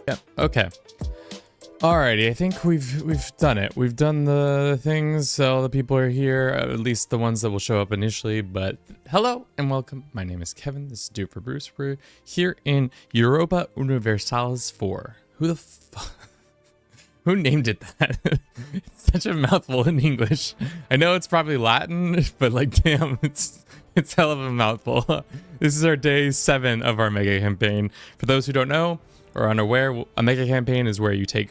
Yep. Okay. Alrighty, I think we've done it. We've done the things. All the people are here, at least the ones that will show up initially. But hello and welcome. My name is Kevin. This is Do It for Bruce. We're here in Europa Universalis 4. Who the who named it that? It's such a mouthful in English. I know it's probably Latin, but like, damn, it's hell of a mouthful. This is our day 7 of our mega campaign. For those who don't know or are unaware, a mega campaign is where you take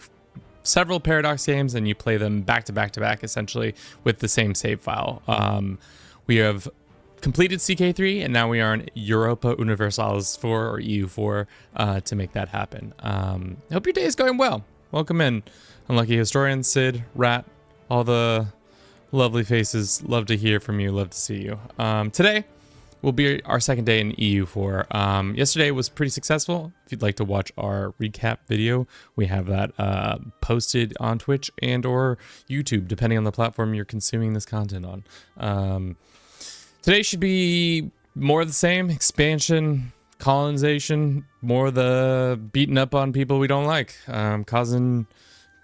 several Paradox games and you play them back to back to back, essentially with the same save file. We have completed CK3 and now we are in Europa Universalis 4 or EU4 to make that happen. Hope your day is going well. Welcome in, Unlucky Historian, Sid, Rat, all the lovely faces. Love to hear from you. Love to see you. Today will be our second day in EU4. Yesterday was pretty successful. If you'd like to watch our recap video, we have that posted on Twitch and or YouTube, depending on the platform you're consuming this content on. Today should be more of the same. Expansion, colonization, more the beating up on people we don't like, causing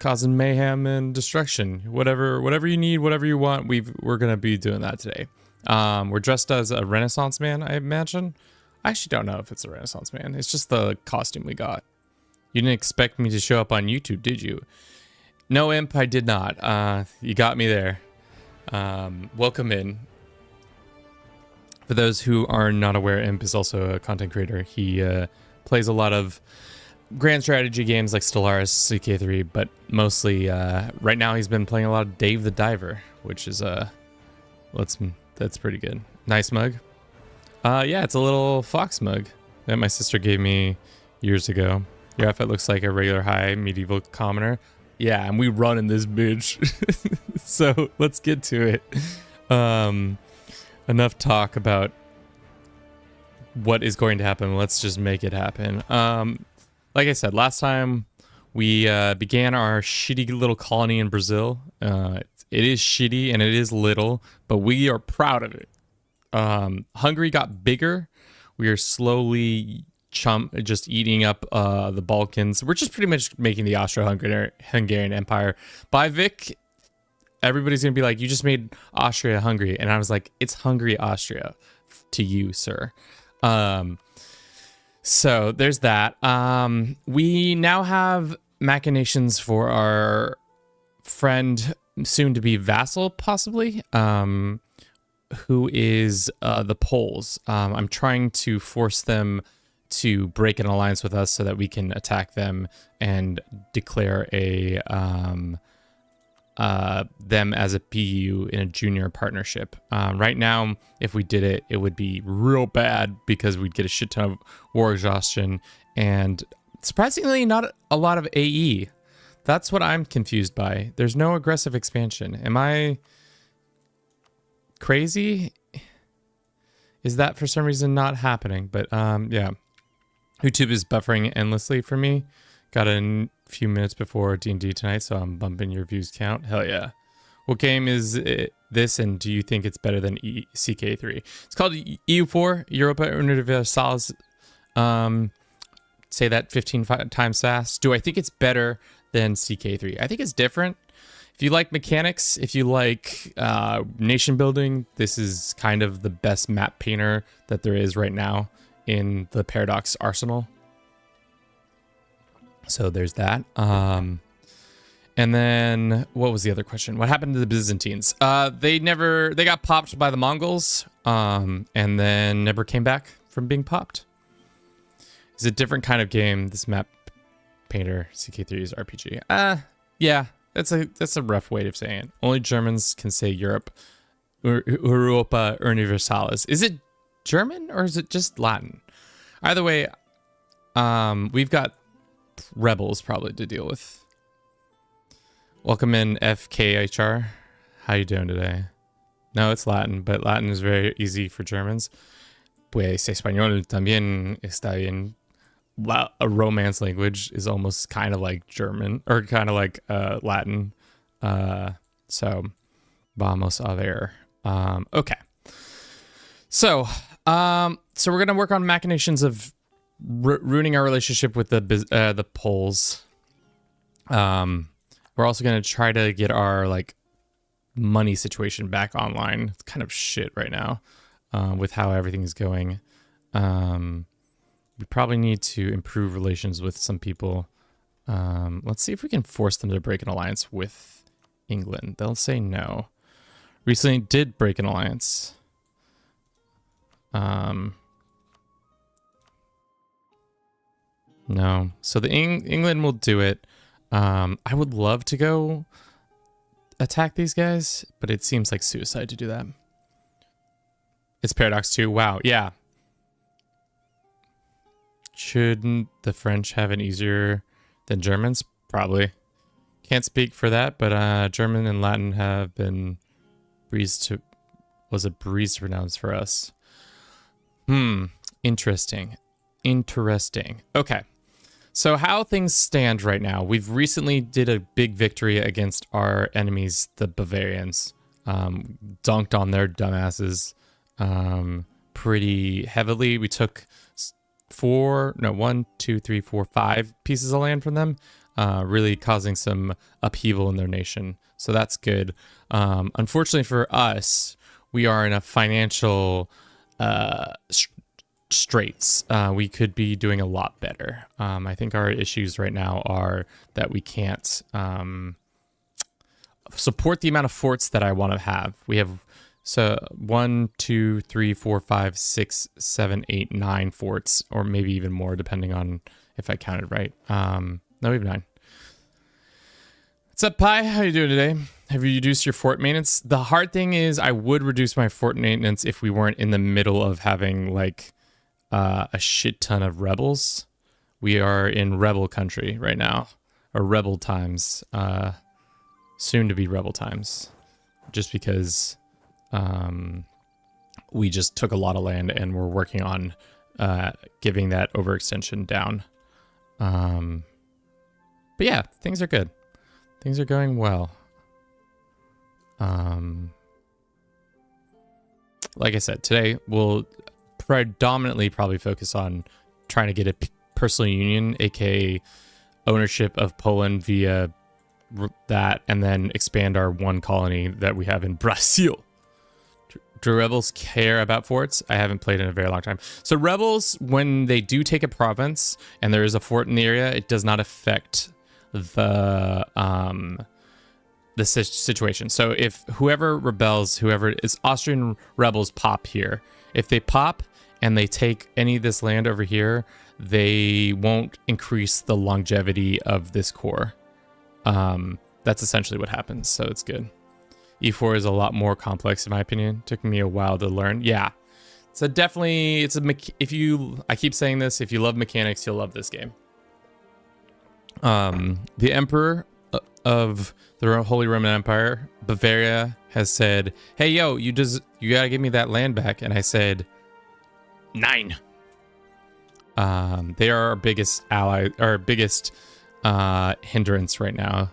mayhem and destruction. Whatever you need, whatever you want, we're gonna be doing that today. We're dressed as a Renaissance man, I imagine. I actually don't know if it's a Renaissance man. It's just the costume we got. You didn't expect me to show up on YouTube, did you? No, Imp, I did not. You got me there. Welcome in. For those who are not aware, Imp is also a content creator. He plays a lot of grand strategy games like Stellaris, CK3, but mostly right now he's been playing a lot of Dave the Diver, which is that's pretty good. Nice mug. Yeah, it's a little fox mug that my sister gave me years ago. Your outfit looks like a regular high medieval commoner. Yeah, and we run in this bitch. So let's get to it. Enough talk about what is going to happen. Let's just make it happen. Like I said, last time we began our shitty little colony in Brazil. It is shitty and it is little, but we are proud of it. Hungary got bigger. We are slowly just eating up the Balkans. We're just pretty much making the Austro-Hungarian Empire. By Vic, everybody's gonna be like, you just made Austria Hungary, and I was like, it's Hungary Austria to you, sir. So there's that. We now have machinations for our friend, soon to be vassal, possibly, who is the Poles. I'm trying to force them to break an alliance with us so that we can attack them and declare them as a PU in a junior partnership. Right now, if we did it, it would be real bad because we'd get a shit ton of war exhaustion and surprisingly not a lot of AE. That's what I'm confused by. There's no aggressive expansion. Am I crazy? Is that for some reason not happening? But yeah, YouTube is buffering endlessly for me. Got a few minutes before D&D tonight, so I'm bumping your views count. Hell yeah. What game is this, and do you think it's better than CK3? It's called EU4, Europa Universalis. Say that 15 times fast. Do I think it's better than CK3? I think it's different. If you like mechanics, if you like nation building, this is kind of the best map painter that there is right now in the Paradox arsenal. So there's that. And then what was the other question? What happened to the Byzantines? They got popped by the Mongols, and then never came back from being popped. It's a different kind of game, this map painter, CK3's RPG. Yeah, that's a rough way of saying it. Only Germans can say Europe, Europa Universalis. Is it German or is it just Latin? Either way, we've got rebels probably to deal with. Welcome in, FKHR. How you doing today? No, it's Latin, but Latin is very easy for Germans. Pues español también está bien. A Romance language is almost kind of like German, or kind of like Latin. So, vamos a ver. Okay. So we're gonna work on machinations of ruining our relationship with the Poles. We're also going to try to get our like money situation back online. It's kind of shit right now with how everything is going. We probably need to improve relations with some people. Let's see if we can force them to break an alliance with England. They'll say no. Recently did break an alliance. No. So the England will do it. I would love to go attack these guys, but it seems like suicide to do that. It's Paradox 2. Wow. Yeah. Shouldn't the French have it easier than Germans? Probably. Can't speak for that, but German and Latin have been breeze to pronounce for us. Interesting. Okay. So how things stand right now. We've recently did a big victory against our enemies, the Bavarians. Dunked on their dumbasses pretty heavily. We took 5 pieces of land from them, really causing some upheaval in their nation. So that's good. Unfortunately for us, we are in a financial straits. We could be doing a lot better. I think our issues right now are that we can't support the amount of forts that I want to have. We have 1, 2, 3, 4, 5, 6, 7, 8, 9 forts, or maybe even more, depending on if I counted right. No, we have 9. What's up, Pi? How you doing today? Have you reduced your fort maintenance? The hard thing is I would reduce my fort maintenance if we weren't in the middle of having like a shit ton of rebels. We are in rebel country right now, or rebel times, soon to be rebel times, just because we just took a lot of land and we're working on giving that overextension down. But yeah, things are good. Things are going well. Like I said, today we'll predominantly probably focus on trying to get a personal union, aka ownership of Poland via that, and then expand our one colony that we have in Brazil. Do rebels care about forts? I haven't played in a very long time. So rebels, when they do take a province and there is a fort in the area, it does not affect the situation. So if whoever rebels, whoever is Austrian rebels pop here, if they pop and they take any of this land over here, they won't increase the longevity of this core. That's essentially what happens. So it's good. E4 is a lot more complex in my opinion. Took me a while to learn. Yeah. So definitely I keep saying this, if you love mechanics, you'll love this game. The Emperor of the Holy Roman Empire, Bavaria, has said, "Hey, yo, you gotta give me that land back." And I said, 9. They are our biggest ally, our biggest hindrance right now,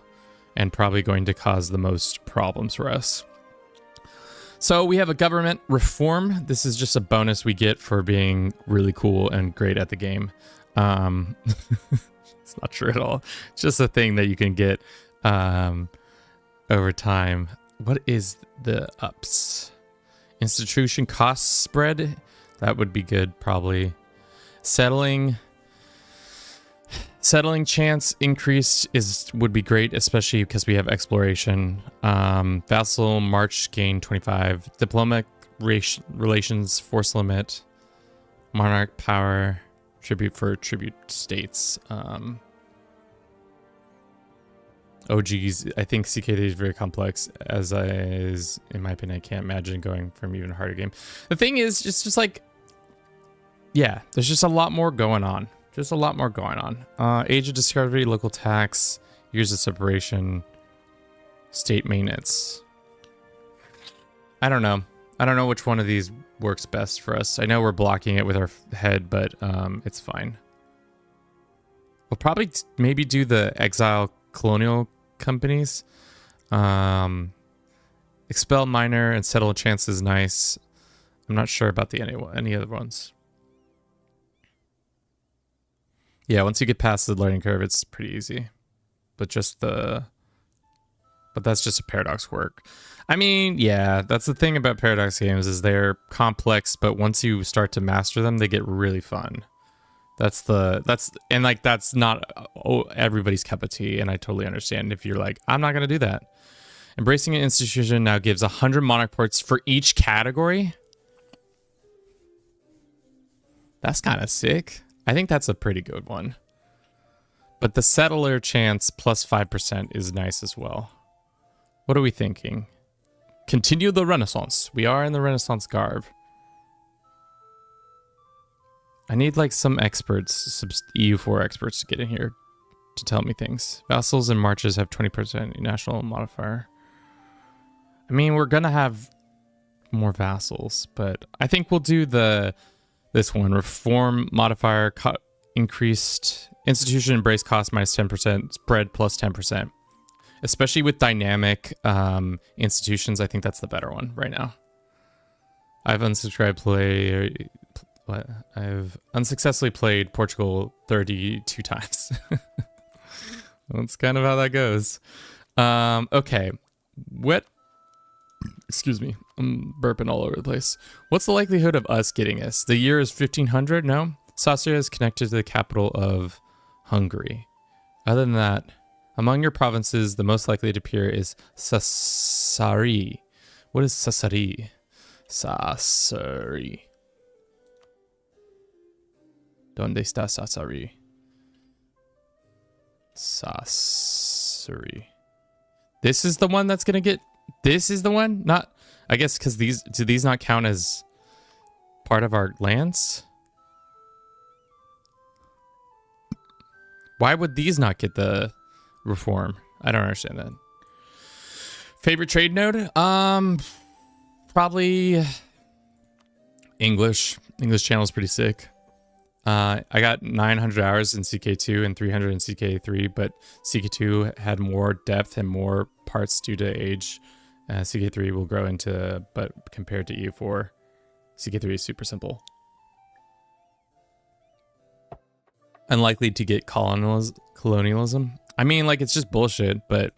and probably going to cause the most problems for us. So we have a government reform. This is just a bonus we get for being really cool and great at the game. It's not true at all. It's just a thing that you can get over time. What is the ups? Institution cost spread. That would be good, probably. Settling chance increased would be great, especially because we have exploration. Vassal March gain 25. Diplomatic relations force limit. Monarch power. Tribute for tribute states. OGs, I think CKD is very complex, is in my opinion. I can't imagine going from even a harder game. The thing is, it's just like, yeah, there's just a lot more going on. Just a lot more going on. Age of discovery, local tax, years of separation, state maintenance. I don't know. I don't know which one of these works best for us. I know we're blocking it with our head, but it's fine. We'll probably maybe do the exile colonial companies. Expel minor and settle chance is nice. I'm not sure about the any other ones. Yeah, once you get past the learning curve, it's pretty easy. But that's just a paradox quirk. I mean, yeah, that's the thing about paradox games is they're complex, but once you start to master them, they get really fun. That's not everybody's cup of tea, and I totally understand if you're like, I'm not gonna do that. Embracing an institution now gives 100 monarch points for each category. That's kind of sick. I think that's a pretty good one. But the settler chance plus 5% is nice as well. What are we thinking? Continue the Renaissance. We are in the Renaissance garb. I need like some experts, EU4 experts to get in here to tell me things. Vassals and marches have 20% national modifier. I mean, we're gonna have more vassals, but I think we'll do this one. Reform modifier, increased institution embrace cost minus 10%, spread plus 10%. Especially with dynamic institutions, I think that's the better one right now. I've unsuccessfully played Portugal 32 times. That's kind of how that goes. Okay. Excuse me. I'm burping all over the place. What's the likelihood of us getting this? The year is 1500? No? Saucia is connected to the capital of Hungary. Other than that, among your provinces, the most likely to appear is Sassari. What is Sassari? Sassari. ¿Dónde está Sassari? Sassari. This is the one that's gonna get. This is the one? Not. I guess because do these not count as part of our lands? Why would these not get the reform? I don't understand that. Favorite trade node? Probably English. English channel is pretty sick. I got 900 hours in CK2 and 300 in CK3, but CK2 had more depth and more parts due to age. CK3 will grow into, but compared to EU4, CK3 is super simple. Unlikely to get colonialism. I mean, like, it's just bullshit, but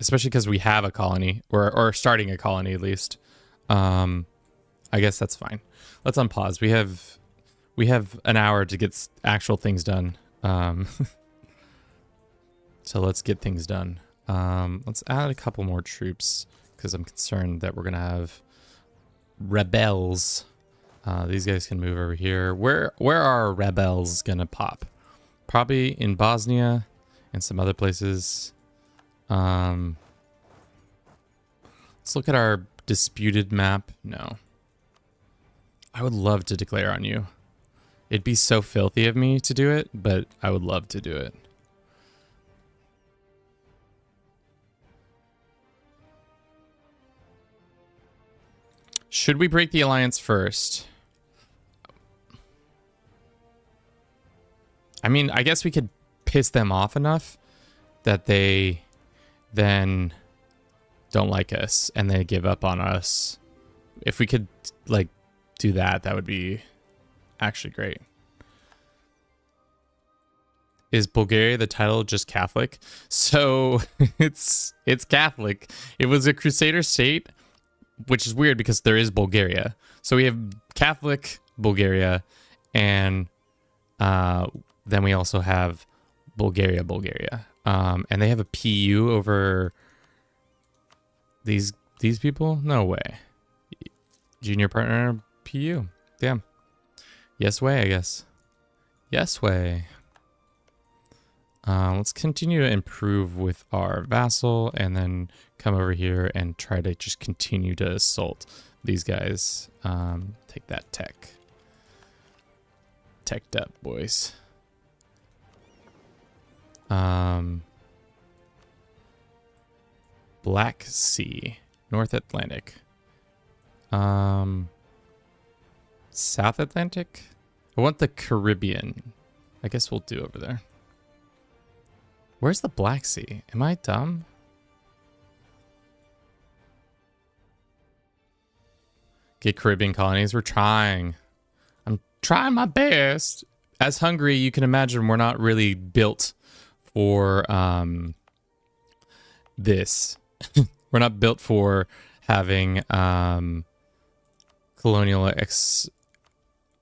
especially because we have a colony, or starting a colony at least. I guess that's fine. Let's unpause. We have an hour to get actual things done. So let's get things done. Let's add a couple more troops because I'm concerned that we're gonna have rebels. These guys can move over here. Where are our rebels gonna pop? Probably in Bosnia and some other places. Let's look at our disputed map. No. I would love to declare on you. It'd be so filthy of me to do it, but I would love to do it. Should we break the alliance first? I mean, I guess we could piss them off enough that they then don't like us and they give up on us. If we could, like, do that, that would be actually great. Is Bulgaria the title just Catholic? So it's Catholic. It was a Crusader state, which is weird because there is Bulgaria. So we have Catholic Bulgaria, and then we also have Bulgaria. And they have a PU over these people? No way. Junior partner PU. Damn. Yes way, I guess. Yes way. Let's continue to improve with our vassal and then come over here and try to just continue to assault these guys. Take that tech. Teched up, boys. Black Sea. North Atlantic. South Atlantic? I want the Caribbean. I guess we'll do over there. Where's the Black Sea? Am I dumb? Get Caribbean colonies. We're trying. I'm trying my best. as Hungary, you can imagine we're not really built for this. We're not built for having colonial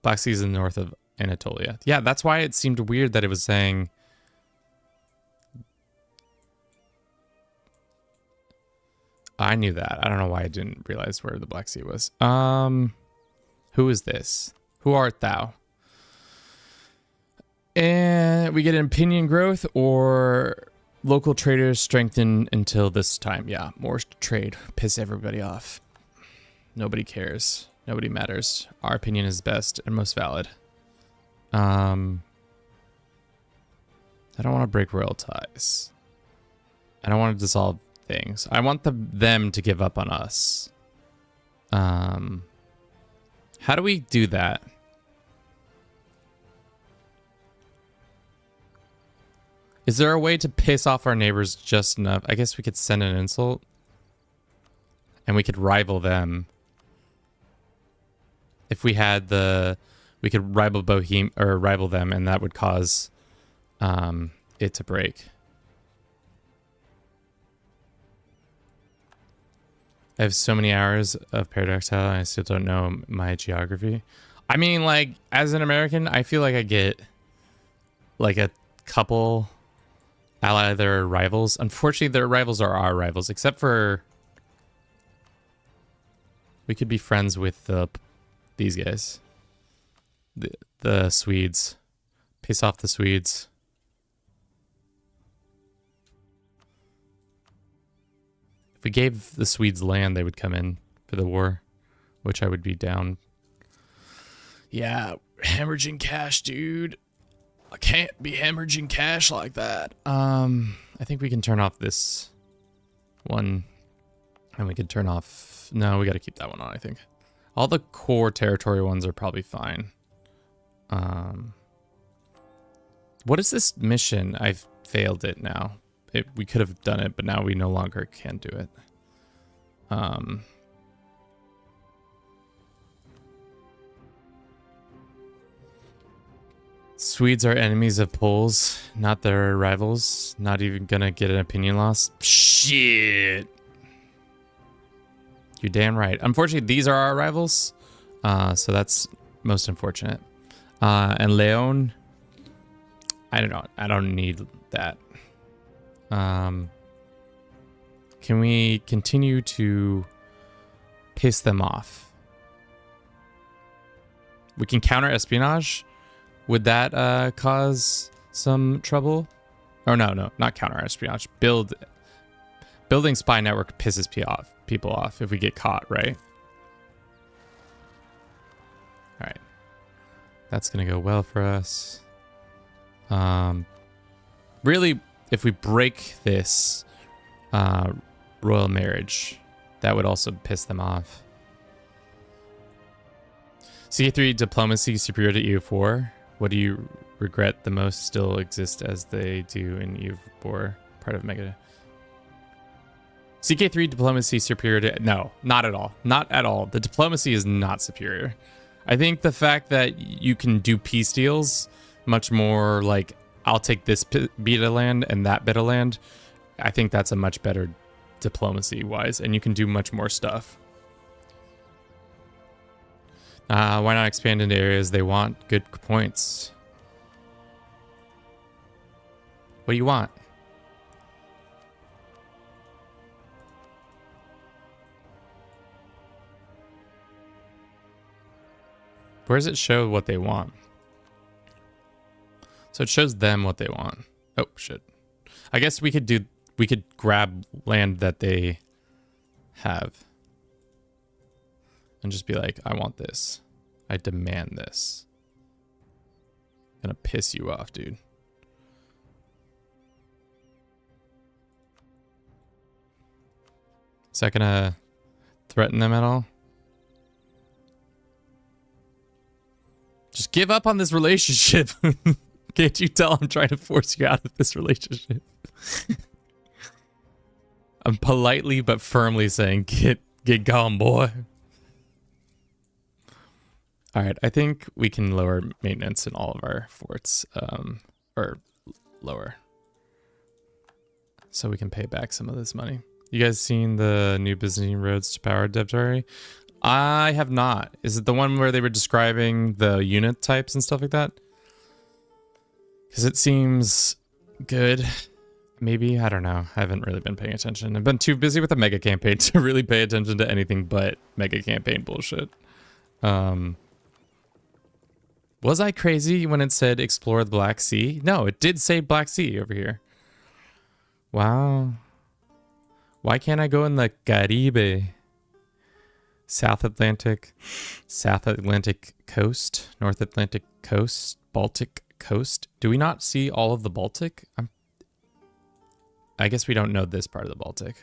Black Seas in the north of Anatolia. Yeah, that's why it seemed weird that it was saying... I knew that. I don't know why I didn't realize where the Black Sea was. Who is this? Who art thou? And we get an opinion growth or local traders strengthen until this time. Yeah, more trade. Piss everybody off. Nobody cares. Nobody matters. Our opinion is best and most valid. I don't want to break royal ties. I don't want to dissolve things. I want them to give up on us. How do we do that? Is there a way to piss off our neighbors just enough? I guess we could send an insult. And we could rival them. If we had the... We could rival rival them, and that would cause it to break. I have so many hours of Paradox Tile, and I still don't know my geography. I mean, like, as an American, I feel like I get, like, a couple ally their rivals. Unfortunately, their rivals are our rivals, except for... We could be friends with these guys. The Swedes. Piss off the Swedes. If we gave the Swedes land, they would come in for the war, which I would be down. Yeah, hemorrhaging cash, dude. I can't be hemorrhaging cash like that. I think we can turn off this one, and we can turn off... No, we got to keep that one on, I think. All the core territory ones are probably fine. What is this mission? I've failed it now. We could have done it, but now we no longer can do it. Swedes are enemies of Poles, not their rivals. Not even gonna get an opinion loss. Shit. You're damn right. Unfortunately, these are our rivals, so that's most unfortunate. And Leon, I don't know. I don't need that. Can we continue to piss them off? We can counter espionage. Would that cause some trouble? Or no, not counter espionage. Building spy network pisses people off if we get caught, right? All right, that's gonna go well for us. Really, if we break this royal marriage, that would also piss them off. CA3 diplomacy superior to EU4. What do you regret the most still exist as they do in EU4, part of Mega? CK3 diplomacy superior to... No, not at all. Not at all. The diplomacy is not superior. I think the fact that you can do peace deals much more like, I'll take this bit of land and that bit of land, I think that's a much better diplomacy-wise, and you can do much more stuff. Why not expand into areas they want? Good points. What do you want? Where does it show what they want? So it shows them what they want. Oh, shit. I guess we could grab land that they have. And just be like, I want this. I demand this. I'm gonna piss you off, dude. Is that gonna threaten them at all? Just give up on this relationship. Can't you tell I'm trying to force you out of this relationship? I'm politely but firmly saying, get going, boy. All right, I think we can lower maintenance in all of our forts, or lower, so we can pay back some of this money. You guys seen the new Byzantine roads to power Devtari? I have not. Is it the one where they were describing the unit types and stuff like that? Because it seems good. Maybe, I don't know. I haven't really been paying attention. I've been too busy with the mega campaign to really pay attention to anything but mega campaign bullshit. Was I crazy when it said explore the Black Sea? No, it did say Black Sea over here. Wow. Why can't I go in the Caribe? South Atlantic coast, North Atlantic coast, Baltic coast. Do we not see all of the Baltic? I guess we don't know this part of the Baltic.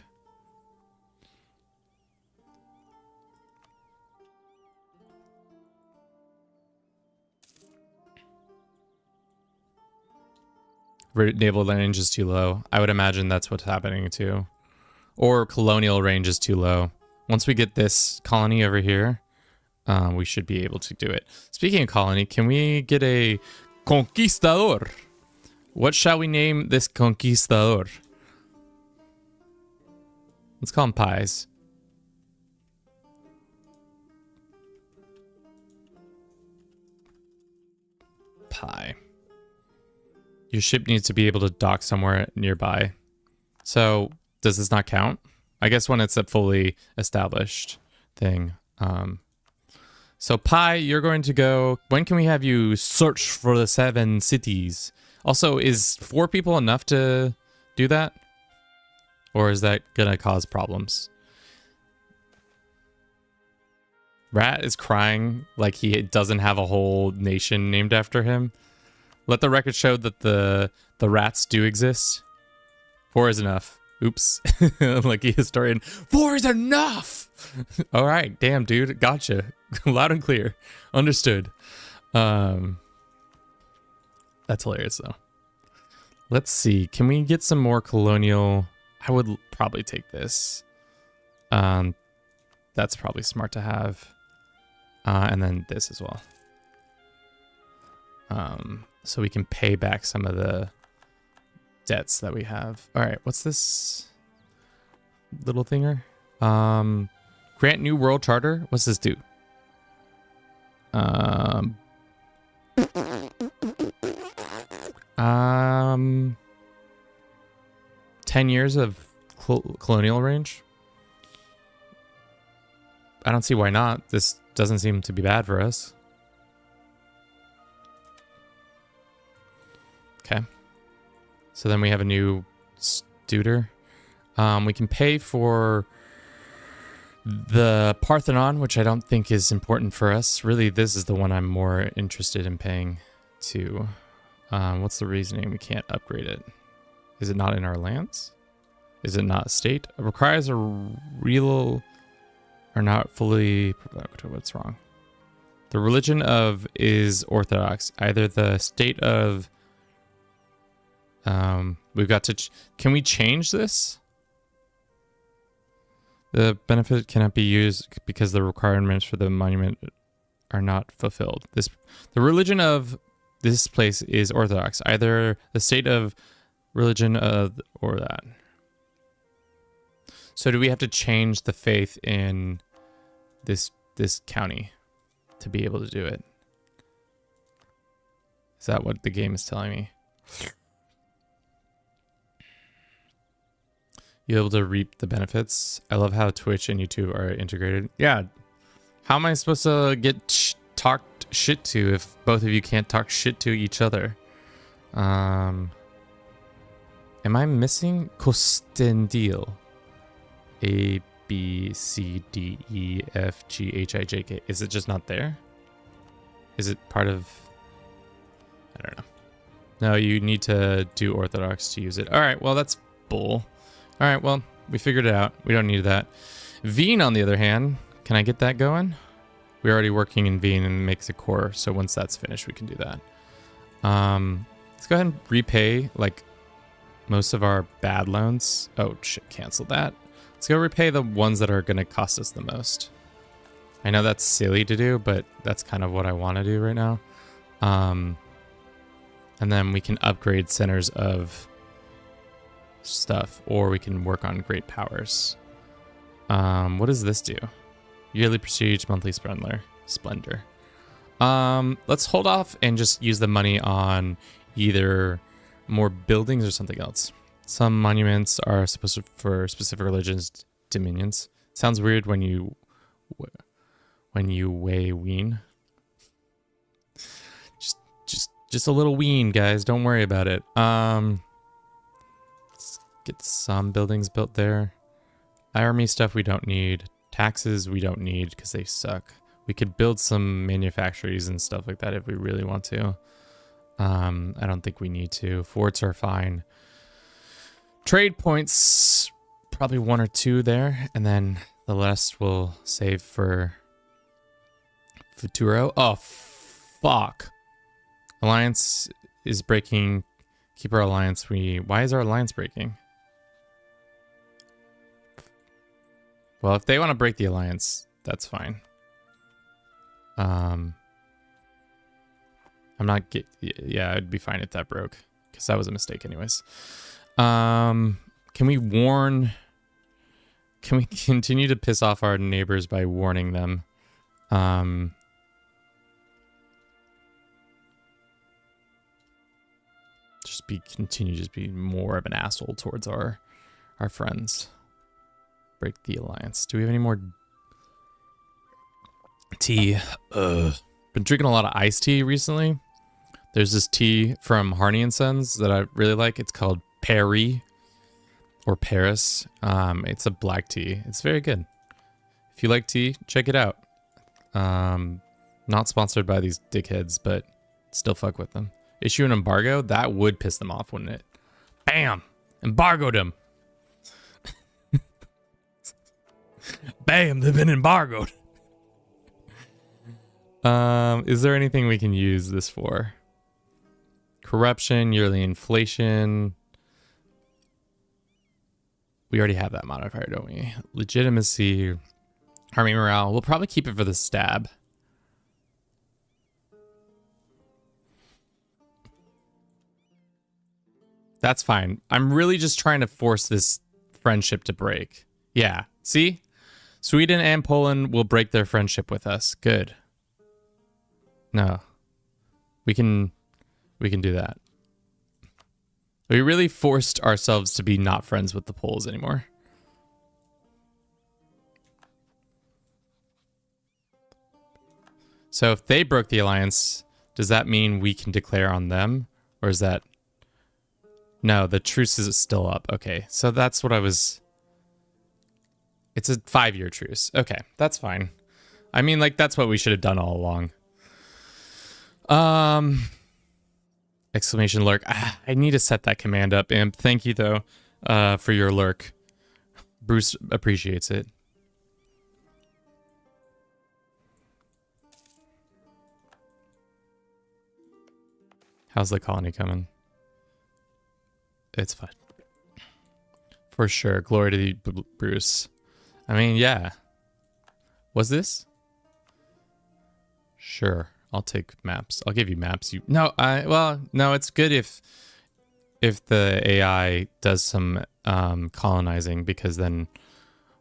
Naval range is too low. I would imagine that's what's happening too. Or colonial range is too low. Once we get this colony over here, we should be able to do it. Speaking of colony, can we get a conquistador? What shall we name this conquistador? Let's call him Pies. Pie. Your ship needs to be able to dock somewhere nearby. So, does this not count? I guess when it's a fully established thing. So, Pi, you're going to go... When can we have you search for the 7 cities? Also, is 4 people enough to do that? Or is that going to cause problems? Rat is crying like he doesn't have a whole nation named after him. Let the record show that the rats do exist. 4 is enough. Oops. Like a historian. 4 is enough! All right. Damn, dude. Gotcha. Loud and clear. Understood. That's hilarious, though. Let's see. Can we get some more colonial... I would probably take this. That's probably smart to have. And then this as well. So we can pay back some of the debts that we have. All right, what's this little thinger? Grant new world charter. What's this do? 10 years of colonial range. I don't see why not. This doesn't seem to be bad for us. Okay. So then we have a new Studer. We can pay for the Parthenon, which I don't think is important for us. Really, this is the one I'm more interested in paying to. What's the reasoning we can't upgrade it? Is it not in our lands? Is it not state? It requires a real or not fully... What's wrong? The religion of is Orthodox. Either the state of... we've got to... Can we change this? The benefit cannot be used because the requirements for the monument are not fulfilled. The religion of this place is Orthodox. Either the state of religion of or that. So do we have to change the faith in this county to be able to do it? Is that what the game is telling me? You're able to reap the benefits. I love how Twitch and YouTube are integrated. Yeah. How am I supposed to get talked shit to if both of you can't talk shit to each other? Am I missing Costendil? A, B, C, D, E, F, G, H, I, J, K. Is it just not there? Is it part of... I don't know. No, you need to do Orthodox to use it. All right, well, that's bull. All right, well, we figured it out. We don't need that. Veen, on the other hand, can I get that going? We're already working in Veen and it makes a core, so once that's finished, we can do that. Let's go ahead and repay, like, most of our bad loans. Oh, shit, cancel that. Let's go repay the ones that are going to cost us the most. I know that's silly to do, but that's kind of what I want to do right now. And then we can upgrade centers of stuff, or we can work on great powers. What does this do? Yearly prestige, monthly splendor. Let's hold off and just use the money on either more buildings or something else. Some monuments are supposed to for specific religions, dominions. Sounds weird when you weigh ween. Just a little ween, guys. Don't worry about it. Let's get some buildings built there. Army stuff we don't need. Taxes we don't need because they suck. We could build some manufactories and stuff like that if we really want to. I don't think we need to. Forts are fine. Trade points, probably 1 or 2 there, and then the rest we'll save for Futuro. Oh, fuck. Alliance is breaking. Keep our alliance. Why is our alliance breaking? Well, if they want to break the alliance, that's fine. I'm not yeah, I'd be fine if that broke, because that was a mistake anyways. Can we continue to piss off our neighbors by warning them? Continue just be more of an asshole towards our friends. Break the alliance. Do we have any more tea? Been drinking a lot of iced tea recently. There's this tea from Harney & Sons that I really like. It's called Paris or Paris. It's a black tea. It's very good. If you like tea, check it out. Not sponsored by these dickheads, but still fuck with them. Issue an embargo? That would piss them off, wouldn't it? Bam! Embargoed them. Bam! They've been embargoed. Is there anything we can use this for? Corruption, yearly inflation. We already have that modifier, don't we? Legitimacy, army morale. We'll probably keep it for the stab. That's fine. I'm really just trying to force this friendship to break. Yeah, see? Sweden and Poland will break their friendship with us. Good. No. We can do that. We really forced ourselves to be not friends with the Poles anymore. So if they broke the alliance, does that mean we can declare on them? Or is that... No, the truce is still up. Okay, so that's what I was... It's a 5-year truce. Okay, that's fine. I mean, like, that's what we should have done all along. Exclamation lurk. I need to set that command up, Imp. Thank you, though, for your lurk. Bruce appreciates it. How's the colony coming? It's fine. For sure. Glory to the Bruce. I mean, yeah. Was this? Sure. I'll take maps. I'll give you maps. Well, no, it's good if the AI does some colonizing, because then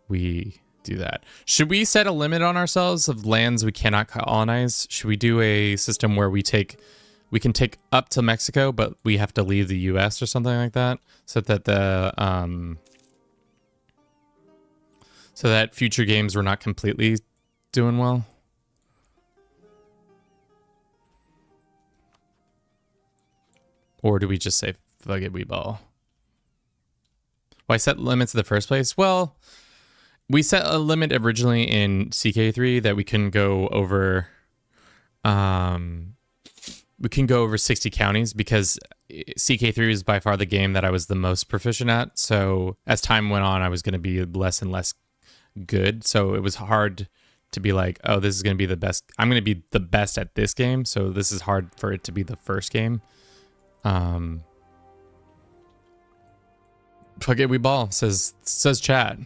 we do that. Should we set a limit on ourselves of lands we cannot colonize? Should we do a system where we can take up to Mexico, but we have to leave the US or something like that, so that so that future games we're not completely doing well? Or do we just say, fuck it, we ball? Why set limits in the first place? Well, we set a limit originally in CK3 that we couldn't go over... we can go over 60 counties, because CK3 is by far the game that I was the most proficient at. So as time went on, I was going to be less and less good. So it was hard to be like, oh, this is going to be the best. I'm going to be the best at this game. So this is hard for it to be the first game. Fuck it, we ball, says chat.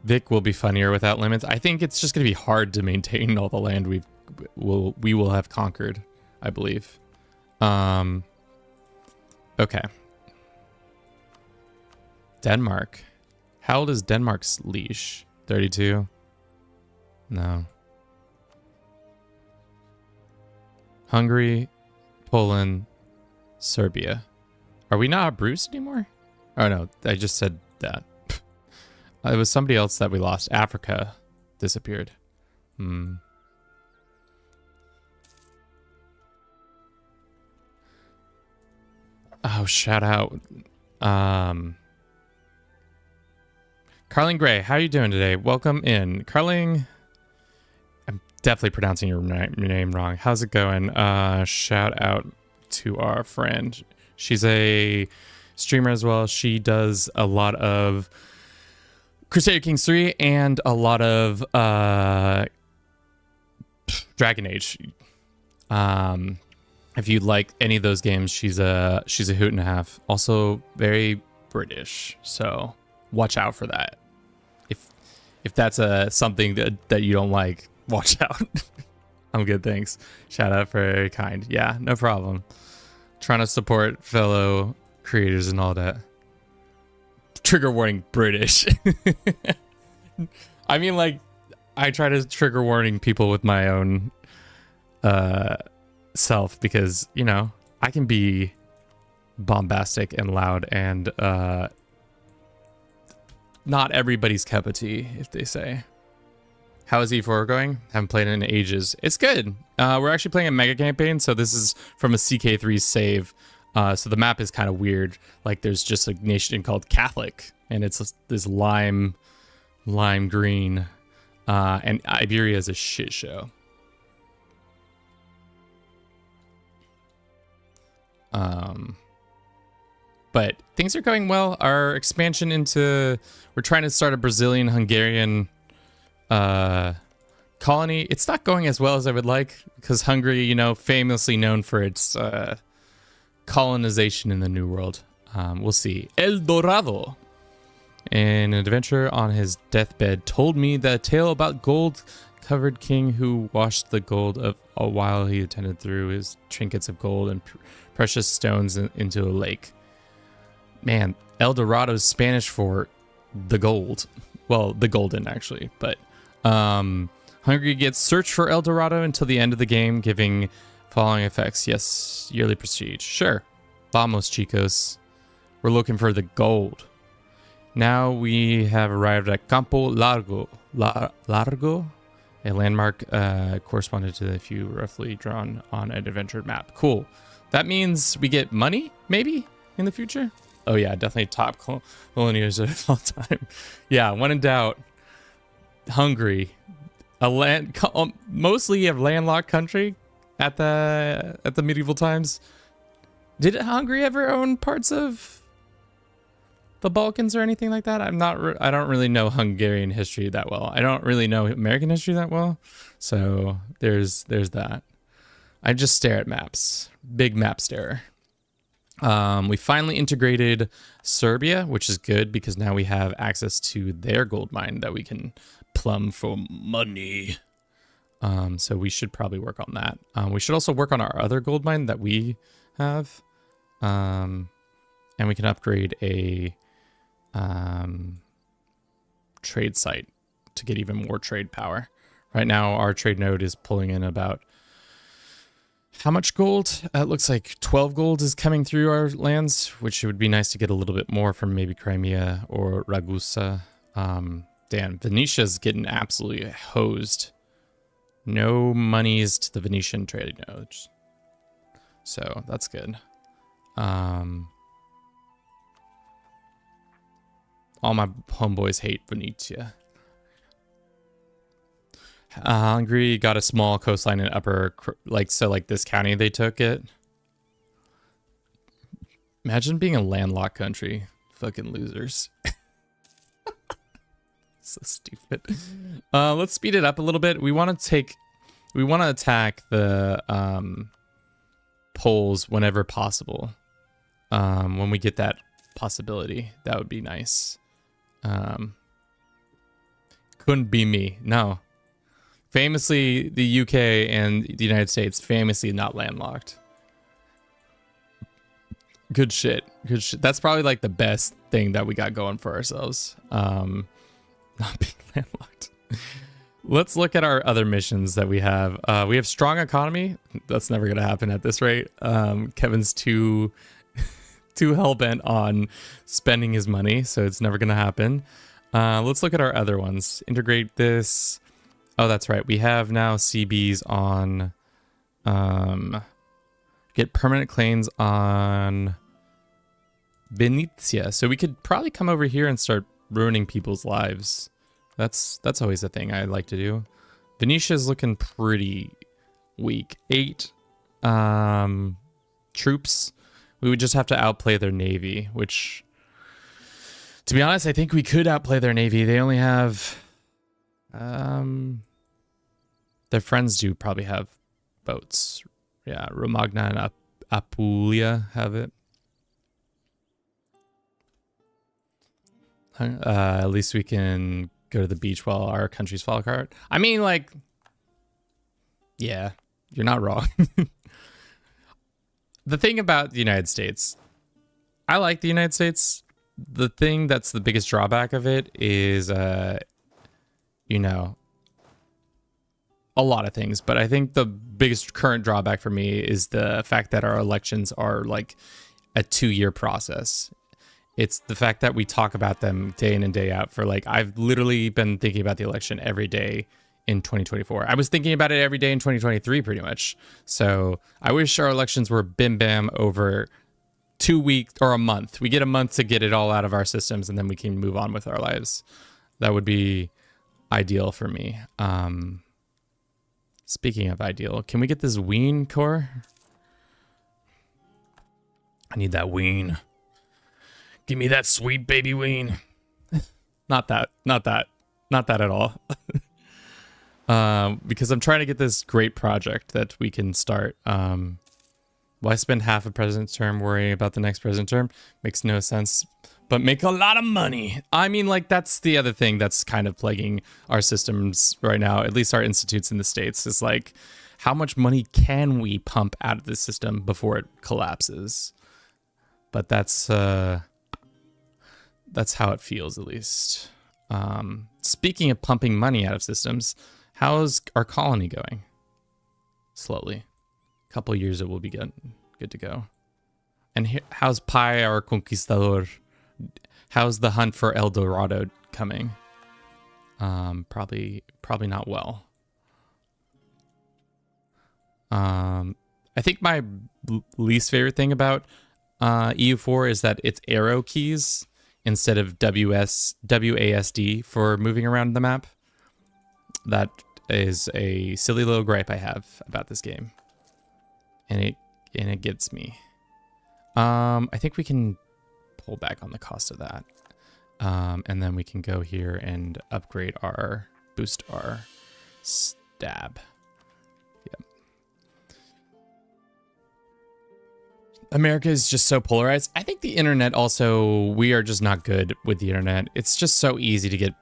Vic will be funnier without limits. I think it's just going to be hard to maintain all the land we will have conquered, I believe. Okay. Denmark. How old is Denmark's leash? 32? No. Hungary, Poland, Serbia. Are we not Bruce anymore? Oh no, I just said that. It was somebody else that we lost. Africa disappeared. Oh, shout out. Carling Gray, how are you doing today? Welcome in. Carling, I'm definitely pronouncing your name wrong. How's it going? Shout out to our friend. She's a streamer as well. She does a lot of Crusader Kings 3 and a lot of Dragon Age. If you like any of those games, she's a hoot and a half. Also very British, so watch out for that. If that's something that you don't like, watch out. I'm good, thanks. Shout out, very kind. Yeah, no problem. Trying to support fellow creators and all that. Trigger warning, British. I mean, like, I try to trigger warning people with my own self because, you know, I can be bombastic and loud and not everybody's cup of tea, if they say. How is E4 going? Haven't played it in ages. It's good. We're actually playing a mega campaign, so this is from a CK3 save. So the map is kind of weird. Like, there's just a nation called Catholic, and it's this lime green, and Iberia is a shit show. But things are going well. Our expansion into, we're trying to start a Brazilian-Hungarian colony. It's not going as well as I would like because Hungary, you know, famously known for its colonization in the New World. We'll see. El Dorado, an adventurer on his deathbed, told me the tale about gold-covered king who washed the gold of a while he attended through his trinkets of gold and precious stones into a lake. Man, El Dorado is Spanish for the gold. Well, the golden, actually. But Hungary gets search for El Dorado until the end of the game, giving following effects. Yes, yearly prestige. Sure. Vamos, chicos. We're looking for the gold. Now we have arrived at Campo Largo. Largo? A landmark corresponded to the few roughly drawn on an adventure map. Cool. That means we get money, maybe, in the future? Oh yeah, definitely top colonies of all time. Yeah, when in doubt, Hungary, mostly a landlocked country at the medieval times. Did Hungary ever own parts of the Balkans or anything like that? I don't really know Hungarian history that well. I don't really know American history that well. So there's that. I just stare at maps. Big map stare. We finally integrated Serbia, which is good because now we have access to their gold mine that we can plumb for money. So we should probably work on that. We should also work on our other gold mine that we have. And we can upgrade a trade site to get even more trade power. Right now, our trade node is pulling in about how much gold? It looks like 12 gold is coming through our lands, which it would be nice to get a little bit more from maybe Crimea or Ragusa. Damn, Venetia's getting absolutely hosed. No monies to the Venetian trading nodes. So that's good. All my homeboys hate Venetia. Hungary got a small coastline in upper, like this county they took it. Imagine being a landlocked country. Fucking losers. So stupid. Let's speed it up a little bit. We want to attack the Poles whenever possible. When we get that possibility, that would be nice. Couldn't be me. No. Famously, the UK and the United States famously not landlocked. Good shit. Good shit. That's probably like the best thing that we got going for ourselves. Not being landlocked. Let's look at our other missions that we have. We have strong economy. That's never gonna happen at this rate. Kevin's too hell-bent on spending his money, so it's never gonna happen. Let's look at our other ones. Integrate this. Oh, that's right. We have now CBs on get permanent claims on Venetia. So we could probably come over here and start ruining people's lives. That's always a thing I like to do. Venetia's looking pretty weak. 8 troops. We would just have to outplay their navy, which, to be honest, I think we could outplay their navy. They only have their friends do probably have boats. Yeah, Romagna and Apulia have it. At least we can go to the beach while our countries fall apart. I mean, like, yeah, you're not wrong. The thing about the United States, I like the United States. The thing that's the biggest drawback of it is, you know, a lot of things. But I think the biggest current drawback for me is the fact that our elections are like a 2-year process. It's the fact that we talk about them day in and day out for like, I've literally been thinking about the election every day in 2024. I was thinking about it every day in 2023 pretty much. So I wish our elections were bim bam over 2 weeks or a month. We get a month to get it all out of our systems and then we can move on with our lives. That would be ideal for me. Speaking of ideal, can we get this Ween core? I need that Ween. Give me that sweet baby Ween. Not that at all. Because I'm trying to get this great project that we can start. Why spend half a president's term worrying about the next president's term? Makes no sense, but make a lot of money. I mean, like, that's the other thing that's kind of plaguing our systems right now, at least our institutes in the States, is like, how much money can we pump out of the system before it collapses? But that's how it feels, at least. Speaking of pumping money out of systems, how's our colony going? Slowly. A couple years it will be good to go. And how's Pi, our conquistador? How's the hunt for El Dorado coming? Probably not well. I think my least favorite thing about EU4 is that it's arrow keys instead of WASD for moving around the map. That is a silly little gripe I have about this game. And it gets me. I think we can pull back on the cost of that. And then we can go here and boost our stab. Yep. America is just so polarized. I think the internet also, we are just not good with the internet. It's just so easy to get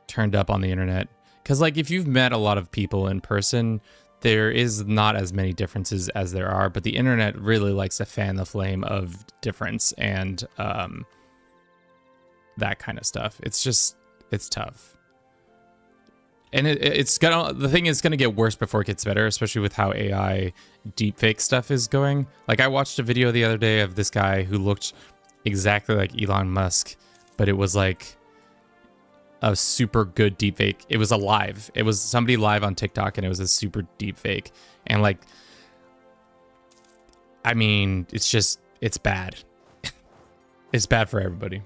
turned up on the internet. Because like if you've met a lot of people in person, there is not as many differences as there are, but the internet really likes to fan the flame of difference and that kind of stuff. It's tough. And the thing is gonna get worse before it gets better, especially with how AI deepfake stuff is going. Like I watched a video the other day of this guy who looked exactly like Elon Musk, but it was like a super good deepfake. It was alive. It was somebody live on TikTok and it was a super deepfake. And like, I mean, it's bad. It's bad for everybody.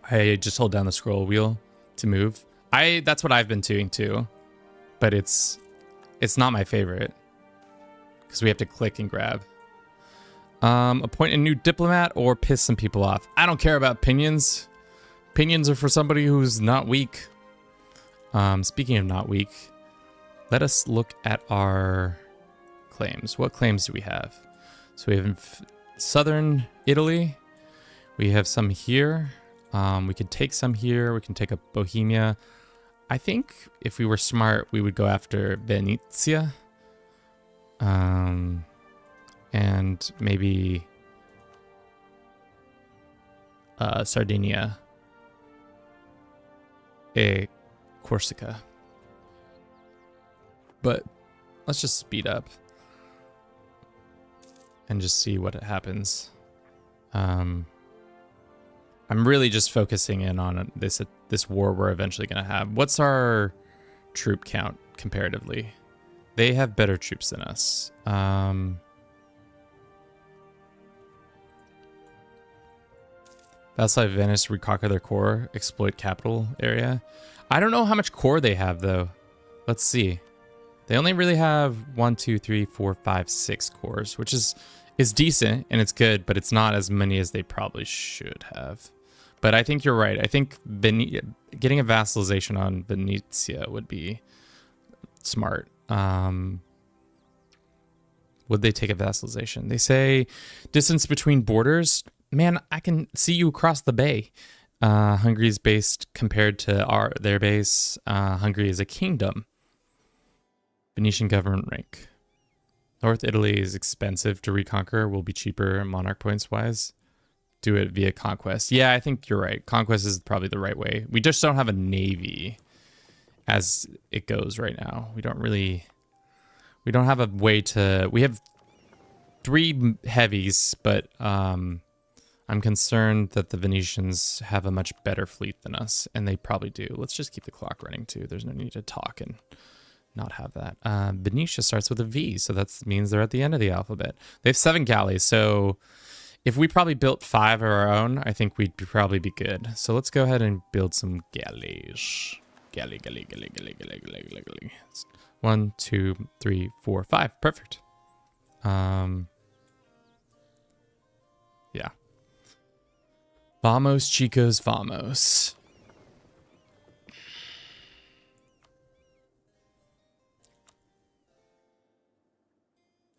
I just hold down the scroll wheel to move. That's what I've been doing too, but it's not my favorite because we have to click and grab. Appoint a new diplomat or piss some people off. I don't care about opinions. Opinions are for somebody who's not weak. Speaking of not weak, let us look at our claims. What claims do we have? So we have in southern Italy. We have some here. We could take some here. We can take up Bohemia. I think if we were smart, we would go after Venetia. And maybe Sardinia. Corsica. But let's just speed up and just see what happens. I'm really just focusing in on this war we're eventually going to have. What's our troop count comparatively? They have better troops than us. That's like Venice reconquer their core, exploit capital area. I don't know how much core they have though. Let's see. They only really have 1, 2, 3, 4, 5, 6 cores, which is decent and it's good, but it's not as many as they probably should have. But I think you're right. I think getting a vassalization on Venetia would be smart. Would they take a vassalization? They say distance between borders. Man, I can see you across the bay. Hungary's based compared to their base. Hungary is a kingdom. Venetian government rank. North Italy is expensive to reconquer. Will be cheaper monarch points wise. Do it via conquest. Yeah, I think you're right. Conquest is probably the right way. We just don't have a navy as it goes right now. We don't have a way to. We have 3 heavies, but I'm concerned that the Venetians have a much better fleet than us, and they probably do. Let's just keep the clock running too. There's no need to talk and not have that. Venetia starts with a V, so that means they're at the end of the alphabet. They have 7 galleys, so if we probably built 5 of our own, I think we'd probably be good. So let's go ahead and build some galleys. Galley. 1, 2, 3, 4, 5. Perfect. Yeah. Vamos, chicos, vamos.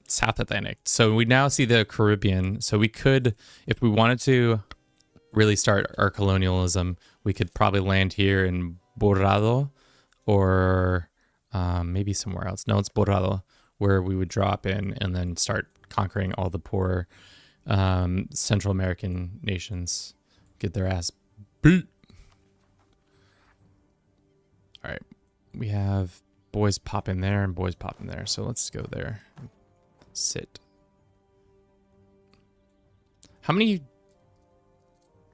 South Atlantic. So we now see the Caribbean. So we could, if we wanted to really start our colonialism, we could probably land here in Borrado or maybe somewhere else. No, it's Borrado, where we would drop in and then start conquering all the poor Central American nations. Get their ass beat. All right. We have boys pop in there and boys pop in there. So let's go there. Sit. How many?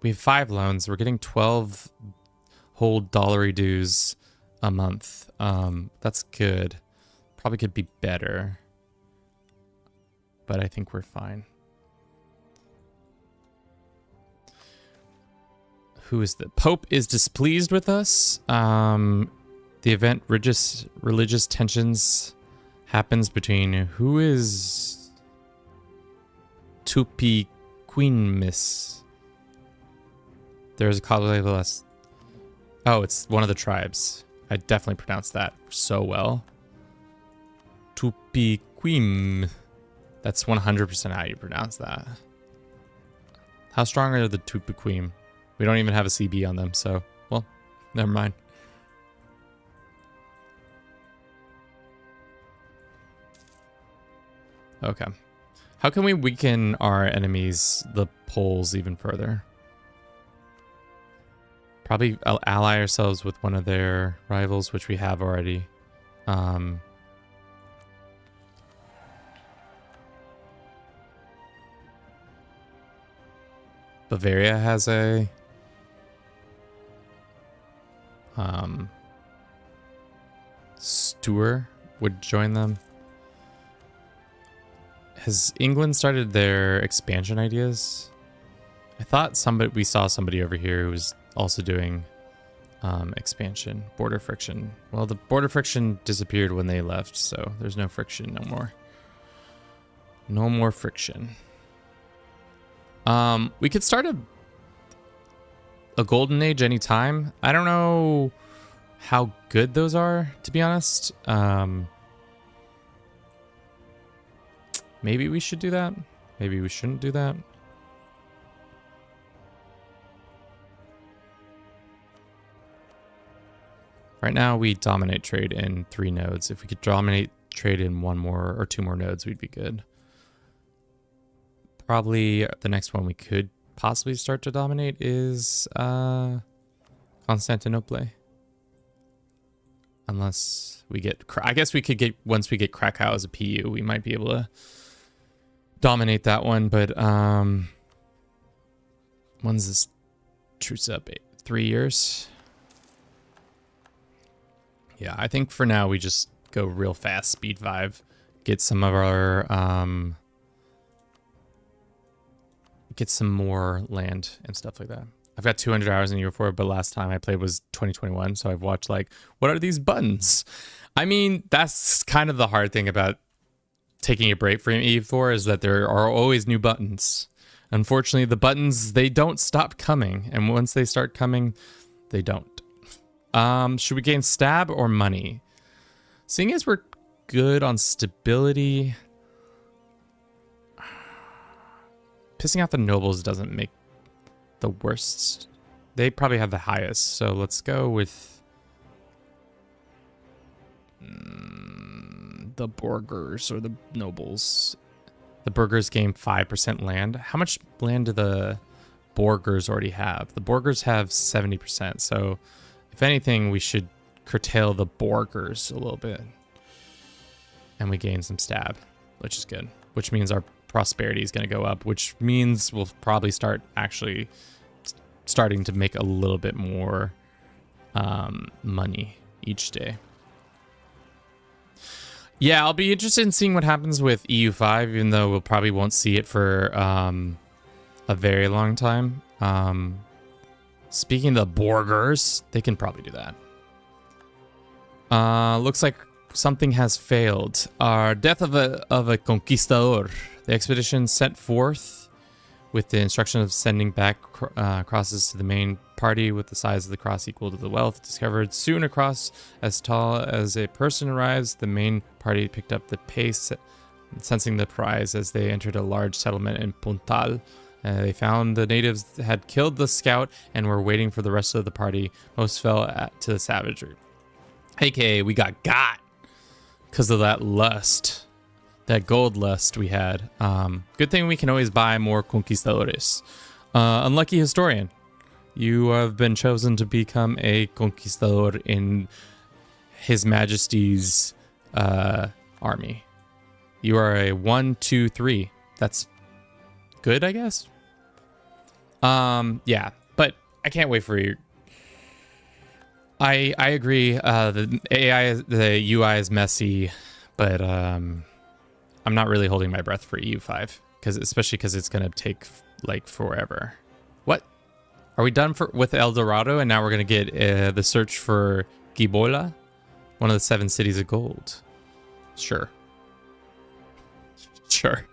We have 5 loans. We're getting 12 whole dollary dues a month. That's good. Probably could be better, but I think we're fine. Who is the Pope is displeased with us. The event religious tensions happens between who is Tupiquinmis. There's a colleague less. Oh, it's one of the tribes. I definitely pronounced that so well. Tupiquim. That's 100% how you pronounce that. How strong are the Tupiquim? We don't even have a CB on them, so, well, never mind. Okay. How can we weaken our enemies, the Poles, even further? Probably ally ourselves with one of their rivals, which we have already. Bavaria has a Stewart would join them. Has England started their expansion ideas? I thought we saw somebody over here who was also doing expansion, border friction. Well, the border friction disappeared when they left, so there's no friction no more. No more friction. We could start a golden age anytime. I don't know how good those are, to be honest. Maybe we should do that. Maybe we shouldn't do that. Right now, we dominate trade in 3 nodes. If we could dominate trade in 1 more or 2 more nodes, we'd be good. Probably the next one we could possibly start to dominate is Constantinople. Unless we get... I guess we could get... Once we get Krakow as a PU, we might be able to dominate that one. But when's this truce up? 3 years? Yeah, I think for now we just go real fast, speed 5. Get some of our... get some more land and stuff like that. I've got 200 hours in EU4, but last time I played was 2021, so I've watched like, what are these buttons? I mean, that's kind of the hard thing about taking a break from EU4 is that there are always new buttons. Unfortunately, the buttons, they don't stop coming, and once they start coming, they don't. Should we gain stab or money? Seeing as we're good on stability... Pissing out the nobles doesn't make the worst. They probably have the highest, so let's go with the burghers or the nobles. The burghers gain 5% land. How much land do the burghers already have? The burghers have 70%, so if anything, we should curtail the burghers a little bit. And we gain some stab, which is good, which means our prosperity is going to go up, which means we'll probably start actually starting to make a little bit more money each day. Yeah, I'll be interested in seeing what happens with EU5, even though we'll probably won't see it for a very long time. Speaking of the burghers, they can probably do that. Looks like something has failed. Our death of a conquistador. The expedition sent forth with the instruction of sending back crosses to the main party with the size of the cross equal to the wealth discovered. Soon a cross as tall as a person arrives. The main party picked up the pace, sensing the prize as they entered a large settlement in Puntal. They found the natives had killed the scout and were waiting for the rest of the party. Most fell to the savagery. AKA, we got because of that lust. That gold lust we had. Good thing we can always buy more conquistadores. Unlucky historian. You have been chosen to become a conquistador in His Majesty's army. You are a 1, 2, 3. That's good, I guess. Yeah, but I can't wait for you. I agree. The AI, the UI is messy, but I'm not really holding my breath for EU5, especially because it's gonna take like forever. What? Are we done with El Dorado, and now we're gonna get the search for Gibola, one of the 7 cities of gold? Sure. Sure.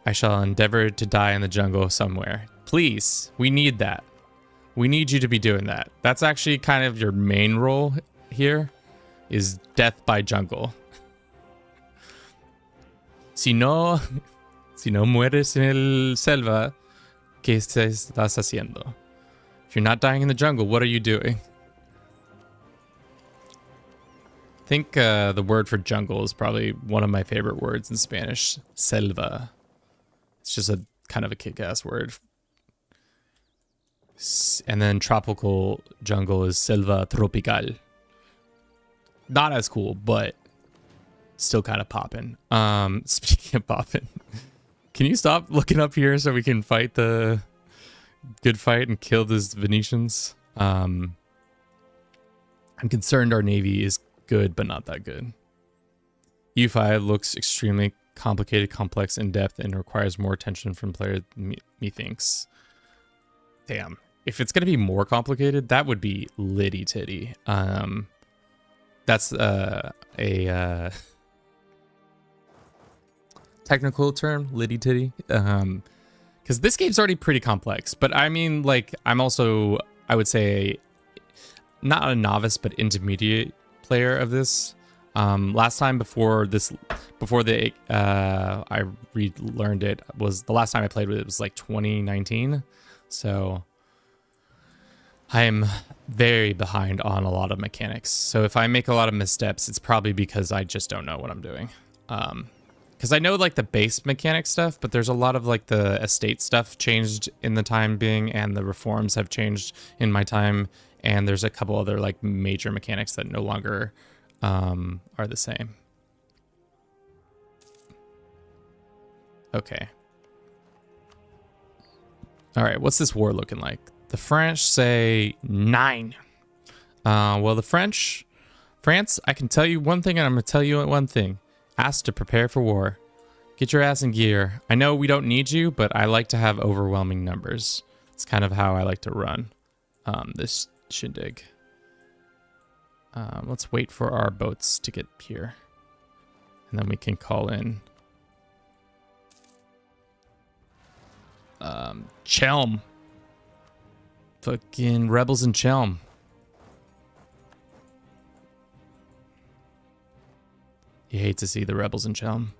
I shall endeavor to die in the jungle somewhere. Please, we need that. We need you to be doing that. That's actually kind of your main role here. Is death by jungle. Si no mueres en el selva, ¿qué estás haciendo? If you're not dying in the jungle, what are you doing? I think the word for jungle is probably one of my favorite words in Spanish. Selva. It's just a kind of a kick-ass word. And then tropical jungle is selva tropical. Not as cool, but still kind of popping. Speaking of popping, can you stop looking up here so we can fight the good fight and kill these Venetians? I'm concerned our navy is good, but not that good. U5 looks extremely complicated, complex, in-depth, and requires more attention from players, methinks. Damn. If it's going to be more complicated, that would be litty titty. That's a technical term, litty titty. Because this game's already pretty complex. But I mean, like, I'm also, I would say, not a novice, but intermediate player of this. Last time before I relearned it was the last time I played with it was like 2019. So I am very behind on a lot of mechanics. So if I make a lot of missteps, it's probably because I just don't know what I'm doing. Because I know like the base mechanic stuff, but there's a lot of like the estate stuff changed in the time being, and the reforms have changed in my time. And there's a couple other like major mechanics that no longer are the same. Okay. All right, what's this war looking like? The French say 9. Well, the France, I can tell you one thing, and I'm going to tell you one thing. Ask to prepare for war. Get your ass in gear. I know we don't need you, but I like to have overwhelming numbers. It's kind of how I like to run this shindig. Let's wait for our boats to get here. And then we can call in Chelm. Fucking rebels in Chelm. You hate to see the rebels in Chelm.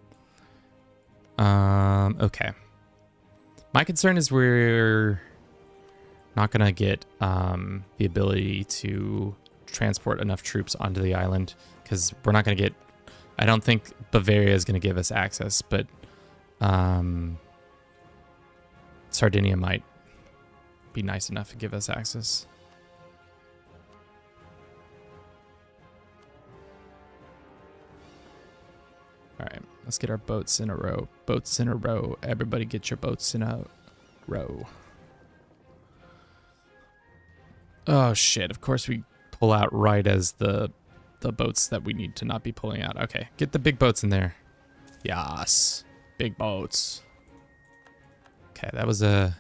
Okay. My concern is we're not gonna get the ability to transport enough troops onto the island, because we're not gonna get. I don't think Bavaria is gonna give us access, but Sardinia might be nice enough to give us access. All right, let's get our boats in a row. Boats in a row. Everybody get your boats in a row. Oh shit, of course we pull out right as the boats that we need to not be pulling out. Okay, get the big boats in there. Yes, big boats. Okay, that was a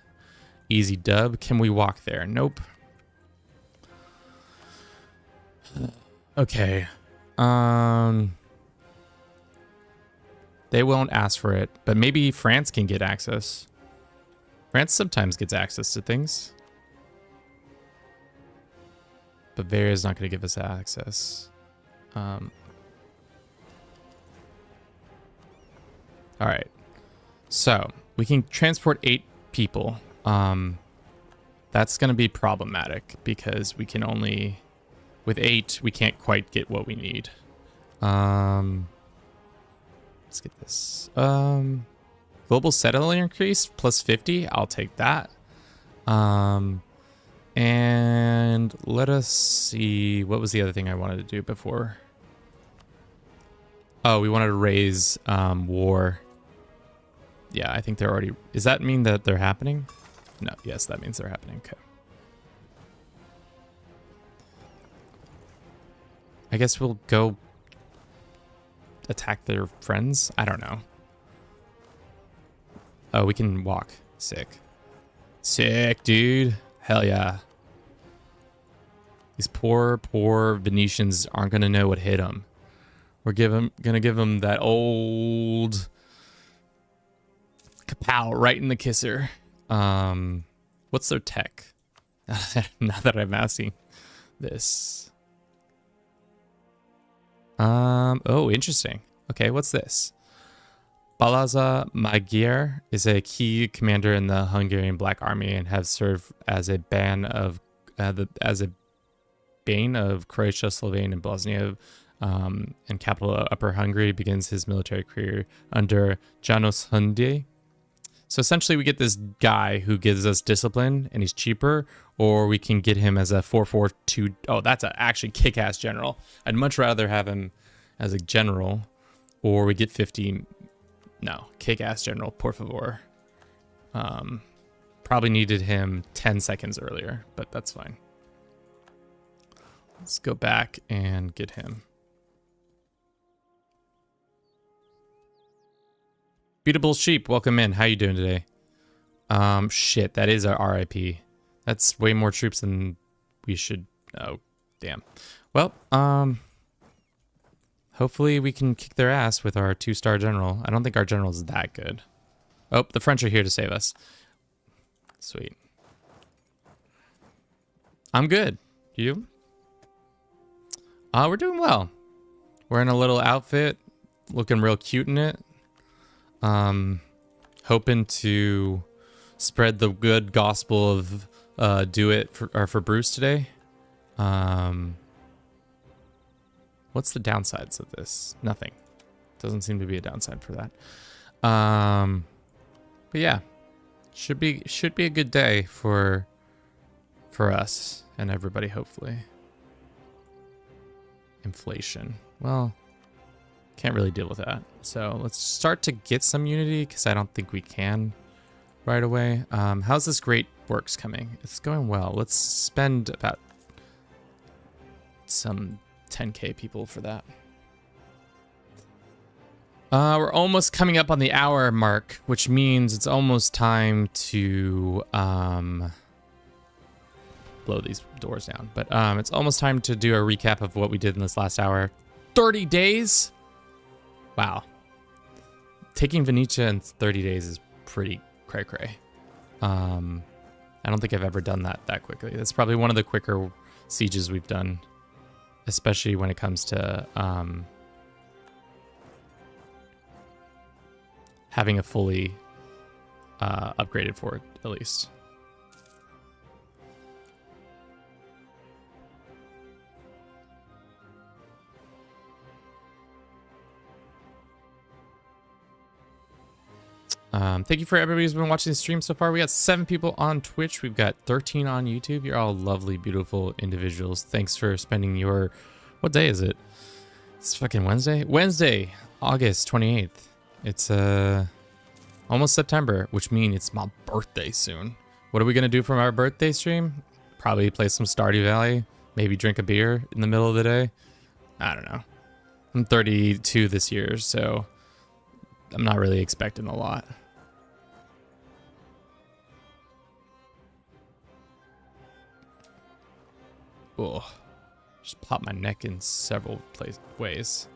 easy dub. Can we walk there? Nope. Okay. They won't ask for it, but maybe France can get access. France sometimes gets access to things. Bavaria's not going to give us access. All right. So we can transport 8 people. That's going to be problematic because we can only, with 8, we can't quite get what we need. Let's get this. Global settler increase plus 50. I'll take that. And let us see. What was the other thing I wanted to do before? Oh, we wanted to raise war. Yeah, I think they're already. Does that mean that they're happening? No. Yes, that means they're happening. Okay. I guess we'll go attack their friends. I don't know. Oh, we can walk. Sick. Sick, dude. Hell yeah. These poor Venetians aren't going to know what hit them. We're going to give them that old kapow right in the kisser. What's their tech? Now that I'm asking this. Oh, interesting. Okay, what's this? Balaza Magyar is a key commander in the Hungarian Black Army and has served as a bane of Croatia, Slovenia, and Bosnia, and capital of Upper Hungary. Begins his military career under Janos Hunde. So essentially, we get this guy who gives us discipline, and he's cheaper, or we can get him as a 442. Oh, that's an actually kick-ass general. I'd much rather have him as a general, or we get 50. No, kick-ass general, por favor. Probably needed him 10 seconds earlier, but that's fine. Let's go back and get him. Beatable Sheep, welcome in. How you doing today? Shit, that is our RIP. That's way more troops than we should. Oh, damn. Well, hopefully we can kick their ass with our 2-star general. I don't think our general is that good. Oh, the French are here to save us. Sweet. I'm good. You? We're doing well. Wearing a little outfit, looking real cute in it. Hoping to spread the good gospel do it for Bruce today. What's the downsides of this? Nothing. Doesn't seem to be a downside for that. But yeah, should be a good day for us and everybody, hopefully. Inflation. Well, can't really deal with that. So let's start to get some unity, because I don't think we can right away. How's this great works coming? It's going well. Let's spend about some 10k people for that. We're almost coming up on the hour mark, which means it's almost time to blow these doors down. But it's almost time to do a recap of what we did in this last hour. 30 days? Wow. Taking Venetia in 30 days is pretty cray-cray. I don't think I've ever done that quickly. That's probably one of the quicker sieges we've done, especially when it comes to having a fully upgraded fort, at least. Thank you for everybody who's been watching the stream so far. We got 7 people on Twitch. We've got 13 on YouTube. You're all lovely, beautiful individuals. Thanks for spending your... What day is it? It's fucking Wednesday? Wednesday, August 28th. It's almost September, which means it's my birthday soon. What are we going to do from our birthday stream? Probably play some Stardew Valley. Maybe drink a beer in the middle of the day. I don't know. I'm 32 this year, so I'm not really expecting a lot. Oh, just popped my neck in several ways.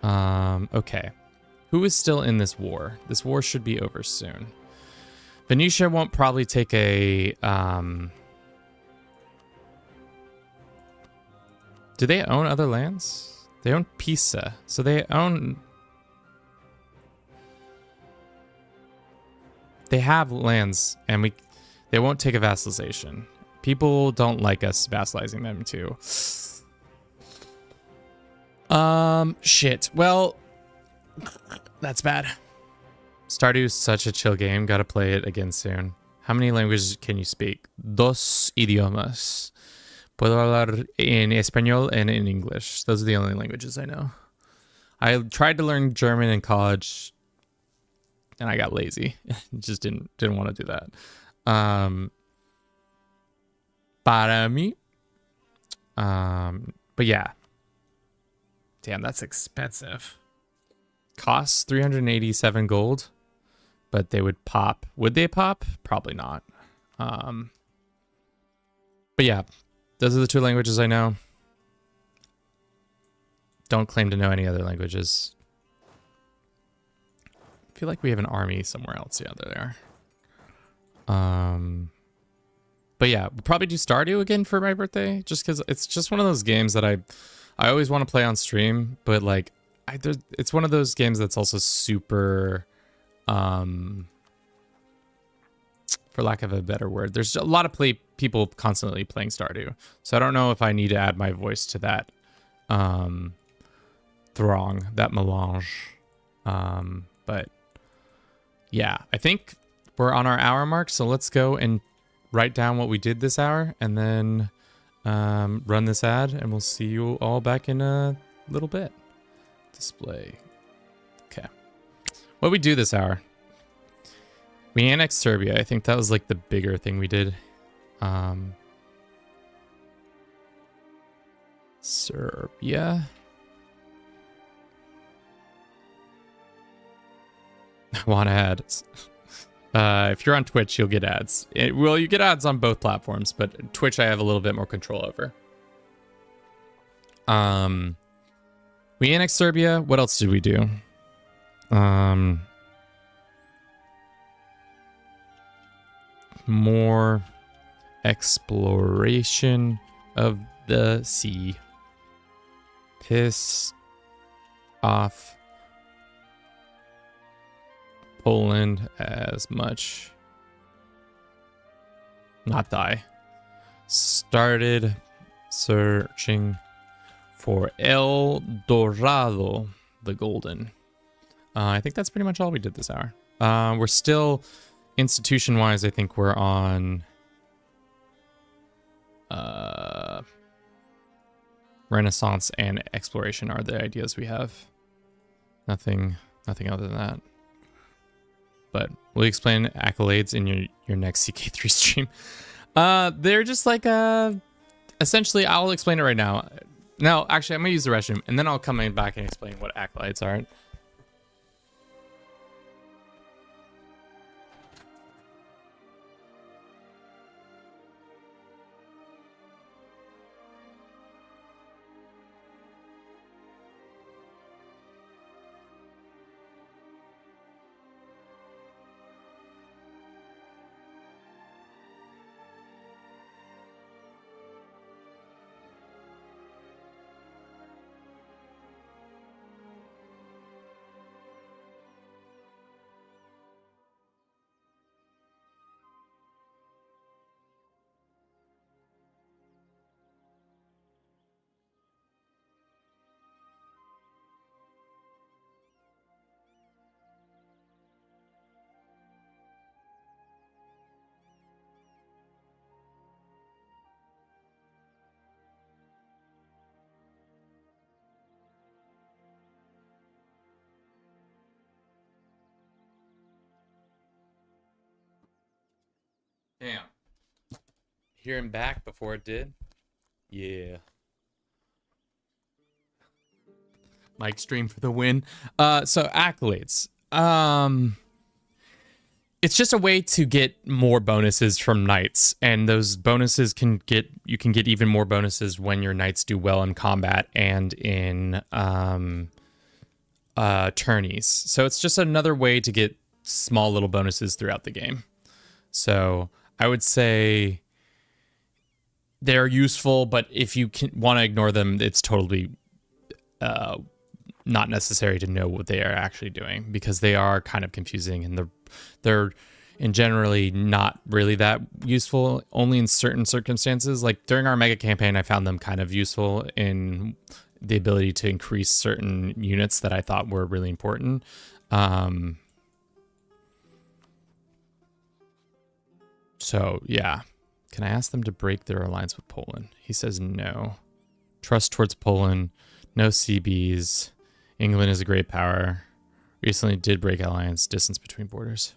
Okay. Who is still in this war? This war should be over soon. Venetia won't probably take a... Do they own other lands? They own Pisa, so they own... They have lands, and they won't take a vassalization. People don't like us vassalizing them too. Shit. Well, that's bad. Stardew is such a chill game. Gotta play it again soon. How many languages can you speak? Dos idiomas. Puedo hablar en español and in English. Those are the only languages I know. I tried to learn German in college, and I got lazy. Just didn't want to do that. Para mí. But yeah. Damn, that's expensive. Costs 387 gold, but they would pop. Would they pop? Probably not. But yeah, those are the 2 languages I know. Don't claim to know any other languages. I feel like we have an army somewhere else. Yeah, there they are. But yeah, we'll probably do Stardew again for my birthday, just because it's just one of those games that I always want to play on stream, but like it's one of those games that's also super, for lack of a better word, there's a lot of people constantly playing Stardew, so I don't know if I need to add my voice to that throng, that melange. But yeah, I think we're on our hour mark, so let's go and write down what we did this hour, and then run this ad, and we'll see you all back in a little bit. Display. Okay. What we do this hour? We annexed Serbia. I think that was like the bigger thing we did. Serbia. I want ads. If you're on Twitch, you'll get ads. Well, you get ads on both platforms, but Twitch I have a little bit more control over. We annexed Serbia. What else did we do? More exploration of the sea. Piss off Poland as much Not die. Started searching for El Dorado, the golden. I think that's pretty much all we did this hour. We're still, institution-wise, I think we're on Renaissance and exploration are the ideas we have. Nothing other than that. But will you explain accolades in your next CK3 stream? They're just like essentially, I'll explain it right now. No, actually, I'm gonna use the restroom, and then I'll come back and explain what accolades are. Damn. Hear him back before it did? Yeah. Mike stream for the win. So accolades. It's just a way to get more bonuses from knights, and those bonuses you can get even more bonuses when your knights do well in combat and in tourneys. So it's just another way to get small little bonuses throughout the game. So I would say they're useful, but if you want to ignore them, it's totally not necessary to know what they are actually doing, because they are kind of confusing, and they're generally not really that useful, only in certain circumstances. Like during our mega campaign, I found them kind of useful in the ability to increase certain units that I thought were really important. So yeah, can I ask them to break their alliance with Poland? He says no. Trust towards Poland, no CBs. England is a great power. Recently did break alliance, distance between borders.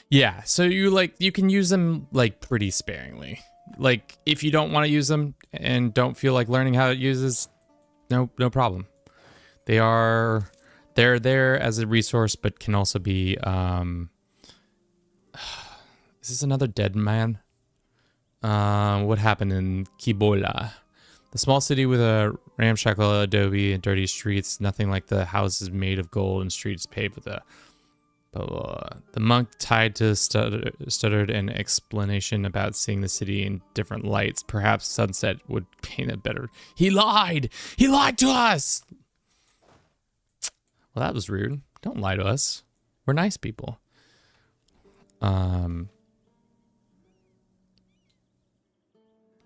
Yeah, so you can use them like pretty sparingly. Like if you don't want to use them and don't feel like learning how it uses, no problem. They're there as a resource, but can also be is this another dead man? What happened in Kibola? The small city with a ramshackle adobe and dirty streets, nothing like the houses made of gold and streets paved with a the monk tied to stuttered an explanation about seeing the city in different lights. Perhaps sunset would paint a better... He lied! He lied to us! Well, that was rude. Don't lie to us. We're nice people.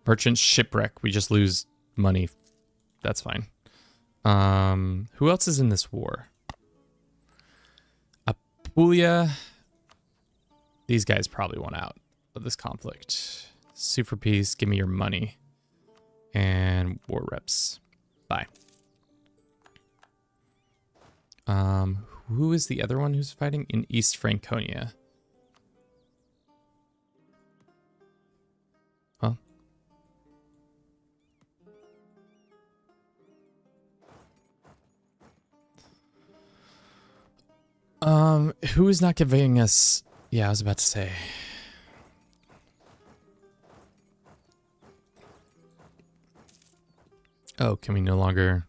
Merchant shipwreck. We just lose money. That's fine. Who else is in this war? Apulia. These guys probably want out of this conflict. Sue for peace. Give me your money. And war reps. Bye. Who is the other one who's fighting in East Franconia? Who is not giving us... Yeah, I was about to say. Oh, can we no longer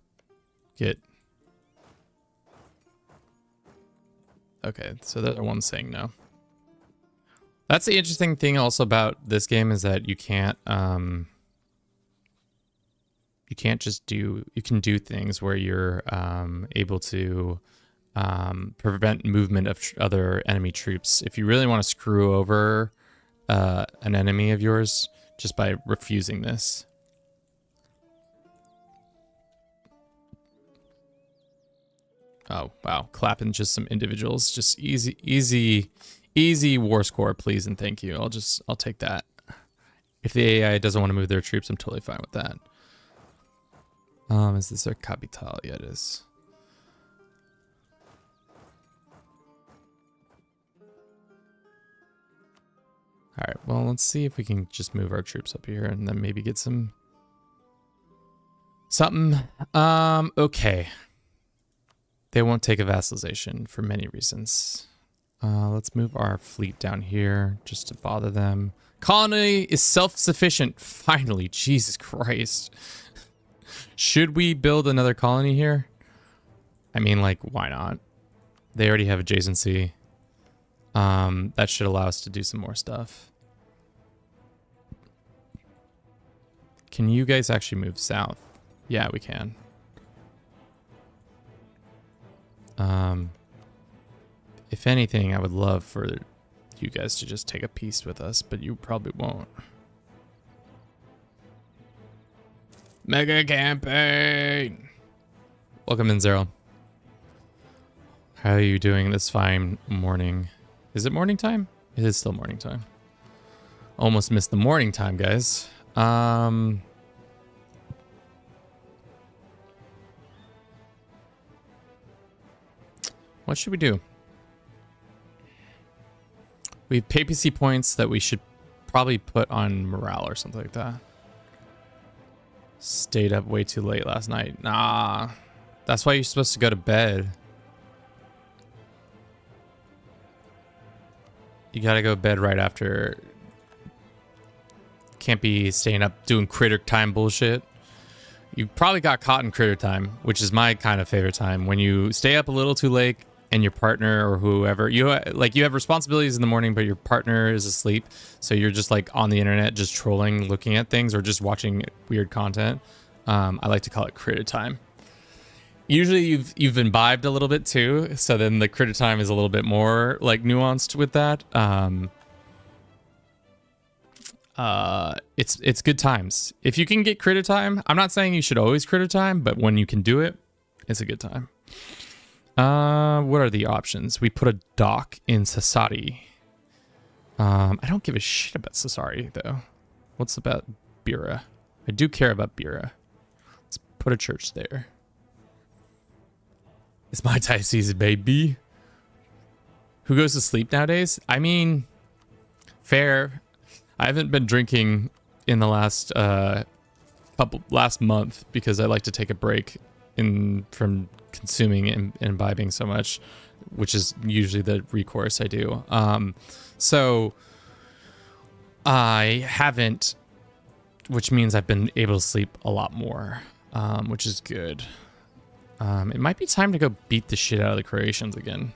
get... Okay, so the other one's saying no. That's the interesting thing also about this game, is that you can't You can't just do, you can do things where you're able to prevent movement of other enemy troops. If you really want to screw over an enemy of yours, just by refusing this. Oh, wow. Clapping just some individuals. Just easy war score, please and thank you. I'll take that. If the AI doesn't want to move their troops, I'm totally fine with that. Is this their capital? Yeah, it is. All right, well, let's see if we can just move our troops up here and then maybe get something. Okay. They won't take a vassalization for many reasons. Let's move our fleet down here just to bother them. Colony is self-sufficient. Finally, Jesus Christ. Should we build another colony here? I mean, like, why not? They already have adjacency. That should allow us to do some more stuff. Can you guys actually move south? Yeah, we can. If anything, I would love for you guys to just take a peace with us, but you probably won't. Mega campaign! Welcome in, Zero. How are you doing this fine morning? Is it morning time? It is still morning time. Almost missed the morning time, guys. What should we do? We have papacy points that we should probably put on morale or something like that. Stayed up way too late last night. Nah. That's why you're supposed to go to bed. You gotta go to bed right after. Can't be staying up doing critter time bullshit. You probably got caught in critter time, which is my kind of favorite time. When you stay up a little too late and your partner or whoever, you have responsibilities in the morning, but your partner is asleep. So you're just like on the internet, just trolling, looking at things, or just watching weird content. I like to call it critter time. Usually you've imbibed a little bit too. So then the critter time is a little bit more like nuanced with that. It's good times. If you can get critter time, I'm not saying you should always critter time, but when you can do it, it's a good time. What are the options? We put a dock in Sassari. I don't give a shit about Sassari though. What's about Bira? I do care about Bira. Let's put a church there. It's my tie season, baby. Who goes to sleep nowadays? I mean, fair. I haven't been drinking in the last month because I like to take a break from consuming and imbibing so much, which is usually the recourse I do. So I haven't, which means I've been able to sleep a lot more, which is good. It might be time to go beat the shit out of the Croatians again.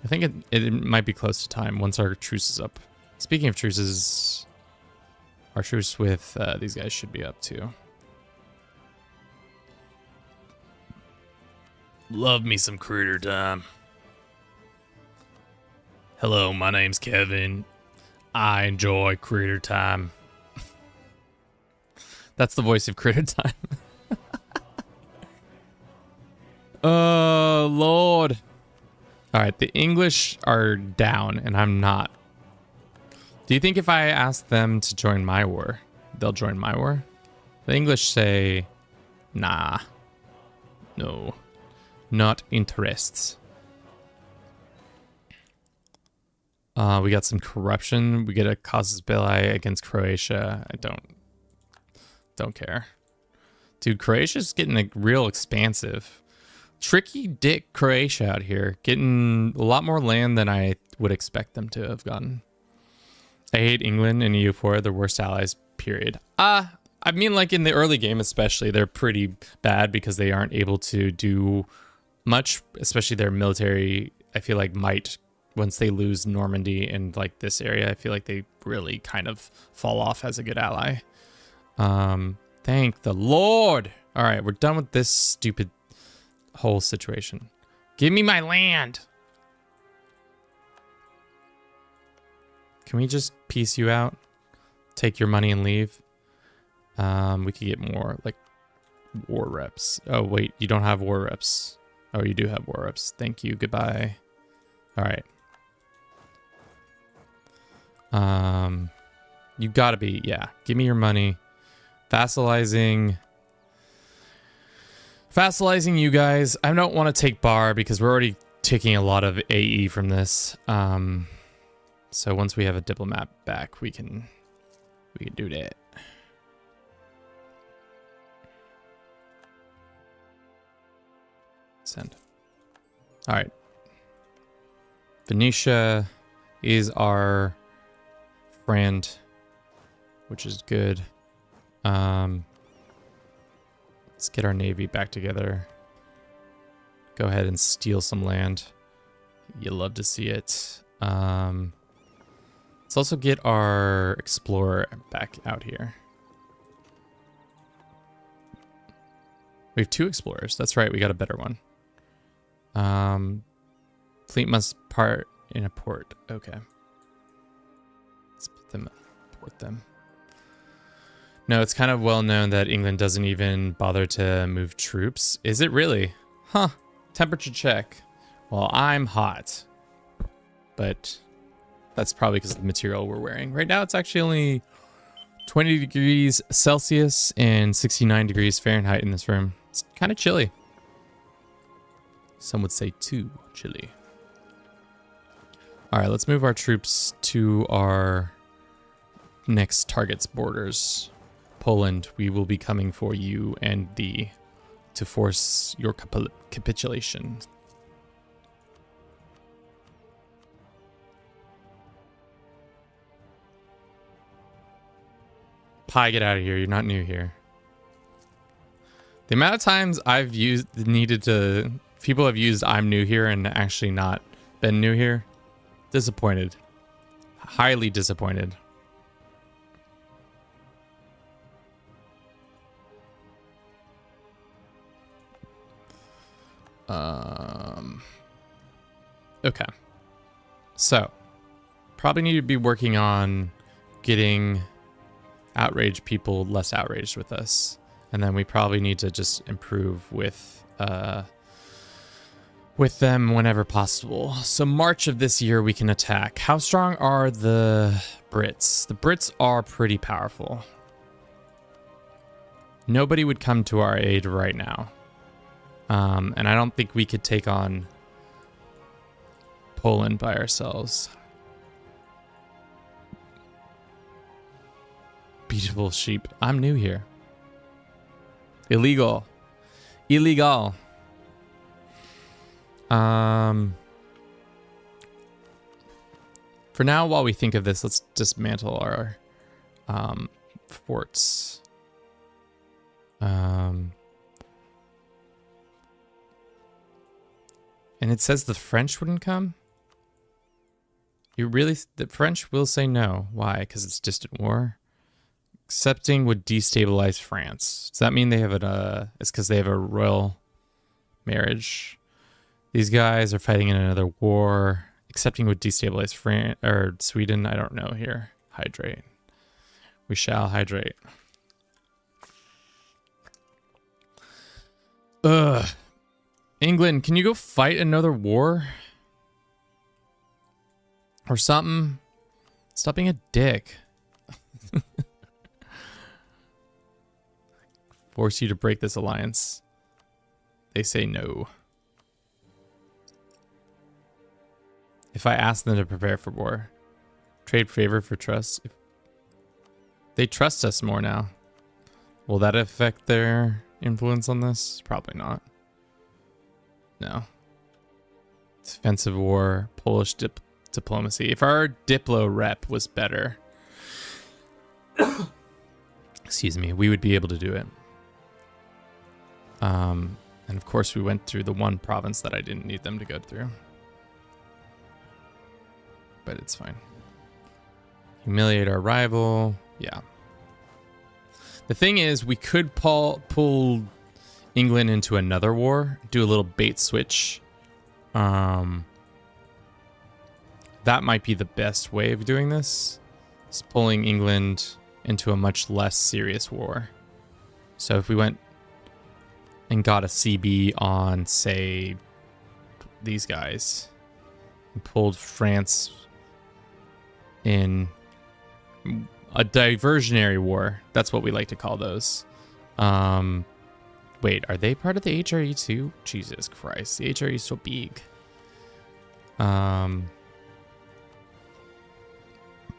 I think it might be close to time once our truce is up. Speaking of truces, our truce with these guys should be up too. Love me some critter time. Hello, my name's Kevin. I enjoy critter time. That's the voice of critter time. Oh, Lord. All right, the English are down, and I'm not. Do you think if I ask them to join my war, they'll join my war? The English say, nah. No. Not interests. We got some corruption. We get a casus belli against Croatia. I don't care. Dude, Croatia's getting a real expansive. Tricky dick Croatia out here. Getting a lot more land than I would expect them to have gotten. I hate England and EU4. They're worst allies, period. I mean, like in the early game especially, they're pretty bad because they aren't able to do much, especially their military, I feel like, might, once they lose Normandy and like this area, I feel like they really kind of fall off as a good ally. Thank the Lord. All right, we're done with this stupid whole situation. Give me my land. Can we just piece you out? Take your money and leave? We could get more, like, war reps. Oh, wait, you don't have war reps. Oh, you do have war reps. Thank you. Goodbye. All right. You gotta be, yeah. Give me your money. Vassalizing you guys. I don't want to take bar because we're already taking a lot of AE from this. So once we have a diplomat back, we can do that. Send. All right. Venetia is our friend, which is good. Let's get our navy back together. Go ahead and steal some land. You love to see it. Let's also get our explorer back out here. We have 2 explorers. That's right, we got a better one. Fleet must part in a port. Okay. Let's put them, port them. No, it's kind of well known that England doesn't even bother to move troops. Is it really? Huh. Temperature check. Well, I'm hot. But that's probably because of the material we're wearing. Right now, it's actually only 20 degrees Celsius and 69 degrees Fahrenheit in this room. It's kind of chilly. Some would say too chilly. All right, let's move our troops to our next target's borders. Poland, we will be coming for you and thee to force your capitulation. Pi, get out of here. You're not new here. The amount of times I've people have used I'm new here and actually not been new here. Disappointed. Highly disappointed. Okay. So, probably need to be working on getting outraged people less outraged with us. And then we probably need to just improve with them whenever possible. So March of this year we can attack. How strong are the Brits? The Brits are pretty powerful. Nobody would come to our aid right now. And I don't think we could take on Poland by ourselves. Beautiful sheep. I'm new here. Illegal. Illegal. For now, while we think of this, let's dismantle our forts. And it says the French wouldn't come? The French will say no. Why? Because it's distant war? Accepting would destabilize France. Does that mean they have it's because they have a royal marriage? These guys are fighting in another war. Accepting would destabilize France or Sweden. I don't know here. Hydrate. We shall hydrate. Ugh. England, can you go fight another war? Or something? Stop being a dick. Force you to break this alliance. They say no. If I ask them to prepare for war. Trade favor for trust. If they trust us more now. Will that affect their influence on this? Probably not. No. Defensive war. Polish diplomacy. If our Diplo rep was better, excuse me, we would be able to do it. And of course we went through the one province that I didn't need them to go through. But it's fine. Humiliate our rival. Yeah. The thing is, we could pull England into another war, do a little bait switch. That might be the best way of doing this. Is pulling England into a much less serious war. So if we went and got a CB on, say, these guys, and pulled France in a diversionary war. That's what we like to call those. Wait, are they part of the HRE too? Jesus Christ, the HRE is so big.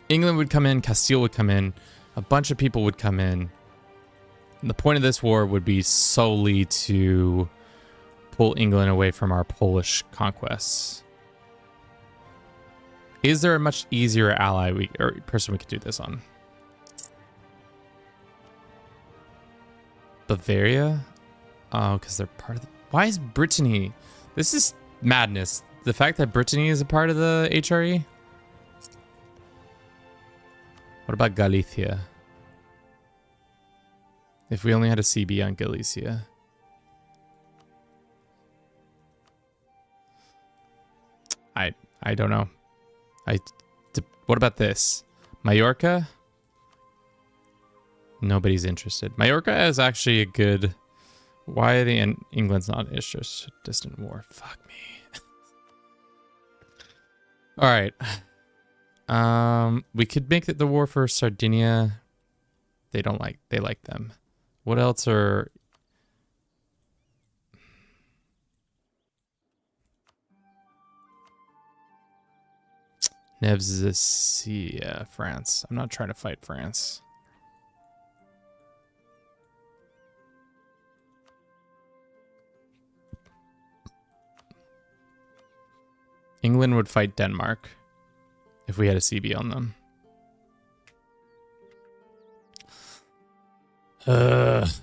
England would come in, Castile would come in, a bunch of people would come in. The point of this war would be solely to pull England away from our Polish conquests. Is there a much easier ally or person we could do this on? Bavaria? Oh, because they're part of the... Why is Brittany? This is madness. The fact that Brittany is a part of the HRE? What about Galicia? If we only had a CB on Galicia. I don't know. What about this? Mallorca? Nobody's interested. Mallorca is actually a good... Why are they in England's not interested? Distant war. Fuck me. All right. We could make it the war for Sardinia. They like them. What else are... Nevzia, France. I'm not trying to fight France. England would fight Denmark if we had a CB on them.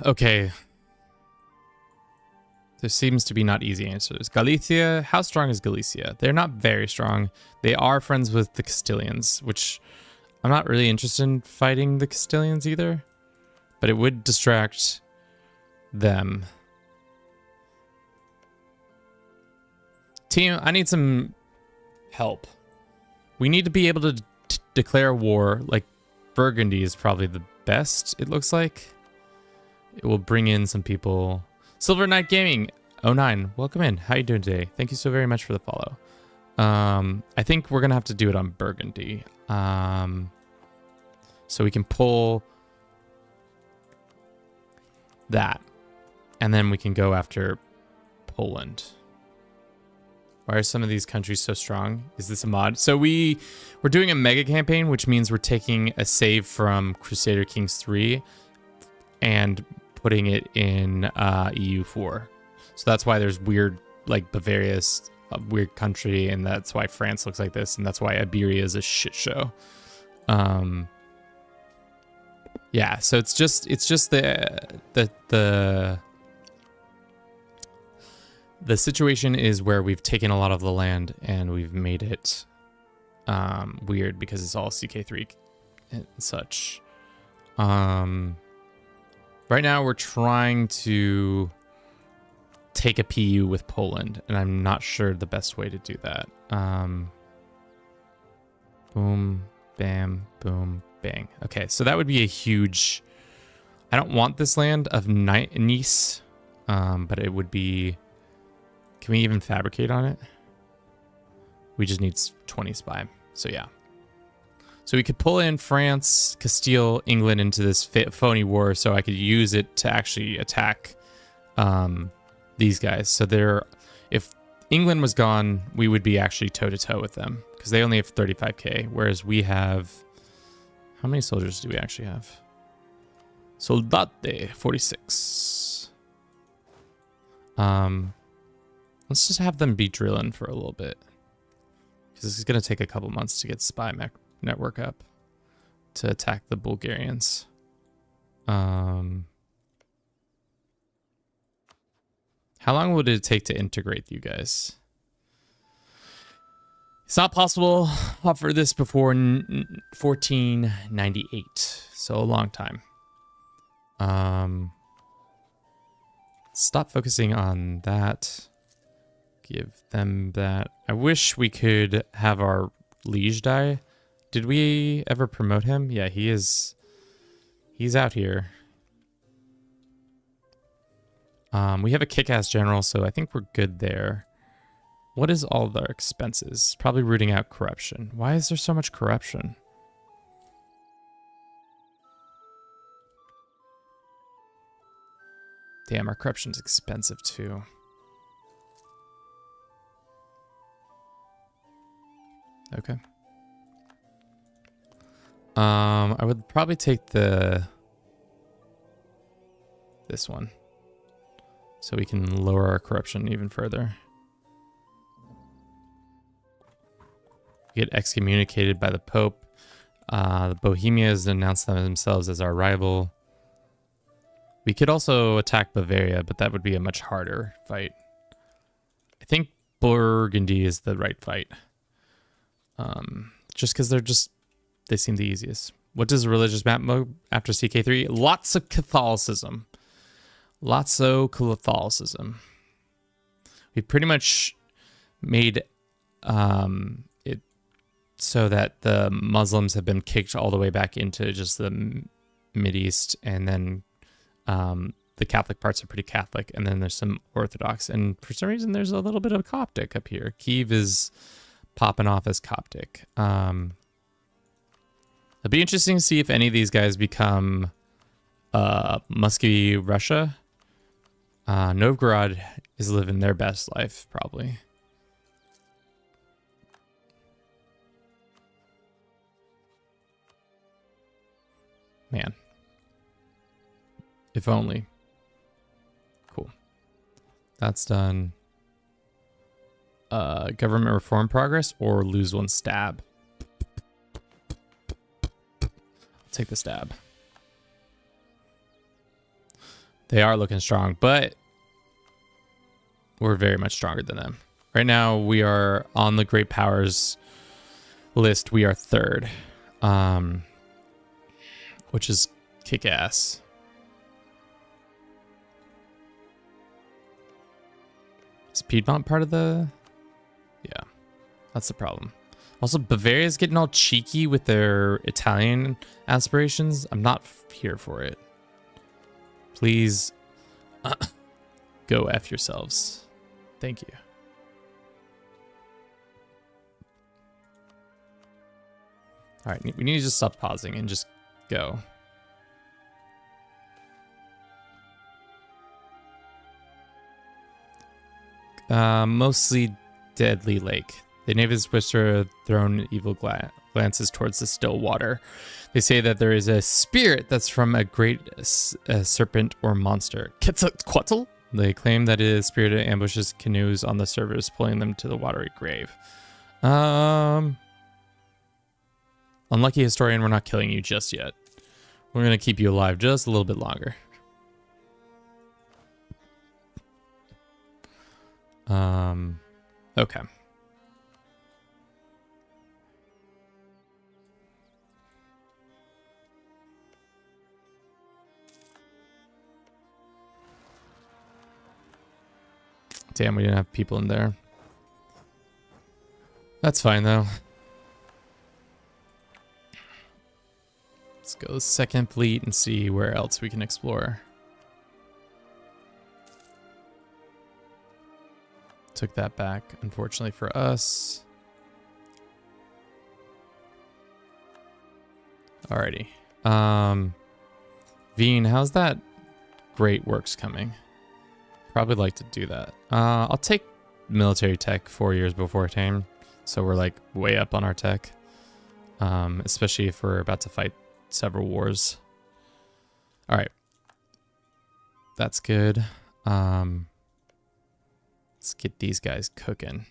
Okay. There seems to be not easy answers. Galicia, how strong is Galicia? They're not very strong. They are friends with the Castilians, which I'm not really interested in fighting the Castilians either, but it would distract them. Team, I need some help. We need to be able to declare war. Like Burgundy is probably the best, it looks like. It will bring in some people. Silver Knight Gaming 09, welcome in. How you doing today? Thank you so very much for the follow. I think we're gonna have to do it on Burgundy. So we can pull that, and then we can go after Poland. Why are some of these countries so strong? Is this a mod? So we're doing a mega campaign, which means we're taking a save from Crusader Kings 3 and putting it in EU4. So that's why there's weird, like Bavaria's a weird country, and that's why France looks like this, and that's why Iberia is a shit show. Yeah, so it's just the situation is where we've taken a lot of the land and we've made it weird because it's all CK3 and such. Right now we're trying to take a PU with Poland, and I'm not sure the best way to do that. Boom, bam, boom, bang. Okay, so that would be a huge... I don't want this land of Nice, but it would be... Can we even fabricate on it? We just need 20 spy. So yeah. So we could pull in France, Castile, England into this phony war, so I could use it to actually attack these guys. So if England was gone, we would be actually toe-to-toe with them, because they only have 35k, whereas we have... How many soldiers do we actually have? Soldate, 46. Let's just have them be drilling for a little bit, because this is going to take a couple months to get spy network up to attack the Bulgarians. How long would it take to integrate you guys? It's not possible for this before 1498, so a long time. stop focusing on that. Give them that. I wish we could have our liege die. Did we ever promote him? Yeah, he is. He's out here. We have a kick-ass general, so I think we're good there. What is all of our expenses? Probably rooting out corruption. Why is there so much corruption? Damn, our corruption's expensive too. Okay. I would probably take this one, so we can lower our corruption even further. Get excommunicated by the Pope. The Bohemia has announced themselves as our rival. We could also attack Bavaria, but that would be a much harder fight. I think Burgundy is the right fight. Just because they seem the easiest. What does religious map mode after CK3? Lots of Catholicism. Lots of Catholicism. We pretty much made it so that the Muslims have been kicked all the way back into just the Mideast, and then the Catholic parts are pretty Catholic, and then there's some Orthodox, and for some reason there's a little bit of Coptic up here. Kiev is popping off as Coptic. It'll be interesting to see if any of these guys become Muscovy, Russia. Novgorod is living their best life, probably. Man. If only. Cool. That's done. Government reform progress or lose one stab. I'll take the stab. They are looking strong, but we're very much stronger than them. Right now, we are on the Great Powers list. We are third, which is kick-ass. Is Piedmont part of the... Yeah, that's the problem. Also, Bavaria's getting all cheeky with their Italian aspirations. I'm not here for it. Please go F yourselves. Thank you. All right, we need to just stop pausing and just go. Mostly Deadly Lake. The natives whisper thrown evil glances towards the still water. They say that there is a spirit that's from a great serpent or monster. Quetzalcoatl? They claim that it is spirit that ambushes canoes on the surface, pulling them to the watery grave. Unlucky historian, we're not killing you just yet. We're going to keep you alive just a little bit longer. Okay. Damn, we didn't have people in there. That's fine, though. Let's go second fleet and see where else we can explore. Took that back, unfortunately for us. Alrighty. Veen, how's that great works coming? Probably like to do that. I'll take military tech 4 years before Tame, so we're like way up on our tech. Especially if we're about to fight several wars. All right, that's good. Let's get these guys cooking.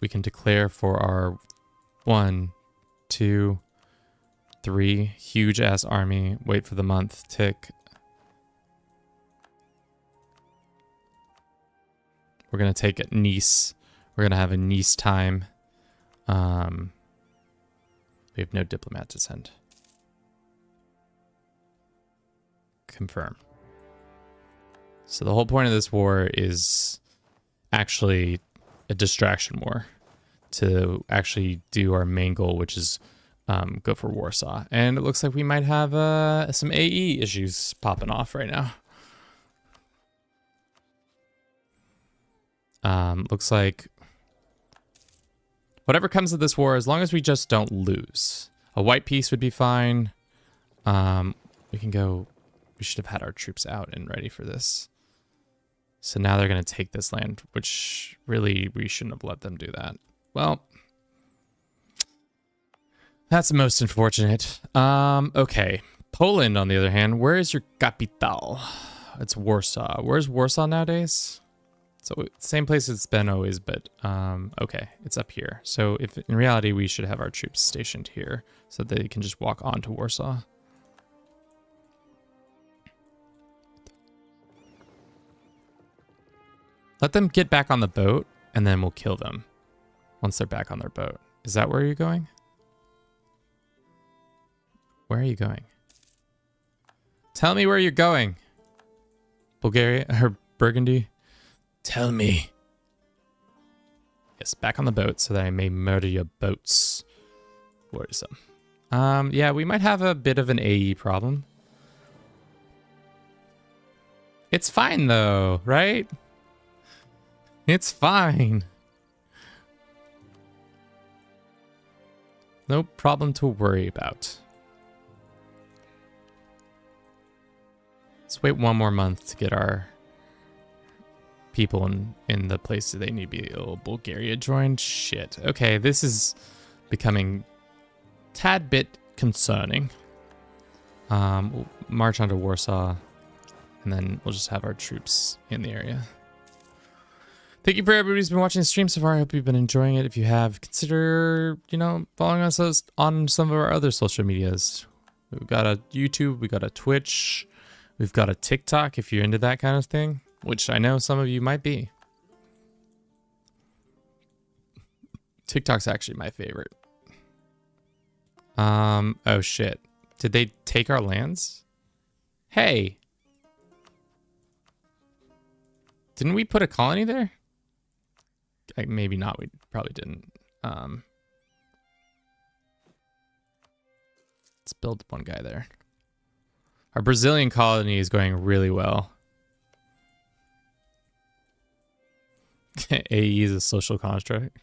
We can declare for our 1, 2, 3 huge ass army. Wait for the month tick. We're gonna take Nice. We're gonna have a Nice time. We have no diplomat to send. Confirm. So the whole point of this war is actually a distraction war to actually do our main goal, which is go for Warsaw. And it looks like we might have some AE issues popping off right now. Looks like whatever comes of this war, as long as we just don't lose. A white peace would be fine. We can go... We should have had our troops out and ready for this. So now they're going to take this land, which really we shouldn't have let them do that. Well, that's most unfortunate. Okay. Poland, on the other hand, where is your capital? It's Warsaw. Where's Warsaw nowadays? So same place it's been always, but okay, it's up here. So if in reality we should have our troops stationed here so that they can just walk on to Warsaw. Let them get back on the boat, and then we'll kill them once they're back on their boat. Is that where you're going? Where are you going? Tell me where you're going. Bulgaria or Burgundy? Tell me. Yes, back on the boat so that I may murder your boats. Worrisome. Yeah, we might have a bit of an AE problem. It's fine though, right? It's fine. No problem to worry about. Let's wait one more month to get our people in the places they need to be. Oh, Bulgaria joined? Shit. Okay, this is becoming tad bit concerning. We'll march onto Warsaw, and then we'll just have our troops in the area. Thank you for everybody who's been watching the stream so far. I hope you've been enjoying it. If you have, consider, following us on some of our other social medias. We've got a YouTube, we got a Twitch, we've got a TikTok if you're into that kind of thing, which I know some of you might be. TikTok's actually my favorite. Oh shit. Did they take our lands? Hey. Didn't we put a colony there? Maybe not. We probably didn't. Let's build one guy there. Our Brazilian colony is going really well. AE is a social construct.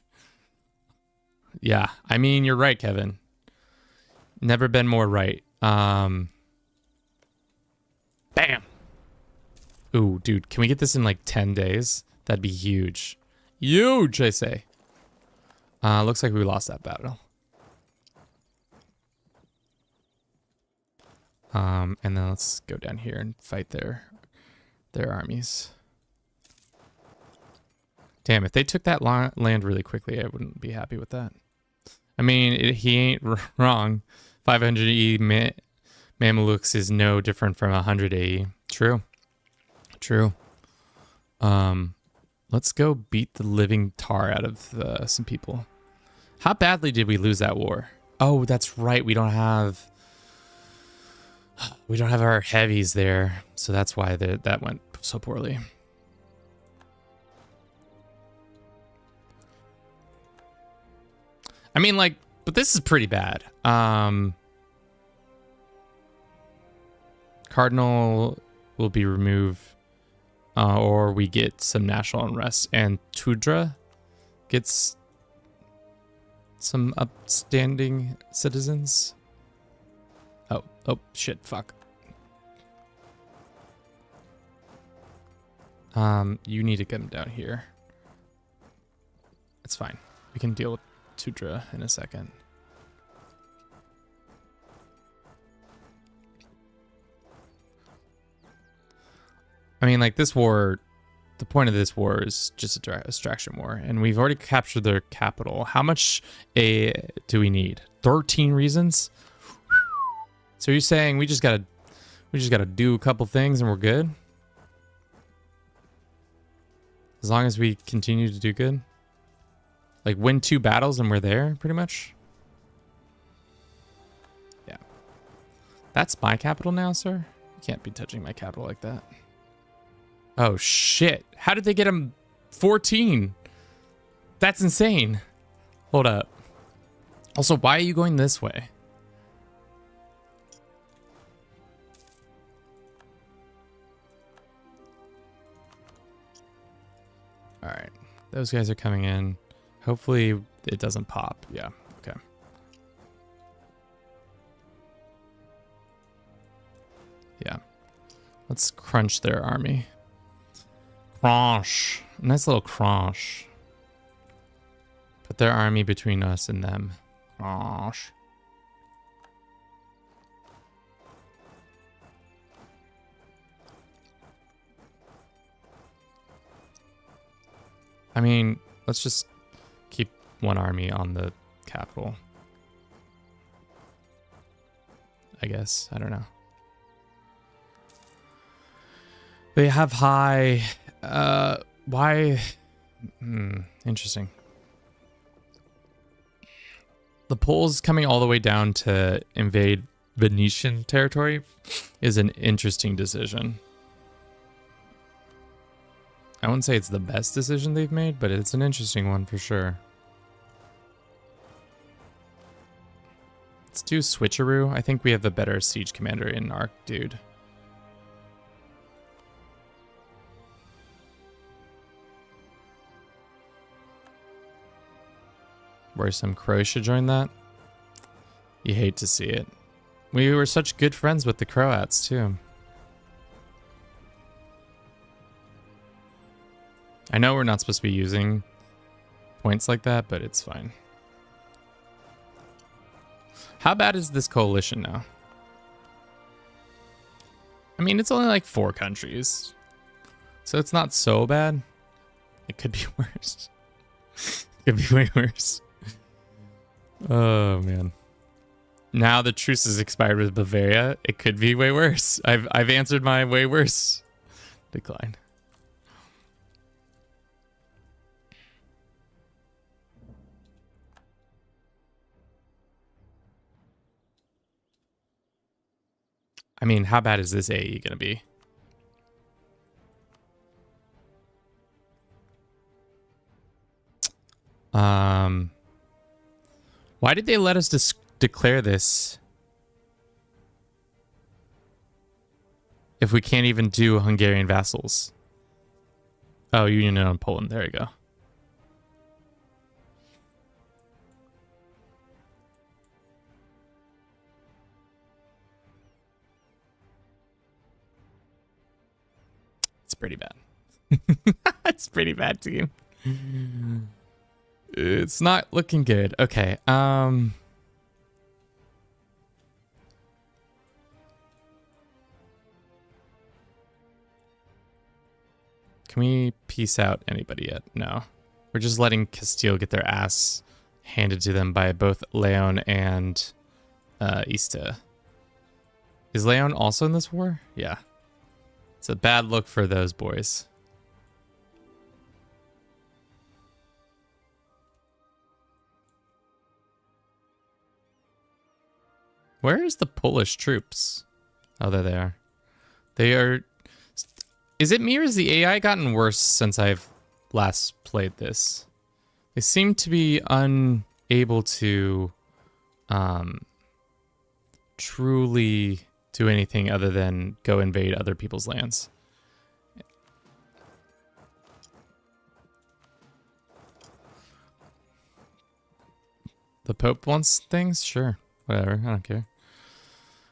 Yeah, I mean, you're right, Kevin. Never been more right. Bam. Ooh, dude, can we get this in like 10 days? That'd be huge. Huge, I say. Looks like we lost that battle. And then let's go down here and fight their armies. Damn, if they took that land really quickly, I wouldn't be happy with that. I mean, he ain't wrong. 500 E Mamelukes is no different from 100 AE. True. True. Let's go beat the living tar out of some people. How badly did we lose that war? Oh, that's right. We don't have our heavies there, so that's why that went so poorly. I mean, like, but this is pretty bad. Cardinal will be removed. Or we get some national unrest, and Tudra gets some upstanding citizens. Oh, shit, fuck. You need to get them down here. It's fine. We can deal with Tudra in a second. I mean, like, this war, the point of this war is just a distraction war, and we've already captured their capital. How much do we need? 13 reasons? So you're saying we just gotta do a couple things and we're good? As long as we continue to do good? Like, win 2 battles and we're there, pretty much? Yeah. That's my capital now, sir? You can't be touching my capital like that. Oh, shit. How did they get him 14? That's insane. Hold up. Also, why are you going this way? All right. Those guys are coming in. Hopefully it doesn't pop. Yeah. Okay. Yeah. Let's crunch their army. Crunch. Nice little crunch. Put their army between us and them. Crunch. I mean, let's just keep one army on the capital. I guess. I don't know. They have high... why... interesting. The Poles coming all the way down to invade Venetian territory is an interesting decision. I wouldn't say it's the best decision they've made, but it's an interesting one for sure. Let's do switcheroo. I think we have a better siege commander in our dude. Worrisome Croatia join that. You hate to see it. We were such good friends with the Croats too. I know we're not supposed to be using points like that, but it's fine. How bad is this coalition now? I mean, it's only like 4 countries, so it's not so bad. It could be worse. It could be way worse. Oh man. Now the truce is expired with Bavaria. It could be way worse. I've answered my way worse decline. I mean, how bad is this AE gonna be? Why did they let us declare this if we can't even do Hungarian vassals? Oh, Union on Poland. There you go. It's pretty bad. It's pretty bad, team. It's not looking good. Okay. Can we peace out anybody yet? No. We're just letting Castile get their ass handed to them by both Leon and Ista. Is Leon also in this war? Yeah. It's a bad look for those boys. Where is the Polish troops? Oh, there they are. They are... Is it me or has the AI gotten worse since I've last played this? They seem to be unable to truly do anything other than go invade other people's lands. The Pope wants things? Sure. Whatever. I don't care.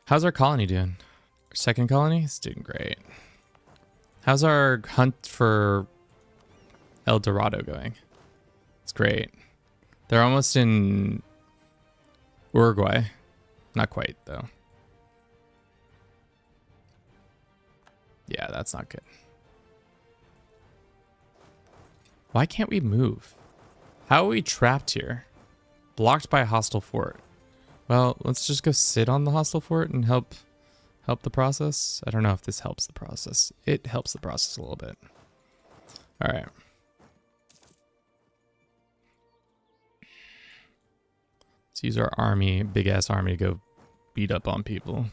How's our colony doing? Our second colony? It's doing great. How's our hunt for El Dorado going? It's great. They're almost in Uruguay. Not quite, though. Yeah, that's not good. Why can't we move? How are we trapped here? Blocked by a hostile fort. Well, let's just go sit on the hostile fort and help the process. I don't know if this helps the process. It helps the process a little bit. All right. Let's use our army, big ass army, to go beat up on people.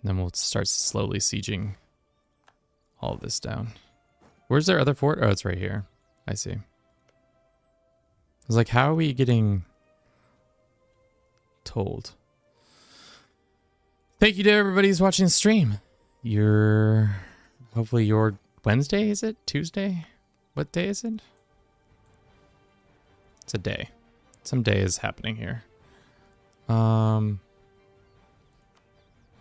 then we'll start slowly sieging all of this down. Where's their other fort? Oh, it's right here. I see. I was like, how are we getting told? Thank you to everybody who's watching the stream. Hopefully your Wednesday, is it? Tuesday? What day is it? It's a day. Some day is happening here. Let's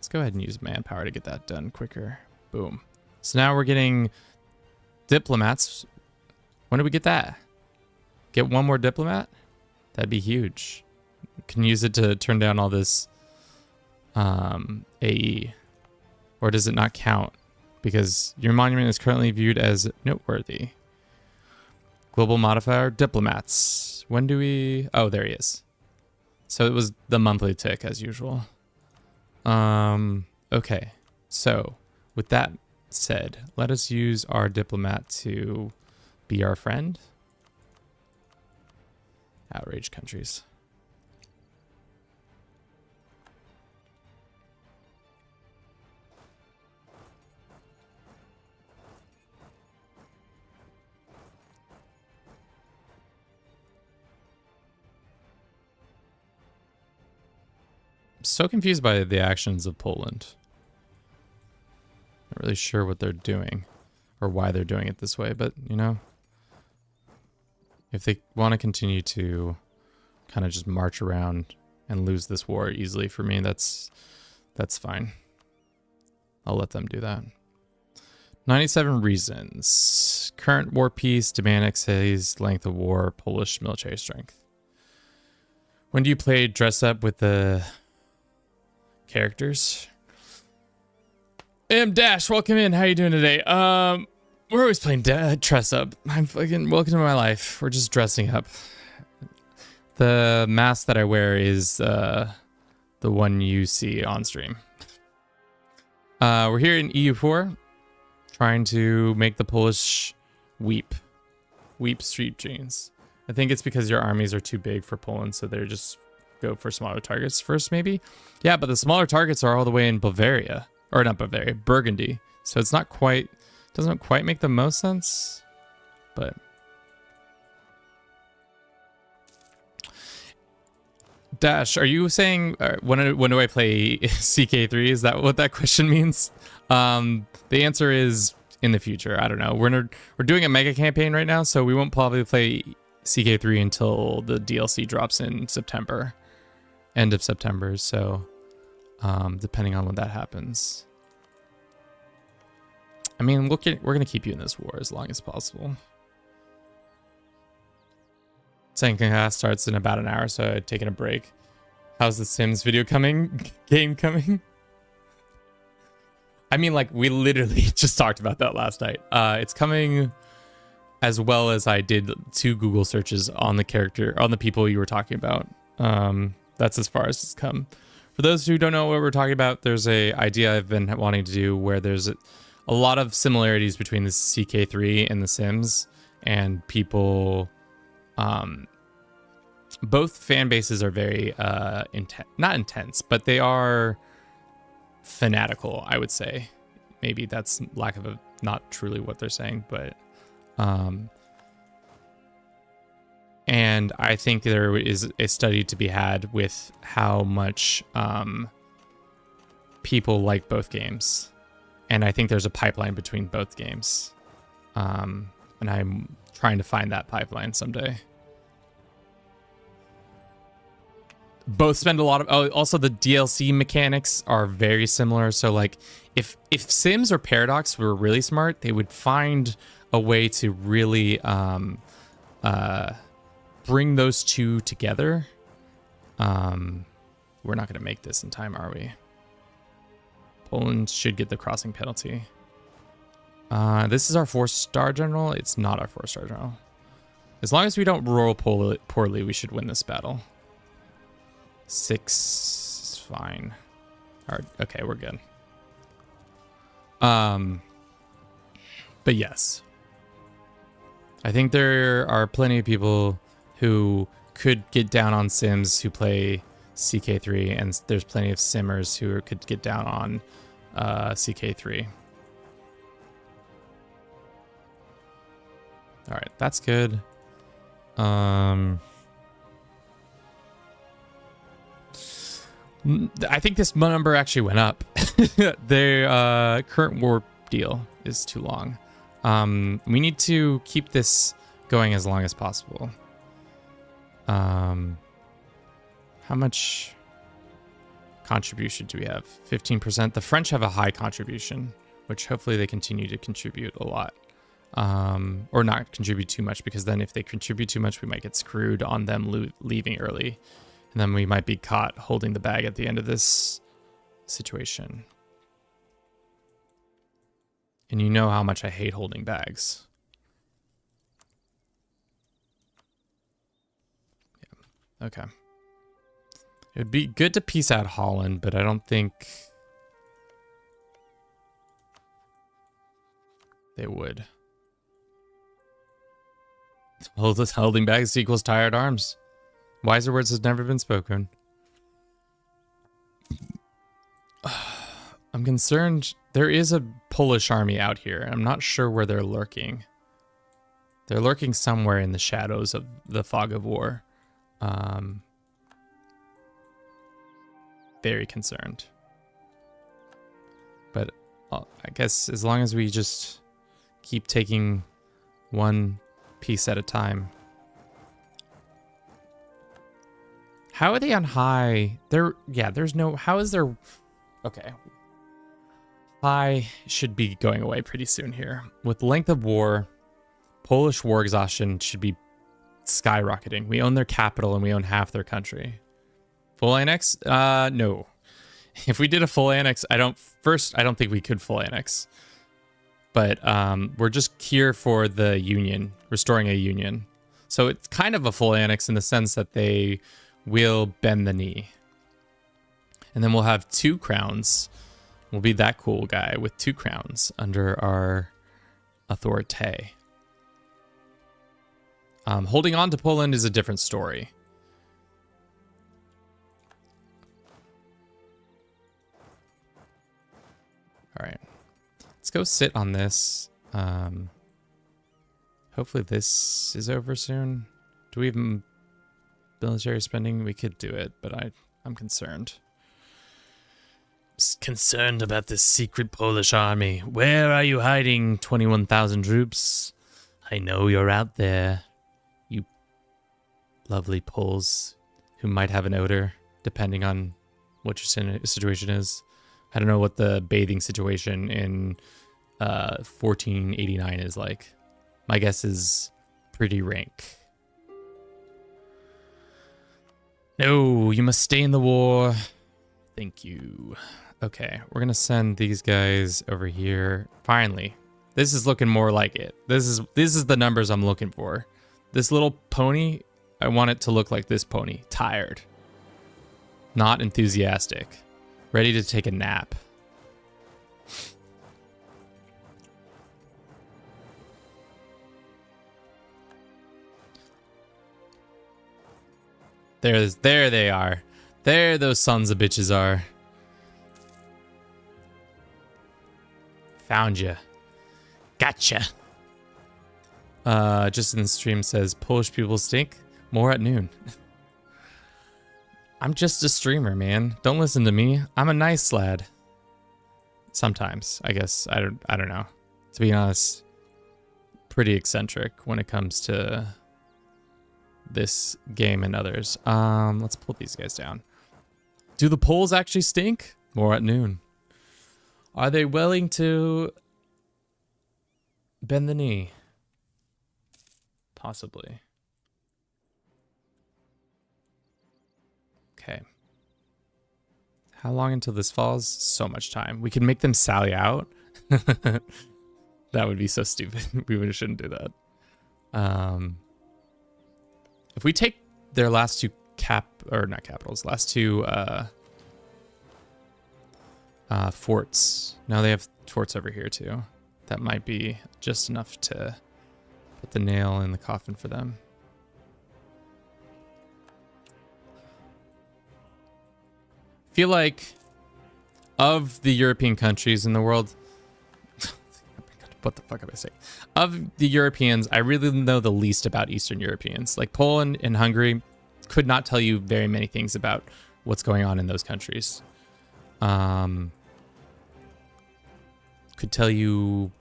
go ahead and use manpower to get that done quicker. Boom. So now we're getting diplomats. When do we get that? Get one more diplomat? That'd be huge. Can use it to turn down all this AE. Or does it not count? Because your monument is currently viewed as noteworthy. Global modifier, diplomats. When do we... Oh, there he is. So it was the monthly tick as usual. Okay. So with that said, let us use our diplomat to be our friend. Outrage countries. So confused by the actions of Poland. Not really sure what they're doing or why they're doing it this way, but you know, if they want to continue to kind of just march around and lose this war easily for me, that's fine. I'll let them do that. 97 reasons. Current war peace, demand excess, length of war, Polish military strength. When do you play dress up with the characters? Dash, welcome in. How you doing today? We're always playing dress up. I'm fucking welcome to my life. We're just dressing up. The mask that I wear is the one you see on stream. We're here in EU4, trying to make the Polish weep street jeans. I think it's because your armies are too big for Poland, so they're just go for smaller targets first, maybe. Yeah, but the smaller targets are all the way in Bavaria, or not Bavaria, Burgundy. So it's not quite, doesn't quite make the most sense, but Dash, are you saying when do I play CK3? Is that what that question means? The answer is in the future. I don't know. We're doing a mega campaign right now, so we won't probably play CK3 until the DLC drops in September, end of September. So depending on when that happens. I mean, we're gonna keep you in this war as long as possible. Second cast starts in about an hour, so I've taken a break. How's the Sims game coming? I mean, like, we literally just talked about that last night. It's coming as well as I did 2 Google searches on the people you were talking about. That's as far as it's come. For those who don't know what we're talking about, there's a idea I've been wanting to do where there's a lot of similarities between the CK3 and the Sims, and people, both fan bases are very not intense, but they are fanatical, I would say. Maybe that's lack of not truly what they're saying, but and I think there is a study to be had with how much people like both games, and I think there's a pipeline between both games, and I'm trying to find that pipeline someday. Both spend a lot of... also, the DLC mechanics are very similar. So, like, if Sims or Paradox were really smart, they would find a way to really bring those two together. We're not going to make this in time, are we? Poland should get the crossing penalty. This is our 4-star general. It's not our 4-star general. As long as we don't roll poorly, we should win this battle. 6 is fine. All right, okay, we're good. But yes, I think there are plenty of people who could get down on Sims who play CK3, and there's plenty of Simmers who could get down on CK3. All right, that's good. I think this number actually went up. Their current war deal is too long. We need to keep this going as long as possible. How much contribution do we have? 15%. The French have a high contribution, which hopefully they continue to contribute a lot. Or not contribute too much, because then if they contribute too much, we might get screwed on them leaving early. And then we might be caught holding the bag at the end of this situation. And you know how much I hate holding bags. Yeah. Okay. It would be good to peace out Holland, but I don't think they would. Holding bags equals tired arms. Wiser words has never been spoken. I'm concerned. There is a Polish army out here. I'm not sure where they're lurking. They're lurking somewhere in the shadows of the fog of war. Very concerned. But I guess as long as we just keep taking one piece at a time. How are they on high? There's no, how is there? Okay. High should be going away pretty soon here. With length of war, Polish war exhaustion should be skyrocketing. We own their capital and we own half their country. Full annex? No. If we did a full annex, I don't think we could full annex. But we're just here for the union, restoring a union. So it's kind of a full annex in the sense that they will bend the knee. And then we'll have 2 crowns. We'll be that cool guy with 2 crowns under our authority. Holding on to Poland is a different story. All right. Let's go sit on this. Hopefully this is over soon. Do we have military spending? We could do it, but I'm concerned. Concerned about this secret Polish army. Where are you hiding, 21,000 troops? I know you're out there, you lovely Poles who might have an odor, depending on what your situation is. I don't know what the bathing situation in 1489 is like. My guess is pretty rank. No, you must stay in the war. Thank you. Okay, we're gonna send these guys over here. Finally, this is looking more like it. This is the numbers I'm looking for. This little pony, I want it to look like this pony. Tired. Not enthusiastic. Ready to take a nap. There they are. There those sons of bitches are. Found you. Gotcha. Just in the stream says, Polish people stink. More at noon. I'm just a streamer, man. Don't listen to me. I'm a nice lad. Sometimes, I guess. I don't know. To be honest, pretty eccentric when it comes to this game and others. Let's pull these guys down. Do the Poles actually stink? More at noon. Are they willing to bend the knee? Possibly. Okay. How long until this falls? So much time. We can make them sally out. That would be so stupid. We shouldn't do that. If we take their last 2 last 2 forts. Now they have forts over here too. That might be just enough to put the nail in the coffin for them. Feel like of the European countries in the world, what the fuck am I saying? Of the Europeans, I really know the least about Eastern Europeans. Like Poland and Hungary, could not tell you very many things about what's going on in those countries. Could tell you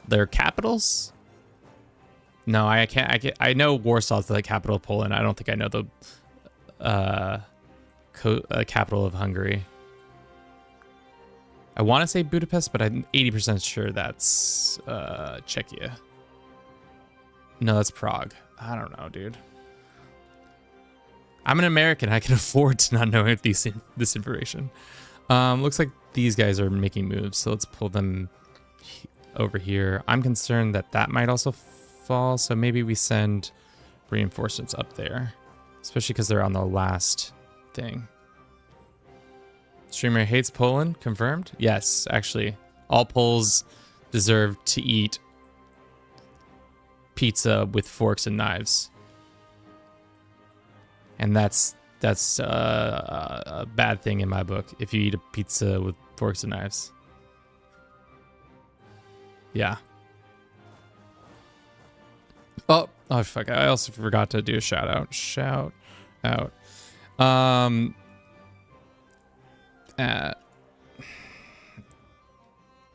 their capitals. No, I can't. I know Warsaw's the capital of Poland. I don't think I know the capital of Hungary. I want to say Budapest, but I'm 80% sure that's Czechia. No, that's Prague. I don't know, dude. I'm an American. I can afford to not know this information. Looks like these guys are making moves, so let's pull them over here. I'm concerned that that might also fall, so maybe we send reinforcements up there, especially because they're on the last thing. Streamer hates Poland, confirmed? Yes, actually. All Poles deserve to eat pizza with forks and knives. And that's a bad thing in my book, if you eat a pizza with forks and knives. Yeah. Oh fuck, I also forgot to do a shout out. Shout out.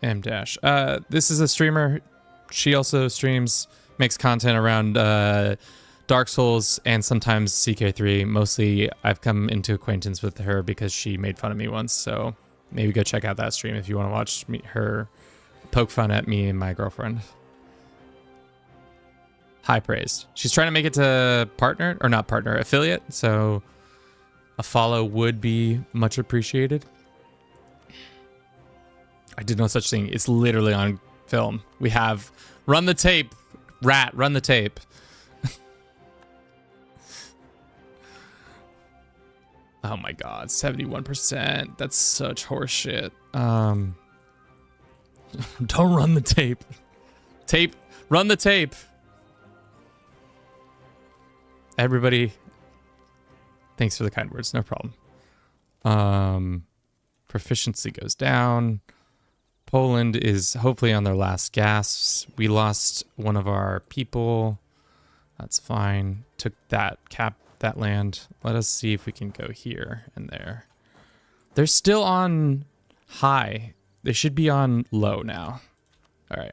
M-Dash. This is a streamer. She also streams, makes content around Dark Souls and sometimes CK3. Mostly I've come into acquaintance with her because she made fun of me once, so maybe go check out that stream if you want to watch her poke fun at me and my girlfriend. High praise. She's trying to make it to partner, or not partner, affiliate, so a follow would be much appreciated. I did no such thing. It's literally on film. We have run the tape. Rat, run the tape. Oh my god, 71%. That's such horseshit. Don't run the tape. Tape, run the tape. Everybody, thanks for the kind words. No problem. Proficiency goes down. Poland is hopefully on their last gasps. We lost one of our people. That's fine. Took that land. Let us see if we can go here and there. They're still on high. They should be on low now. All right.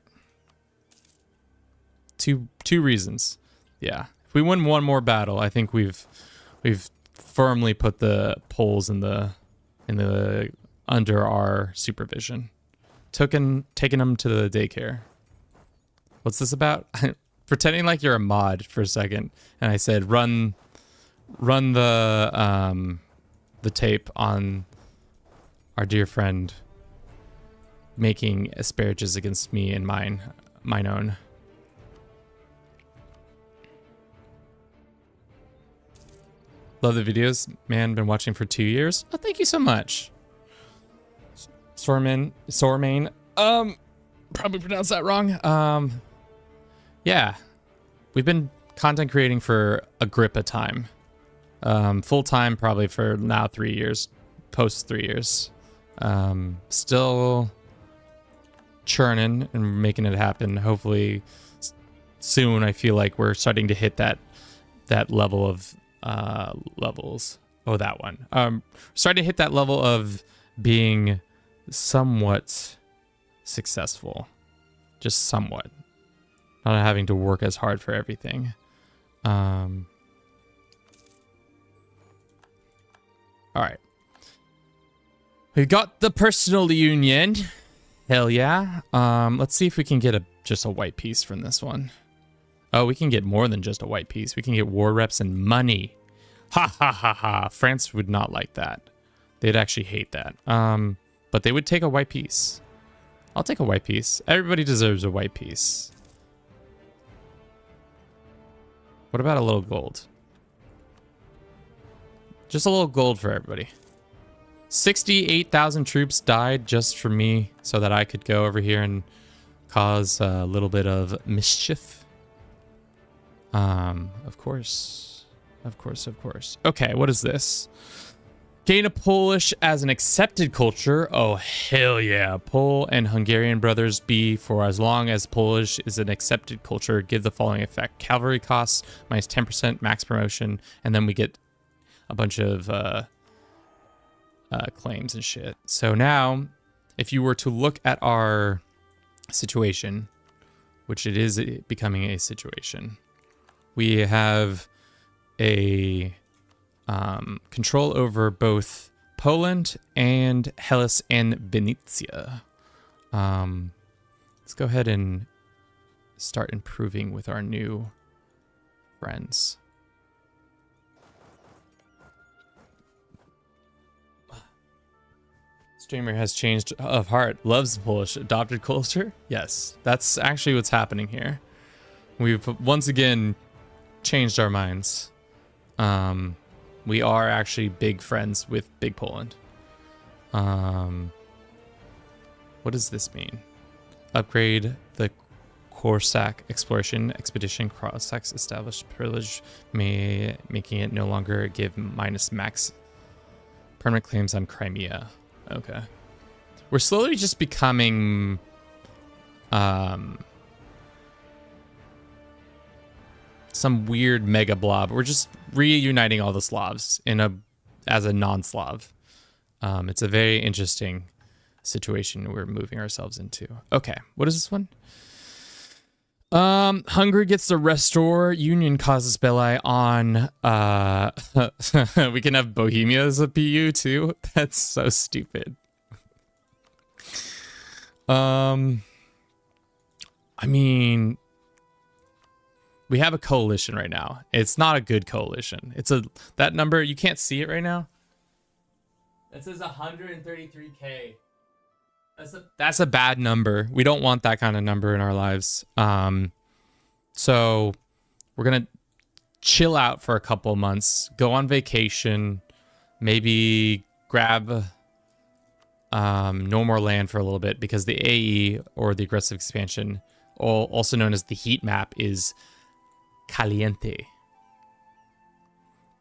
Two reasons. Yeah. If we win one more battle, I think we've firmly put the Poles in the under our supervision. Taking them to the daycare. What's this about? Pretending like you're a mod for a second, and I said run the tape on our dear friend making asparagus against me and mine own. Love the videos, man. Been watching for 2 years. Oh, thank you so much. Sormain. Probably pronounced that wrong. Yeah. We've been content creating for a grip of time. Full time probably for now 3 years. Post 3 years. Still churning and making it happen. Hopefully soon I feel like we're starting to hit that level of levels. Oh, that one. Starting to hit that level of being somewhat successful. Just somewhat. Not having to work as hard for everything. All right. We've got the personal union. Hell yeah. Let's see if we can get just a white piece from this one. Oh, we can get more than just a white piece. We can get war reps and money. Ha ha ha ha. France would not like that. They'd actually hate that. But they would take a white piece. I'll take a white piece. Everybody deserves a white piece. What about a little gold? Just a little gold for everybody. 68,000 troops died just for me so that I could go over here and cause a little bit of mischief. Of course. Okay, what is this? Gain a Polish as an accepted culture. Oh, hell yeah. Pole and Hungarian brothers be for as long as Polish is an accepted culture. Give the following effect. Cavalry costs minus 10%, max promotion, and then we get a bunch of claims and shit. So now, if you were to look at our situation, which it is becoming a situation, we have a control over both Poland and Hellas and Venetia. Let's go ahead and start improving with our new friends. Streamer has changed of heart, loves Polish, adopted culture. Yes, that's actually what's happening here. We've once again changed our minds. We are actually big friends with Big Poland. What does this mean? Upgrade the Corsac exploration expedition. Corsac's established privilege, making it no longer give minus max permanent claims on Crimea. Okay. We're slowly just becoming some weird mega blob. We're just reuniting all the Slavs as a non-Slav. It's a very interesting situation we're moving ourselves into. Okay, what is this one? Hungary gets to restore Union causes belli on we can have Bohemia as a PU too. That's so stupid. I mean, we have a coalition right now. It's not a good coalition. That number, you can't see it right now. That says 133K. That's a bad number. We don't want that kind of number in our lives. So we're gonna chill out for a couple months, go on vacation, maybe grab no more land for a little bit, because the AE, or the aggressive expansion, also known as the heat map, is Caliente.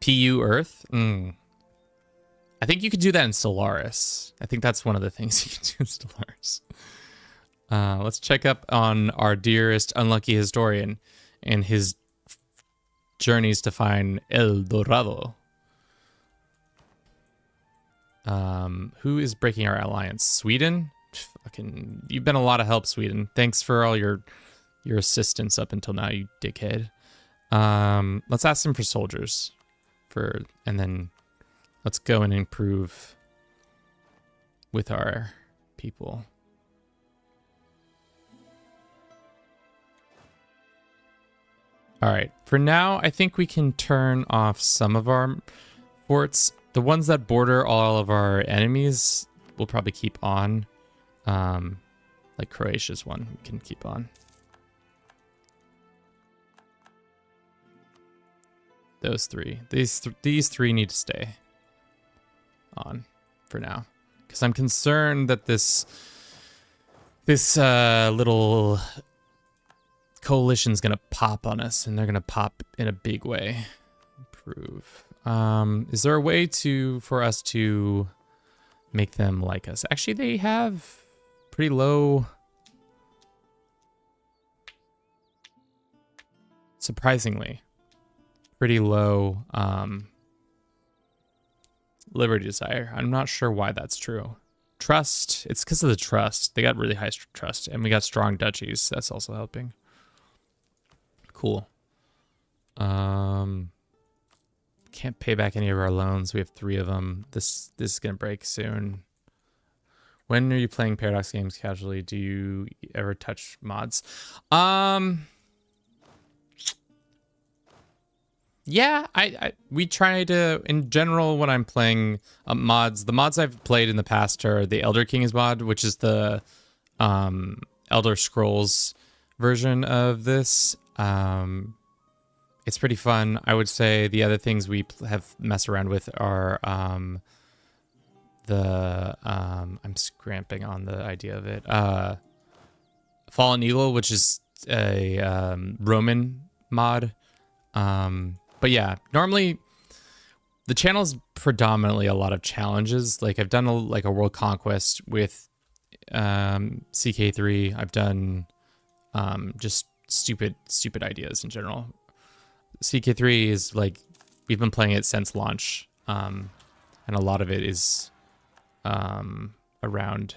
PU Earth? I think you could do that in Stellaris. I think that's one of the things you can do in Stellaris. Let's check up on our dearest unlucky historian and his journeys to find El Dorado. Who is breaking our alliance? Sweden? Fucking, you've been a lot of help, Sweden. Thanks for all your assistance up until now, you dickhead. Let's ask him for soldiers, and then let's go and improve with our people. All right, for now, I think we can turn off some of our forts. The ones that border all of our enemies, we'll probably keep on. Like Croatia's one, we can keep on. Those three. These three need to stay on for now, because I'm concerned that this little coalition's gonna pop on us, and they're gonna pop in a big way. Improve. Is there a way for us to make them like us? Actually, they have pretty low, surprisingly, pretty low liberty desire. I'm not sure why that's true. Trust, it's because of the trust. They got really high trust, and we got strong duchies. That's also helping. Cool. Can't pay back any of our loans. We have 3 of them. This is gonna break soon. When are you playing Paradox games casually? Do you ever touch mods? Yeah, we try to, in general, when I'm playing mods, the mods I've played in the past are the Elder Kings mod, which is the Elder Scrolls version of this. It's pretty fun. I would say the other things we have messed around with are I'm scramping on the idea of it. Fallen Eagle, which is a Roman mod. But yeah, normally the channel's predominantly a lot of challenges. Like I've done a world conquest with CK3. I've done just stupid ideas in general. CK3 is like, we've been playing it since launch, and a lot of it is around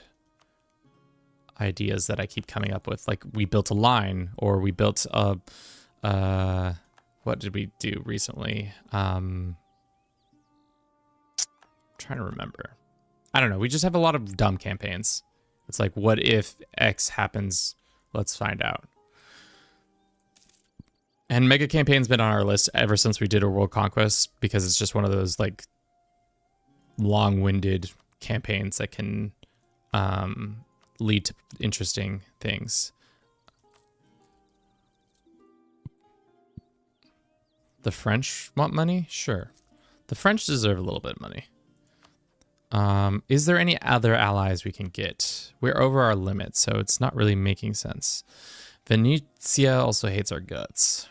ideas that I keep coming up with. Like we built a line, or we built a what did we do recently? Trying to remember. I don't know. We just have a lot of dumb campaigns. It's like, what if X happens? Let's find out. And mega campaign's been on our list ever since we did a world conquest, because it's just one of those like long-winded campaigns that can lead to interesting things. The French want money? Sure. The French deserve a little bit of money. Is there any other allies we can get? We're over our limit, so it's not really making sense. Venetia also hates our guts.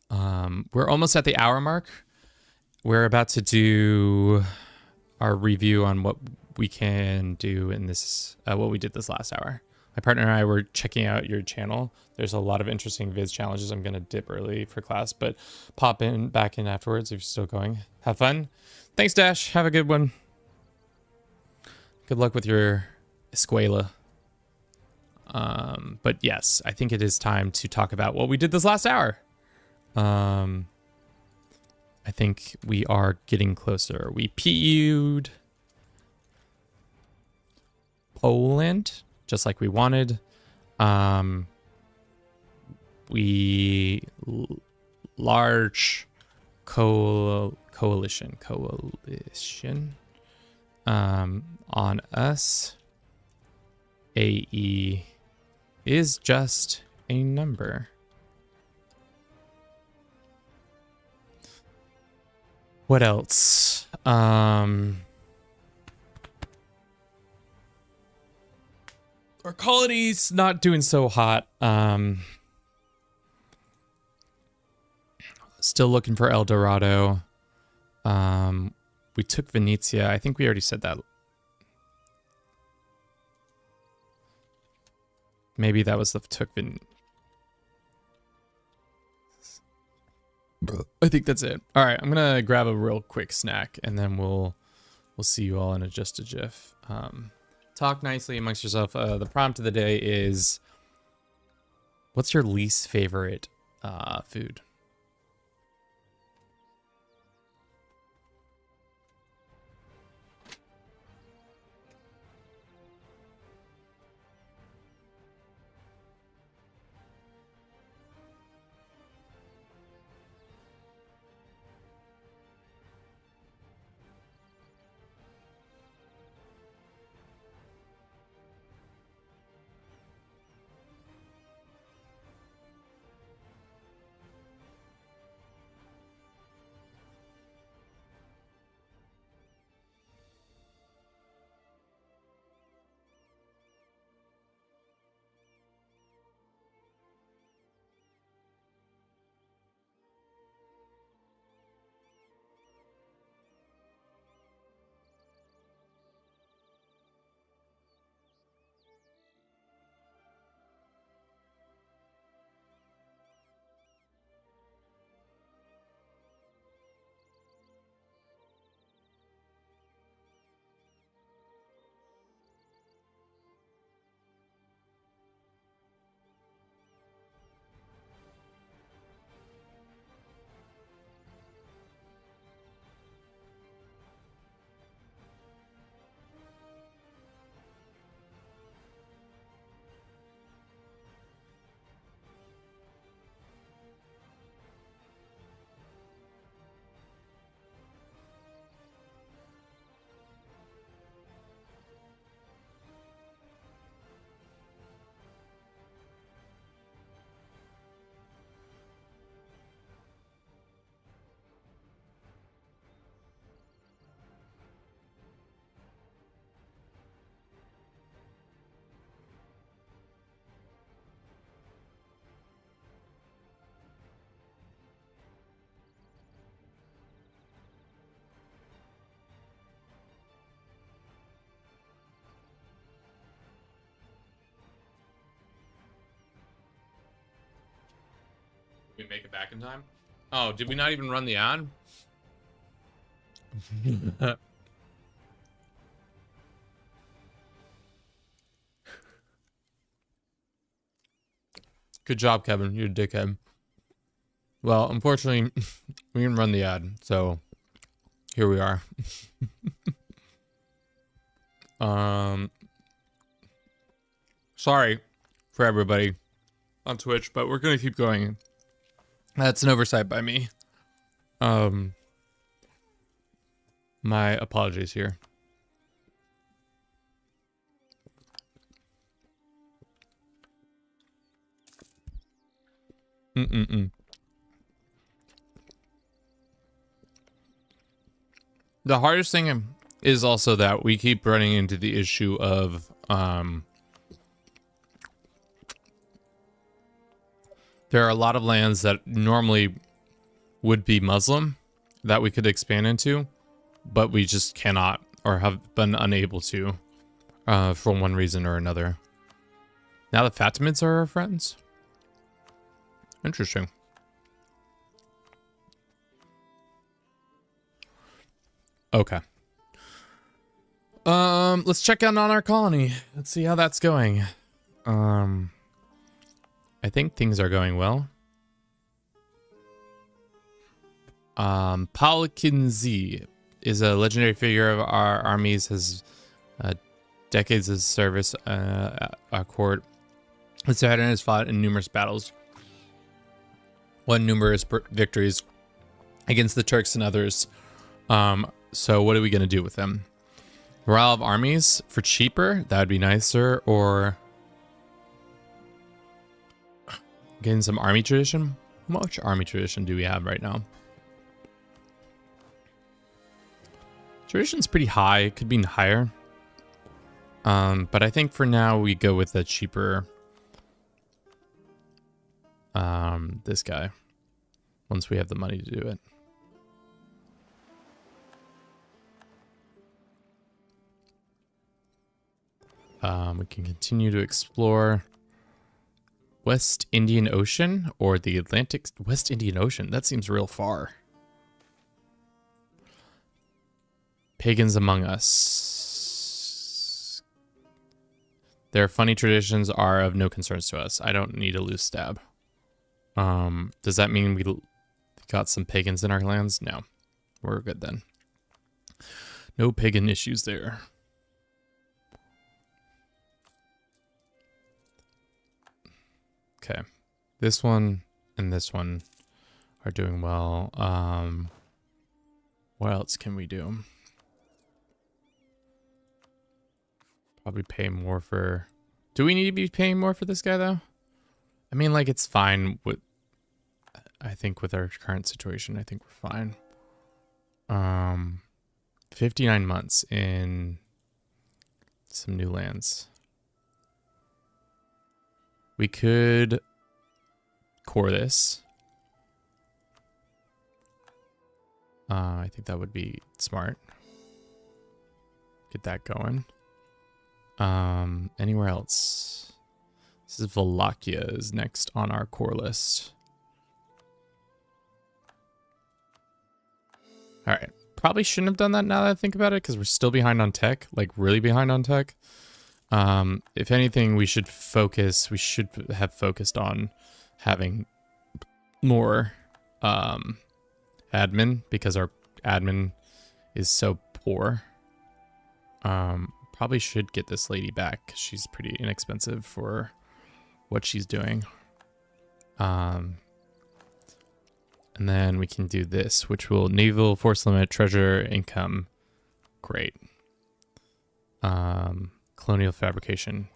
We're almost at the hour mark. We're about to do our review on what we can do in this, what we did this last hour. My partner and I were checking out your channel. There's a lot of interesting viz challenges. I'm going to dip early for class, but pop back in afterwards if you're still going. Have fun. Thanks, Dash. Have a good one. Good luck with your escuela. But yes, I think it is time to talk about what we did this last hour. I think we are getting closer. We PU'd Poland, just like we wanted. We large coalition on us. AE is just a number. What else? Our colony's not doing so hot. Still looking for El Dorado. We took Venetia. I think we already said that. Maybe that was the I think that's it. All right, I'm gonna grab a real quick snack, and then we'll see you all in just a jiff. Talk nicely amongst yourself. The prompt of the day is, what's your least favorite food? We make it back in time? Oh, did we not even run the ad? Good job, Kevin. You're a dickhead. Well, unfortunately, we didn't run the ad, so here we are. Sorry for everybody on Twitch, but we're gonna keep going. That's an oversight by me. My apologies here. The hardest thing is also that we keep running into the issue of there are a lot of lands that normally would be Muslim that we could expand into, but we just cannot or have been unable to for one reason or another. Now the Fatimids are our friends. Interesting. Okay. Let's check out on our colony. Let's see how that's going. I think things are going well. Palkinzi is a legendary figure of our armies, has decades of service at our court. This veteran has fought in numerous battles, won numerous victories against the Turks and others. So what are we going to do with them? Morale of armies for cheaper? That would be nicer. Or getting some army tradition? How much army tradition do we have right now? Tradition's pretty high. It could be higher. But I think for now we go with the cheaper this guy once we have the money to do it. We can continue to explore West Indian Ocean or the Atlantic. West Indian Ocean, that seems real far. Pagans among us. Their funny traditions are of no concerns to us. I don't need a loose stab. Does that mean we got some pagans in our lands? No. We're good then. No pagan issues there. Okay. This one and this one are doing well. What else can we do? Probably pay more for... Do we need to be paying more for this guy, though? I mean, like, it's fine with... I think with our current situation, I think we're fine. 59 months in some new lands. We could core this. I think that would be smart. Get that going. Anywhere else? This is Wallachia is next on our core list. All right. Probably shouldn't have done that now that I think about it, because we're still behind on tech, like really behind on tech. If anything, we should focus. We should have focused on having more admin, because our admin is so poor. Probably should get this lady back because she's pretty inexpensive for what she's doing. And then we can do this, which will naval force limit, treasure, income. Great. Colonial fabrication.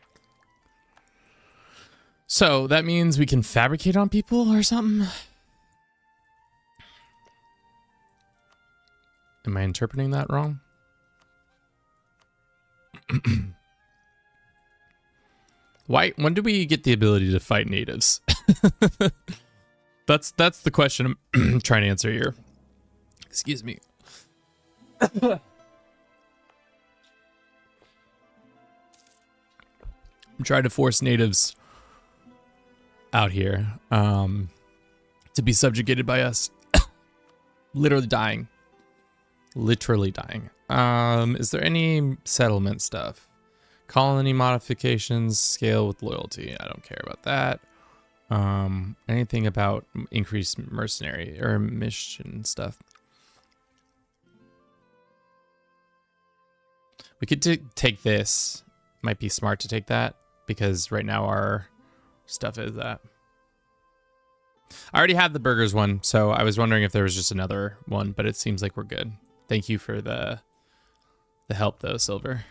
So that means we can fabricate on people or something? Am I interpreting that wrong? When do we get the ability to fight natives? That's the question I'm trying to answer here. Excuse me. I'm trying to force natives out here to to be subjugated by us. Literally dying. Literally dying. Is there any settlement stuff? Colony modifications, scale with loyalty. I don't care about that. Anything about increased mercenary or mission stuff? We could take this. Might be smart to take that because right now our stuff is that. I already have the burgers one, so I was wondering if there was just another one, but it seems like we're good. Thank you for the help though, Silver.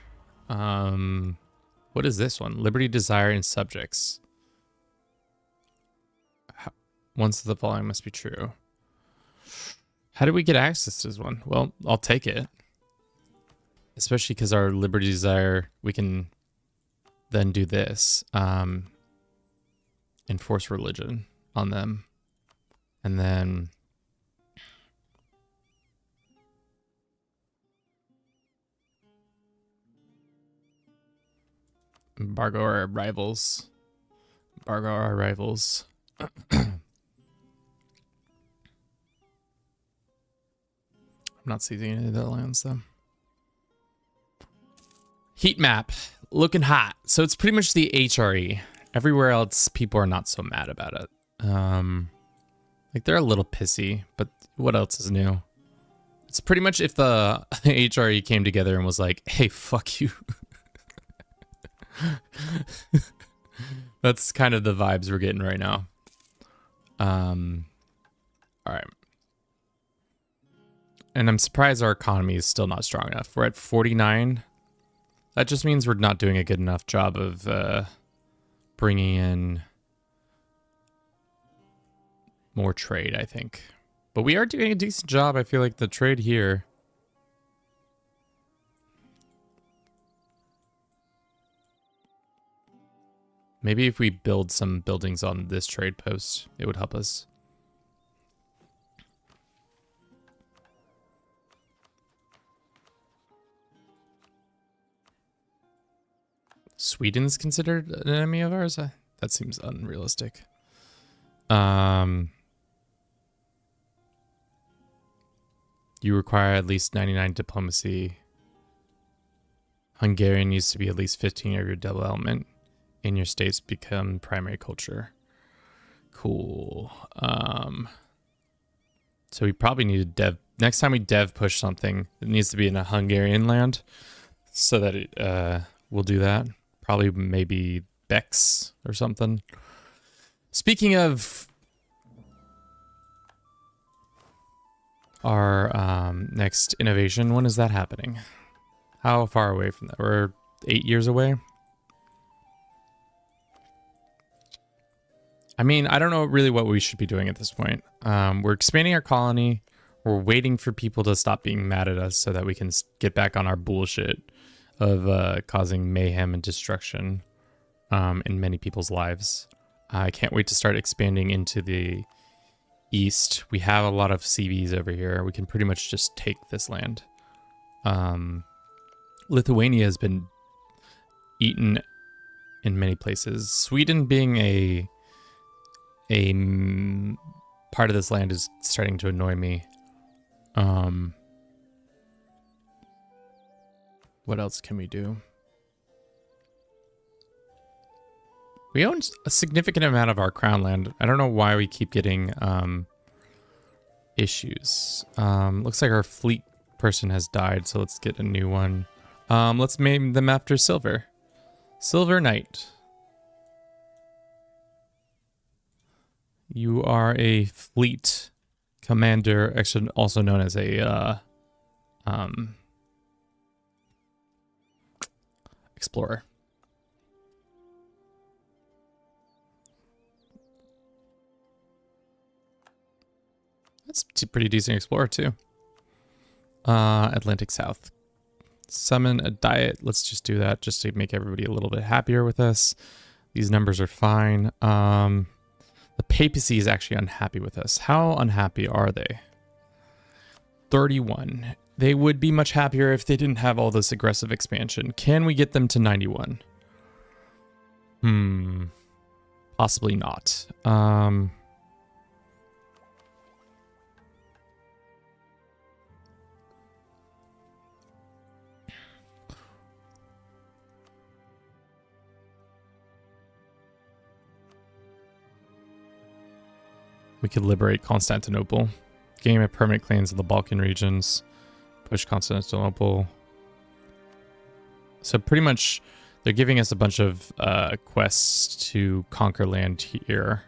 What is this one? Liberty, desire, and subjects. Once the following must be true. How do we get access to this one? Well, I'll take it. Especially because our liberty desire, we can then do this. Enforce religion on them. And then embargo our rivals. Embargo our rivals. I'm not seizing any of their lands though. Heat map, looking hot. So it's pretty much the HRE. Everywhere else, people are not so mad about it. Like they're a little pissy, but what else is new? It's pretty much if the HRE came together and was like, hey, fuck you. That's kind of the vibes we're getting right now. All right. And I'm surprised our economy is still not strong enough. We're at 49. That just means we're not doing a good enough job of bringing in more trade, I think. But we are doing a decent job. I feel like the trade here. Maybe if we build some buildings on this trade post, it would help us. Sweden's considered an enemy of ours? That seems unrealistic. You require at least 99 diplomacy. Hungarian used to be at least 15 of your double element. In your states become primary culture. Cool. So we probably need to dev. Next time we dev push something, it needs to be in a Hungarian land so that it we'll do that. Probably maybe Bex or something. Speaking of our next innovation, when is that happening? How far away from that? We're 8 years away. I mean, I don't know really what we should be doing at this point. We're expanding our colony. We're waiting for people to stop being mad at us so that we can get back on our bullshit of causing mayhem and destruction in many people's lives. I can't wait to start expanding into the east. We have a lot of CVs over here. We can pretty much just take this land. Lithuania has been eaten in many places. Sweden being a part of this land is starting to annoy me. What else can we do? We own a significant amount of our crown land. I don't know why we keep getting issues. Looks like our fleet person has died, so let's get a new one. Let's name them after Silver. Silver Knight. You are a fleet commander, actually also known as a explorer. That's a pretty decent explorer too. Atlantic South. Summon a diet. Let's just do that just to make everybody a little bit happier with us. These numbers are fine. The papacy is actually unhappy with us. How unhappy are they? 31. They would be much happier if they didn't have all this aggressive expansion. Can we get them to 91? Possibly not. We could liberate Constantinople. Gain a permanent claims in the Balkan regions. Push Constantinople. So pretty much they're giving us a bunch of quests to conquer land here.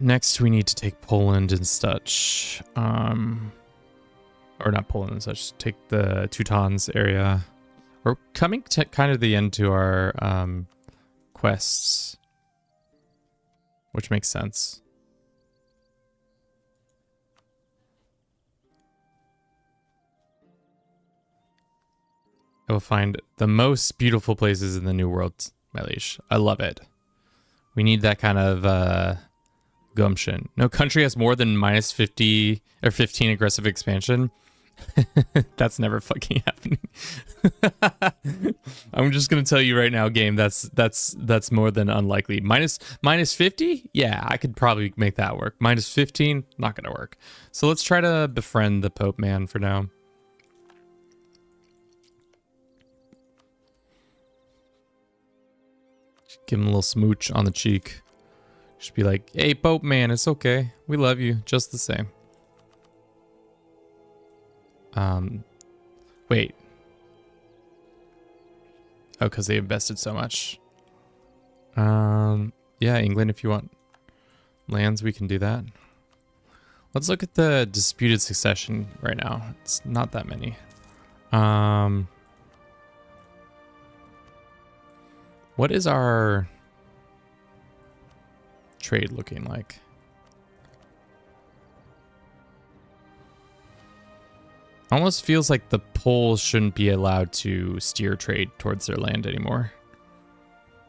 Next we need to take Poland and such. Or not Poland and such. Take the Teutons area. We're coming to kind of the end to our quests. Which makes sense. I will find the most beautiful places in the New World, my liege. I love it. We need that kind of gumption. No country has more than minus 50 or 15 aggressive expansion. That's never fucking happening. I'm just gonna tell you right now, game. That's more than unlikely. Minus 50? Yeah, I could probably make that work. Minus 15, not gonna work. So let's try to befriend the Pope man for now. Give him a little smooch on the cheek. Just be like, hey, Pope man, it's okay. We love you just the same. Wait. Oh, because they invested so much. Yeah, England, if you want lands, we can do that. Let's look at the disputed succession right now. It's not that many. What is our trade looking like? Almost feels like the Poles shouldn't be allowed to steer trade towards their land anymore.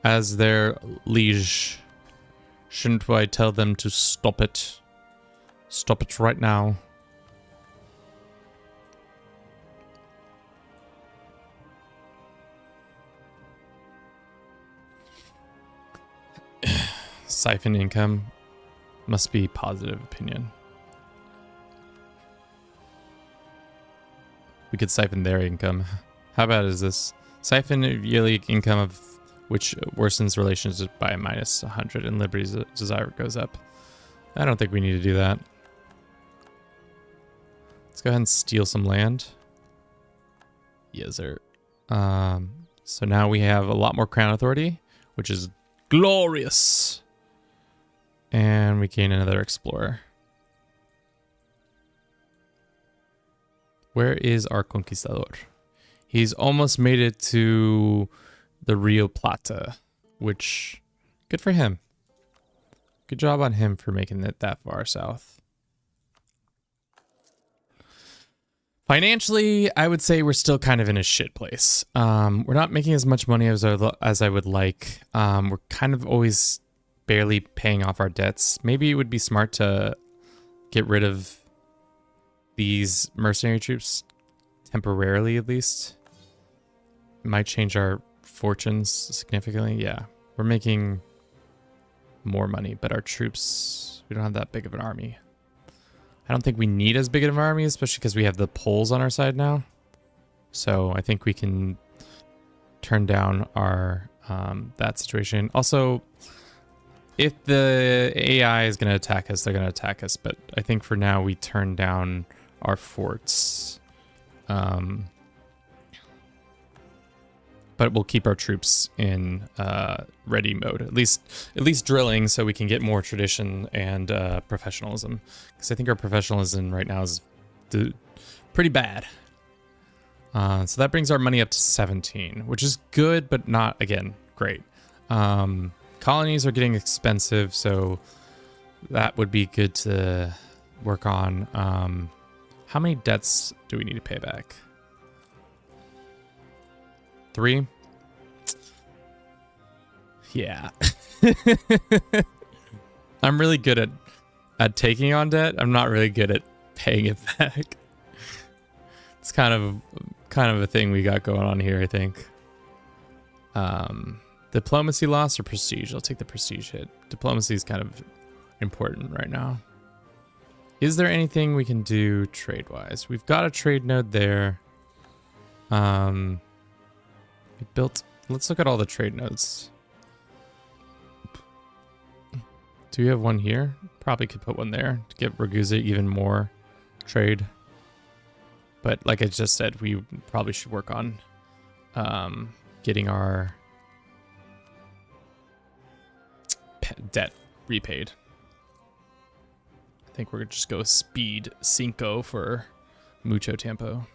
As their liege, shouldn't I tell them to stop it? Stop it right now. Siphon income must be positive opinion. We could siphon their income. How bad is this? Siphon yearly income of which worsens relations by minus 100 and liberty's desire goes up. I don't think we need to do that. Let's go ahead and steal some land. Yes, sir. So now we have a lot more crown authority, which is glorious. And we gain another explorer. Where is our conquistador? He's almost made it to the Rio Plata, which, good for him. Good job on him for making it that far south. Financially, I would say we're still kind of in a shit place. We're not making as much money as I would like. We're kind of always barely paying off our debts. Maybe it would be smart to get rid of these mercenary troops temporarily, at least. It might change our fortunes significantly. Yeah, we're making more money, but our troops, we don't have that big of an army. I don't think we need as big of an army, especially because we have the Poles on our side now. So I think we can turn down our that situation. Also, if the AI is going to attack us, they're going to attack us. But I think for now we turn down our forts. But we'll keep our troops in ready mode, at least drilling, so we can get more tradition and professionalism. Because I think our professionalism right now is pretty bad. So that brings our money up to 17, which is good, but not, again, great. Colonies are getting expensive, so that would be good to work on. How many debts do we need to pay back? 3? Yeah. I'm really good at taking on debt. I'm not really good at paying it back. It's kind of a thing we got going on here, I think. Diplomacy loss or prestige? I'll take the prestige hit. Diplomacy is kind of important right now. Is there anything we can do trade-wise? We've got a trade node there. We built... Let's look at all the trade nodes. Do we have one here? Probably could put one there to get Ragusa even more trade. But like I just said, we probably should work on getting our debt repaid. I think we're gonna just go speed cinco for mucho tiempo.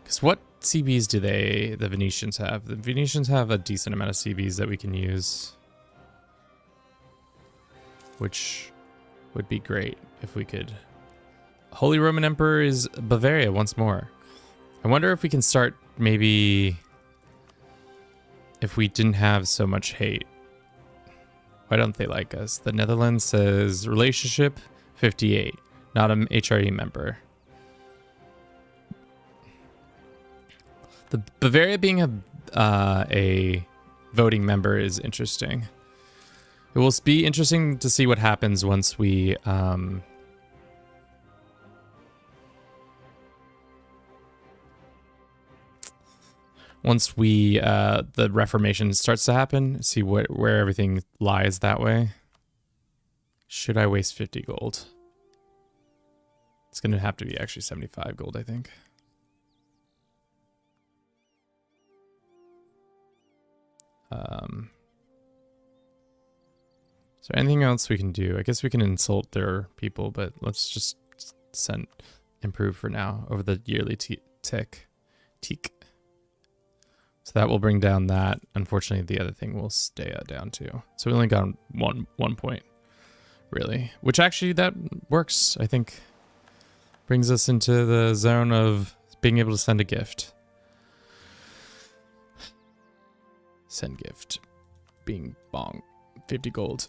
Because what CBs do the Venetians have? The Venetians have a decent amount of CBs that we can use, which would be great if we could. Holy Roman Emperor is Bavaria once more. I wonder if we can start maybe if we didn't have so much hate. Why don't they like us? The Netherlands says relationship 58, not an HRE member. The Bavaria being a voting member is interesting. It will be interesting to see what happens once we the Reformation starts to happen. See where everything lies that way. Should I waste 50 gold? It's gonna have to be actually 75 gold, I think. Is there anything else we can do? I guess we can insult their people, but let's just improve for now over the yearly teak. So that will bring down that. Unfortunately, the other thing will stay down too. So we only got one point, really. Which actually that works, I think. Brings us into the zone of being able to send a gift. Send gift. Bing bong. 50 gold.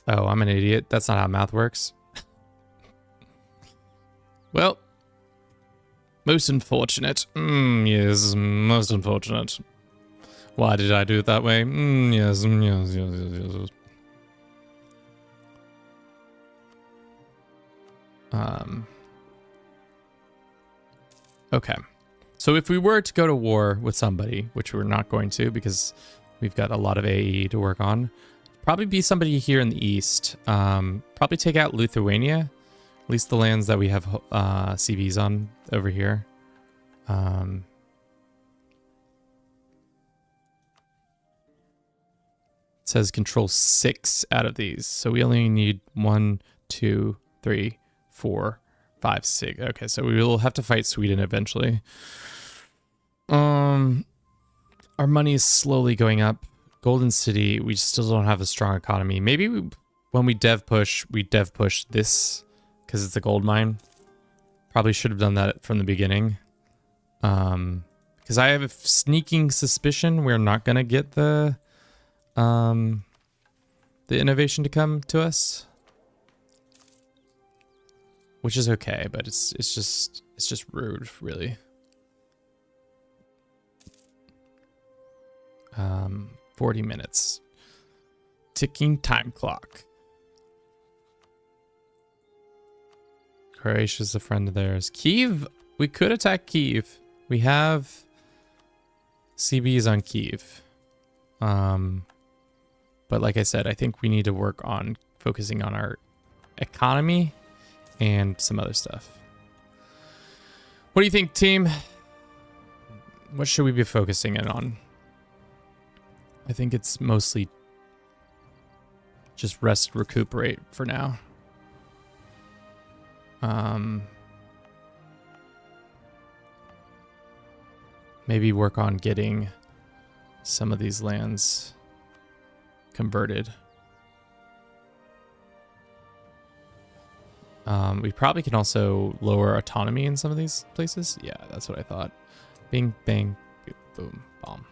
Oh, I'm an idiot. That's not how math works. Well, most unfortunate. Yes, most unfortunate. Why did I do it that way? Yes. Okay. So if we were to go to war with somebody, which we're not going to because we've got a lot of AE to work on, probably be somebody here in the east. Probably take out Lithuania, at least the lands that we have CVs on over here. It says control 6 out of these, so we only need 1, 2, 3, 4, 5, 6. Okay, so we will have to fight Sweden eventually. Our money is slowly going up. Golden City, we still don't have a strong economy. Maybe when we dev push this because it's a gold mine. Probably should have done that from the beginning. Because I have a sneaking suspicion we're not gonna get the innovation to come to us, which is okay, but it's just rude, really. 40 minutes. Ticking time clock. Croatia's a friend of theirs. Kyiv, we could attack Kyiv. We have CBs on Kyiv. But like I said, I think we need to work on focusing on our economy and some other stuff. What do you think, team? What should we be focusing in on? I think it's mostly just rest, recuperate for now. Maybe work on getting some of these lands converted. We probably can also lower autonomy in some of these places. Yeah, that's what I thought. Bing, bang, boom, bomb.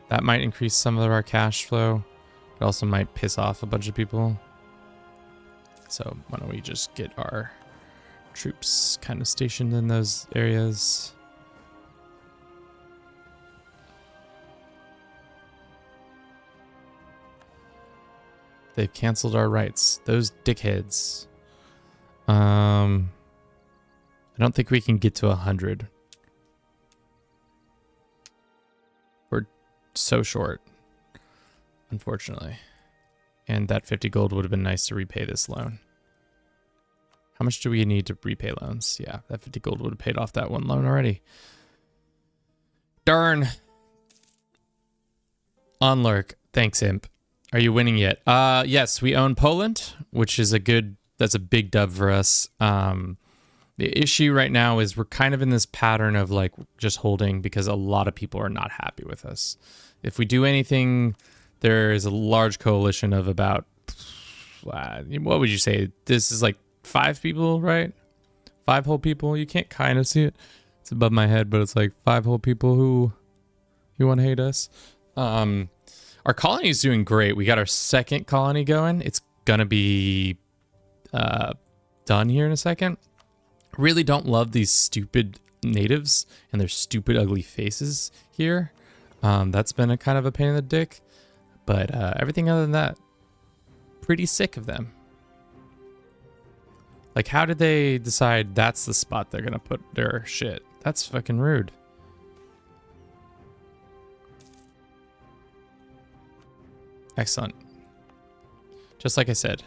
That might increase some of our cash flow. It also might piss off a bunch of people. So why don't we just get our troops kind of stationed in those areas. They've canceled our rights. Those dickheads. I don't think we can get to 100. We're so short, unfortunately. And that 50 gold would have been nice to repay this loan. How much do we need to repay loans? Yeah, that 50 gold would have paid off that one loan already. Darn. On lurk. Thanks, Imp. Are you winning yet? Yes, we own Poland, which is that's a big dub for us. The issue right now is we're kind of in this pattern of like just holding because a lot of people are not happy with us. If we do anything, there is a large coalition of about, what would you say? This is like 5 people, right? 5 whole people. You can't kind of see it. It's above my head, but it's like 5 whole people who want to hate us. Our colony is doing great. We got our second colony going. It's gonna be done here in a second. Really don't love these stupid natives and their stupid ugly faces here. That's been a kind of a pain in the dick. But everything other than that, pretty sick of them. Like, how did they decide that's the spot they're gonna put their shit? That's fucking rude. Excellent. Just like I said.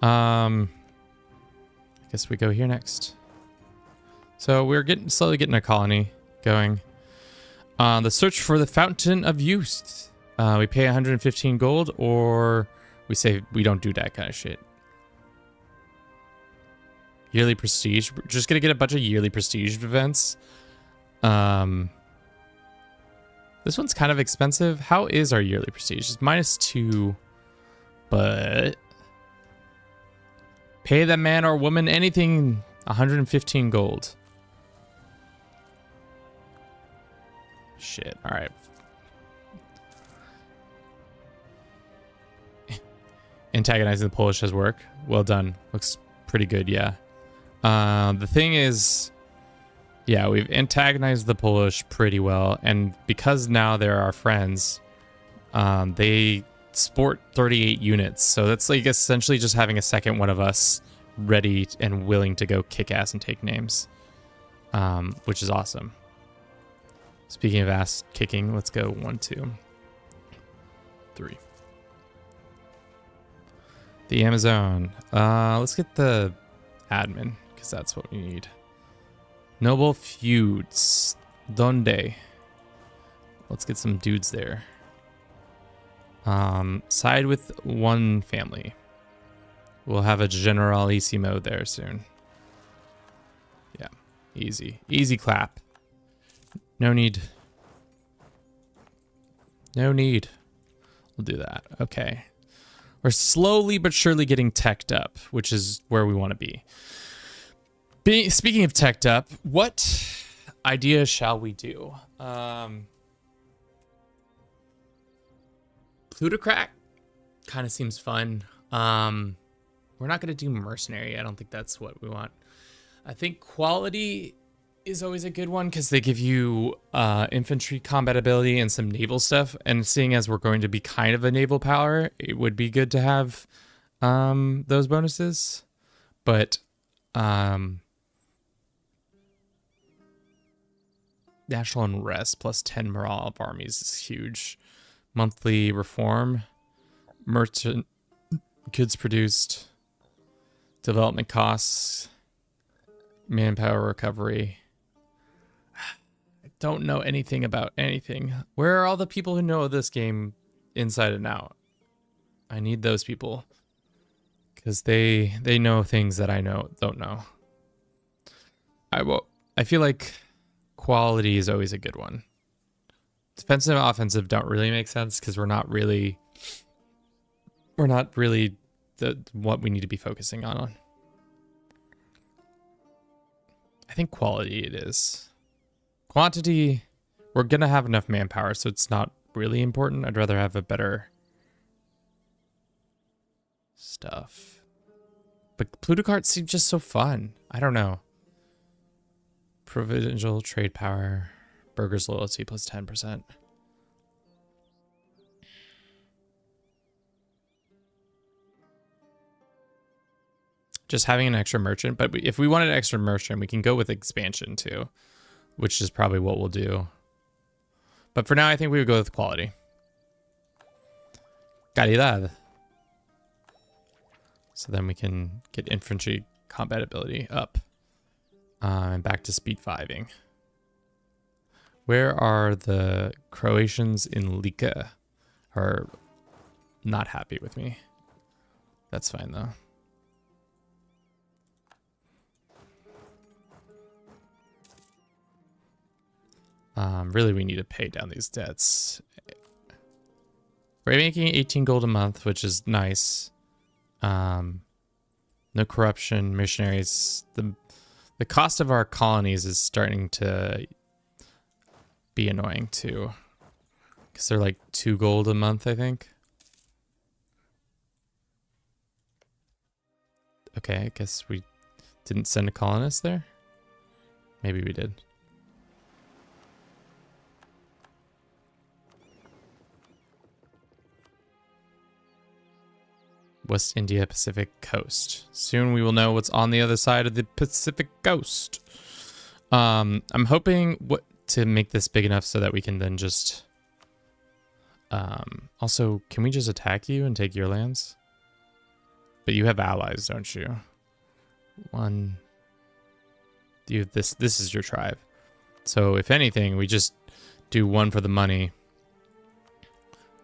I guess we go here next. So we're slowly getting a colony going. The search for the Fountain of Youth. We pay 115 gold, or we say we don't do that kind of shit. Yearly prestige. We're just gonna get a bunch of yearly prestige events. This one's kind of expensive. How is our yearly prestige? It's -2, but pay the man or woman anything 115 gold. Shit. All right. Antagonizing the Polish has worked. Well done. Looks pretty good, yeah. The thing is, yeah, we've antagonized the Polish pretty well, and because now they're our friends, they sport 38 units, so that's like essentially just having a second one of us ready and willing to go kick ass and take names, which is awesome. Speaking of ass kicking, let's go 1, 2, 3. The Amazon. Let's get the admin, because that's what we need. Noble feuds. Donde? Let's get some dudes there. Side with one family. We'll have a generalissimo there soon. Yeah, easy. Easy clap. No need. No need. We'll do that. Okay. We're slowly but surely getting teched up, which is where we want to be. Speaking of teched up, what idea shall we do? Plutocrat kind of seems fun. We're not going to do mercenary. I don't think that's what we want. I think quality is always a good one because they give you infantry combat ability and some naval stuff. And seeing as we're going to be kind of a naval power, it would be good to have those bonuses. But national unrest plus 10 morale of armies is huge. Monthly reform, merchant goods produced, development costs, manpower recovery. I don't know anything about anything. Where are all the people who know this game inside and out? I need those people because they know things that I don't know. I feel like quality is always a good one. Defensive and offensive don't really make sense because we're not really what we need to be focusing on. I think quality it is. Quantity, we're gonna have enough manpower, so it's not really important. I'd rather have a better stuff. But Plutocrat seems just so fun. I don't know. Provincial trade power. Burgers loyalty plus 10%. Just having an extra merchant, but if we wanted an extra merchant, we can go with expansion too, which is probably what we'll do. But for now, I think we would go with quality. Calidad. So then we can get infantry combat ability up. And back to speed 5ing. Where are the Croatians in Lika? Are not happy with me. That's fine though. Really, we need to pay down these debts. We're making 18 gold a month, which is nice. No corruption, missionaries. The cost of our colonies is starting to be annoying too. Because they're like 2 gold a month, I think. Okay, I guess we didn't send a colonist there. Maybe we did. West India Pacific Coast. Soon we will know what's on the other side of the Pacific Coast. I'm hoping to make this big enough so that we can then just... also, can we just attack you and take your lands? But you have allies, don't you? One... This is your tribe. So if anything, we just do one for the money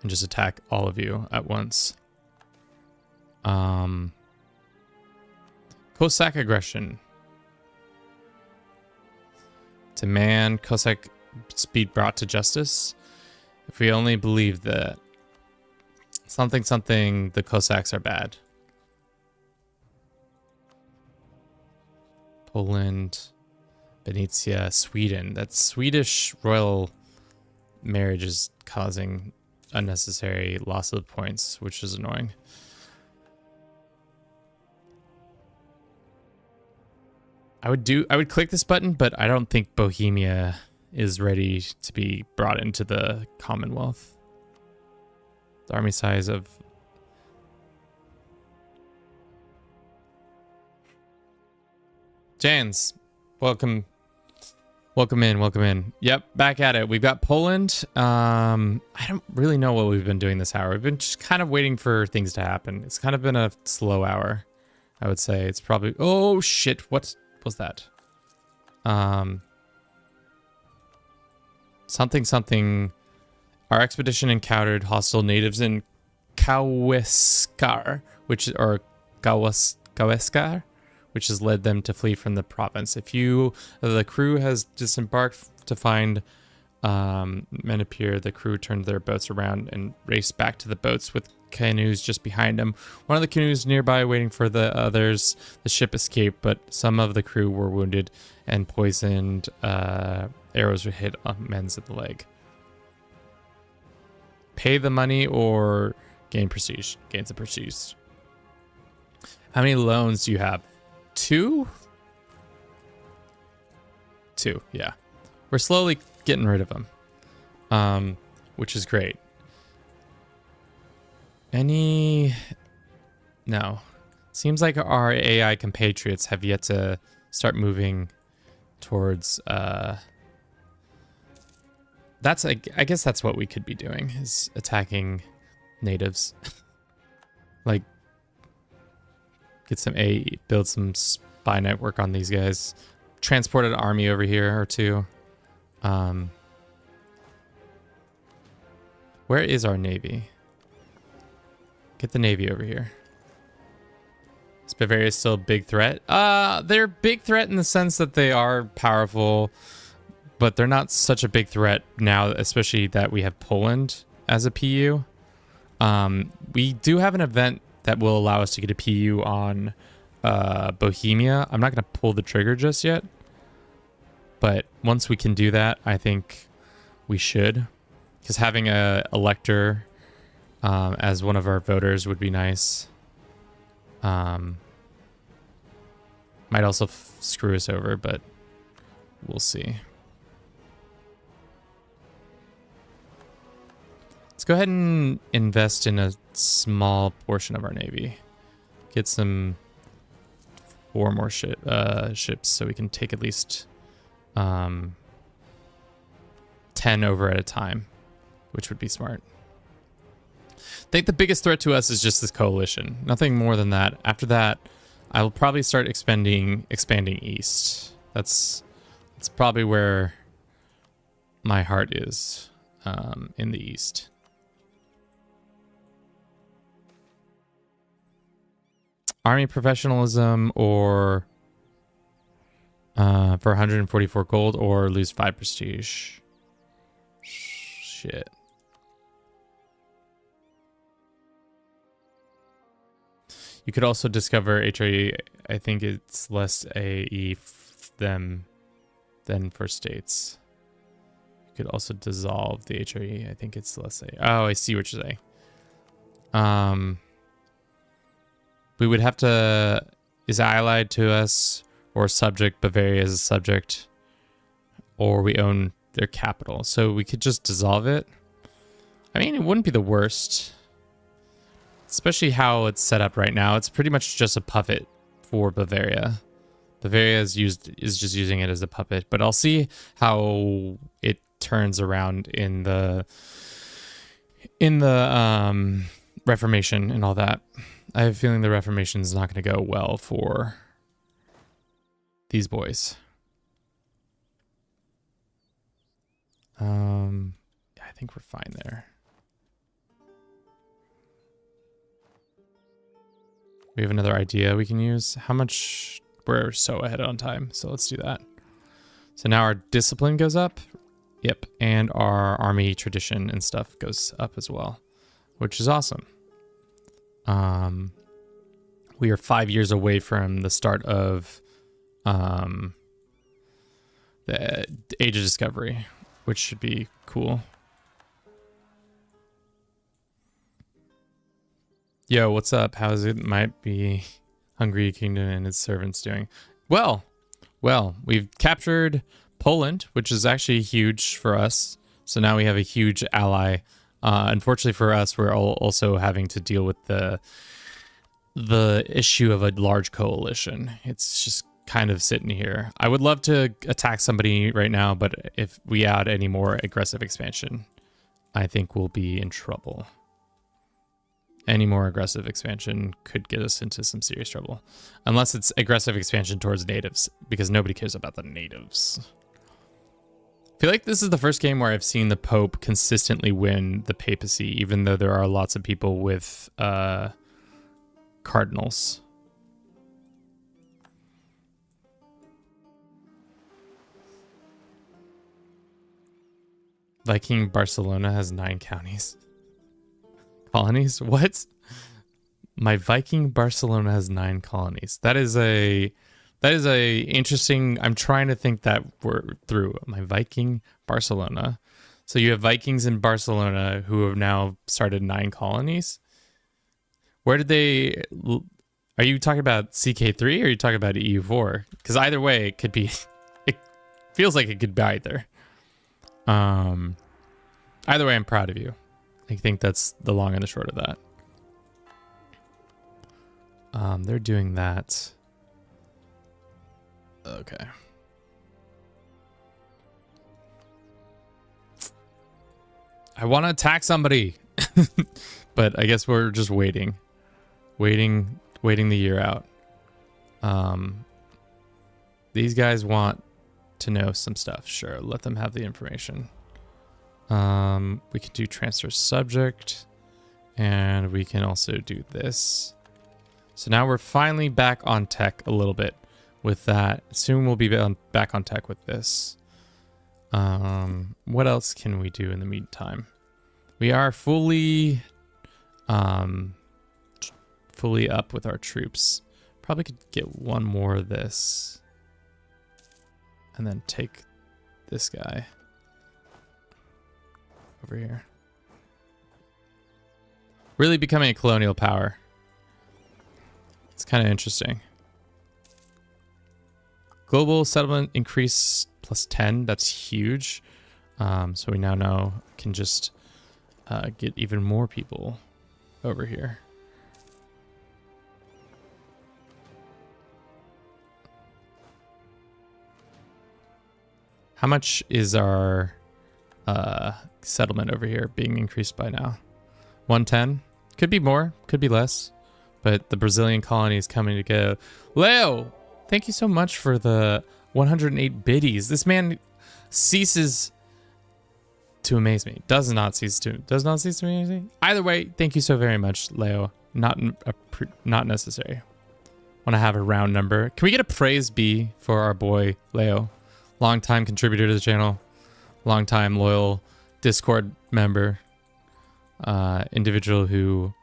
and just attack all of you at once. Cossack aggression. Demand Cossack speed brought to justice. If we only believe that something the Cossacks are bad. Poland, Venetia, Sweden. That Swedish royal marriage is causing unnecessary loss of points, which is annoying. I would click this button, but I don't think Bohemia is ready to be brought into the Commonwealth. The army size of... Jans, welcome in. Yep, back at it. We've got Poland. I don't really know what we've been doing this hour. We've been just kind of waiting for things to happen. It's kind of been a slow hour, I would say. It's probably... Oh, shit. What was that? Something. Our expedition encountered hostile natives in Kaweskar, Kaweskar, which has led them to flee from the province. The crew has disembarked to find men appear. The crew turned their boats around and raced back to the boats with canoes just behind them. One of the canoes nearby waiting for the others. The ship escaped, but some of the crew were wounded and poisoned. Arrows were hit on men's in the leg. Pay the money or gain prestige. Gains the prestige. How many loans do you have? 2? 2, yeah. We're slowly getting rid of them, which is great. No. Seems like our AI compatriots have yet to start moving towards, I guess that's what we could be doing, is attacking natives. Like, build some spy network on these guys. Transport an army over here or two. Where is our navy? Get the navy over here. Is Bavaria still a big threat? They're a big threat in the sense that they are powerful, but they're not such a big threat now, especially that we have Poland as a PU. We do have an event that will allow us to get a PU on Bohemia. I'm not going to pull the trigger just yet, but once we can do that, I think we should. Because having a elector as one of our voters would be nice. Might also screw us over, but we'll see. Let's go ahead and invest in a small portion of our navy. Get 4 more ships so we can take at least 10 10 over at a time, which would be smart. I think the biggest threat to us is just this coalition. Nothing more than that. After that, I will probably start expanding east. That's probably where my heart is, in the east. Army professionalism, or for 144 gold, or lose 5 prestige. Shit. You could also discover HRE. I think it's less AE than for states. You could also dissolve the HRE. I think it's less AE. Oh, I see what you're saying. We would have to, is allied to us or subject, Bavaria is a subject, or we own their capital. So we could just dissolve it. I mean, it wouldn't be the worst, especially how it's set up right now. It's pretty much just a puppet for Bavaria. Bavaria is just using it as a puppet, but I'll see how it turns around in the Reformation and all that. I have a feeling the Reformation is not going to go well for these boys. I think we're fine there. We have another idea we can use. How much? We're so ahead on time, so let's do that. So now our discipline goes up. Yep, and our army tradition and stuff goes up as well, which is awesome. We are 5 years away from the start of the Age of Discovery, which should be cool. Yo, what's up? How's it might be Hungry Kingdom and its servants doing? Well, we've captured Poland, which is actually huge for us. So now we have a huge ally. Unfortunately for us, we're also having to deal with the issue of a large coalition. It's just kind of sitting here. I would love to attack somebody right now, but if we add any more aggressive expansion, I think we'll be in trouble. Any more aggressive expansion could get us into some serious trouble. Unless it's aggressive expansion towards natives, because nobody cares about the natives. I feel like this is the first game where I've seen the Pope consistently win the papacy, even though there are lots of people with cardinals. Viking Barcelona has 9 counties. Colonies? What? My Viking Barcelona has 9 colonies. That is a interesting. I'm trying to think that word through. My Viking Barcelona. So you have Vikings in Barcelona who have now started 9 colonies. Where did they? Are you talking about CK3 or are you talking about EU4? Because either way, it could be. It feels like it could be either. Either way, I'm proud of you. I think that's the long and the short of that. They're doing that. Okay. I want to attack somebody, but I guess we're just waiting the year out. These guys want to know some stuff. Sure, let them have the information. We can do transfer subject, and we can also do this. So now we're finally back on tech a little bit with that. Soon we'll be back on tech with this. What else can we do in the meantime? We are fully up with our troops. Probably could get one more of this and then take this guy over here. Really becoming a colonial power. It's kind of interesting. Global settlement increase plus 10. That's huge. So we now can just get even more people over here. How much is our settlement over here being increased by now. 110. Could be more, could be less. But the Brazilian colony is coming to go. Leo, thank you so much for the 108 biddies. This man ceases to amaze me. Does not cease to amaze me. Either way, thank you so very much, Leo. Not necessary. Want to have a round number. Can we get a praise B for our boy Leo? Long-time contributor to the channel. Long-time loyal Discord member. Individual who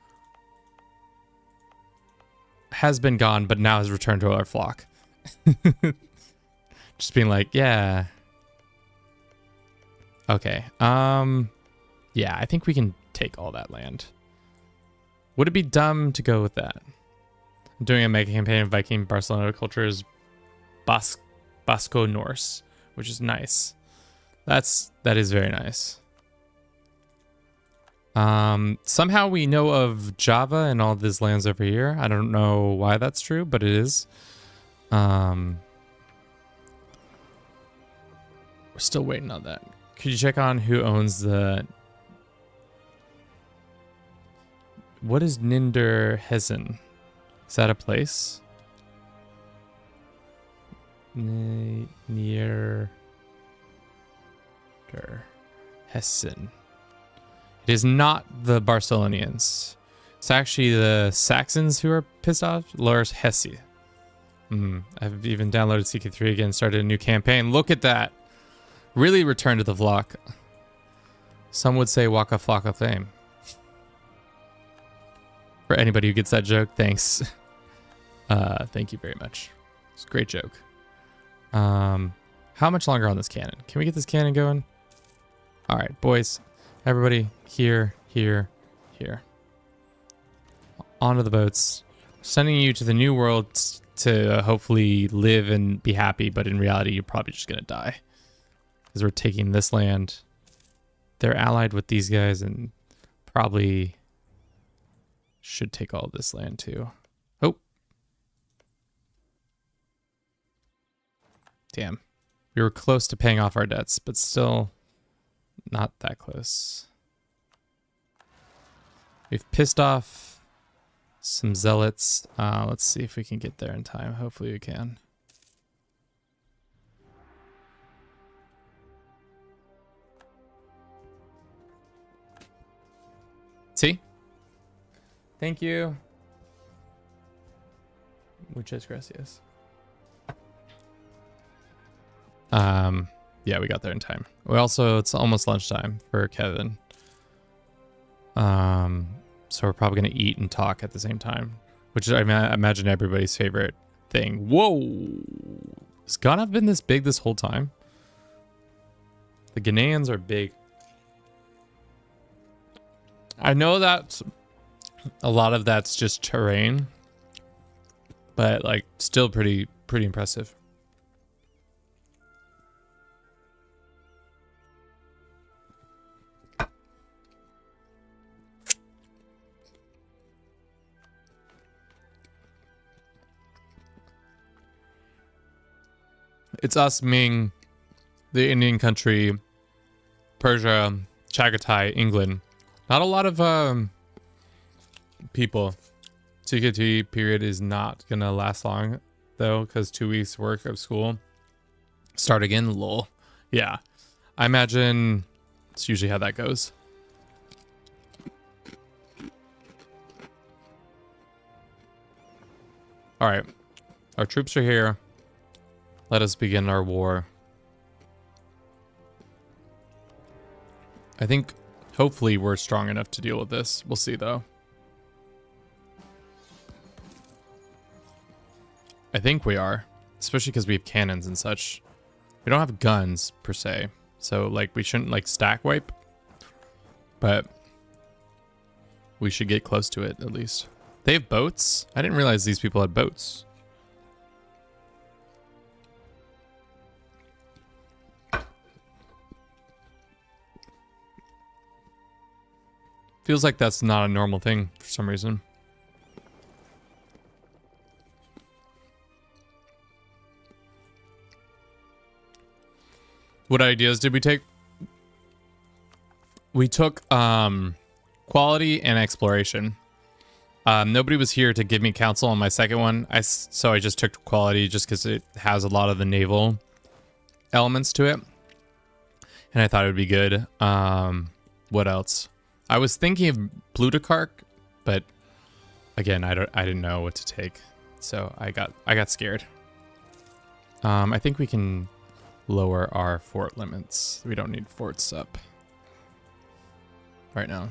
has been gone, but now has returned to our flock. Just being like, yeah. Okay. Yeah, I think we can take all that land. Would it be dumb to go with that? I'm doing a mega campaign of Viking Barcelona cultures, Basco Norse, which is nice. That is very nice. Somehow we know of Java and all these lands over here. I don't know why that's true, but it is. We're still waiting on that. Could you check on who owns the... What is Ninderhessen? Is that a place? Near Hessen. It is not the Barcelonians. It's actually the Saxons who are pissed off. Lars Hesse. I've even downloaded CK3 again, started a new campaign. Look at that. Really returned to the flock. Some would say Waka Flocka fame. For anybody who gets that joke, thanks. Thank you very much. It's a great joke. How much longer on this cannon? Can we get this cannon going? All right, boys. Everybody, here. Onto the boats. Sending you to the new world to hopefully live and be happy, but in reality, you're probably just going to die. Because we're taking this land. They're allied with these guys and probably should take all this land too. Oh. Damn. We were close to paying off our debts, but still not that close. We've pissed off some zealots. Let's see if we can get there in time. Hopefully we can. See? Thank you. Muchas gracias. Yeah, we got there in time. We also, it's almost lunchtime for Kevin. So we're probably going to eat and talk at the same time, which is, I imagine, everybody's favorite thing. Whoa! Has Ghana been this big this whole time? The Ghanaians are big. I know that a lot of that's just terrain, but like still pretty impressive. It's us, Ming, the Indian country, Persia, Chagatai, England. Not a lot of people. CKT period is not gonna last long though, because 2 weeks work of school. Start again, lol. Yeah, I imagine it's usually how that goes. All right, our troops are here. Let us begin our war. I think hopefully we're strong enough to deal with this. We'll see though. I think we are, especially because we have cannons and such. We don't have guns per se, so like we shouldn't like stack wipe, but we should get close to it at least. They have boats? I didn't realize these people had boats. Feels like that's not a normal thing for some reason. What ideas did we take? we took quality and exploration. Nobody was here to give me counsel on my second one. So I just took quality just because it has a lot of the naval elements to it. And I thought it would be good. What else? I was thinking of Plutarch, but again, I didn't know what to take. So I got scared. I think we can lower our fort limits. We don't need forts up right now.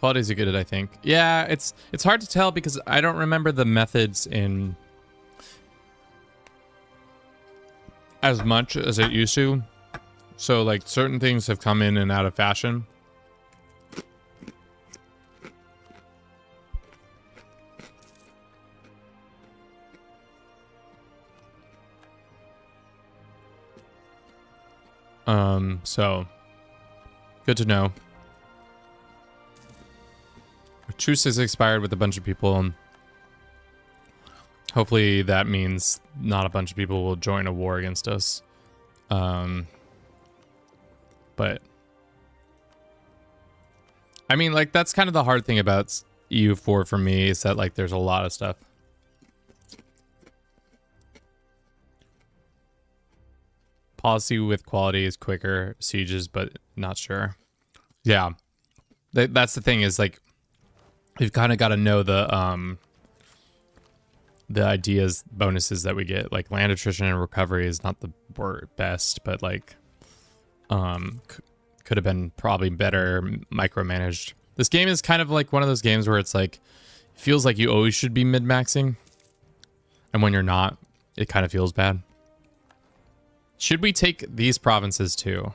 Qualities are good, I think. Yeah, it's hard to tell because I don't remember the methods in as much as it used to. So like certain things have come in and out of fashion. So good to know. Our truce has expired with a bunch of people, and hopefully that means not a bunch of people will join a war against us. But I mean, like, that's kind of the hard thing about EU4 for me, is that like there's a lot of stuff. Policy with quality is quicker sieges, but not sure. Yeah, that's the thing, is like we've kind of got to know the ideas, bonuses that we get. Like land attrition and recovery is not the best, but like could have been probably better micromanaged. This game is kind of like one of those games where it's like it feels like you always should be mid-maxing, and when you're not, it kind of feels bad. Should we take these provinces too?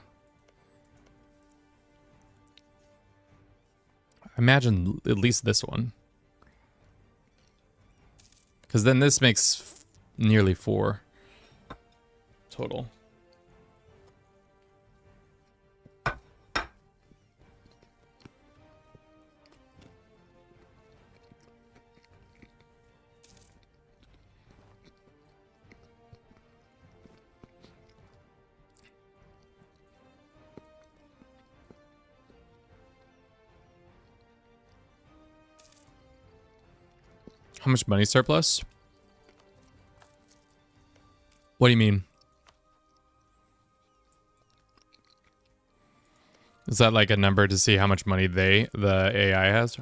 Imagine at least this one. Because then this makes nearly 4 total. How much money surplus? What do you mean? Is that like a number to see how much money the AI has?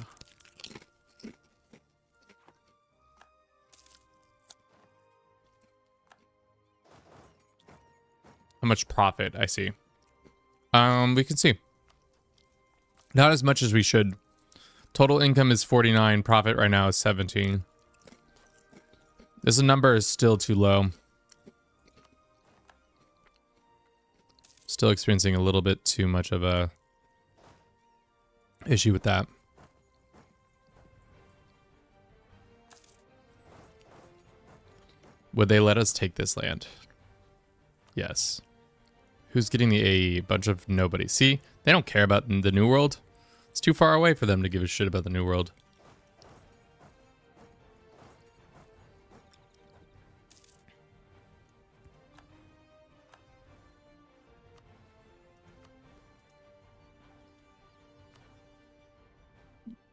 How much profit? I see. We can see. Not as much as we should. Total income is 49. Profit right now is 17. This number is still too low. Still experiencing a little bit too much of a issue with that. Would they let us take this land? Yes. Who's getting a bunch of nobody? See, they don't care about the New World. It's too far away for them to give a shit about the New World.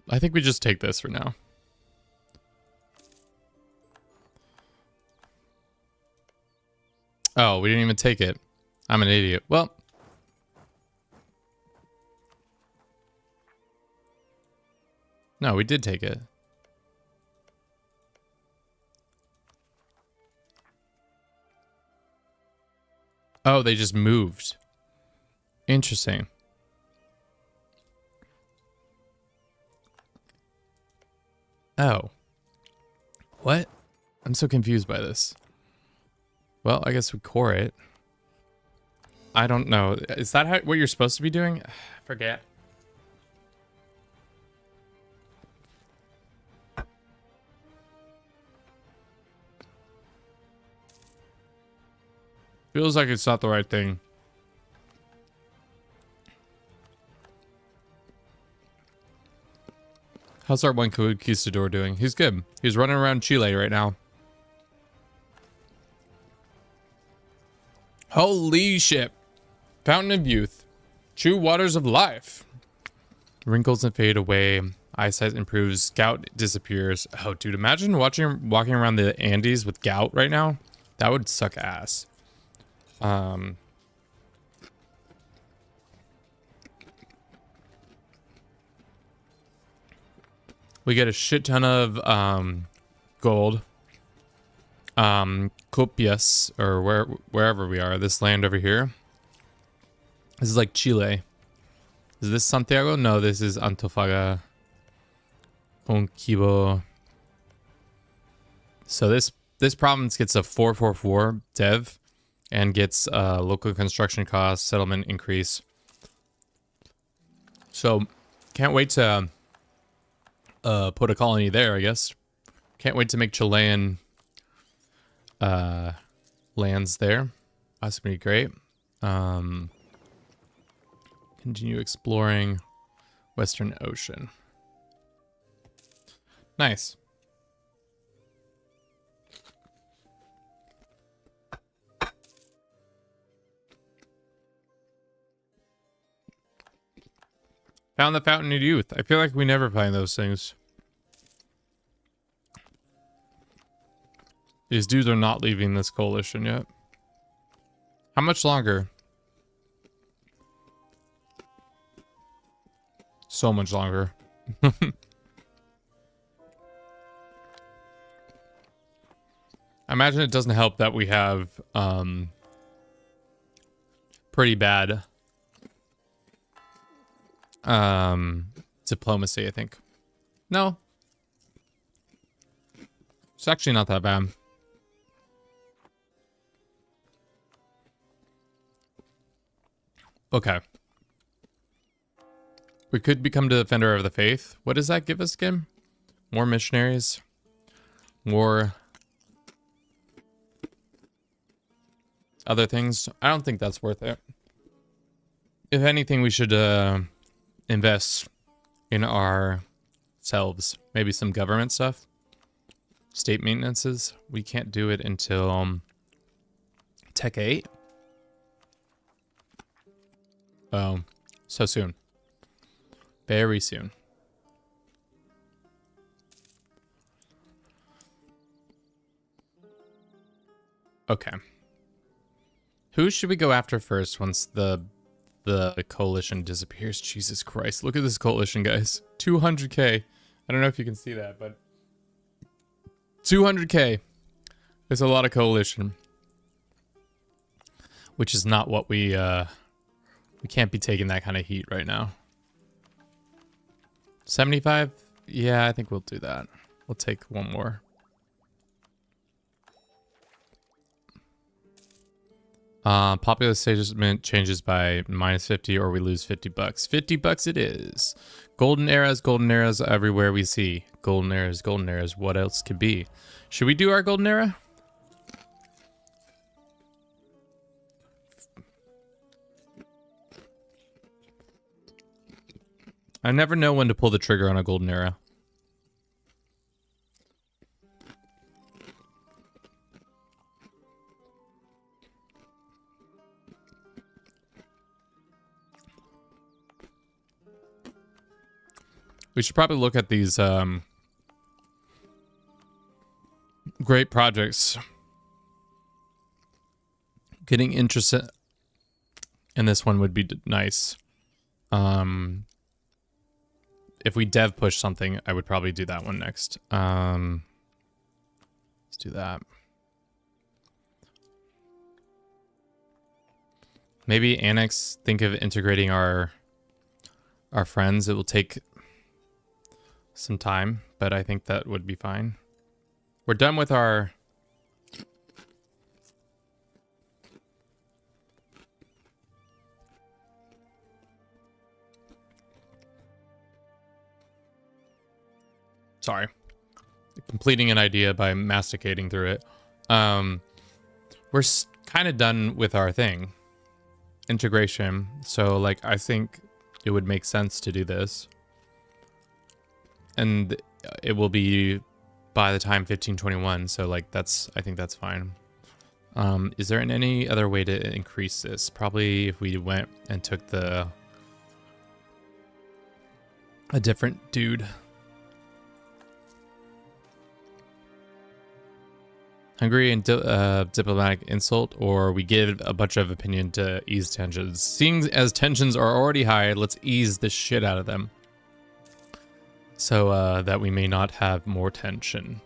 I think we just take this for now. Oh, we didn't even take it. I'm an idiot. Well, no, we did take it. Oh, they just moved. Interesting. Oh. What? I'm so confused by this. Well, I guess we core it. I don't know. Is that what you're supposed to be doing? I forget. Feels like it's not the right thing. How's our one conquistador doing? He's good. He's running around Chile right now. Holy shit. Fountain of Youth. True waters of life. Wrinkles and fade away. Eyesight improves. Gout disappears. Oh, dude, imagine walking around the Andes with gout right now. That would suck ass. We get a shit ton of gold. Copias, or wherever we are. This land over here. This is like Chile. Is this Santiago? No, this is Antofagasta. Onquibo. So this province gets a 444 dev and gets local construction costs, settlement increase. So can't wait to put a colony there, I guess. Can't wait to make Chilean lands there. That's gonna be great. Continue exploring Western Ocean. Nice. Found the Fountain of Youth. I feel like we never find those things. These dudes are not leaving this coalition yet. How much longer? So much longer. I imagine it doesn't help that we have pretty bad diplomacy, I think. No. It's actually not that bad. Okay. We could become the defender of the faith. What does that give us again? More missionaries. More other things. I don't think that's worth it. If anything, we should invest in ourselves. Maybe some government stuff. State maintenances. We can't do it until Tech 8. Oh, so soon. Very soon. Okay. Who should we go after first once the coalition disappears? Jesus Christ. Look at this coalition, guys. 200k. I don't know if you can see that, but 200k. There's a lot of coalition. Which is not what we can't be taking that kind of heat right now. 75? Yeah, I think we'll do that. We'll take one more. Popular statement changes by -50 or we lose 50 bucks. 50 bucks it is. Golden eras everywhere we see. Golden eras. What else could be? Should we do our golden era? I never know when to pull the trigger on a golden era. We should probably look at these great projects. Getting interested in this one would be nice. If we dev push something, I would probably do that one next. Let's do that. Maybe Annex, think of integrating our friends. It will take some time, but I think that would be fine. We're done with our... Sorry. Completing an idea by masticating through it. We're kind of done with our thing. Integration. So, like, I think it would make sense to do this. And it will be by the time 1521. So, like, I think that's fine. Is there any other way to increase this? Probably if we went and took the a different dude. Hungary and diplomatic insult, or we give a bunch of opinion to ease tensions. Seeing as tensions are already high, let's ease the shit out of them. So that we may not have more tension.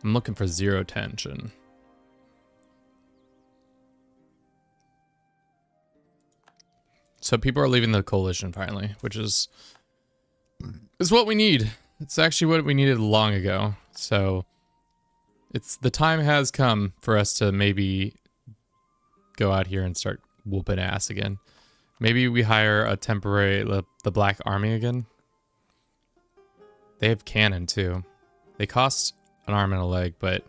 I'm looking for 0 tension. So people are leaving the coalition finally, which is what we need. It's actually what we needed long ago. So the time has come for us to maybe go out here and start whooping ass again. Maybe we hire a temporary, the Black Army again. They have cannon too. They cost an arm and a leg, but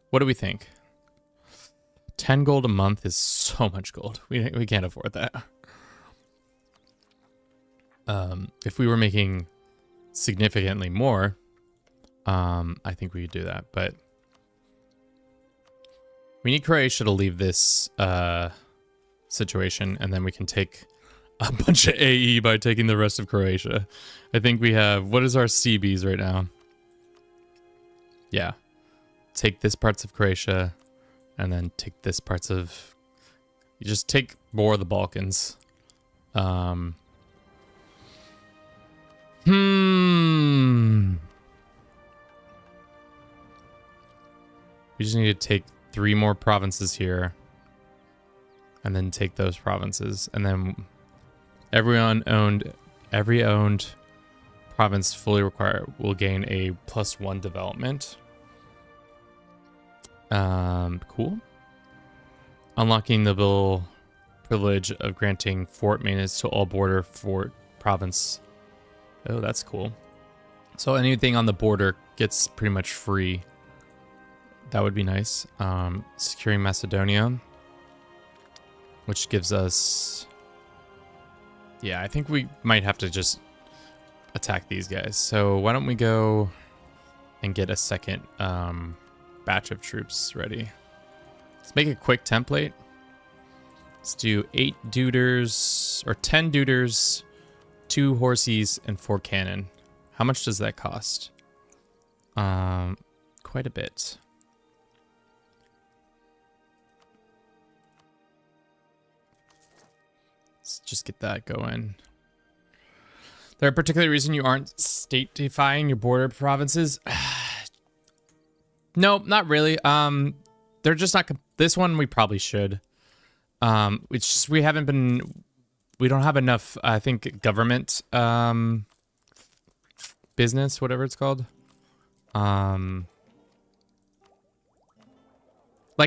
what do we think? 10 gold a month is so much gold. We can't afford that. If we were making significantly more, I think we could do that, but we need Croatia to leave this situation, and then we can take a bunch of AE by taking the rest of Croatia. I think we have, what is our CBs right now? Yeah. Take this parts of Croatia, and then take this parts of, you just take more of the Balkans. We just need to take 3 more provinces here, and then take those provinces, and then every owned province fully required will gain a +1 development. Cool. Unlocking the privilege of granting fort maintenance to all border fort province. Oh, that's cool. So anything on the border gets pretty much free. That would be nice. Securing Macedonia, which gives us... Yeah, I think we might have to just attack these guys. So why don't we go and get a second batch of troops ready. Let's make a quick template. Let's do 8 duders, or 10 duders, 2 horsies, and 4 cannon. How much does that cost? Quite a bit. Let's just get that going. There a particular reason you aren't statifying your border provinces? No, not really. They're just not. This one we probably should. We haven't been. We don't have enough. I think government business, whatever it's called. Like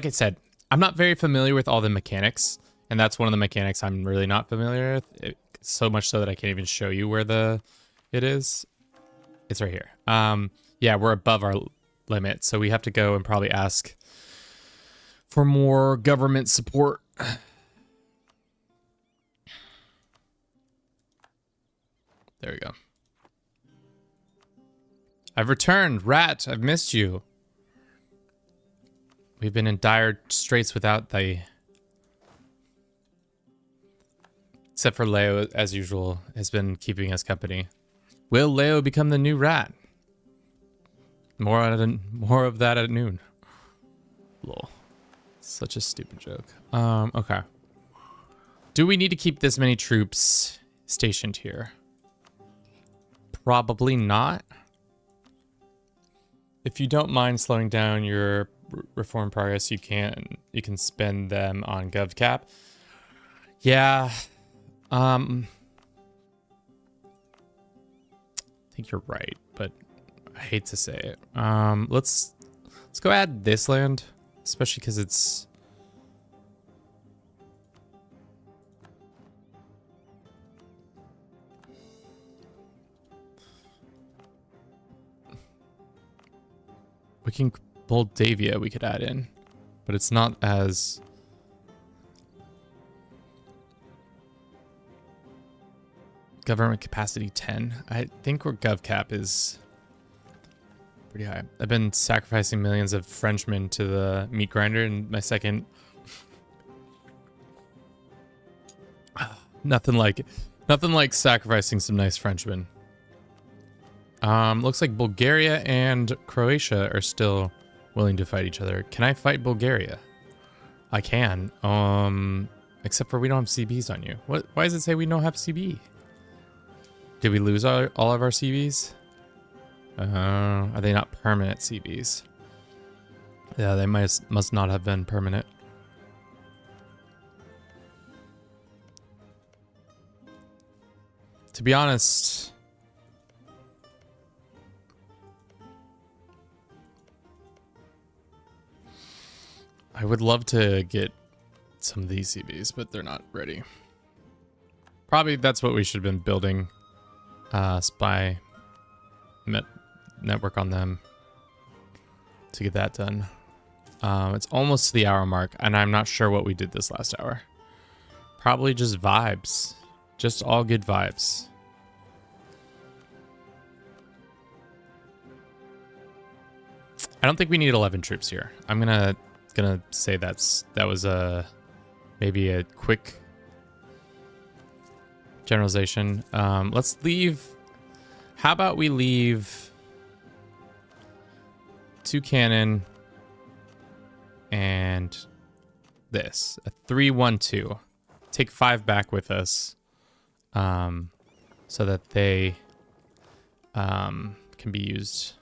I said, I'm not very familiar with all the mechanics, and that's one of the mechanics I'm really not familiar with. So much so that I can't even show you where it is. It's right here. Yeah, we're above our limit, so we have to go and probably ask for more government support. There we go. I've returned, Rat. I've missed you. We've been in dire straits without the... Except for Leo, as usual, has been keeping us company. Will Leo become the new Rat? More of that at noon. Lol. Such a stupid joke. Okay. Do we need to keep this many troops stationed here? Probably not. If you don't mind slowing down your reform progress, you can spend them on GovCap. Yeah. I think you're right, but I hate to say it. Let's go add this land, especially because it's... We can... Moldavia we could add in, but it's not as... Government capacity 10. I think where GovCap is pretty high. I've been sacrificing millions of Frenchmen to the meat grinder in my second Nothing like sacrificing some nice Frenchmen. Looks like Bulgaria and Croatia are still willing to fight each other. Can I fight Bulgaria? I can. Except for we don't have CBs on you. What? Why does it say we don't have CB? Did we lose all of our CBs? Are they not permanent CBs? Yeah, they must not have been permanent. To be honest, I would love to get some of these CBs, but they're not ready. Probably that's what we should have been building. Spy network on them to get that done. It's almost to the hour mark, and I'm not sure what we did this last hour. Probably just vibes. Just all good vibes. I don't think we need 11 troops here. I'm gonna say that was maybe a quick generalization. Let's leave. How about we leave 2 cannon and this, a 3-1-2. Take 5 back with us, so that they can be used.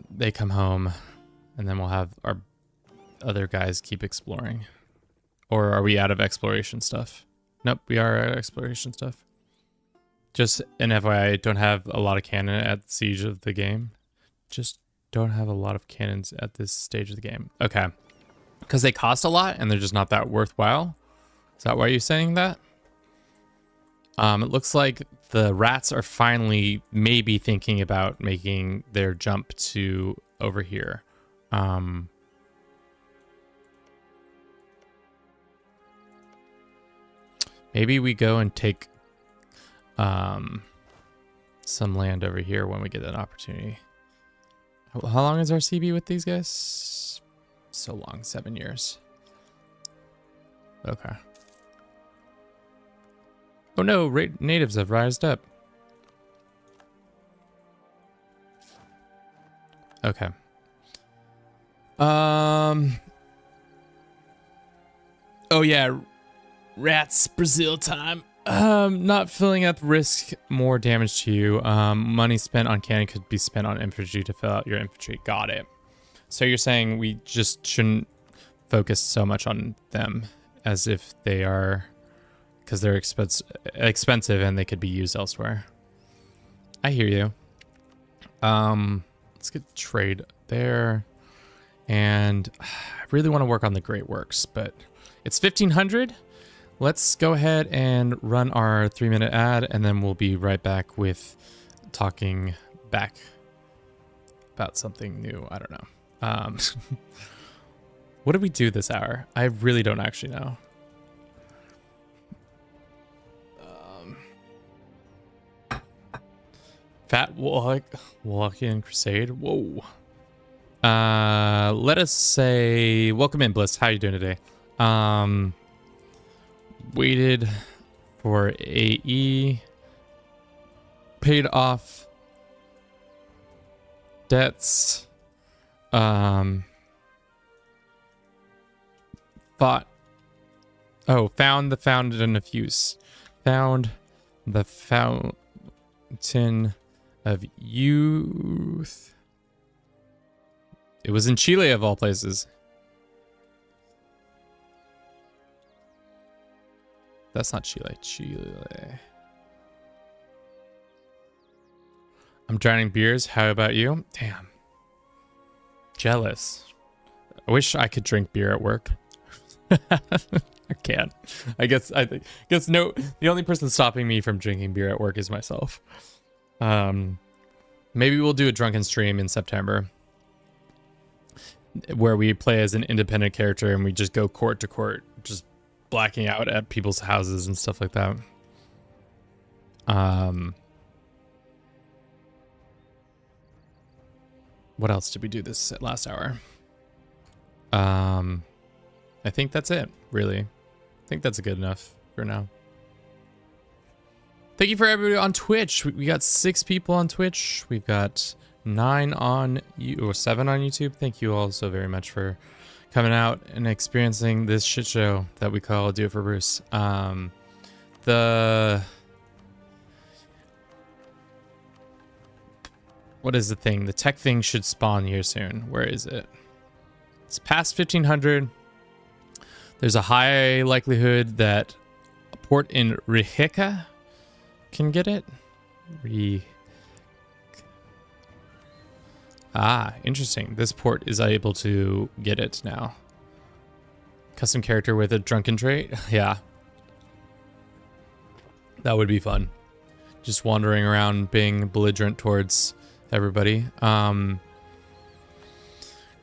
They come home, and then we'll have our other guys keep exploring. Or are we out of exploration stuff? Nope, we are out of exploration stuff. Just an FYI, I don't have a lot of cannon at the siege of the game. Just don't have a lot of cannons at this stage of the game. Okay. Because they cost a lot, and they're just not that worthwhile? Is that why you're saying that? It looks like the rats are finally maybe thinking about making their jump to over here. Maybe we go and take some land over here when we get an opportunity. How long is our CB with these guys? So long, 7 years. Okay. Oh no, natives have rised up. Okay. Oh yeah, rats, Brazil time. Not filling up risk more damage to you. Money spent on cannon could be spent on infantry to fill out your infantry. Got it. So you're saying we just shouldn't focus so much on them as if they are, because they're expensive and they could be used elsewhere. I hear you. Let's get trade there. And I really want to work on the Great Works, but it's 1500. Let's go ahead and run our 3-minute ad, and then we'll be right back with talking back about something new. I don't know. What did we do this hour? I really don't actually know. Fat Wallachian Crusade. Whoa. Let us say welcome in, Bliss. How you doing today? Waited for AE. Paid off debts. Found the fountain of youth. Found the fountain of youth. It was in Chile of all places. That's not Chile. Chile. I'm drowning beers. How about you? Damn. Jealous. I wish I could drink beer at work. I can't. I guess no. The only person stopping me from drinking beer at work is myself. Maybe we'll do a drunken stream in September where we play as an independent character and we just go court to court, just blacking out at people's houses and stuff like that. What else did we do this last hour? I think that's it, really. I think that's good enough for now. Thank you for everybody on Twitch. We got 6 people on Twitch. We've got 9 on or 7 on YouTube. Thank you all so very much for coming out and experiencing this shit show that we call Do It for Bruce. What is the thing? The tech thing should spawn here soon. Where is it? It's past 1500. There's a high likelihood that a port in Rijeka can get it. Interesting. This port is able to get it now. Custom character with a drunken trait. Yeah. That would be fun. Just wandering around being belligerent towards everybody.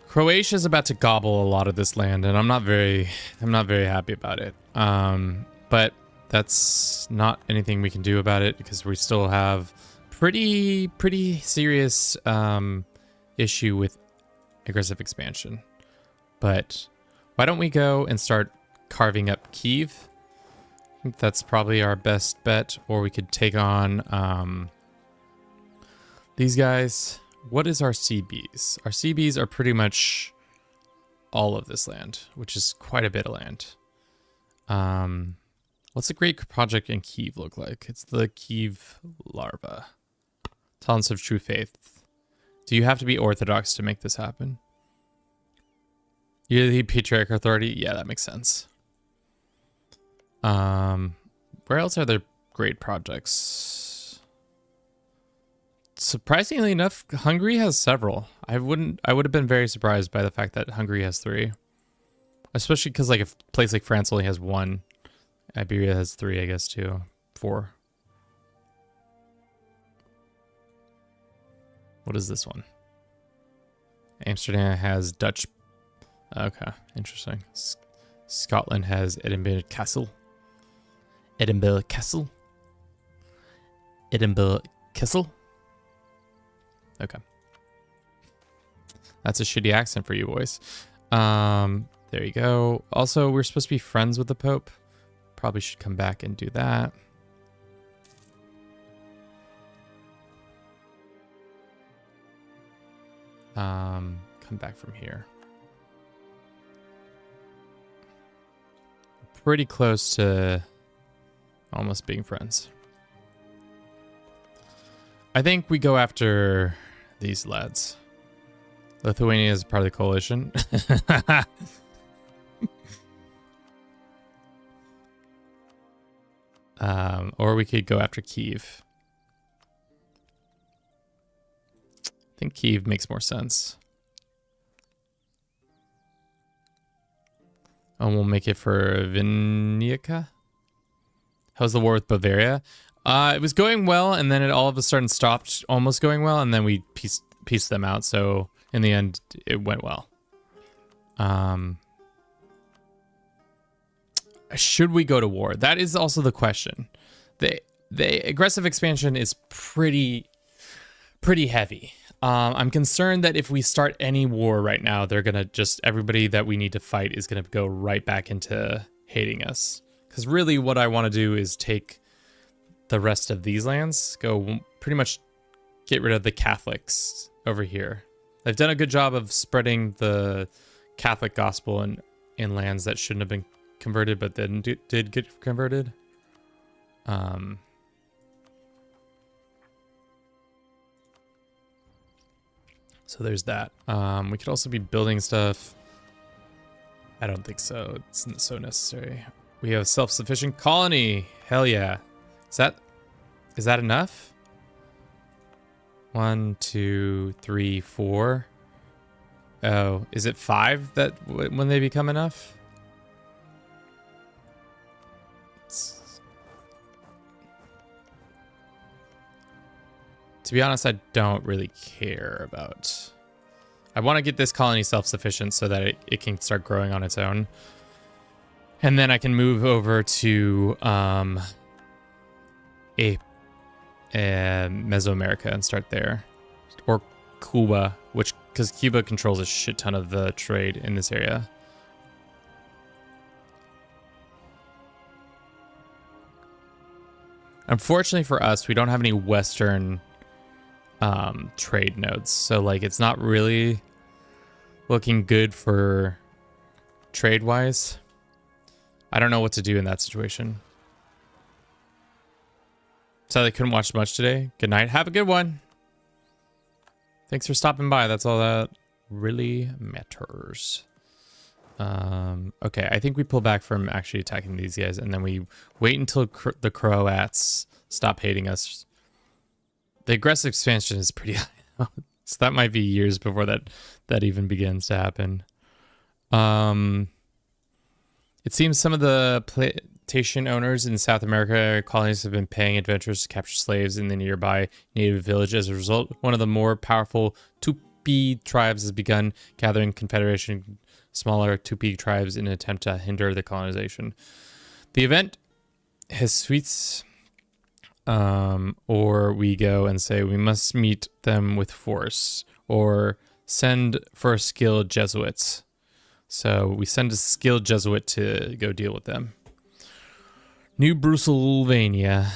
Croatia's about to gobble a lot of this land, and I'm not very happy about it. But that's not anything we can do about it because we still have pretty serious issue with aggressive expansion. But why don't we go and start carving up Kyiv? I think that's probably our best bet. Or we could take on these guys. What is our CBs? Our CBs are pretty much all of this land, which is quite a bit of land. What's a great project in Kyiv look like? It's the Kyiv larva. Talents of true faith. Do you have to be Orthodox to make this happen? You're the Patriarch Authority? Yeah, that makes sense. Where else are there great projects? Surprisingly enough, Hungary has several. I would have been very surprised by the fact that Hungary has 3. Especially because like a place like France only has 1. Iberia has 3, I guess, too. 4. What is this one? Amsterdam has Dutch. Okay, interesting. Scotland has Edinburgh Castle. Edinburgh Castle. Edinburgh Castle. Okay. That's a shitty accent for you boys. There you go. Also, we're supposed to be friends with the Pope. Probably should come back and do that. Come back from here. Pretty close to almost being friends. I think we go after these lads. Lithuania is part of the coalition. Or we could go after Kyiv. I think Kyiv makes more sense. And we'll make it for Vinica. How's the war with Bavaria? It was going well, and then it all of a sudden stopped almost going well, and then we pieced them out. So in the end, it went well. Should we go to war? That is also the question. The aggressive expansion is pretty heavy. I'm concerned that if we start any war right now, they're gonna just everybody that we need to fight is gonna go right back into hating us. Because really, what I want to do is take the rest of these lands, go pretty much get rid of the Catholics over here. They've done a good job of spreading the Catholic gospel in lands that shouldn't have been converted, but then did get converted. So there's that. We could also be building stuff. I don't think so. It's not so necessary. We have a self-sufficient colony. Hell yeah. Is that enough? 1, 2, 3, 4. Oh, is it 5 that when they become enough? To be honest, I don't really care about... I want to get this colony self-sufficient so that it can start growing on its own. And then I can move over to Mesoamerica and start there. Or Cuba, because Cuba controls a shit ton of the trade in this area. Unfortunately for us, we don't have any Western trade nodes. So like it's not really looking good for trade-wise. I don't know what to do in that situation. So they couldn't watch much today. Good night. Have a good one. Thanks for stopping by. That's all that really matters. Okay, I think we pull back from actually attacking these guys, and then we wait until the Croats stop hating us. The aggressive expansion is pretty high, so that might be years before that even begins to happen. It seems some of the plantation owners in South America colonies have been paying adventurers to capture slaves in the nearby native village. As a result, one of the more powerful Tupi tribes has begun gathering confederation smaller Tupi tribes in an attempt to hinder the colonization. The event has sweets, or we go and say we must meet them with force, or send for skilled Jesuits. So we send a skilled Jesuit to go deal with them. New Brusylvania.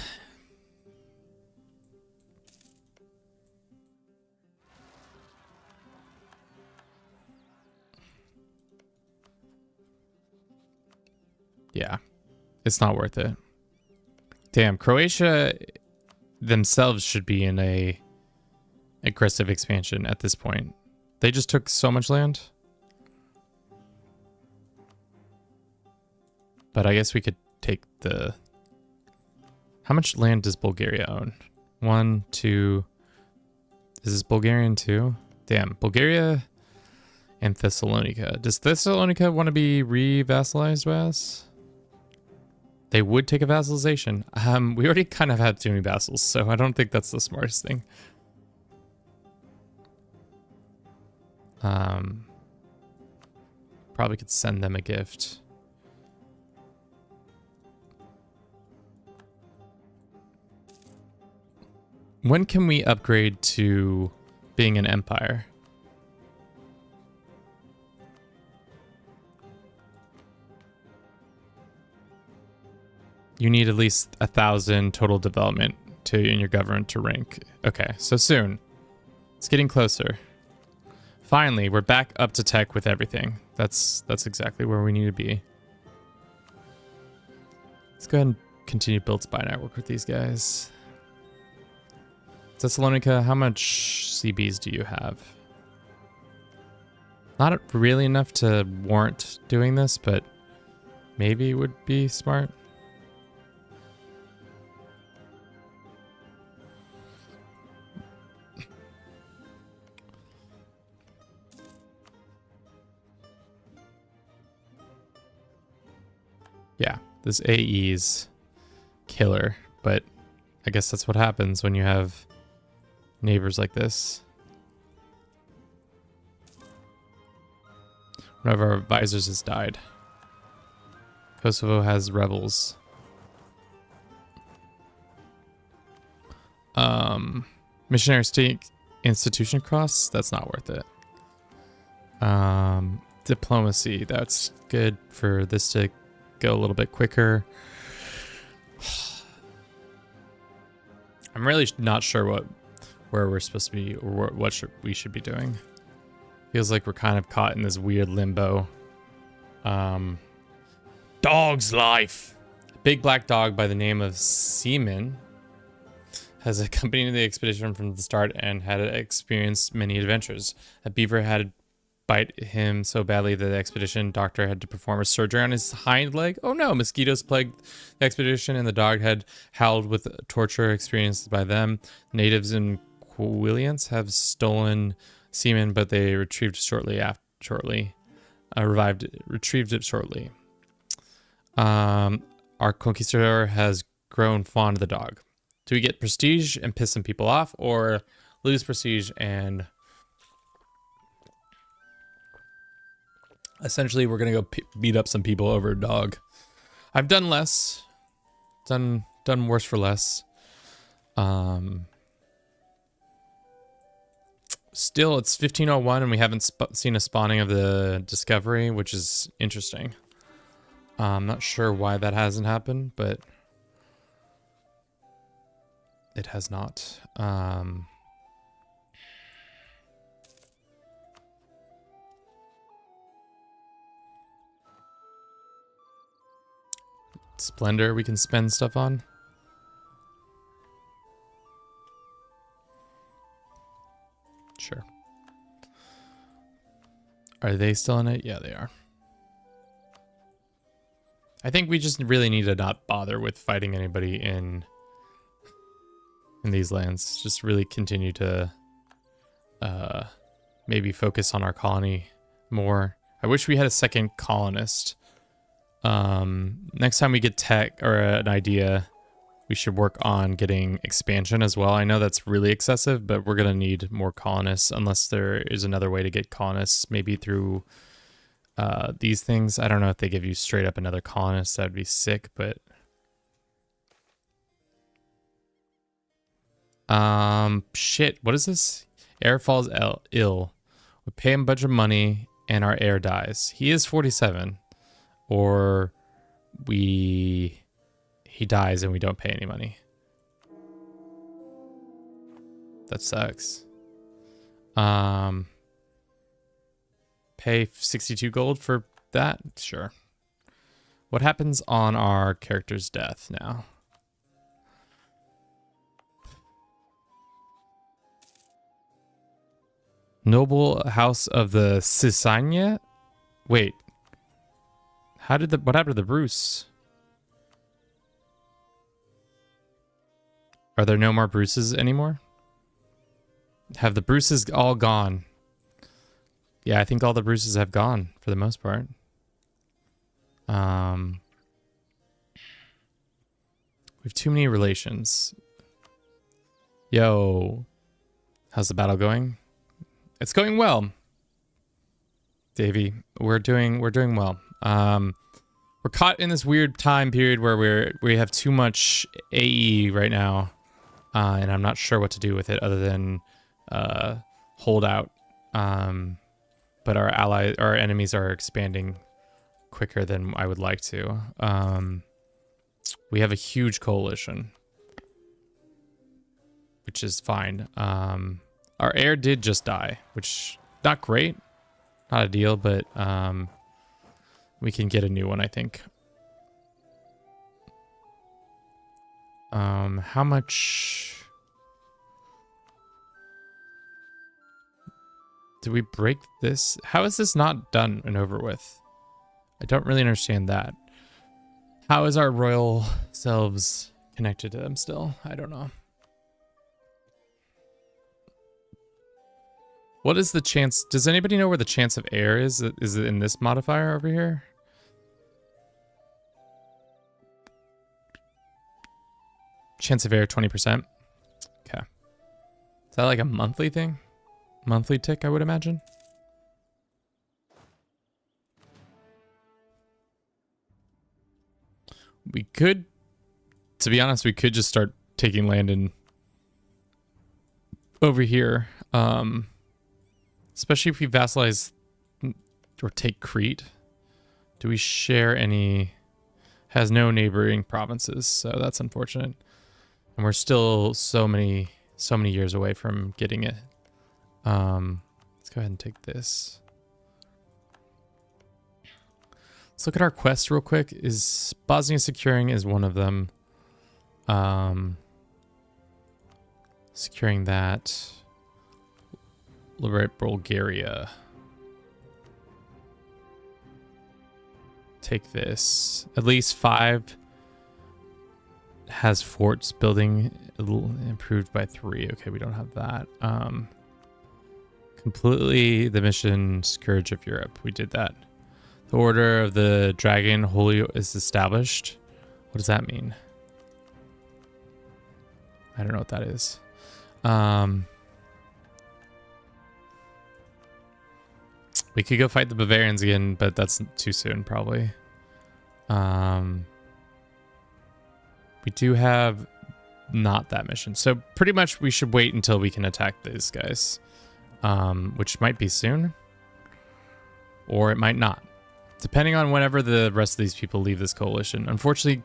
Yeah, it's not worth it. Damn, Croatia themselves should be in a aggressive expansion at this point. They just took so much land. But I guess we could take the... How much land does Bulgaria own? 1, 2... Is this Bulgarian too? Damn, Bulgaria and Thessalonica. Does Thessalonica want to be re-vassalized by us? They would take a vassalization. We already kind of had too many vassals, so I don't think that's the smartest thing. Probably could send them a gift. When can we upgrade to being an empire? You need at least 1,000 total development in your government to rank. Okay, so soon. It's getting closer. Finally, we're back up to tech with everything. That's exactly where we need to be. Let's go ahead and continue build spy network with these guys. Thessalonica, how much CBs do you have? Not really enough to warrant doing this, but maybe it would be smart. Yeah, this AE's killer, but I guess that's what happens when you have neighbors like this. One of our advisors has died. Kosovo has rebels. Missionary state institution costs, that's not worth it. Diplomacy, that's good for this to go a little bit quicker. I'm really not sure where we're supposed to be or what we should be doing. Feels like we're kind of caught in this weird limbo. Dog's life. A big black dog by the name of Seaman has accompanied the expedition from the start and had experienced many adventures. A beaver had bite him so badly that the expedition doctor had to perform a surgery on his hind leg. Oh no, mosquitoes plagued the expedition and the dog had howled with torture experienced by them. Natives in Quillians have stolen semen, but they retrieved it shortly. Our conquistador has grown fond of the dog. Do we get prestige and piss some people off, or lose prestige and essentially we're gonna go beat up some people over a dog? I've done less, done worse for less. Still, it's 1501 and we haven't seen a spawning of the Discovery, which is interesting. I'm not sure why that hasn't happened, but it has not. Splendor we can spend stuff on. Sure. Are they still in it? Yeah, they are. I think we just really need to not bother with fighting anybody in these lands. Just really continue to maybe focus on our colony more. I wish we had a second colonist. Next time we get tech or an idea, we should work on getting expansion as well. I know that's really excessive, but we're gonna need more colonists unless there is another way to get colonists, maybe through these things. I don't know if they give you straight up another colonist. That'd be sick, but shit, what is this? Heir falls ill. We pay him a bunch of money and our heir dies. He is 47. Or he dies and we don't pay any money. That sucks. Pay 62 gold for that? Sure. What happens on our character's death now? Noble House of the Cisania? Wait. What happened to the Bruce? Are there no more Bruces anymore? Have the Bruces all gone? Yeah, I think all the Bruces have gone for the most part. We have too many relations. Yo, how's the battle going? It's going well, Davey. We're doing well. We're caught in this weird time period where we have too much AE right now, and I'm not sure what to do with it other than hold out. But our enemies are expanding quicker than I would like to. We have a huge coalition, which is fine. Our heir did just die, which not great, not ideal, but we can get a new one, I think. How much did we break this? How is this not done and over with? I don't really understand that. How is our royal selves connected to them still? I don't know. What is the chance? Does anybody know where the chance of heir is? Is it in this modifier over here? Chance of heir 20%. Okay. Is that like a monthly thing? Monthly tick, I would imagine. We could, to be honest, we could just start taking land in over here. Especially if we vassalize or take Crete. Do we share any? Has no neighboring provinces, so that's unfortunate. And we're still so many years away from getting it. Let's go ahead and take this. Let's look at our quest real quick. Is Bosnia securing is one of them. Securing that. Liberate Bulgaria. Take this. At least 5 has forts building improved by 3. Okay, we don't have that. Completely the mission Scourge of Europe. We did that. The Order of the Dragon Holy is established. What does that mean? I don't know what that is. We could go fight the Bavarians again, but that's too soon, probably. We do have not that mission. So pretty much we should wait until we can attack these guys. Which might be soon. Or it might not. Depending on whenever the rest of these people leave this coalition. Unfortunately,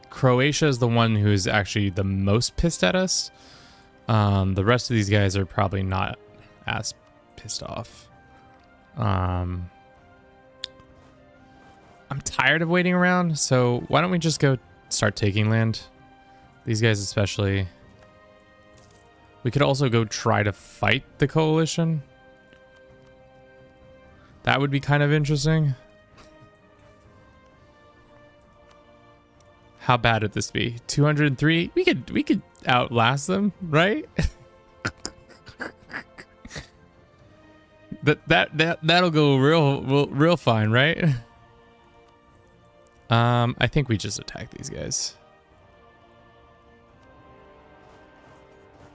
Croatia is the one who's actually the most pissed at us. The rest of these guys are probably not as pissed off. I'm tired of waiting around, so why don't we just go start taking land? These guys especially. We could also go try to fight the coalition. That would be kind of interesting. How bad would this be? 203? We could outlast them, right? That'll go real fine, right? I think we just attack these guys.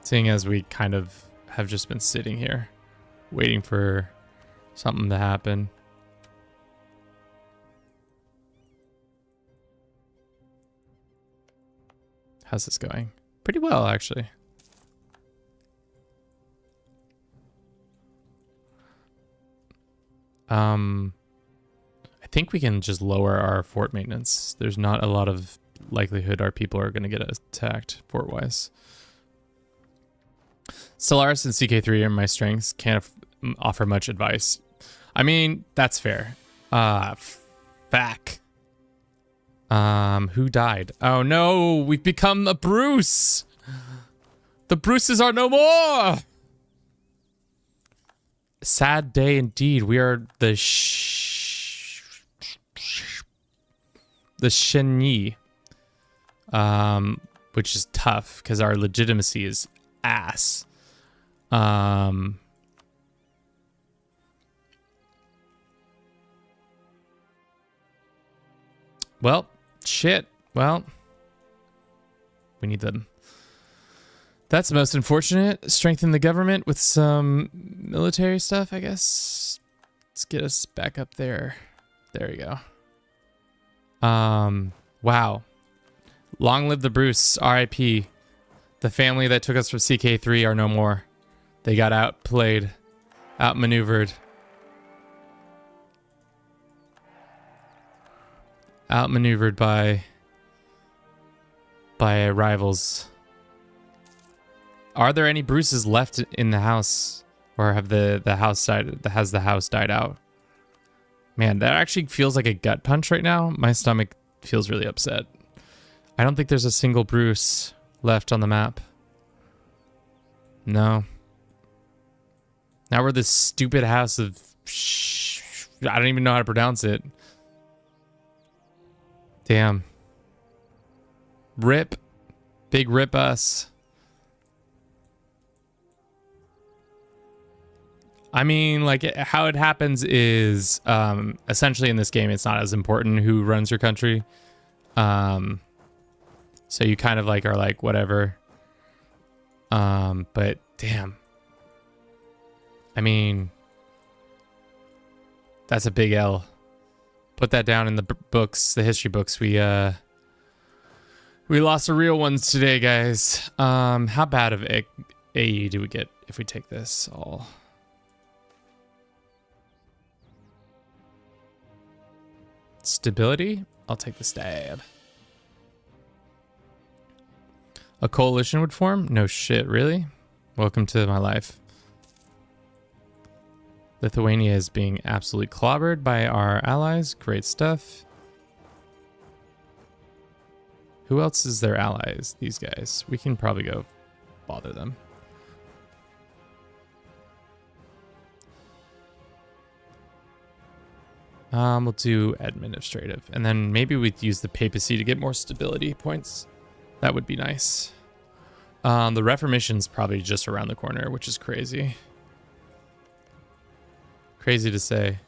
Seeing as we kind of have just been sitting here waiting for something to happen. How's this going? Pretty well, actually. I think we can just lower our fort maintenance. There's not a lot of likelihood our people are going to get attacked fort-wise. Stellaris and CK3 are my strengths. Can't offer much advice. I mean, that's fair. Fuck. Who died? Oh no, we've become a Bruce. The Bruces are no more. Sad day indeed. We are the Shenyi, which is tough because our legitimacy is ass. Well, shit. Well, we need them. That's most unfortunate. Strengthen the government with some military stuff, I guess. Let's get us back up there. There we go. Wow. Long live the Bruce. R.I.P. The family that took us from CK3 are no more. They got outplayed, outmaneuvered. Outmaneuvered by rivals. Are there any Bruces left in the house, or have the house died? Has the house died out? Man, that actually feels like a gut punch right now. My stomach feels really upset. I don't think there's a single Bruce left on the map. No. Now we're this stupid house of I don't even know how to pronounce it. Damn. Rip. Big rip us. I mean, like, how it happens is, essentially in this game, it's not as important who runs your country. So you kind of like are like, whatever. But damn. I mean, that's a big L. Put that down in the books, the history books. We lost the real ones today, guys. How bad of AE do we get if we take this all? Stability? I'll take the stab. A coalition would form? No shit, really? Welcome to my life. Lithuania is being absolutely clobbered by our allies. Great stuff. Who else is their allies? These guys. We can probably go bother them. We'll do administrative. And then maybe we'd use the papacy to get more stability points. That would be nice. The Reformation's probably just around the corner, which is crazy. Crazy to say.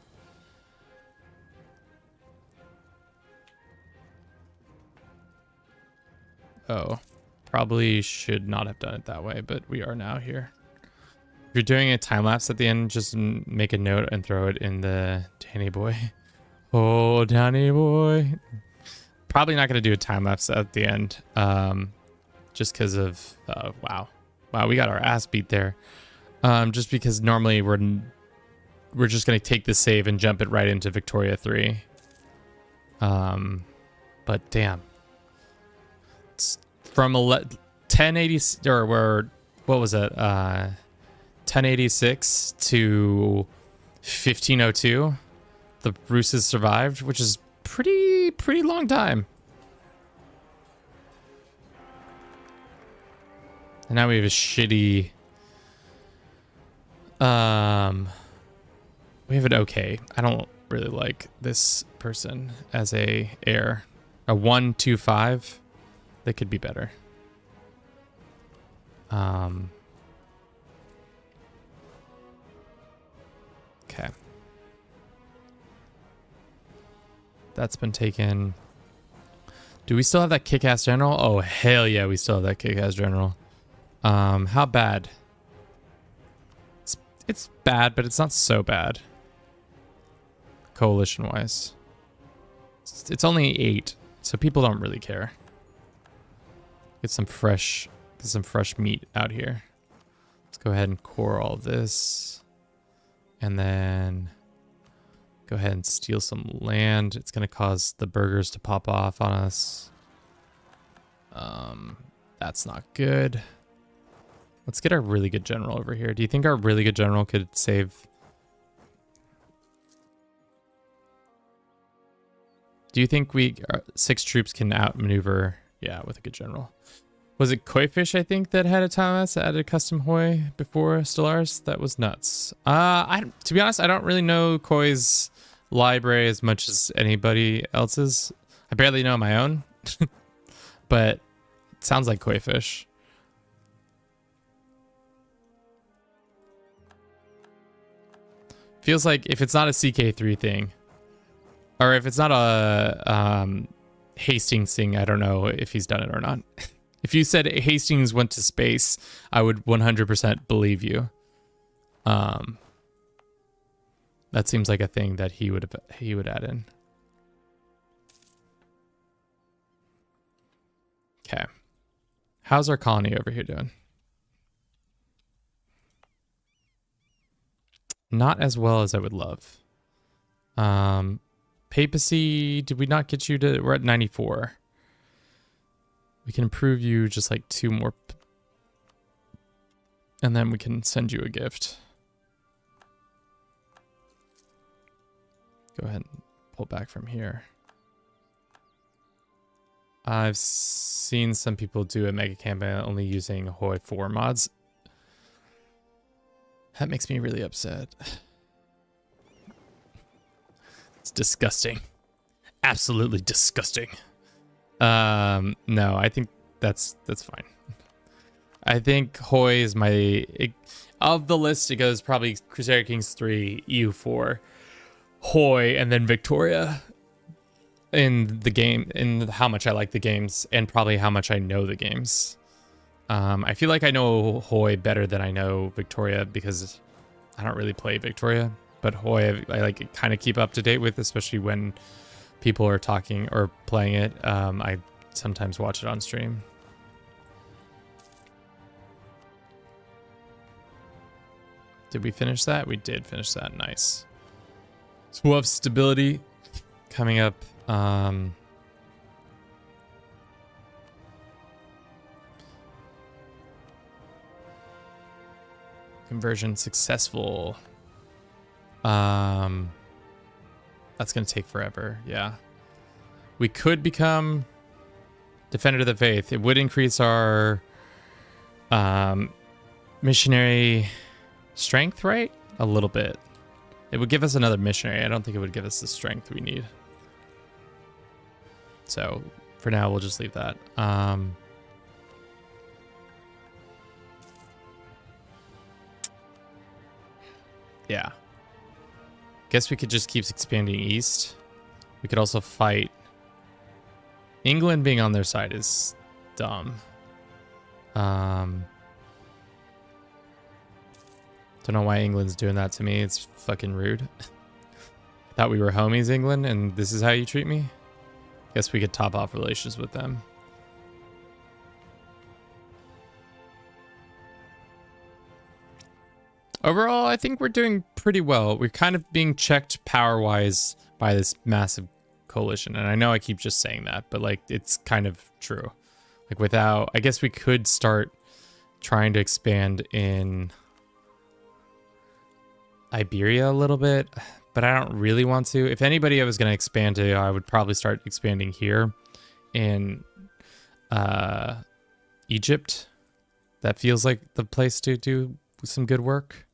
Oh, probably should not have done it that way, but we are now here. If you're doing a time lapse at the end, just make a note and throw it in the Danny boy. Oh, Danny boy. Probably not going to do a time lapse at the end, just because of wow, we got our ass beat there. Just because normally we're just going to take the save and jump it right into Victoria 3. But damn. from 1080 or where, what was it? 1086 to 1502. The Bruces survived, which is pretty long time. And now we have a shitty. We have it okay. I don't really like this person as a heir. A 125. They could be better. Okay. That's been taken. Do we still have that kick-ass general? Oh, hell yeah, we still have that kick-ass general. How bad? It's bad, but it's not so bad. Coalition-wise. It's only 8, so people don't really care. Get some fresh meat out here. Let's go ahead and core all this. And then go ahead and steal some land. It's going to cause the burgers to pop off on us. That's not good. Let's get our really good general over here. Do you think our really good general could save? Do you think 6 troops can outmaneuver? Yeah, with a good general. Was it Koifish, I think, that had a Timelapse that added custom Hoi before Stellaris? That was nuts. To be honest, I don't really know Koi's library as much as anybody else's. I barely know my own, but it sounds like Koifish. Feels like if it's not a CK3 thing, or if it's not a Hastings thing, I don't know if he's done it or not. If you said Hastings went to space, I would 100% believe you. That seems like a thing that he would add in. Okay. How's our colony over here doing? Not as well as I would love. Papacy, did we not get you to... We're at 94. We can improve you just like 2 more. And then we can send you a gift. Go ahead and pull back from here. I've seen some people do a mega campaign only using Hoi 4 mods. That makes me really upset. It's disgusting. Absolutely disgusting. No, I think that's fine. I think Hoi is of the list. It goes probably Crusader Kings 3, EU4, Hoi, and then Victoria in the game, in how much I like the games, and probably how much I know the games. I feel like I know Hoi better than I know Victoria because I don't really play Victoria, but Hoi I like kind of keep up to date with, especially when people are talking or playing it. I sometimes watch it on stream. Did we finish that? We did finish that. Nice. So we'll have stability coming up. Conversion successful. That's gonna take forever. Yeah, we could become Defender of the Faith. It would increase our missionary strength, right? A little bit. It would give us another missionary. I don't think it would give us the strength we need. So for now, we'll just leave that. Yeah. Guess we could just keep expanding east. We could also fight. England being on their side is dumb. Don't know why England's doing that to me. It's fucking rude. Thought we were homies, England, and this is how you treat me? Guess we could top off relations with them. Overall, I think we're doing pretty well. We're kind of being checked power-wise by this massive coalition. And I know I keep just saying that, but like it's kind of true. Like without, I guess we could start trying to expand in Iberia a little bit, but I don't really want to. If anybody I was going to expand to, I would probably start expanding here in Egypt. That feels like the place to do some good work.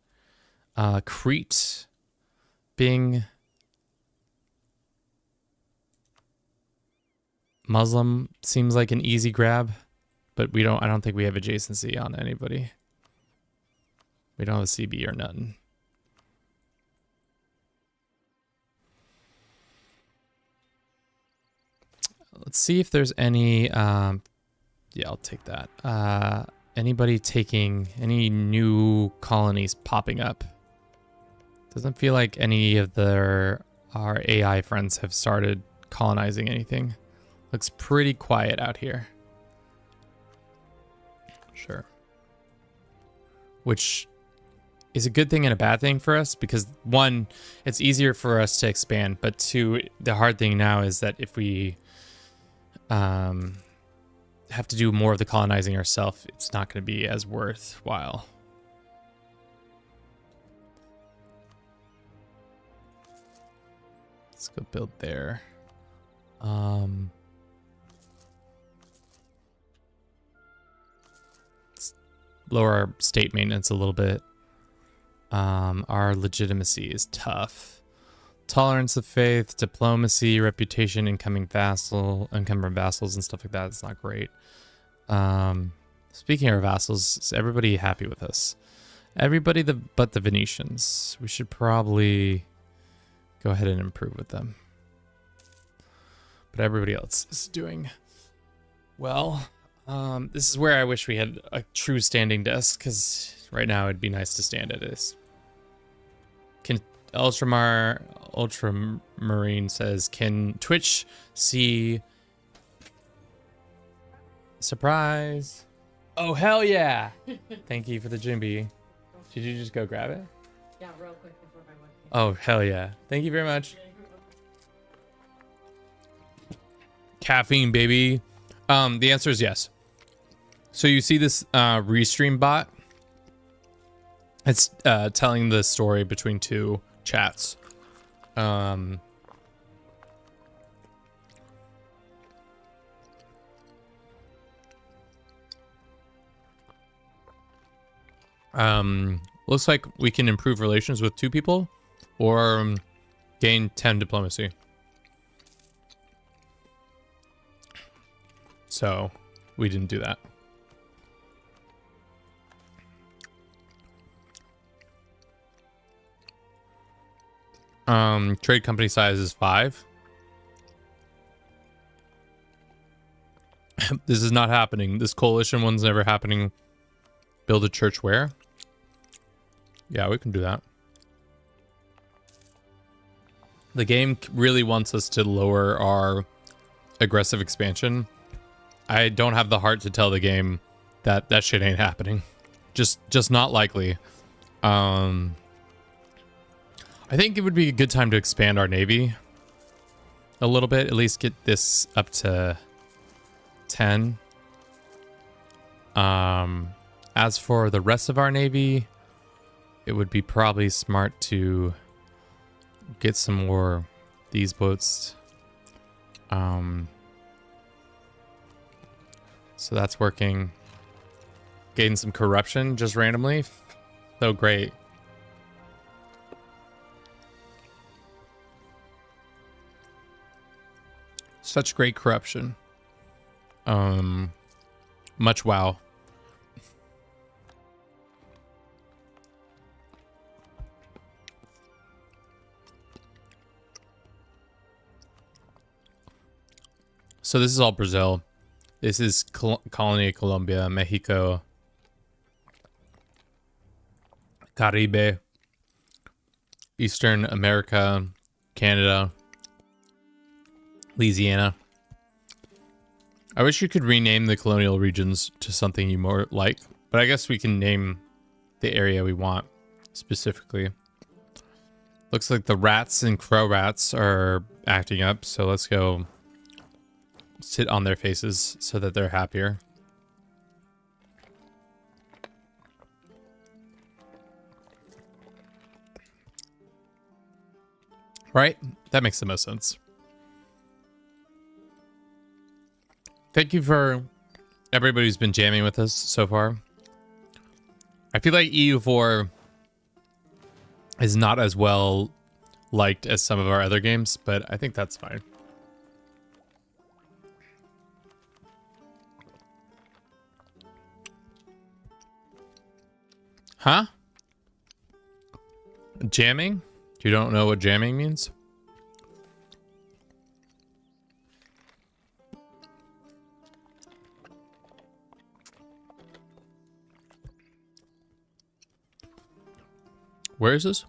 Crete being Muslim seems like an easy grab, but I don't think we have adjacency on anybody. We don't have a CB or nothing. Let's see if there's any, yeah, I'll take that. Anybody taking any new colonies popping up? Doesn't feel like any of our AI friends have started colonizing anything. Looks pretty quiet out here. Sure. Which is a good thing and a bad thing for us because one, it's easier for us to expand, but two, the hard thing now is that if we have to do more of the colonizing ourselves, it's not going to be as worthwhile. Let's go build there. Let's lower our state maintenance a little bit. Our legitimacy is tough. Tolerance of faith, diplomacy, reputation, encumbered vassals and stuff like that. It's not great. Speaking of our vassals, is everybody happy with us? Everybody but the Venetians. We should probably go ahead and improve with them. But everybody else is doing well. This is where I wish we had a true standing desk, because right now it'd be nice to stand at this. Ultramarine says, can Twitch see... Surprise! Oh, hell yeah! Thank you for the Jimby. Did you just go grab it? Yeah, real quick before I went. Oh, hell yeah. Thank you very much. Caffeine, baby. The answer is yes. So you see this restream bot? It's telling the story between two chats. Looks like we can improve relations with 2 people or gain 10 diplomacy. So we didn't do that. Trade company size is 5. This is not happening. This coalition one's never happening. Build a church where? Yeah, we can do that. The game really wants us to lower our aggressive expansion. I don't have the heart to tell the game that that shit ain't happening. Just not likely. I think it would be a good time to expand our navy a little bit. At least get this up to 10. As for the rest of our navy, it would be probably smart to get some more these boats. So that's working. Getting some corruption just randomly. So great. Such great corruption. Much wow. So this is all Brazil. This is Colony of Colombia, Mexico, Caribe, Eastern America, Canada, Louisiana. I wish you could rename the colonial regions to something you more like, but I guess we can name the area we want specifically. Looks like the rats and crow rats are acting up, so let's go sit on their faces so that they're happier. Right? That makes the most sense. Thank you for everybody who's been jamming with us so far. I feel like EU4 is not as well liked as some of our other games, but I think that's fine. Huh? Jamming? You don't know what jamming means? Where is this?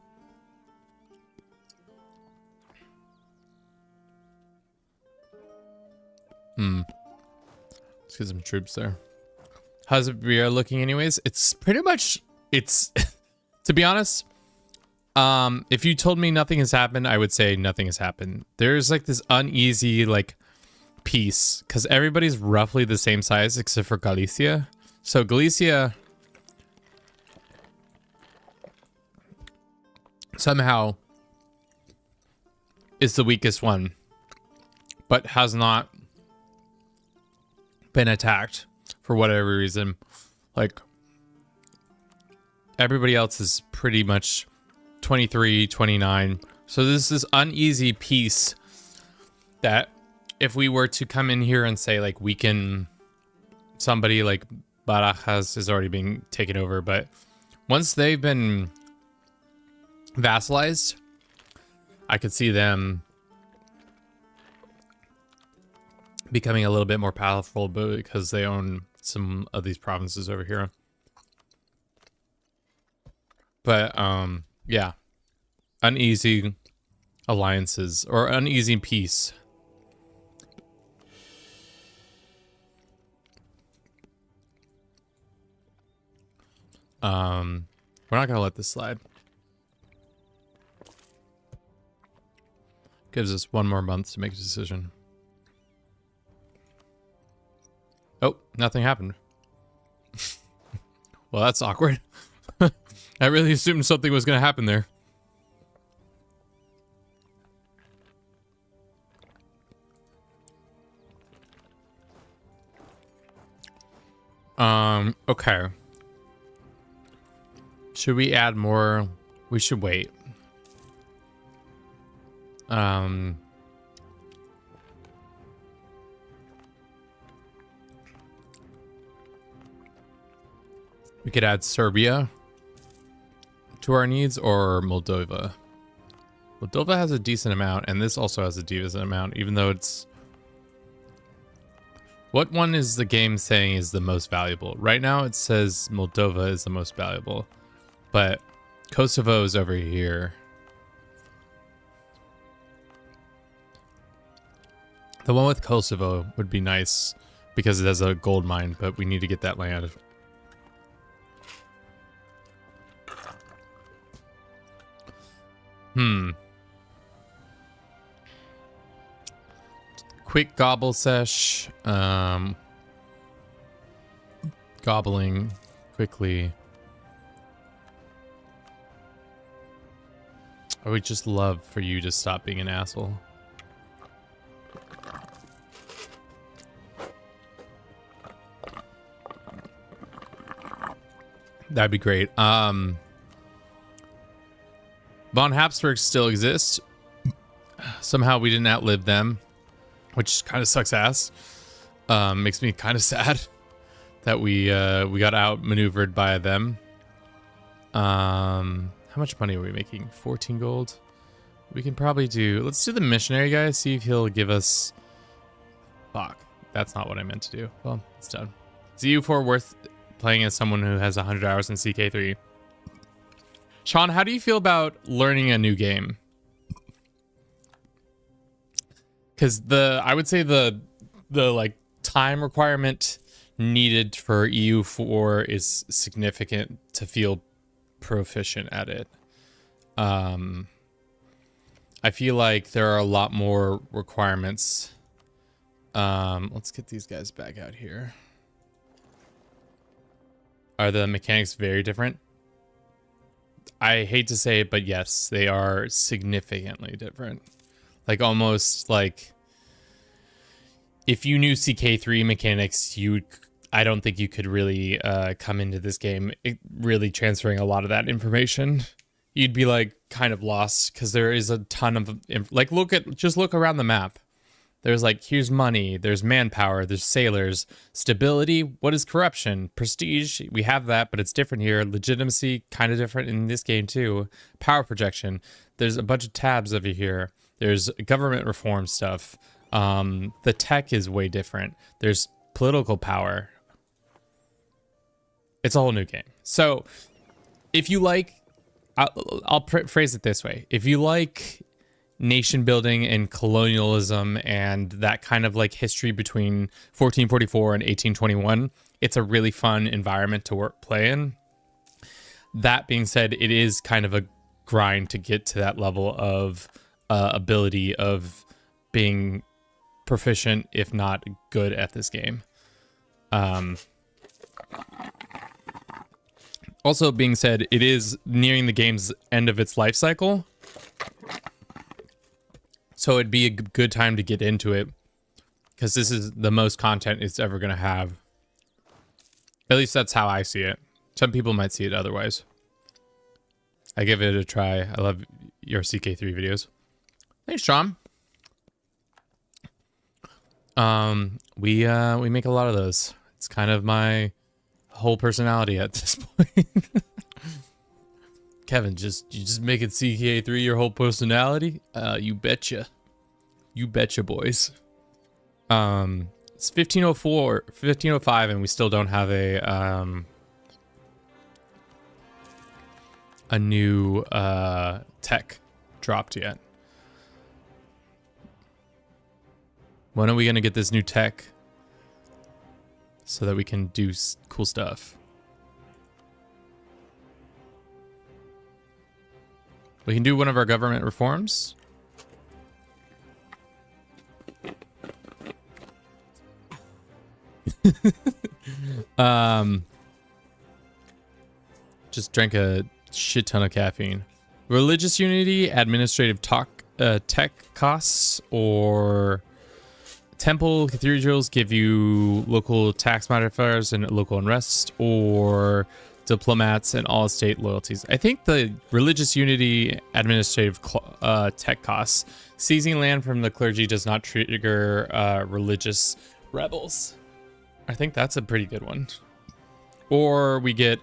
Let's get some troops there. How's Beer looking anyways? It's pretty much, it's, to be honest, if you told me nothing has happened, I would say nothing has happened. There's like this uneasy like piece because everybody's roughly the same size except for Galicia. So Galicia somehow is the weakest one, but has not been attacked for whatever reason. Like everybody else is pretty much 23, 29. So there's this uneasy piece that if we were to come in here and say like weaken somebody, like Barajas is already being taken over, but once they've been vassalized, I could see them becoming a little bit more powerful because they own some of these provinces over here. But yeah, uneasy alliances or uneasy peace. We're not gonna let this slide. Gives us 1 more month to make a decision. Oh, nothing happened. Well, that's awkward. I really assumed something was going to happen there. Okay. Should we add more? We should wait. We could add Serbia to our needs or Moldova. Moldova has a decent amount, and this also has a decent amount, even though it's... What one is the game saying is the most valuable? Right now it says Moldova is the most valuable, but Kosovo is over here. The one with Kosovo would be nice because it has a gold mine, but we need to get that land. Quick gobble sesh. Gobbling quickly. I would just love for you to stop being an asshole. That'd be great. Von Habsburg still exists. Somehow we didn't outlive them, which kind of sucks ass. Makes me kind of sad that we got outmaneuvered by them. How much money are we making? 14 gold. We can probably do... Let's do the missionary guy, see if he'll give us... Fuck. That's not what I meant to do. Well, it's done. Is EU4 worth playing as someone who has 100 hours in CK3? Sean, how do you feel about learning a new game? Because I would say the like time requirement needed for EU4 is significant to feel proficient at it. I feel like there are a lot more requirements. Let's get these guys back out here. Are the mechanics very different? I hate to say it, but yes, they are significantly different. Like almost like if you knew CK3 mechanics, I don't think you could really come into this game really transferring a lot of that information. You'd be like kind of lost because there is a ton of like just look around the map. There's like, here's money, there's manpower, there's sailors, stability, what is corruption, prestige, we have that, but it's different here. Legitimacy, kind of different in this game too. Power projection, there's a bunch of tabs over here. There's government reform stuff. The tech is way different. There's political power. It's a whole new game. So if you like, I'll phrase it this way. If you like nation building and colonialism and that kind of like history between 1444 and 1821, it's a really fun environment to play in. That being said, it is kind of a grind to get to that level of ability of being proficient, if not good, at this game. Also being said, it is nearing the game's end of its life cycle. So it'd be a good time to get into it because this is the most content it's ever going to have. At least that's how I see it. Some people might see it otherwise. I give it a try. I love your CK3 videos. Thanks, Sean. We make a lot of those. It's kind of my whole personality at this point. Kevin, you just make it CK3 your whole personality? You betcha. You betcha, boys. It's 1505, and we still don't have a new tech dropped yet. When are we gonna get this new tech so that we can do cool stuff? We can do one of our government reforms. Just drank a shit ton of caffeine. Religious unity, administrative tech costs, or temple cathedrals give you local tax modifiers and local unrest, or diplomats and all state loyalties. I think the religious unity administrative tech costs. Seizing land from the clergy does not trigger religious rebels. I think that's a pretty good one. Or we get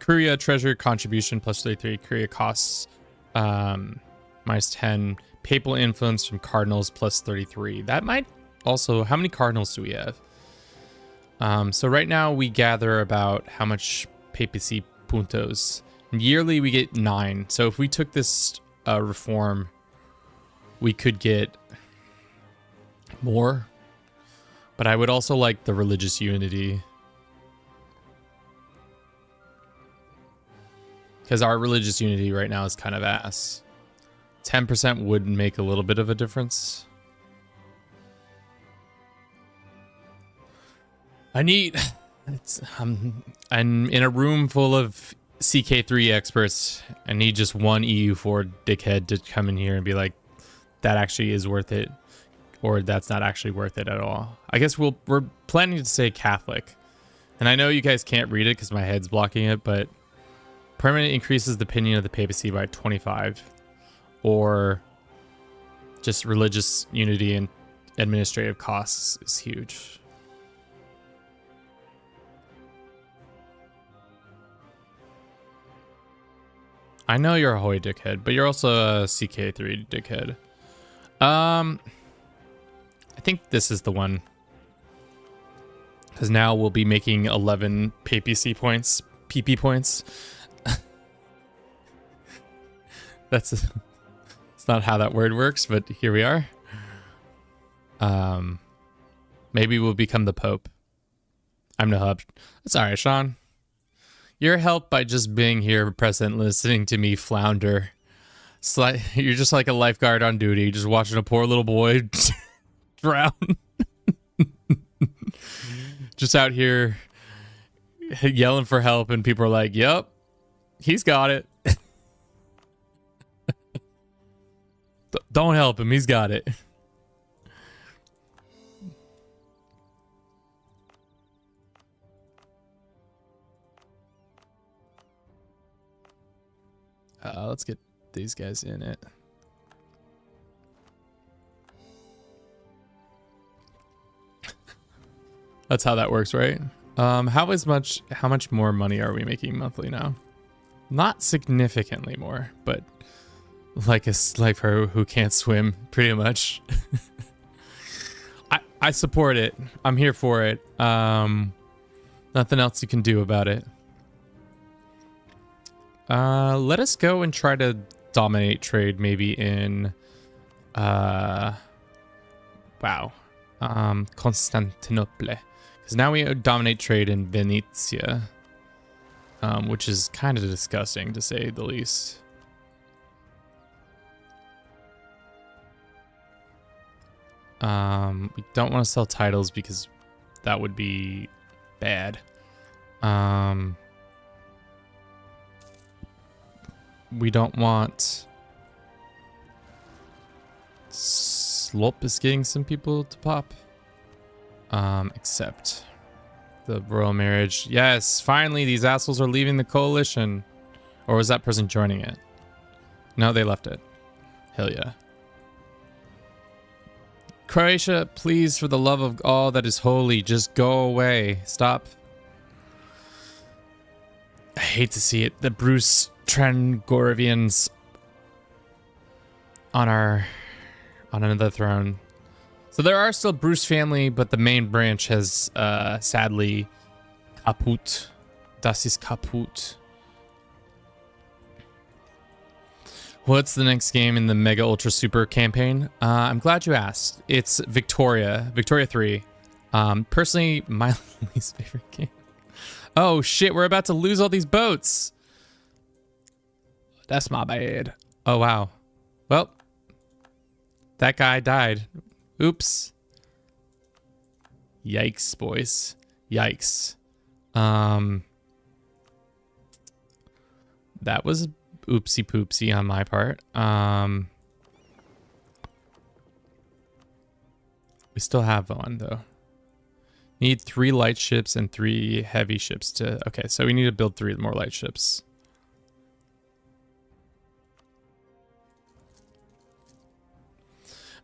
Curia treasure contribution plus 33. Curia costs minus 10. Papal influence from cardinals plus 33. That might also... How many cardinals do we have? So right now we gather about how much papacy puntos. Yearly we get 9. So if we took this reform, we could get more. But I would also like the religious unity. Because our religious unity right now is kind of ass. 10% would make a little bit of a difference. I'm in a room full of CK3 experts. I need just one EU4 dickhead to come in here and be like, that actually is worth it. Or that's not actually worth it at all. I guess we're planning to say Catholic. And I know you guys can't read it because my head's blocking it, but permanent increases the opinion of the papacy by 25. Or just religious unity and administrative costs is huge. I know you're a Hoy dickhead, but you're also a CK3 dickhead. I think this is the one. Because now we'll be making 11 papacy points, PP points. It's not how that word works, but here we are. Maybe we'll become the Pope. I'm no hub. That's all right, Sean. You're helped by just being here present, listening to me flounder. You're just like a lifeguard on duty, just watching a poor little boy drown. Just out here yelling for help, and people are like, "Yep, he's got it." Don't help him. He's got it. Let's get these guys in it. That's how that works, right? How much more money are we making monthly now? Not significantly more, but like a sniper who can't swim, pretty much. I support it. I'm here for it. Nothing else you can do about it. Let us go and try to dominate trade maybe in Constantinople. Because now we dominate trade in Venezia, which is kind of disgusting to say the least. We don't want to sell titles because that would be bad. We don't want Slop is getting some people to pop. Except the royal marriage. Yes, finally these assholes are leaving the coalition. Or was that person joining it? No, they left it. Hell yeah. Croatia, please, for the love of all that is holy, just go away. Stop. I hate to see it. The Bruce Trangorovians on another throne. So there are still Bruce family, but the main branch has sadly kaput. Das ist kaput. What's the next game in the Mega Ultra Super campaign? I'm glad you asked. It's Victoria 3. Personally, my least favorite game. Oh shit, we're about to lose all these boats. That's my bad. Oh wow. Well, that guy died. Oops. Yikes, boys. Yikes. That was oopsie poopsie on my part. We still have one though. Need 3 light ships and 3 heavy ships to... Okay, so we need to build 3 more light ships.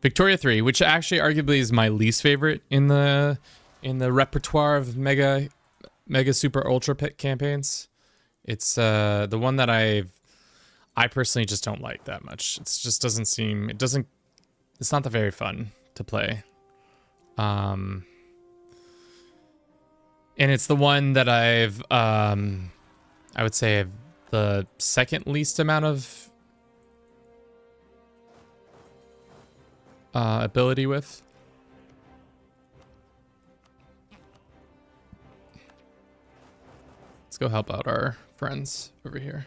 Victoria 3, which actually arguably is my least favorite in the repertoire of Mega Super Ultra Pit campaigns. It's the one that I personally just don't like that much. It just doesn't seem... It's not that very fun to play. And it's the one that I would say I've the second least amount of ability with. Let's go help out our friends over here.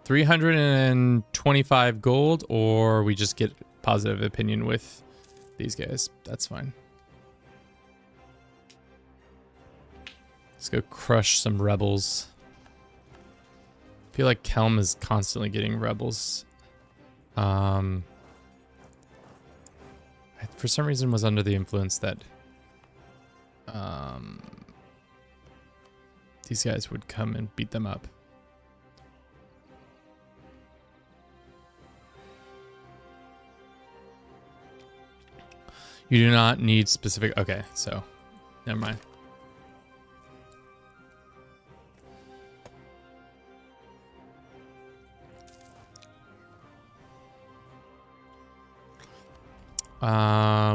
325 gold, or we just get positive opinion with these guys. That's fine. Let's go crush some rebels. I feel like Kelm is constantly getting rebels. I, for some reason, was under the influence that these guys would come and beat them up. You do not need specific... Okay, so never mind.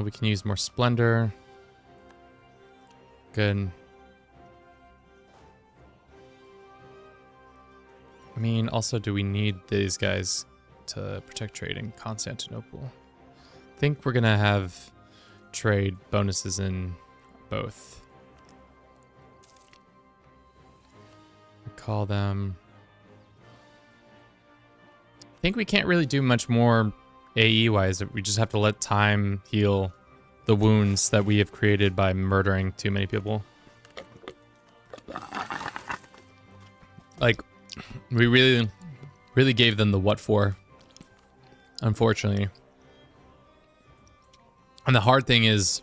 We can use more splendor. Good. I mean, also, do we need these guys to protect trade in Constantinople? I think we're gonna have trade bonuses in both. Call them. I think we can't really do much more AE wise. We just have to let time heal the wounds that we have created by murdering too many people. Like, we really gave them the what for, unfortunately. And the hard thing is,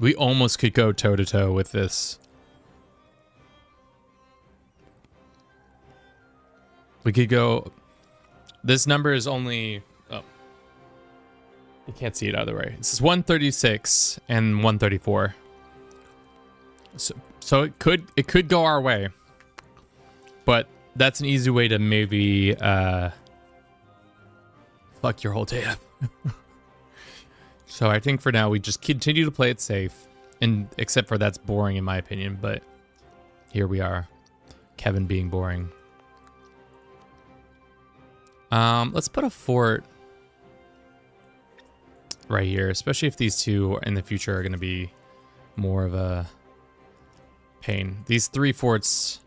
we almost could go toe-to-toe with this. We could go... This number is only... Oh. You can't see it either way. It's 136 and 134. So it could go our way. But that's an easy way to maybe... fuck your whole day up. So I think for now we just continue to play it safe, and except for that's boring in my opinion, but here we are, Kevin being boring. Let's put a fort right here, especially if these two in the future are going to be more of a pain. These three forts,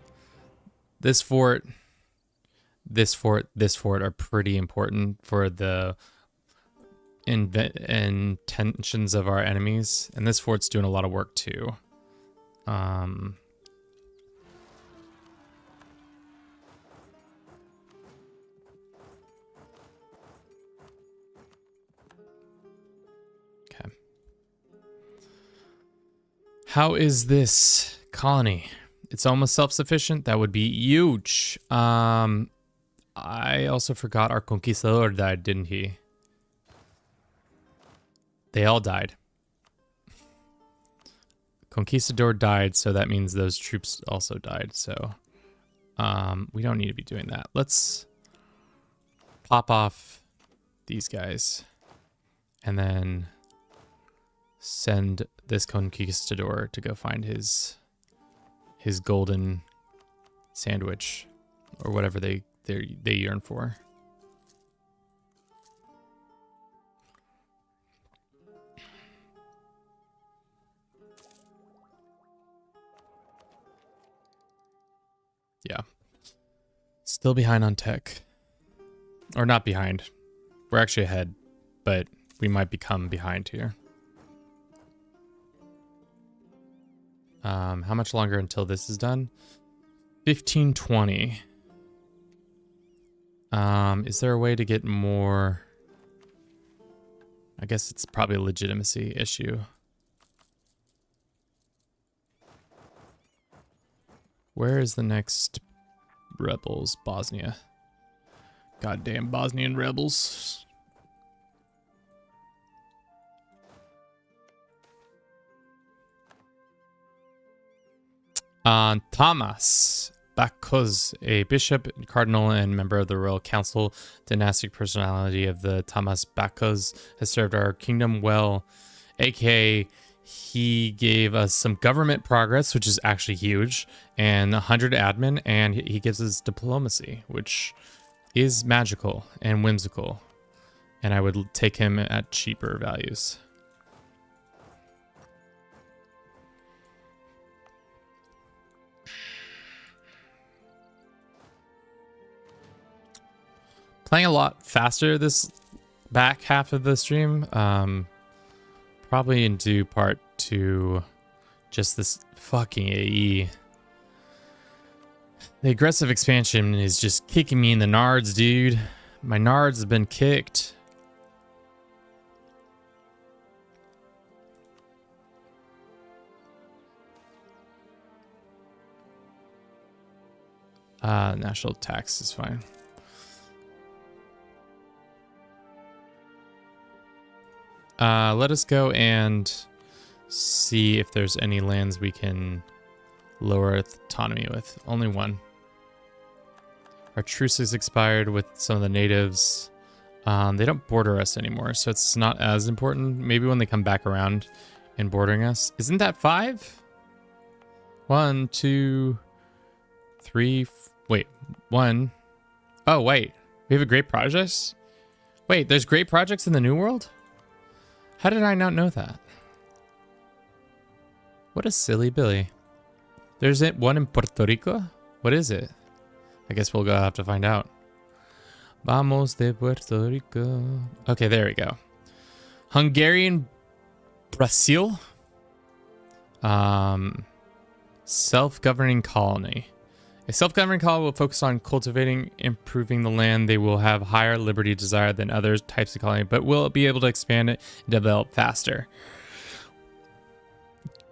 this fort, this fort, this fort are pretty important for the intentions of our enemies, and this fort's doing a lot of work too. Okay. How is this colony? It's almost self-sufficient. That would be huge. I also forgot our conquistador died, didn't he? They all died. Conquistador died, so that means those troops also died. So we don't need to be doing that. Let's pop off these guys and then send this conquistador to go find his golden sandwich or whatever they yearn for. Yeah. Still behind on tech. Or not behind. We're actually ahead, but we might become behind here. How much longer until this is done? 1520. Is there a way to get more? I guess it's probably a legitimacy issue. Where is the next rebels? Bosnia. Goddamn Bosnian rebels. Thomas Bacchus, a bishop, cardinal, and member of the royal council, dynastic personality of the Thomas Bacchus, has served our kingdom well, aka he gave us some government progress, which is actually huge, and 100 admin, and he gives us diplomacy, which is magical and whimsical, and I would take him at cheaper values. Playing a lot faster this back half of the stream, probably in due part to just this fucking AE. The aggressive expansion is just kicking me in the nards, dude. My nards have been kicked. National tax is fine. Let us go and see if there's any lands we can lower autonomy with. Only one. Our truce is expired with some of the natives. They don't border us anymore, so it's not as important. Maybe when they come back around and bordering us. Isn't that 5? 1, 2, 3. Wait, 1. Oh, wait. We have a great project? Wait, there's great projects in the New World? How did I not know that? What a silly Billy. There's one in Puerto Rico? What is it? I guess we'll have to find out. Vamos de Puerto Rico. Okay, there we go. Hungarian Brazil. Self-governing colony. A self-governing colony will focus on cultivating, improving the land. They will have higher liberty desire than other types of colony, but will be able to expand it and develop faster.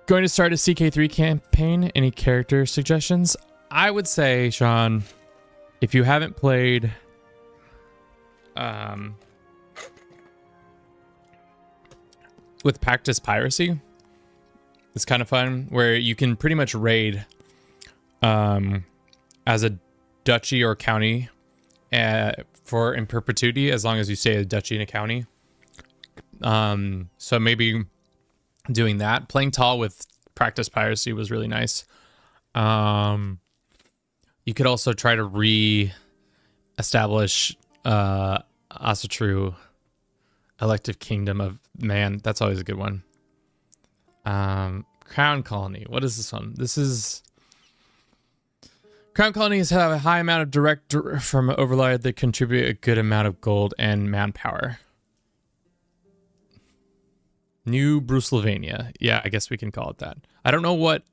Going to start a CK3 campaign. Any character suggestions? I would say, Sean, if you haven't played with Practice Piracy, it's kind of fun where you can pretty much raid as a duchy or county for in perpetuity, as long as you stay a duchy and a county. So maybe doing that. Playing tall with Practice Piracy was really nice. You could also try to re-establish Asatru Elective Kingdom of Man. That's always a good one. Crown Colony. What is this one? This is... Crown colonies have a high amount of direct from Overlord that contribute a good amount of gold and manpower. New Brusylvania. Yeah, I guess we can call it that. I don't know what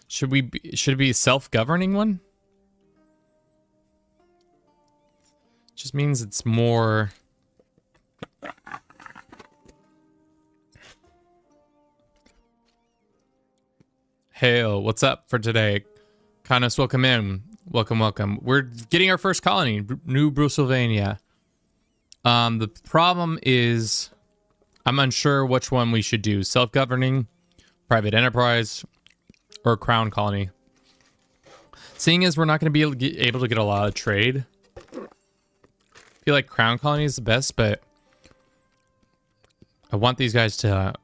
should it be a self-governing one? Just means it's more Hail, what's up for today? Kanos, welcome in. Welcome. We're getting our first colony, New Brusylvania. The problem is I'm unsure which one we should do. Self-governing, private enterprise, or crown colony. Seeing as we're not going to be able to get a lot of trade, I feel like crown colony is the best, but I want these guys to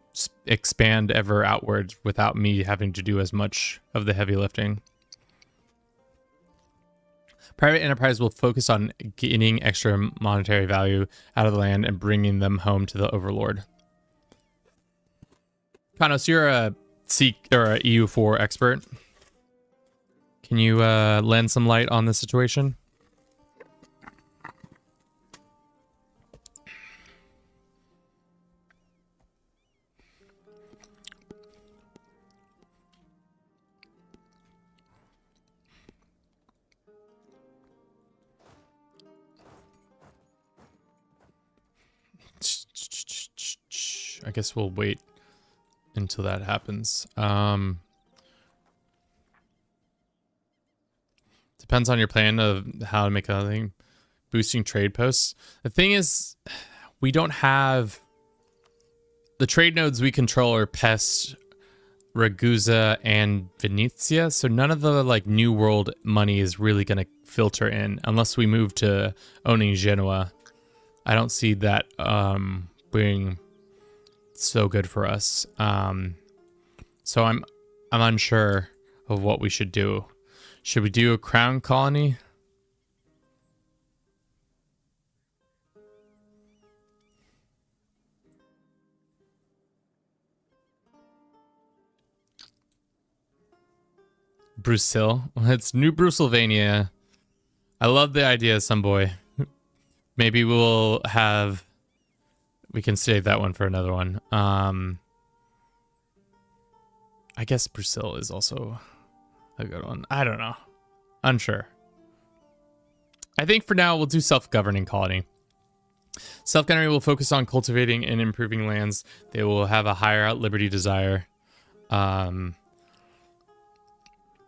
expand ever outwards without me having to do as much of the heavy lifting. Private enterprise will focus on gaining extra monetary value out of the land and bringing them home to the overlord. Kanos, you're a EU4 expert. Can you lend some light on the situation? I guess we'll wait until that happens. Depends on your plan of how to make another thing. Boosting trade posts. The thing is, we don't have the trade nodes we control are Pest, Ragusa, and Venetia. So none of the like New World money is really going to filter in unless we move to owning Genoa. I don't see that being so good for us. So I'm unsure of what we should do. Should we do a crown colony? Brussels. It's New Brusylvania. I love the idea, some boy. Maybe we can save that one for another one. I guess Brussels is also a good one. I don't know. Unsure. I think for now we'll do self-governing colony. Self-governing will focus on cultivating and improving lands. They will have a higher liberty desire.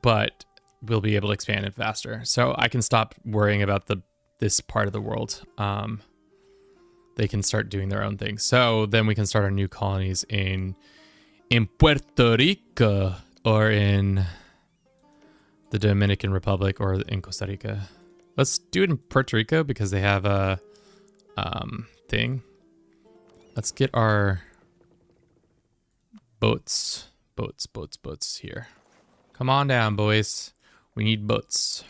But we'll be able to expand it faster. So I can stop worrying about this part of the world. They can start doing their own thing. So then we can start our new colonies in Puerto Rico or in the Dominican Republic or in Costa Rica. Let's do it in Puerto Rico because they have a thing. Let's get our boats here. Come on down, boys. We need boats.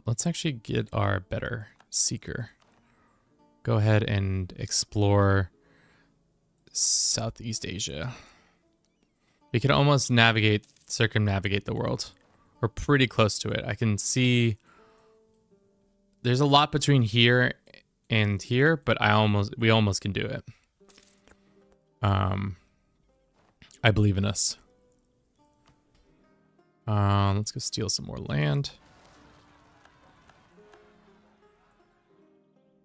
Let's actually get our better seeker. Go ahead and explore Southeast Asia. We can almost circumnavigate the world. We're pretty close to it. I can see There's a lot between here and here, but we almost can do it. I believe in us. Let's go steal some more land.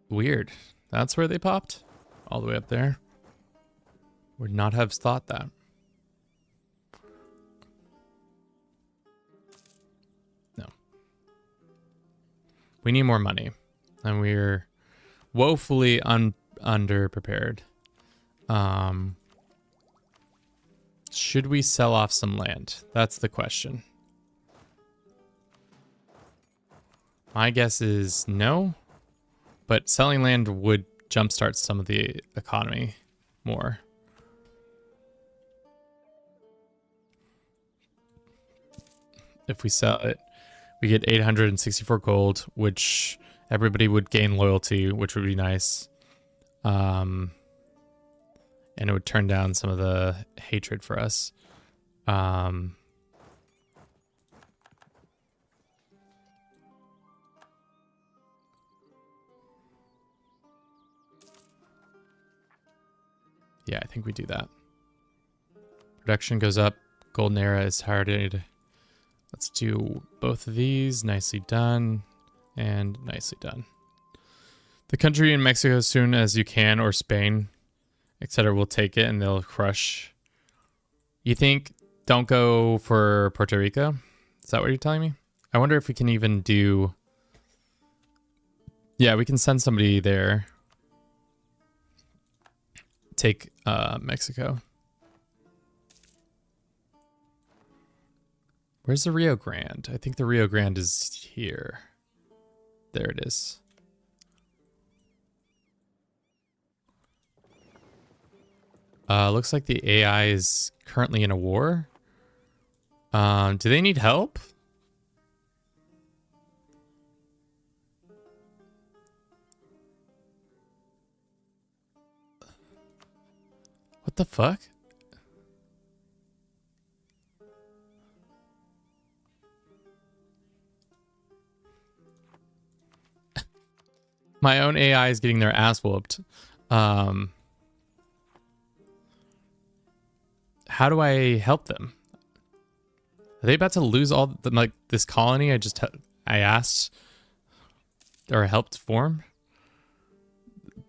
Weird. That's where they popped? All the way up there? Would not have thought that. No. We need more money. And we're woefully underprepared. Should we sell off some land? That's the question. My guess is no. But selling land would jumpstart some of the economy more. If we sell it, we get 864 gold, which everybody would gain loyalty, which would be nice. And it would turn down some of the hatred for us. Yeah, I think we do that. Production goes up. Golden era is hardened. Let's do both of these. Nicely done. And nicely done. The country in Mexico as soon as you can, or Spain, etc. will take it and they'll crush. You think don't go for Puerto Rico? Is that what you're telling me? I wonder if we can even do... Yeah, we can send somebody there. Take Mexico. Where's the Rio Grande? I think the Rio Grande is here. There it is. Looks like the AI is currently in a war. Do they need help? What the fuck? My own AI is getting their ass whooped. How do I help them? Are they about to lose all the, like, this colony I asked or helped form?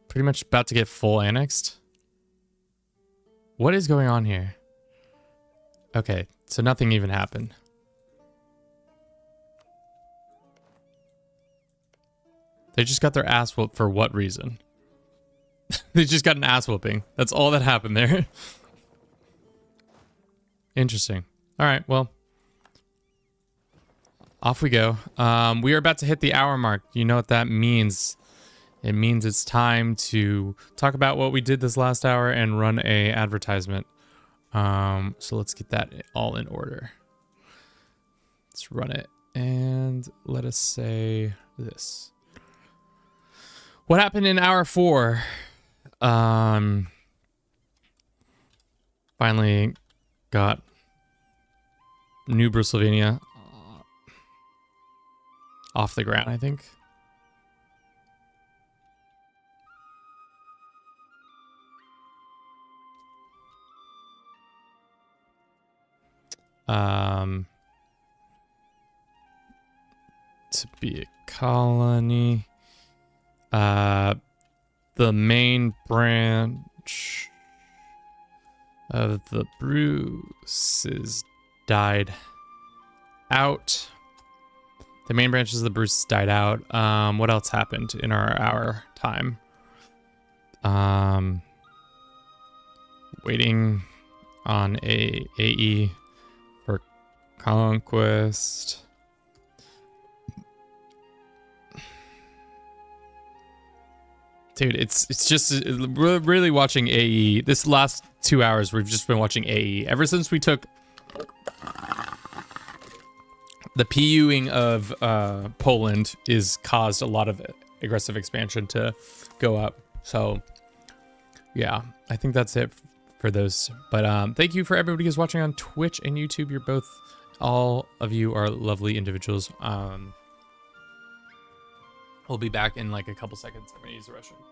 Pretty much about to get full annexed. What is going on here? Okay, so nothing even happened. They just got their ass whooped for what reason? They just got an ass whooping. That's all that happened there. Interesting. All right, well. Off we go. We are about to hit the hour mark. You know what that means. It means it's time to talk about what we did this last hour and run a advertisement. So let's get that all in order. Let's run it. And let us say this. What happened in hour 4? Finally got New Brusylvania off the ground, I think. To be a colony. The main branch of the Bruces died out. The main branches of the Bruces died out. What else happened in our hour time? Waiting on a AE for conquest. Dude, it's just really watching AE. This last 2 hours, we've just been watching AE. Ever since we took the PUing of Poland is caused a lot of aggressive expansion to go up. So, yeah, I think that's it for those. But thank you for everybody who's watching on Twitch and YouTube. You're both, all of you are lovely individuals. We'll be back in like a couple seconds. I'm gonna use the restroom.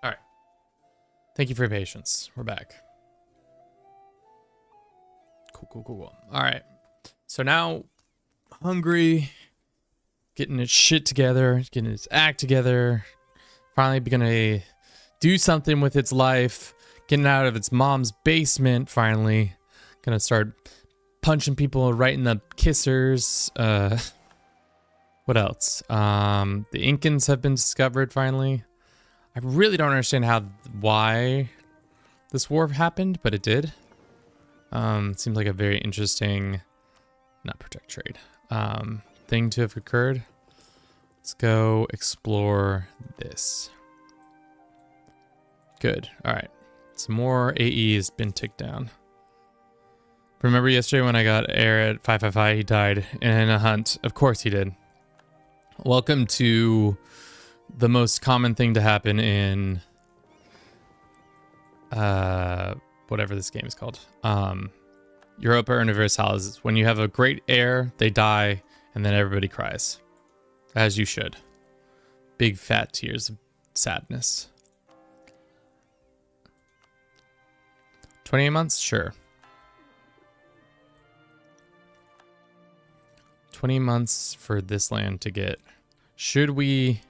All right. Thank you for your patience. We're back. Cool. All right. So now, hungry, getting its shit together, getting its act together, finally gonna do something with its life, getting out of its mom's basement, finally. Gonna start punching people right in the kissers. What else? The Incans have been discovered finally. I really don't understand why this war happened, but it did. It seems like a very interesting, not protect trade, thing to have occurred. Let's go explore this. Good. All right. Some more AE has been ticked down. Remember yesterday when I got air at 555, he died in a hunt. Of course he did. Welcome to the most common thing to happen in whatever this game is called. Europa Universalis. When you have a great heir, they die, and then everybody cries. As you should. Big fat tears of sadness. 28 months? Sure. 20 months for this land to get. Should we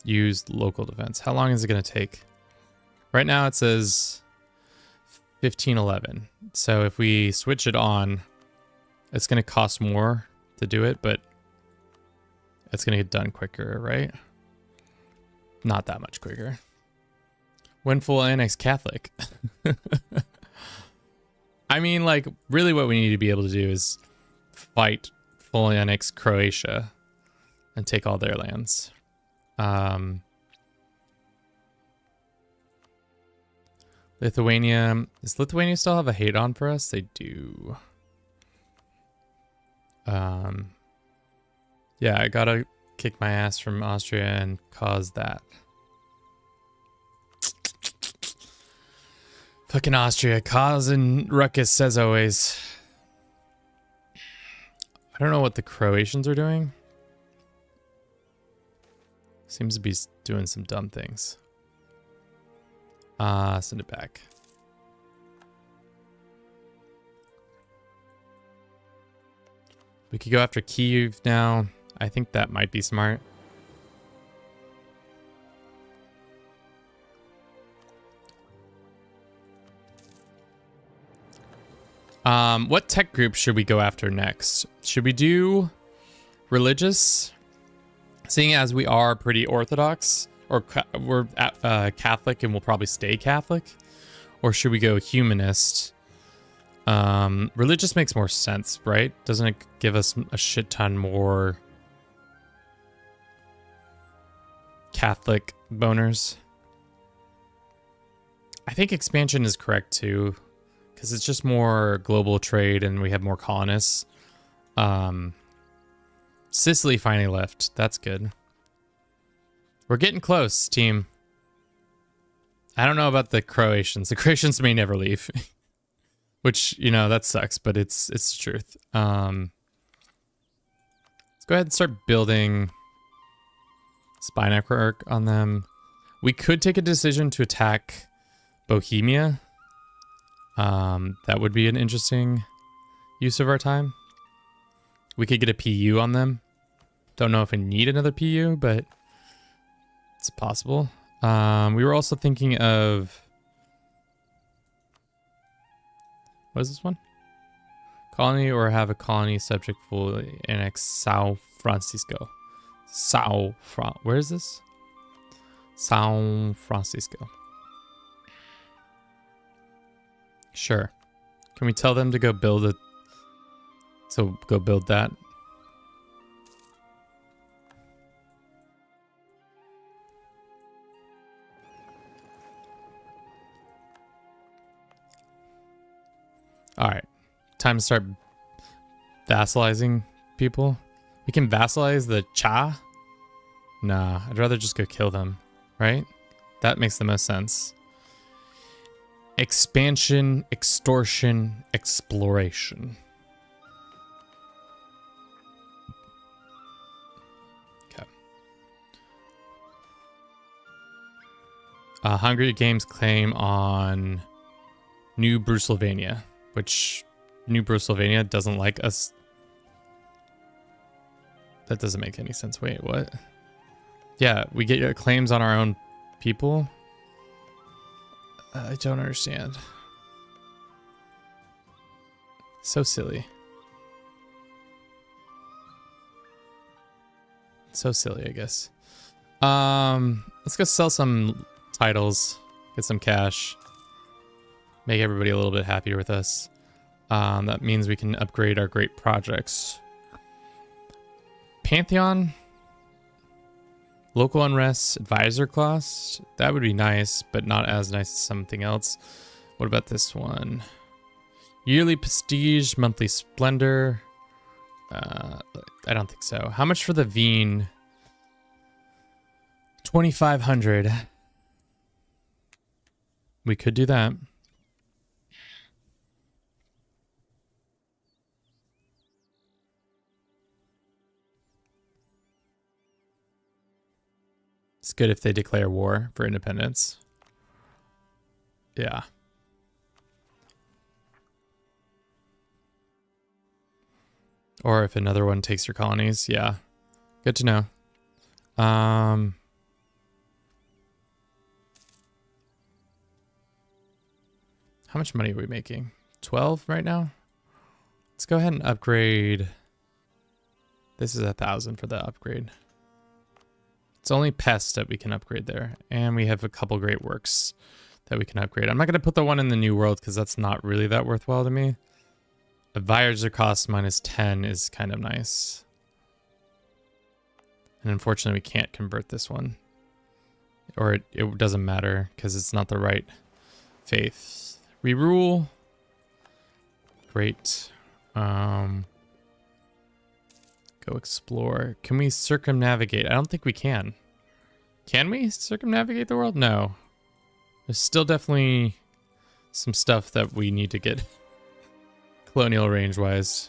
use local defense? How long is it going to take? Right now it says 1511. So if we switch it on, it's going to cost more to do it, but it's going to get done quicker, right? Not that much quicker. When full annex Catholic. I mean, like, really what we need to be able to do is fight fully annex Croatia and take all their lands. Lithuania. Does Lithuania still have a hate on for us? They do. Yeah, I gotta kick my ass from Austria and cause that. Fucking Austria, causing ruckus as always. I don't know what the Croatians are doing. Seems to be doing some dumb things. Send it back. We could go after Kyiv now. I think that might be smart. What tech group should we go after next? Should we do religious? Seeing as we are pretty orthodox, or we're Catholic and we'll probably stay Catholic, or should we go humanist? Religious makes more sense, right? Doesn't it give us a shit ton more Catholic boners? I think expansion is correct too, because it's just more global trade and we have more colonists. Sicily finally left. That's good. We're getting close, team. I don't know about the Croatians. The Croatians may never leave. Which, you know, that sucks, but it's the truth. Let's go ahead and start building spy network on them. We could take a decision to attack Bohemia. That would be an interesting use of our time. We could get a PU on them. Don't know if we need another PU, but it's possible. We were also thinking of... What is this one? Colony or have a colony subject fully annex São Francisco. Where is this? São Francisco. Sure. Can we tell them to go build it? So go build that. All right, time to start vassalizing people. We can vassalize the Cha. Nah, I'd rather just go kill them, right? That makes the most sense. Expansion, extortion, exploration. Okay. Hunger Games claim on New Brusylvania, which New Brusylvania doesn't like us. That doesn't make any sense. Wait, what? Yeah, we get claims on our own people. I don't understand. So silly. So silly, I guess. Let's go sell some titles, get some cash, make everybody a little bit happier with us. That means we can upgrade our great projects. Pantheon, local unrest, advisor class. That would be nice, but not as nice as something else. What about this one? Yearly prestige, monthly splendor. I don't think so. How much for the Veen? 2,500. We could do that. It's good if they declare war for independence. Yeah. Or if another one takes your colonies. Yeah. Good to know. How much money are we making? 12 right now? Let's go ahead and upgrade. This is 1,000 for the upgrade. It's only pests that we can upgrade there. And we have a couple great works that we can upgrade. I'm not going to put the one in the New World because that's not really that worthwhile to me. Advisor cost -10 is kind of nice. And unfortunately, we can't convert this one. Or it doesn't matter because it's not the right faith. Rerule. Great. Go explore. Can we circumnavigate? I don't think we can. Can we circumnavigate the world? No. There's still definitely some stuff that we need to get colonial range wise.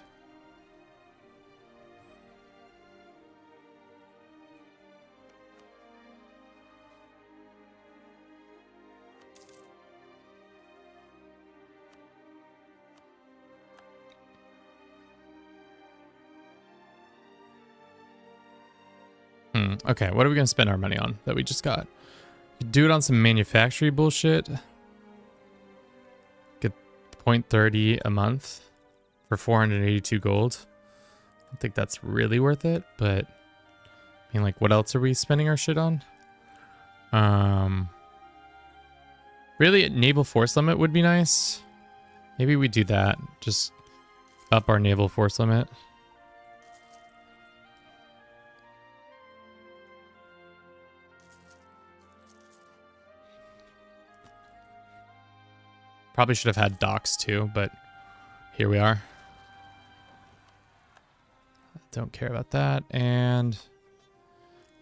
Okay, what are we going to spend our money on that we just got? Do it on some manufacturing bullshit. Get 0.30 a month for 482 gold. I don't think that's really worth it, but I mean, like, what else are we spending our shit on? Really, naval force limit would be nice. Maybe we do that. Just up our naval force limit. Probably should have had docks too, but here we are. Don't care about that. And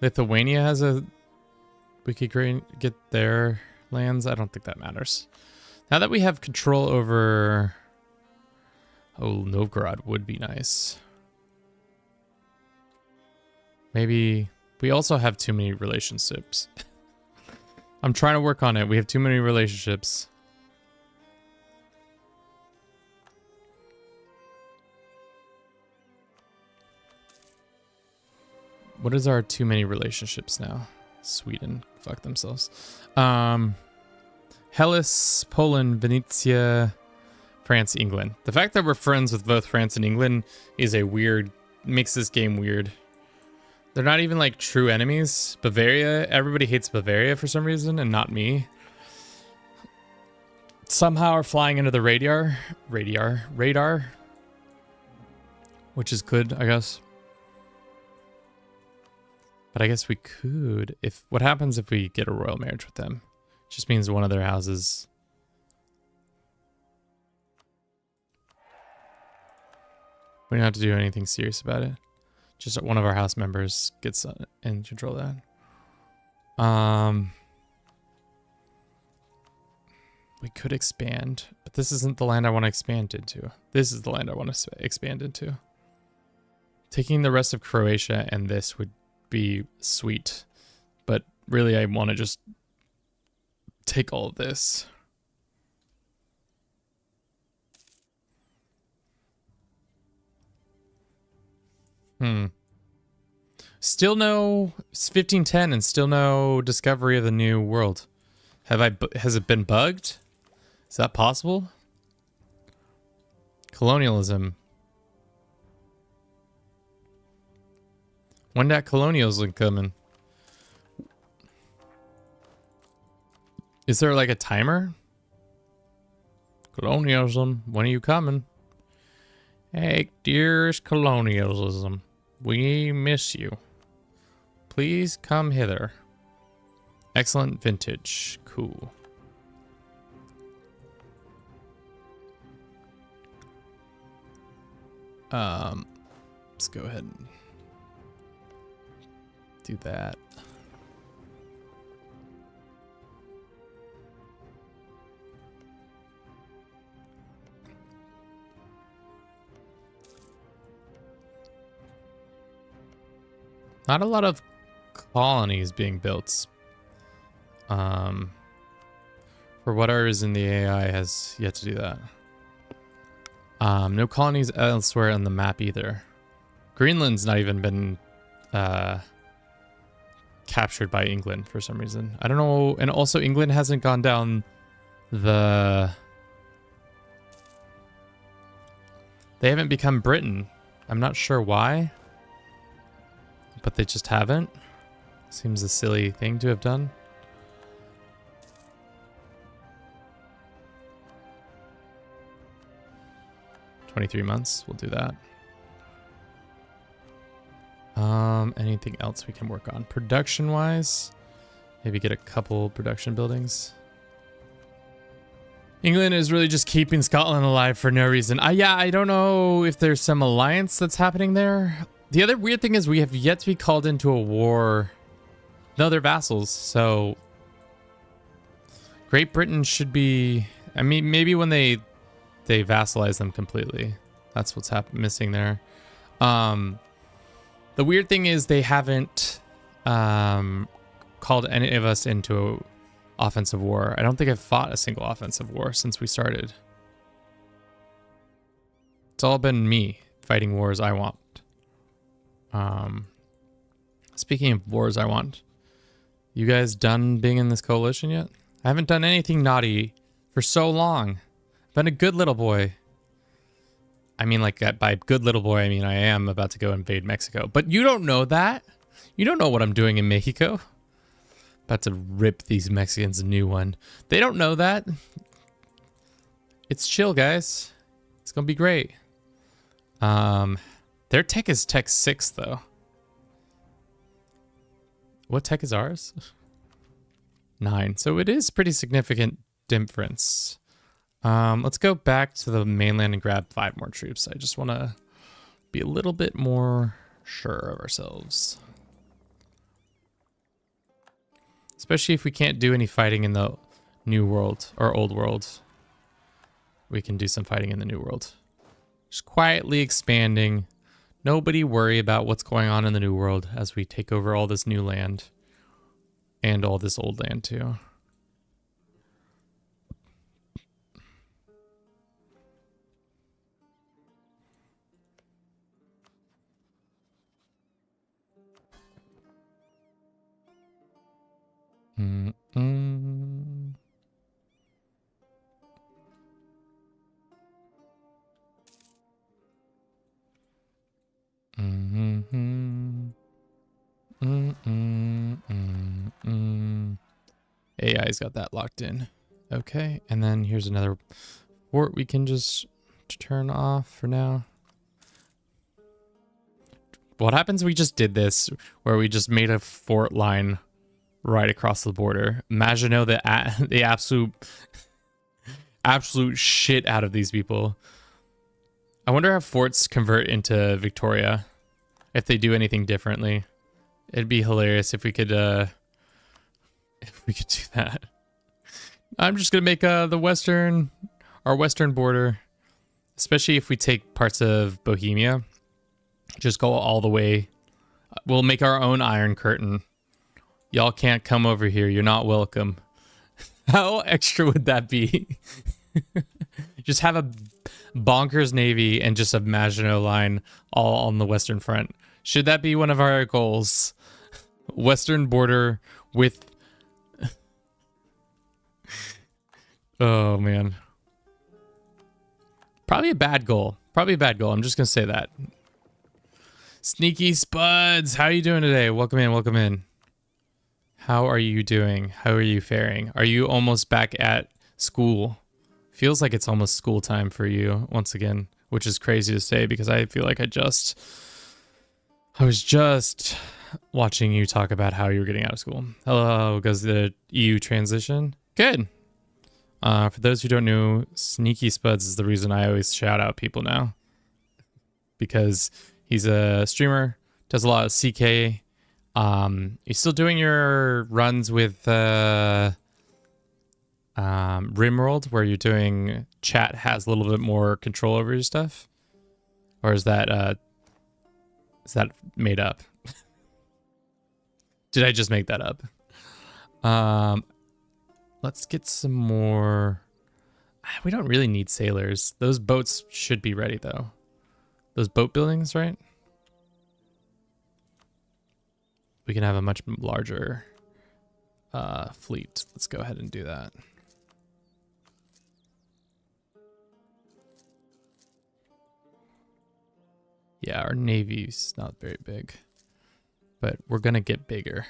Lithuania has a... We could get their lands. I don't think that matters. Now that we have control over... Oh, Novgorod would be nice. Maybe... We also have too many relationships. I'm trying to work on it. We have too many relationships. What is our too many relationships now? Sweden. Fuck themselves. Hellas, Poland, Venetia, France, England. The fact that we're friends with both France and England is a weird... Makes this game weird. They're not even like true enemies. Bavaria, everybody hates Bavaria for some reason and not me. Somehow are flying into the radar. Which is good, I guess. But I guess we could, if... What happens if we get a royal marriage with them? It just means one of their houses... We don't have to do anything serious about it. Just one of our house members gets in control of that. We could expand, but this isn't the land I want to expand into. This is the land I want to expand into. Taking the rest of Croatia and this would be sweet, but really I want to just take all of this. Still no 1510 and still no discovery of the new world. Has it been bugged? Is that possible? Colonialism. When that colonialism coming? Is there like a timer? Colonialism, when are you coming? Hey, dearest colonialism, we miss you. Please come hither. Excellent vintage. Cool. Let's go ahead and do that. Not a lot of colonies being built. For whatever is in the AI has yet to do that. No colonies elsewhere on the map either. Greenland's not even been captured by England for some reason. I don't know. And also England hasn't gone down the... They haven't become Britain. I'm not sure why. But they just haven't. Seems a silly thing to have done. $23 months. We'll do that. Anything else we can work on? Production-wise, maybe get a couple production buildings. England is really just keeping Scotland alive for no reason. Yeah, I don't know if there's some alliance that's happening there. The other weird thing is we have yet to be called into a war. No, they're vassals, so... Great Britain should be... I mean, maybe when they vassalize them completely. That's what's missing there. The weird thing is they haven't called any of us into offensive war. I don't think I've fought a single offensive war since we started. It's all been me fighting wars I want. Speaking of wars I want, you guys done being in this coalition yet? I haven't done anything naughty for so long. Been a good little boy. I mean, like, by good little boy, I mean I am about to go invade Mexico. But you don't know that. You don't know what I'm doing in Mexico. About to rip these Mexicans a new one. They don't know that. It's chill, guys. It's gonna be great. Their tech is tech 6, though. What tech is ours? 9. So it is pretty significant difference. Let's go back to the mainland and grab 5 more troops. I just want to be a little bit more sure of ourselves. Especially if we can't do any fighting in the new world or old world. We can do some fighting in the new world. Just quietly expanding. Nobody worry about what's going on in the new world as we take over all this new land. And all this old land too. AI's got that locked in. Okay, and then here's another fort we can just turn off for now. What happens if we just did this, where we just made a fort line right across the border? Imagine the absolute shit out of these people. I wonder how forts convert into Victoria, if they do anything differently. It'd be hilarious if we could do that. I'm just gonna make our western border, especially if we take parts of Bohemia, just go all the way. We'll make our own Iron Curtain. Y'all can't come over here. You're not welcome. How extra would that be? Just have a bonkers navy and just a Maginot line all on the western front. Should that be one of our goals? Western border with... Oh, man. Probably a bad goal. Probably a bad goal. I'm just going to say that. Sneaky Spuds, how are you doing today? Welcome in, welcome in. How are you doing? How are you faring? Are you almost back at school? Feels like it's almost school time for you once again, which is crazy to say because I feel like I was just watching you talk about how you were getting out of school. Hello, goes the EU transition? Good. For those who don't know, Sneaky Spuds is the reason I always shout out people now. Because he's a streamer, does a lot of CK. You're still doing your runs with Rimworld, where you're doing chat has a little bit more control over your stuff? Or is that made up? Did I just make that up? Let's get some more. We don't really need sailors. Those boats should be ready though. Those boat buildings, right? We can have a much larger fleet. Let's go ahead and do that. Yeah, our navy's not very big, but we're gonna get bigger.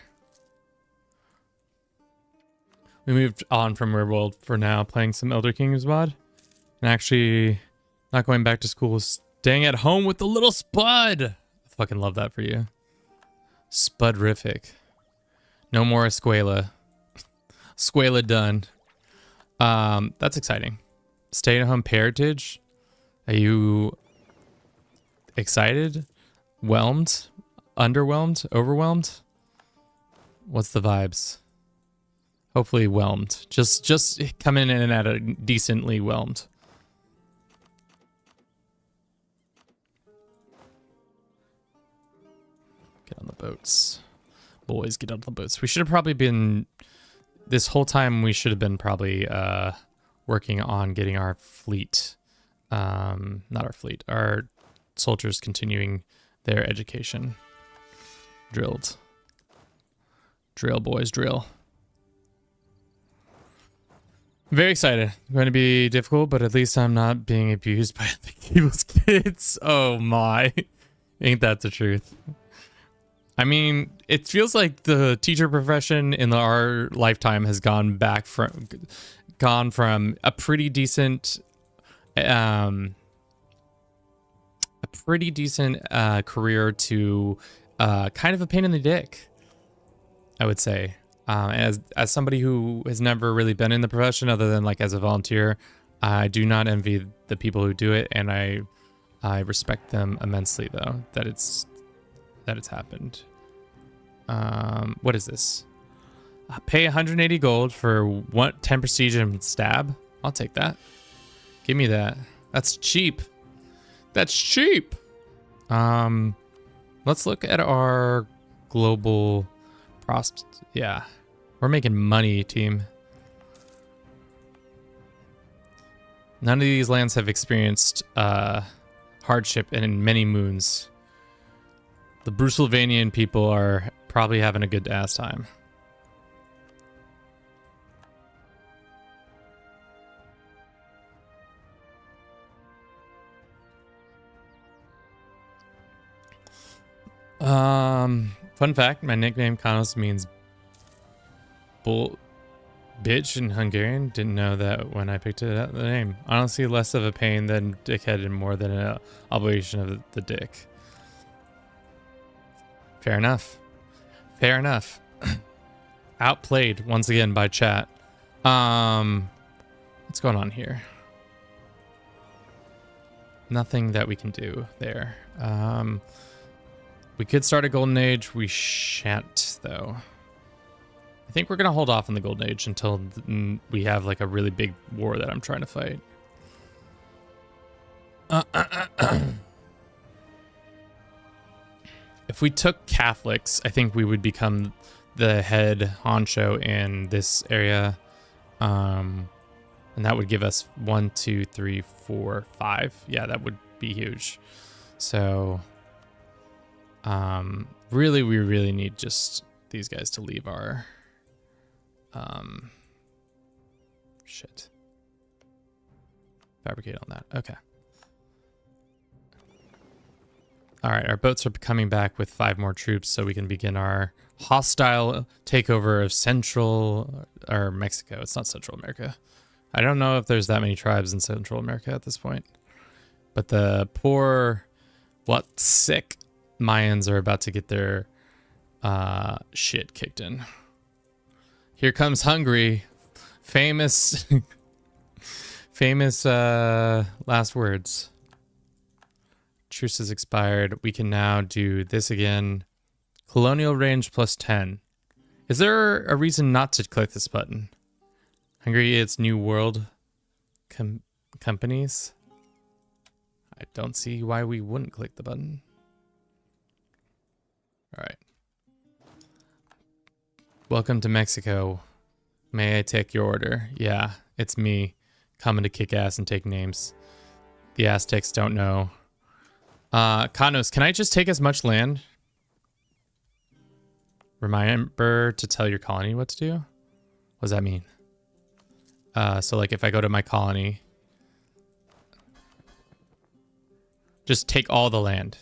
We moved on from Rimworld for now, playing some Elder Kingdoms mod, and actually not going back to school, staying at home with the little Spud. I fucking love that for you. Spudrific. No more Escuela. Escuela done. That's exciting. Stay at home parentage. Are you excited? Whelmed? Underwhelmed? Overwhelmed? What's the vibes? Hopefully whelmed. Just come in and at a decently whelmed. Get on the boats. Boys, get on the boats. We should have probably been... This whole time we should have been probably working on getting our fleet. Not our fleet. Our soldiers continuing their education. Drilled. Drill, boys, drill. Very excited. Going to be difficult, but at least I'm not being abused by other people's kids. Oh my. Ain't that the truth? I mean, it feels like the teacher profession in our lifetime has gone from a pretty decent career to kind of a pain in the dick, I would say. As somebody who has never really been in the profession other than like as a volunteer, I do not envy the people who do it, and I respect them immensely though that it's happened. What is this? Pay 180 gold for 10 prestige and stab. I'll take that. Give me that. That's cheap. That's cheap. Let's look at our global prospects. Yeah, we're making money, team. None of these lands have experienced hardship in many moons. The Brucylvanian people are probably having a good ass time. Fun fact, my nickname Kanos means bitch in Hungarian. Didn't know that when I picked it out the name. Honestly, less of a pain than dickhead and more than an obligation of the dick. Fair enough. Fair enough. Outplayed once again by chat. What's going on here? Nothing that we can do there. We could start a golden age. We shan't though. I think we're gonna hold off on the golden age until we have like a really big war that I'm trying to fight. If we took Catholics, I think we would become the head honcho in this area. And that would give us 1, 2, 3, 4, 5. Yeah, that would be huge. So, really, we really need just these guys to leave our, shit. Fabricate on that. Okay. All right, our boats are coming back with 5 more troops so we can begin our hostile takeover of Central or Mexico. It's not Central America. I don't know if there's that many tribes in Central America at this point. But the poor, sick Mayans are about to get their shit kicked in. Here comes Hungary. Famous, famous last words. Truce has expired. We can now do this again. Colonial range plus 10. Is there a reason not to click this button? Hungary, it's New World companies. I don't see why we wouldn't click the button. All right. Welcome to Mexico. May I take your order? Yeah, it's me coming to kick ass and take names. The Aztecs don't know. Kanos, can I just take as much land? Remember to tell your colony what to do? What does that mean? So like if I go to my colony, just take all the land.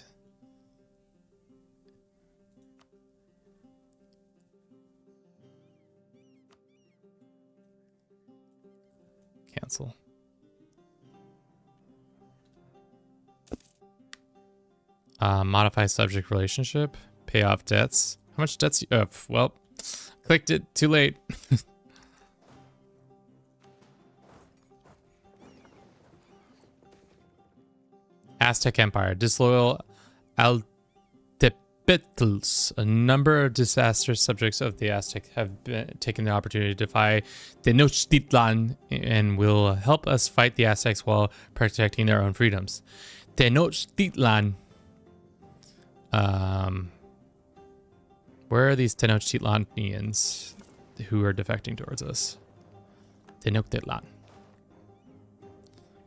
Cancel. Modify subject relationship. Pay off debts. How much debts? Well, clicked it. Too late. Aztec Empire. Disloyal Altepetls. A number of disastrous subjects of the Aztec have taken the opportunity to defy Tenochtitlan and will help us fight the Aztecs while protecting their own freedoms. Tenochtitlan. Where are these Tenochtitlanians who are defecting towards us? Tenochtitlan.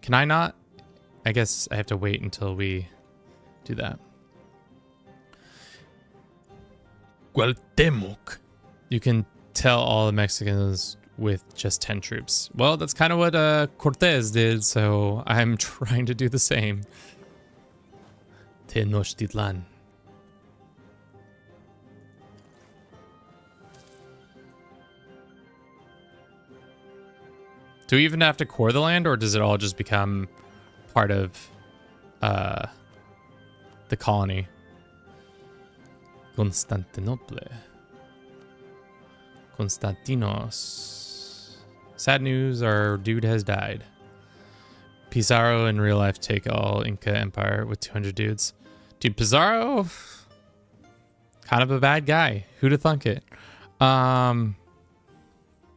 Can I not? I guess I have to wait until we do that. Cuauhtémoc. You can tell all the Mexicans with just 10 troops. Well, that's kind of what Cortez did, so I'm trying to do the same. Tenochtitlan. Do we even have to core the land, or does it all just become part of the colony? Constantinople. Constantinos. Sad news, our dude has died. Pizarro in real life take all Inca Empire with 200 dudes. Dude, Pizarro, kind of a bad guy. Who'd have thunk it? +1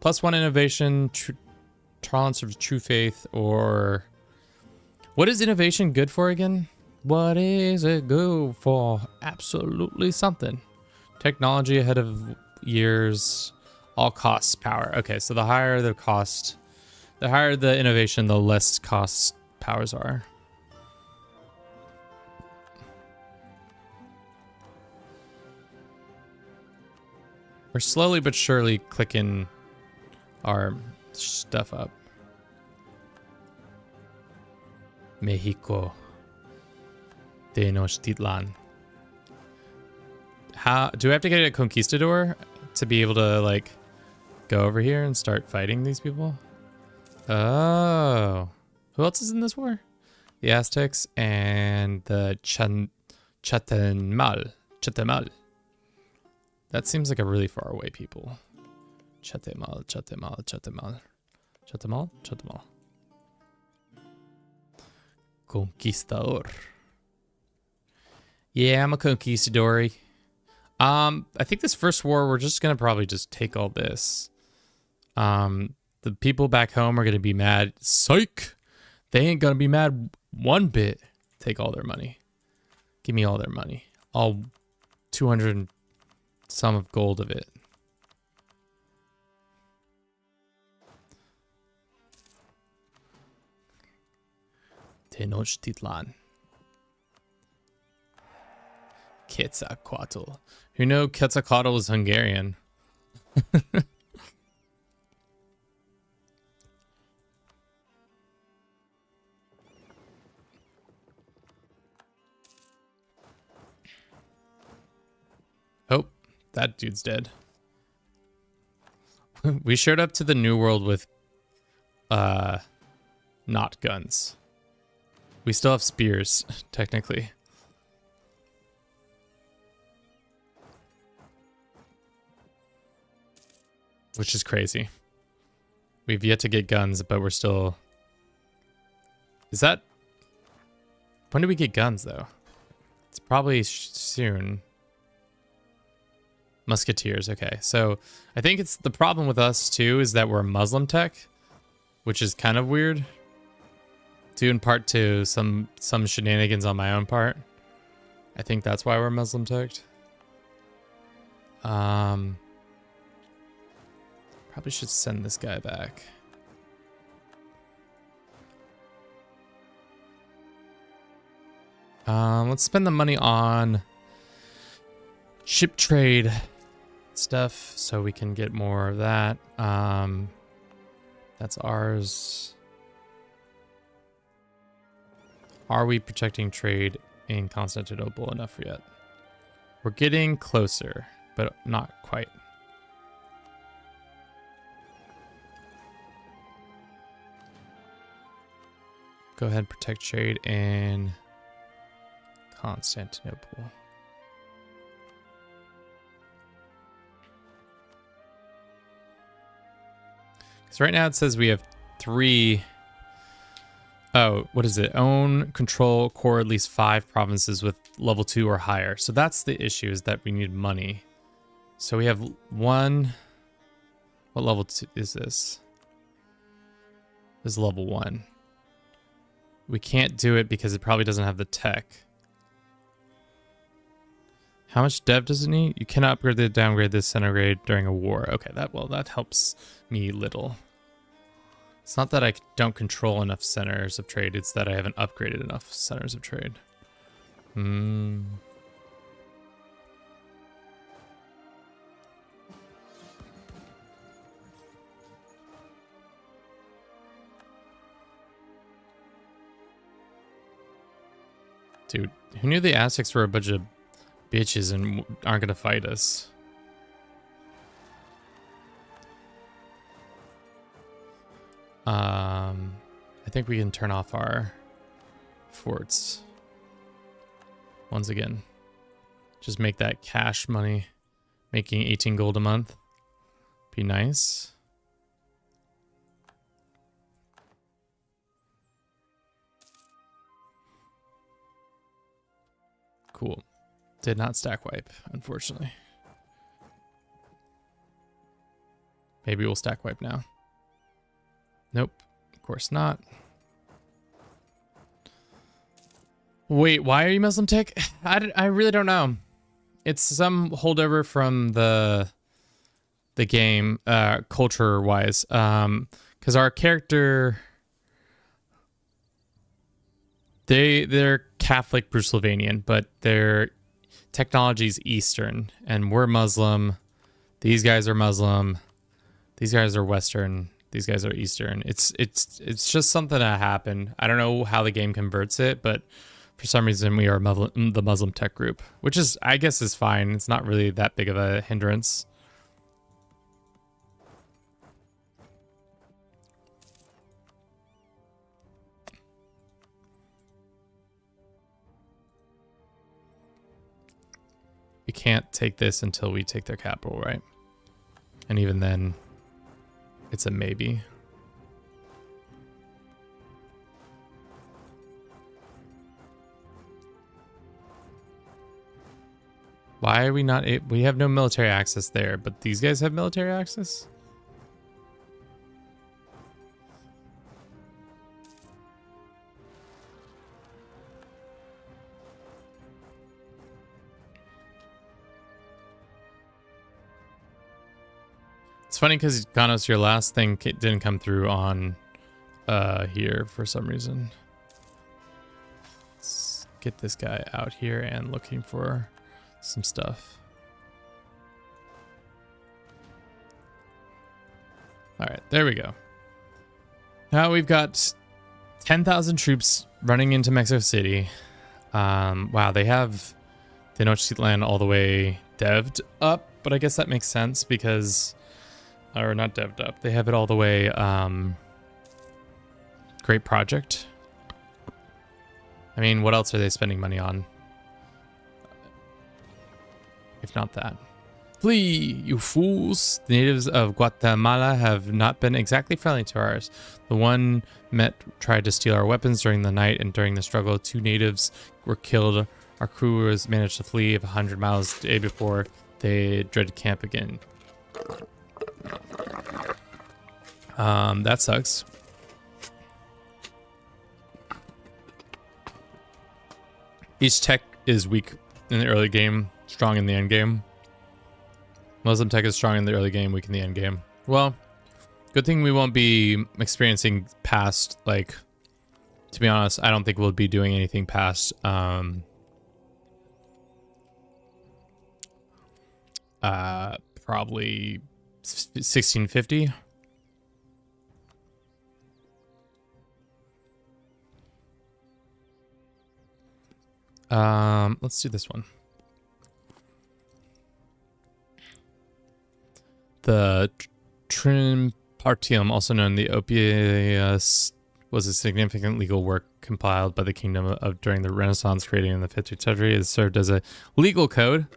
innovation, tolerance of true faith, or... What is innovation good for again? What is it good for? Absolutely something. Technology ahead of years. All costs power. Okay, so the higher the cost, the higher the innovation, the less cost powers are. We're slowly but surely clicking our stuff up. Mexico. Tenochtitlan. How do I have to get a conquistador to be able to like go over here and start fighting these people? Oh, who else is in this war? The Aztecs and the Chatemal. That seems like a really far away people. Chatemal. Conquistador. Yeah, I'm a conquistador. I think this first war, we're just gonna probably just take all this. The people back home are gonna be mad. Psych! They ain't gonna be mad one bit. Take all their money. Give me all their money. All 200 and some of gold of it. Tenochtitlan. Quetzalcoatl. Who knew Quetzalcoatl was Hungarian? Oh, that dude's dead. We showed up to the New World with not guns. We still have spears, technically. Which is crazy. We've yet to get guns, but we're still... Is that... When do we get guns, though? It's probably soon. Musketeers, okay. So, I think it's the problem with us, too, is that we're Muslim tech, which is kind of weird. Due in part to some shenanigans on my own part. I think that's why we're Muslim teched. Probably should send this guy back. Let's spend the money on ship trade stuff so we can get more of that. That's ours. Are we protecting trade in Constantinople enough yet? We're getting closer, but not quite. Go ahead and protect trade in Constantinople. Because right now it says we have 3... Oh, what is it? Own, control, core at least 5 provinces with level 2 or higher. So that's the issue, is that we need money. So we have 1... What level 2 is this? This is level 1. We can't do it because it probably doesn't have the tech. How much dev does it need? You cannot upgrade or downgrade this center grade during a war. Okay, that helps me little. It's not that I don't control enough centers of trade, it's that I haven't upgraded enough centers of trade. Dude, who knew the Aztecs were a bunch of bitches and aren't gonna fight us? I think we can turn off our forts once again. Just make that cash money, making 18 gold a month. Be nice. Cool. Did not stack wipe, unfortunately. Maybe we'll stack wipe now. Nope, of course not. Wait, why are you Muslim tech? I really don't know. It's some holdover from the game, culture-wise. Because our character, they're Catholic Pennsylvanian, but their technology's Eastern, and we're Muslim. These guys are Muslim. These guys are Western. These guys are Eastern. It's just something that happened. I don't know how the game converts it, but for some reason we are the Muslim tech group, which is, I guess, is fine. It's not really that big of a hindrance. We can't take this until we take their capital, right? And even then, it's a maybe. Why are we not? We have no military access there, but these guys have military access? It's funny because Ganos, your last thing didn't come through on here for some reason. Let's get this guy out here and looking for some stuff. All right, there we go. Now we've got 10,000 troops running into Mexico City. Wow, they have Tenochtitlan all the way devved up, but I guess that makes sense because, or not devved up, they have it all the way great project. I mean, what else are they spending money on? If not that. Flee, you fools! The natives of Guatemala have not been exactly friendly to ours. The one met tried to steal our weapons during the night, and during the struggle, 2 natives were killed. Our crew was managed to flee 100 miles the day before they dreaded camp again. That sucks. Each tech is weak in the early game, strong in the end game. Muslim tech is strong in the early game, weak in the end game. Well, good thing we won't be experiencing past, like, to be honest, I don't think we'll be doing anything past probably 1650. Let's do this one. The Trimpartium, also known the Opius, was a significant legal work compiled by the kingdom of during the Renaissance, created in the 15th century. It served as a legal code.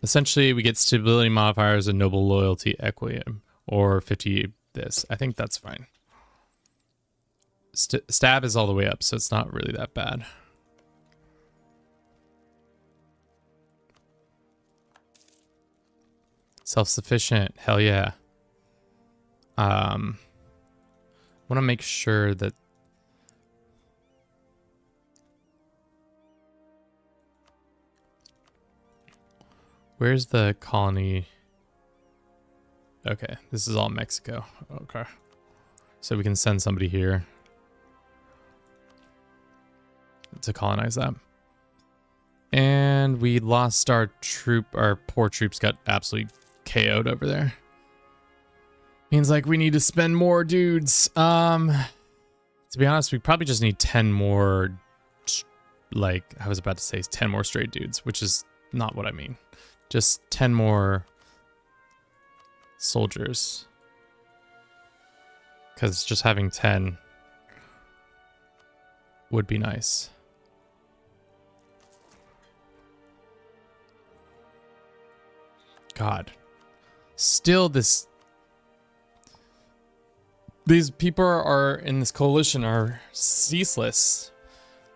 Essentially, we get stability modifiers and noble loyalty equium, or 50 this. I think that's fine. Stab is all the way up, so it's not really that bad. Self-sufficient, hell yeah. Want to make sure that where's the colony? Okay, this is all Mexico. Okay, so we can send somebody here to colonize that. And we lost our troop. Our poor troops got absolutely KO'd over there. Means like we need to spend more dudes. To be honest, we probably just need 10 more like, I was about to say 10 more straight dudes, which is not what I mean. Just 10 more soldiers. Because just having 10 would be nice. God. Still these people are in this coalition are ceaseless.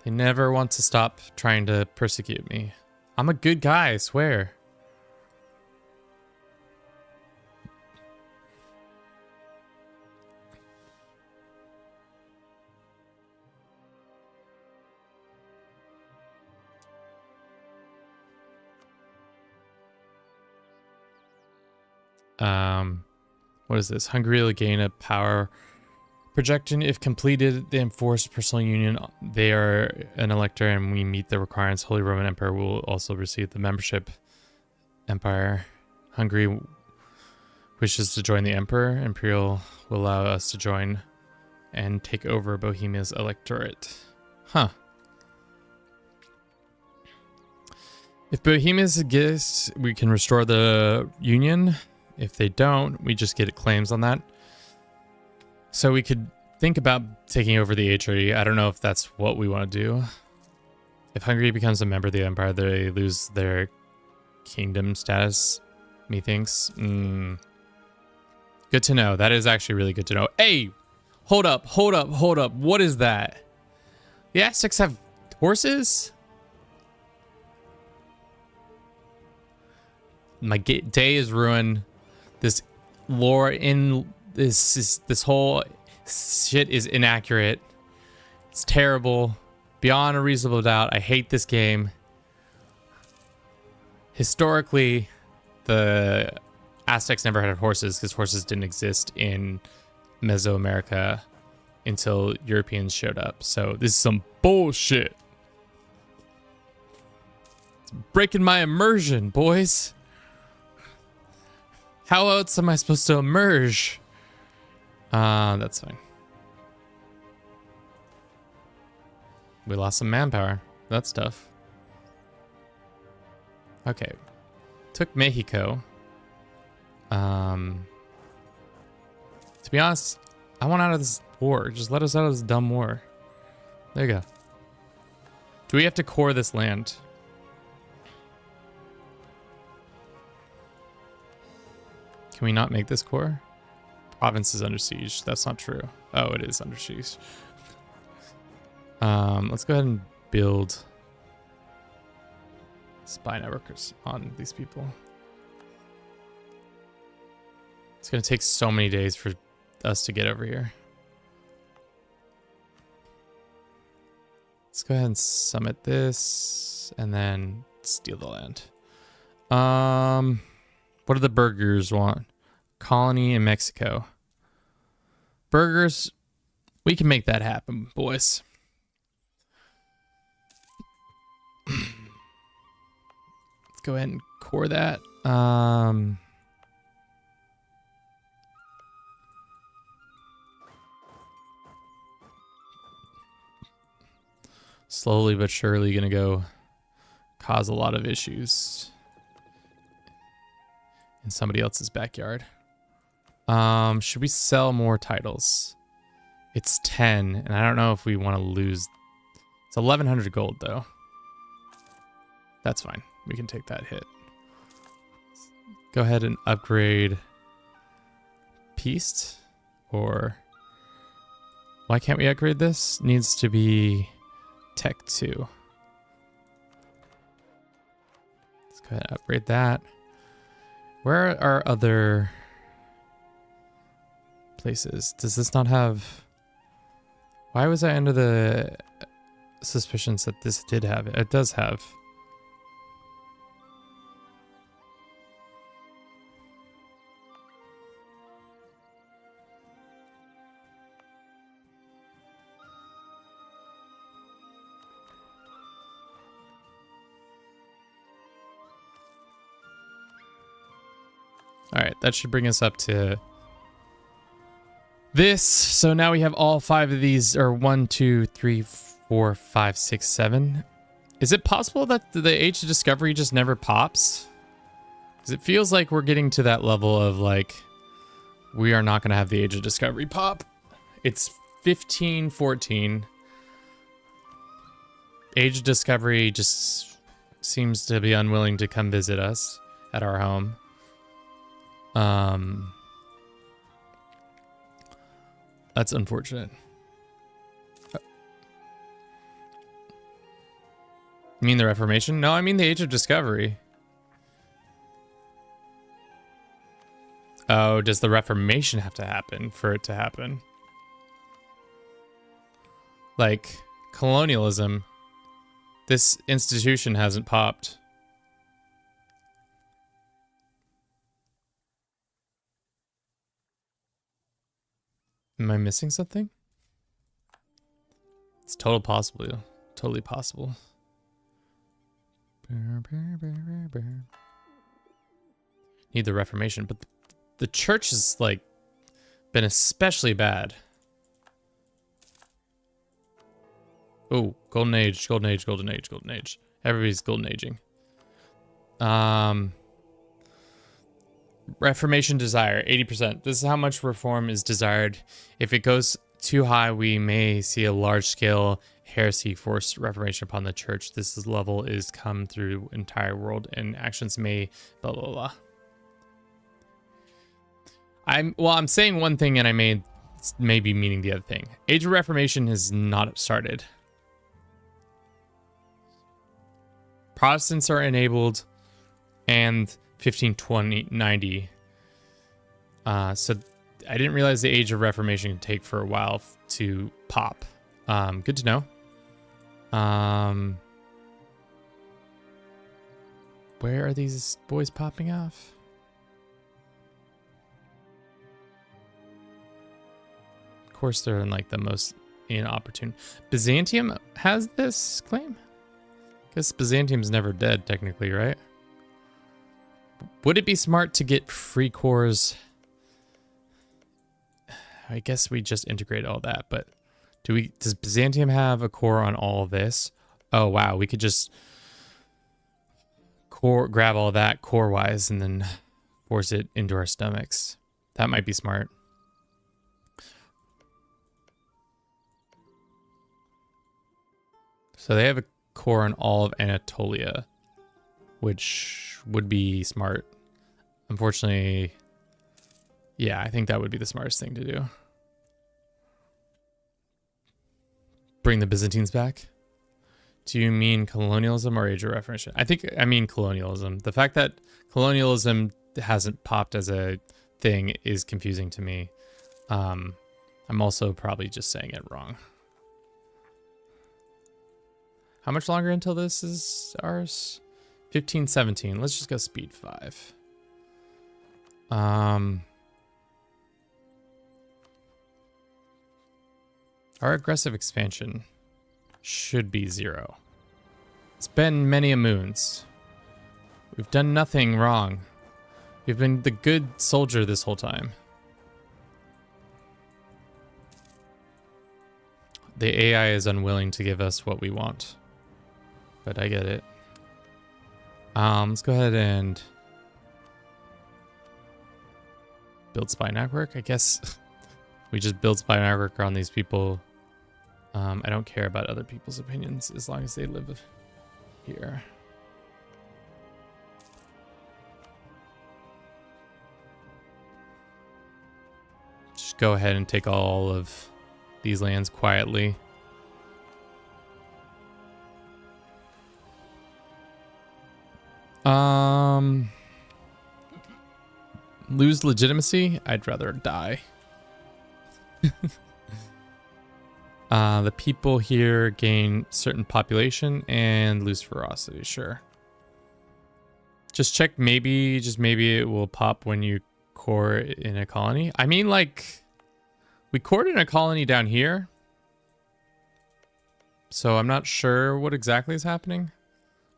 They never want to stop trying to persecute me. I'm a good guy, I swear. What is this? Hungary will gain a power projection. If completed, the enforced personal union, they are an elector and we meet the requirements. Holy Roman Emperor will also receive the membership. Empire. Hungary wishes to join the Emperor. Imperial will allow us to join and take over Bohemia's electorate. Huh. If Bohemia's exists, we can restore the union. If they don't, we just get claims on that. So we could think about taking over the HRE. I don't know if that's what we want to do. If Hungary becomes a member of the Empire, they lose their kingdom status, methinks. Good to know. That is actually really good to know. Hey! Hold up. What is that? The Aztecs have horses? My day is ruined. This lore in this whole shit is inaccurate. It's terrible. Beyond a reasonable doubt. I hate this game. Historically, the Aztecs never had horses because horses didn't exist in Mesoamerica until Europeans showed up. So this is some bullshit. It's breaking my immersion, boys. How else am I supposed to emerge? That's fine. We lost some manpower. That's tough. Okay. Took Mexico. To be honest, I want out of this war. Just let us out of this dumb war. There you go. Do we have to core this land? Can we not make this core? Province is under siege. That's not true. Oh, it is under siege. Let's go ahead and build spy networkers on these people. It's going to take so many days for us to get over here. Let's go ahead and summit this and then steal the land. What do the burgers want? Colony in Mexico. Burgers, we can make that happen, boys. Let's go ahead and core that. Slowly but surely gonna go cause a lot of issues in somebody else's backyard. Should we sell more titles? It's 10, and I don't know if we want to lose. It's 1,100 gold, though. That's fine. We can take that hit. Go ahead and upgrade Peace, or why can't we upgrade this? Needs to be Tech 2. Let's go ahead and upgrade that. Where are other places? Does this not have... Why was I under the suspicions that this did have it? It does have. All right, that should bring us up to this. So now we have all 5 of these, or 1, 2, 3, 4, 5, 6, 7. Is it possible that the Age of Discovery just never pops? Because it feels like we're getting to that level of like, we are not going to have the Age of Discovery pop. It's 1514. Age of Discovery just seems to be unwilling to come visit us at our home. That's unfortunate. You mean the Reformation? No, I mean the Age of Discovery. Oh, does the Reformation have to happen for it to happen? Like, colonialism. This institution hasn't popped. Am I missing something? It's totally possible. Totally possible. Need the Reformation, but the church has like been especially bad. Oh, golden age, golden age, golden age, golden age. Everybody's golden aging. Reformation desire, 80%. This is how much reform is desired. If it goes too high, we may see a large-scale heresy force reformation upon the church. This level is come through entire world, and actions may blah blah blah. I'm saying one thing, and I may be meaning the other thing. Age of Reformation has not started. Protestants are enabled, and 1590. So I didn't realize the Age of Reformation could take for a while to pop. Good to know. Where are these boys popping off? Of course, they're in like the most inopportune. Byzantium has this claim? Because Byzantium's never dead, technically, right? Would it be smart to get free cores? I guess we just integrate all that, but does Byzantium have a core on all of this? Oh wow, we could just grab all that core-wise and then force it into our stomachs. That might be smart. So they have a core on all of Anatolia, which would be smart. Unfortunately, yeah, I think that would be the smartest thing to do. Bring the Byzantines back? Do you mean colonialism or Age of Reformation? I mean colonialism. The fact that colonialism hasn't popped as a thing is confusing to me. I'm also probably just saying it wrong. How much longer until this is ours? 1517. Let's just go speed 5. Our aggressive expansion should be 0. It's been many a moons. We've done nothing wrong. We've been the good soldier this whole time. The AI is unwilling to give us what we want. But I get it. Let's go ahead and build spy network. I guess we just build spy network around these people. I don't care about other people's opinions as long as they live here. Just go ahead and take all of these lands quietly. Lose legitimacy? I'd rather die. The people here gain certain population and lose ferocity, sure. Just check, maybe it will pop when you core in a colony. I mean, like, we cored in a colony down here. So I'm not sure what exactly is happening.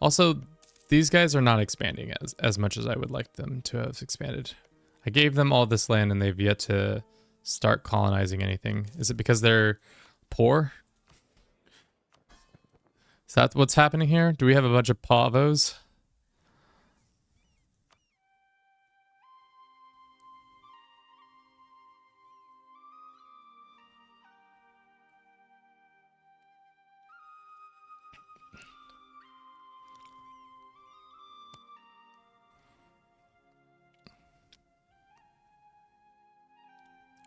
Also, these guys are not expanding as much as I would like them to have expanded. I gave them all this land and they've yet to start colonizing anything. Is it because they're poor? Is that what's happening here? Do we have a bunch of pavos?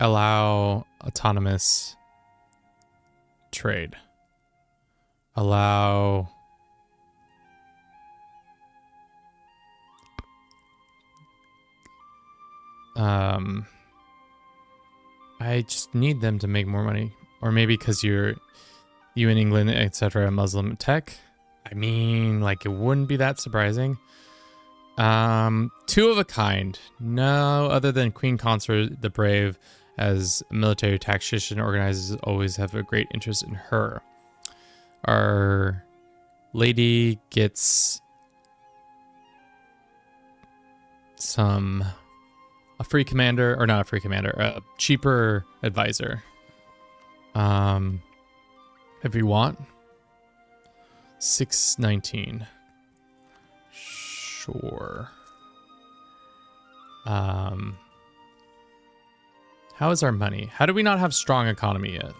Allow autonomous trade. Allow I just need them to make more money. Or maybe because you in England, etc., Muslim tech. I mean, like, it wouldn't be that surprising. Two of a kind. No other than Queen Consort the Brave, as military tactician organizers always have a great interest in her. Our lady gets a free commander, or not a free commander, a cheaper advisor. If you want. 619. Sure. How is our money? How do we not have strong economy yet?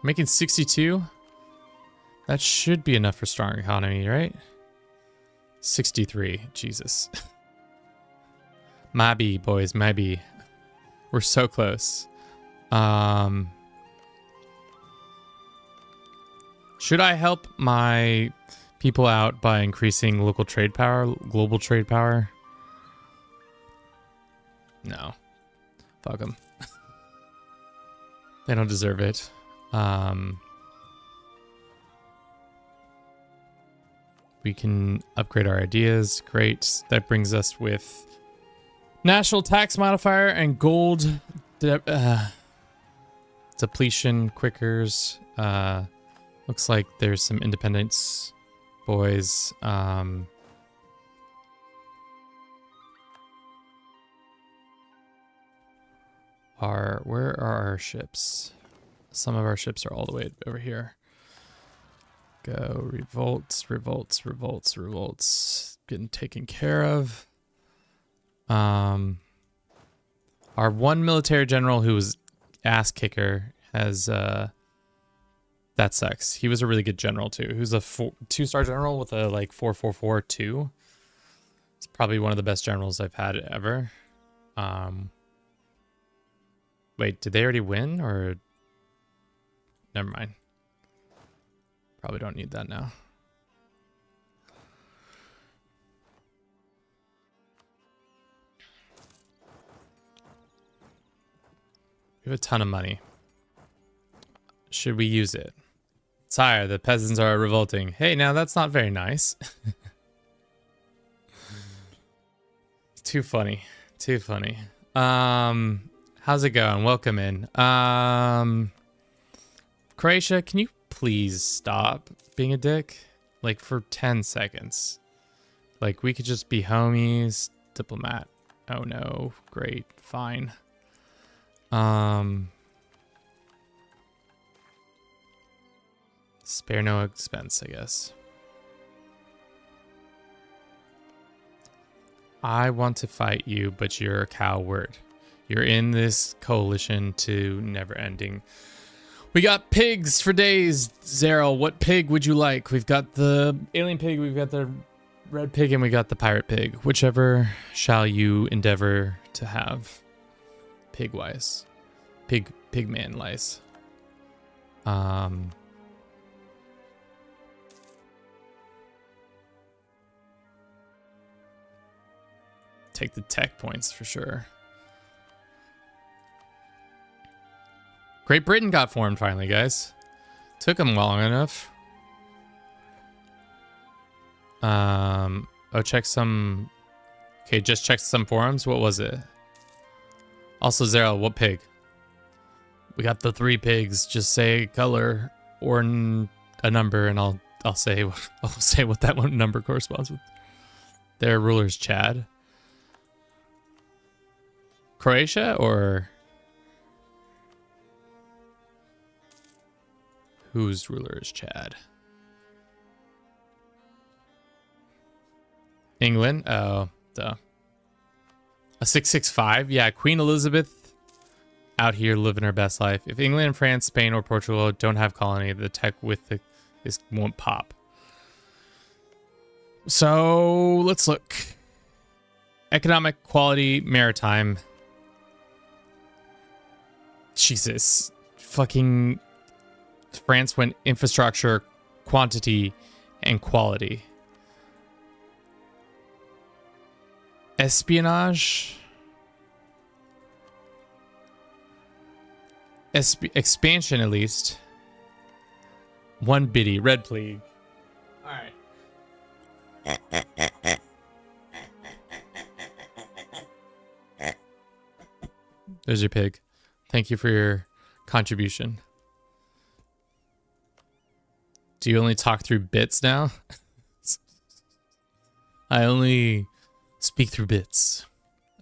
Making 62? That should be enough for strong economy, right? 63. Jesus. Maybe, boys, maybe. We're so close. Should I help my people out by increasing local trade power, global trade power? No. Fuck them. They don't deserve it. We can upgrade our ideas. Great. That brings us with national tax modifier and gold depletion quickers. Looks like there's some independence boys. Where are our ships? Some of our ships are all the way over here. Go revolts, revolts, revolts, revolts. Getting taken care of. Our one military general who was ass kicker has that sucks. He was a really good general too. He was a 2-star general with a like 444-2. It's probably one of the best generals I've had ever. Wait, did they already win or? Never mind. Probably don't need that now. We have a ton of money. Should we use it? Sire, the peasants are revolting. Hey, now that's not very nice. Too funny. Too funny. How's it going? Welcome in. Croatia, can you please stop being a dick? Like for 10 seconds. Like we could just be homies. Diplomat. Oh no. Great. Fine. Spare no expense, I guess. I want to fight you, but you're a coward. You're in this coalition to never ending. We got pigs for days. Zero, what pig would you like? We've got the alien pig, we've got the red pig, and we got the pirate pig. Whichever shall you endeavor to have. Pig-wise. Pigman-wise. Take the tech points for sure. Great Britain got formed finally, guys. Took them long enough. Oh, check some. Okay, just check some forums. What was it? Also, Zero, what pig? We got the 3 pigs. Just say color or a number, and I'll say what that one number corresponds with. Their ruler's Chad. Croatia or whose ruler is Chad? England. Oh, duh. A 665. Yeah, Queen Elizabeth out here living her best life. If England, France, Spain, or Portugal don't have colony, the tech with this won't pop. So let's look. Economic quality, maritime. Jesus. Fucking France went infrastructure, quantity, and quality. Espionage. Expansion, at least. One biddy. Red Plague. Alright. There's your pig. Thank you for your contribution. Do you only talk through bits now? I only speak through bits.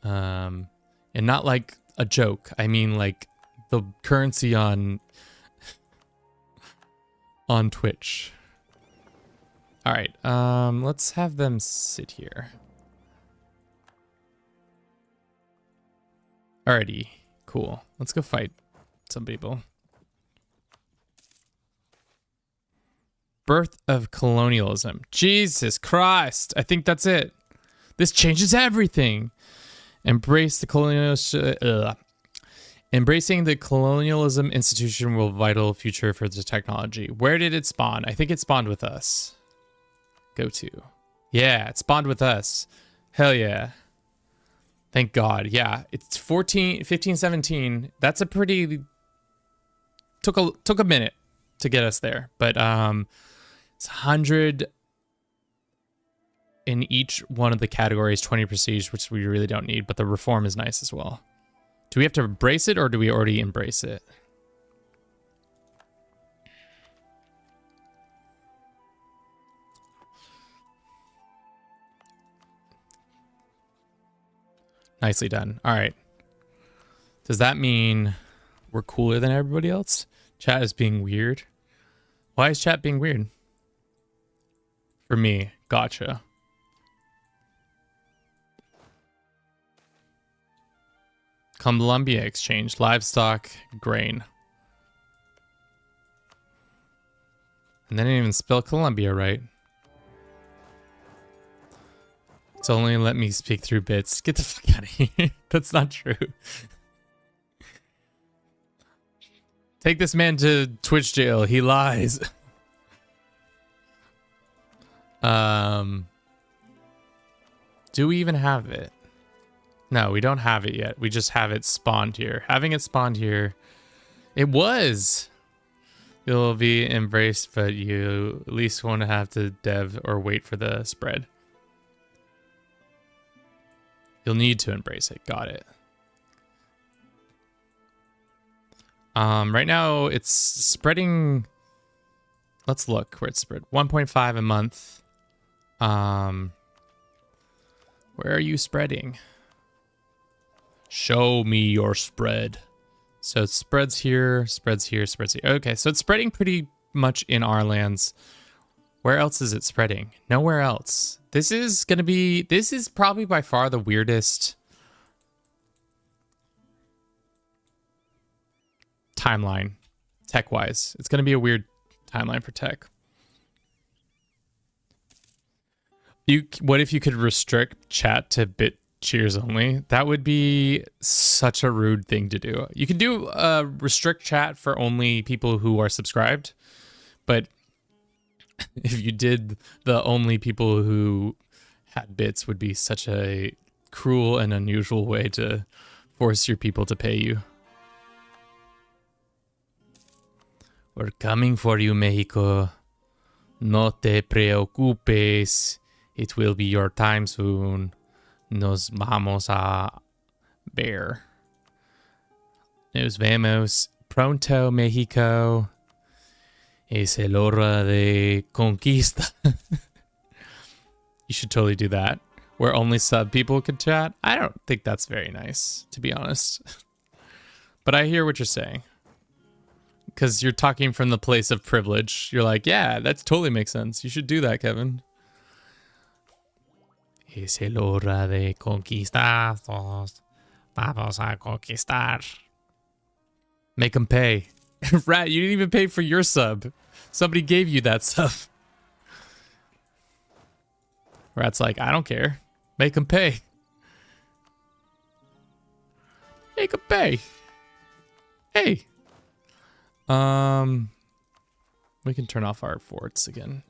And not like a joke. I mean like the currency on Twitch. All right, let's have them sit here. Alrighty, cool. Let's go fight some people. Birth of colonialism. Jesus Christ. I think that's it. This changes everything. Embrace the Embracing the colonialism institution will vital future for the technology. Where did it spawn? I think it spawned with us. Go to. Yeah, it spawned with us. Hell yeah. Thank God. Yeah, it's 15, 17. That's a pretty... Took a minute to get us there. But it's 100 in each one of the categories, 20 prestige, which we really don't need. But the reform is nice as well. Do we have to embrace it or do we already embrace it? Nicely done. All right. Does that mean we're cooler than everybody else? Chat is being weird. Why is chat being weird? For me. Gotcha. Columbia Exchange. Livestock. Grain. And they didn't even spell Columbia right. It's only let me speak through bits. Get the fuck out of here. That's not true. Take this man to Twitch jail. He lies. Do we even have it? No, we don't have it yet. We just have it spawned here. Having it spawned here, it was. You'll be embraced, but you at least won't have to dev or wait for the spread. You'll need to embrace it. Got it. Right now it's spreading. Let's look where it's spread. 1.5 a month. Where are you spreading? Show me your spread. So it spreads here, spreads here, spreads here. Okay, so it's spreading pretty much in our lands. Where else is it spreading? Nowhere else. This is probably by far the weirdest timeline, tech-wise. It's gonna be a weird timeline for tech. What if you could restrict chat to bit cheers only? That would be such a rude thing to do. You can do restrict chat for only people who are subscribed, but if you did the only people who had bits would be such a cruel and unusual way to force your people to pay you. We're coming for you, Mexico. No te preocupes. It will be your time soon. Nos vamos a ver. Nos vemos pronto, Mexico. Es el hora de conquista. You should totally do that. Where only sub people can chat. I don't think that's very nice, to be honest. But I hear what you're saying. Because you're talking from the place of privilege. You're like, yeah, that totally makes sense. You should do that, Kevin. Es el hora de conquistar. Vamos a conquistar. Make them pay. Rat, you didn't even pay for your sub. Somebody gave you that sub. Rat's like, I don't care. Make them pay. Make them pay. Hey. We can turn off our forts again.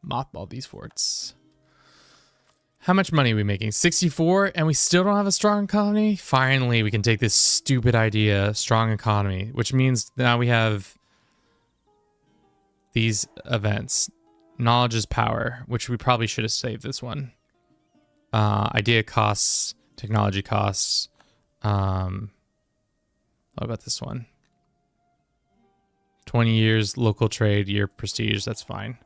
Mothball these forts. How much money are we making? 64, and we still don't have a strong economy? Finally, we can take this stupid idea, strong economy, which means now we have these events. Knowledge is power, which we probably should have saved this one. Idea costs, technology costs. What about this one? 20 years, local trade, year prestige, that's fine.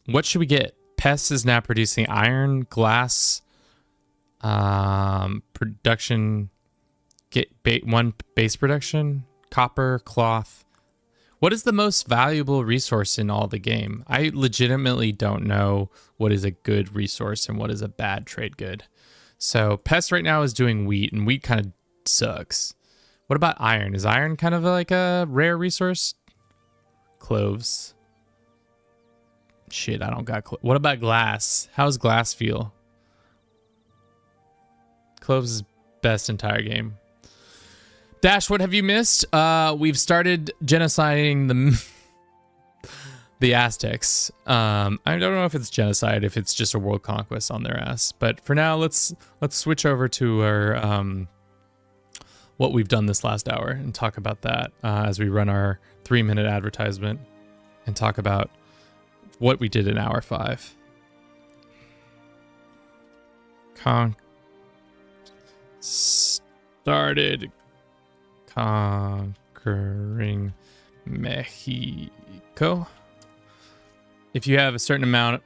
What should we get? Pest is now producing iron, glass, production, get one base production, copper, cloth. What is the most valuable resource in all the game? I legitimately don't know what is a good resource and what is a bad trade good. So pest right now is doing wheat, and wheat kind of sucks. What about iron? Is iron kind of like a rare resource? Cloves. Shit, I don't got what about glass? How's glass feel? Cloves is best entire game. Dash, what have you missed? We've started genociding the Aztecs. I don't know if it's genocide, if it's just a world conquest on their ass. But for now, let's switch over to our what we've done this last hour and talk about that as we run our 3-minute advertisement and talk about what we did in hour 5. Started conquering Mexico. If you have a certain amount,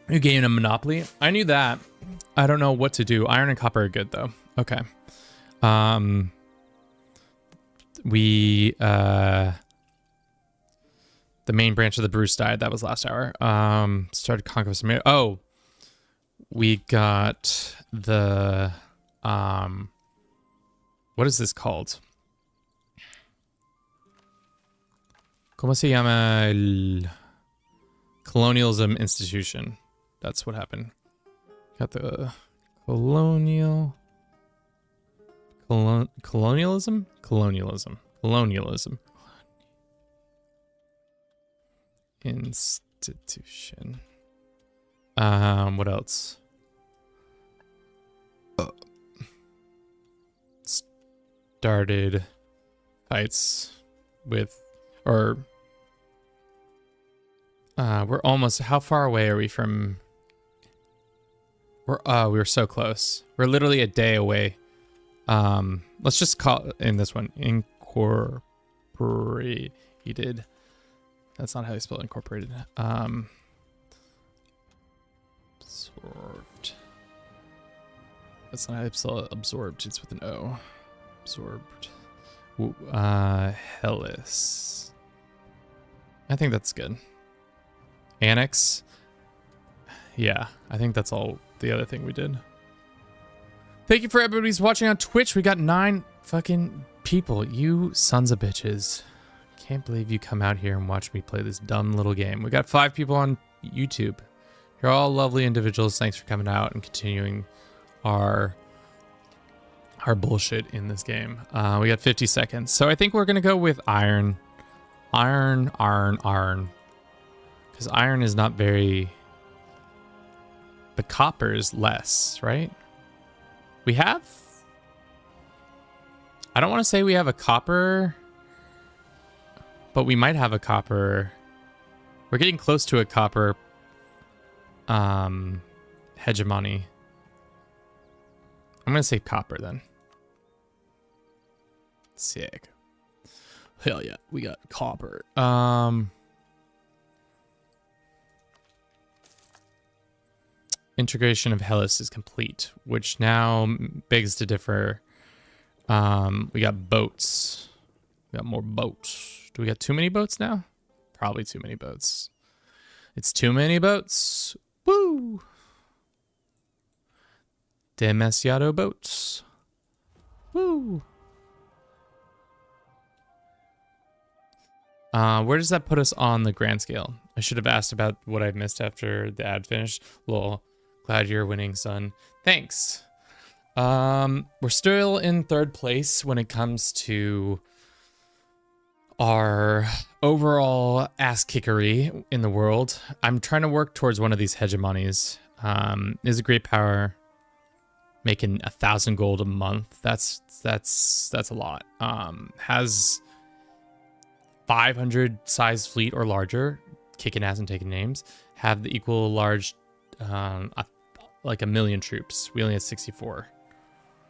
you gain a monopoly. I knew that. I don't know what to do. Iron and copper are good though. Okay. The main branch of the Bruce died. That was last hour. Started conquest. Oh, we got the what is this called? ¿Cómo se llama el colonialism institution? That's what happened. Got the colonialism institution. What else? Started fights with, or we're almost, how far away are we from, we were so close. We're literally a day away. Let's just call in this one incorporated. That's not how you spell incorporated. Absorbed. That's not how you spell absorbed. It's with an O. Absorbed. Hellas. I think that's good. Annex. Yeah, I think that's all the other thing we did. Thank you for everybody who's watching on Twitch. We got 9 fucking people. You sons of bitches. Can't believe you come out here and watch me play this dumb little game. We got 5 people on YouTube. You're all lovely individuals. Thanks for coming out and continuing our bullshit in this game. We got 50 seconds. So I think we're going to go with iron. Iron. Because iron is not very... But copper is less, right? We have... I don't want to say we have a copper... But we might have a copper. We're getting close to a copper hegemony. I'm going to say copper then. Sick. Hell yeah, we got copper. Integration of Hellas is complete, which now begs to differ. We got boats. We got more boats. Do we got too many boats now? Probably too many boats. It's too many boats. Woo! Demasiado boats. Woo! Where does that put us on the grand scale? I should have asked about what I missed after the ad finished. Lol. Glad you're winning, son. Thanks. We're still in third place when it comes to our overall ass kickery in the world. I'm trying to work towards one of these hegemonies. Is a great power, making 1,000 gold a month. That's a lot. Has 500 size fleet or larger, kicking ass and taking names. Have the equal large, like 1 million troops. We only have 64.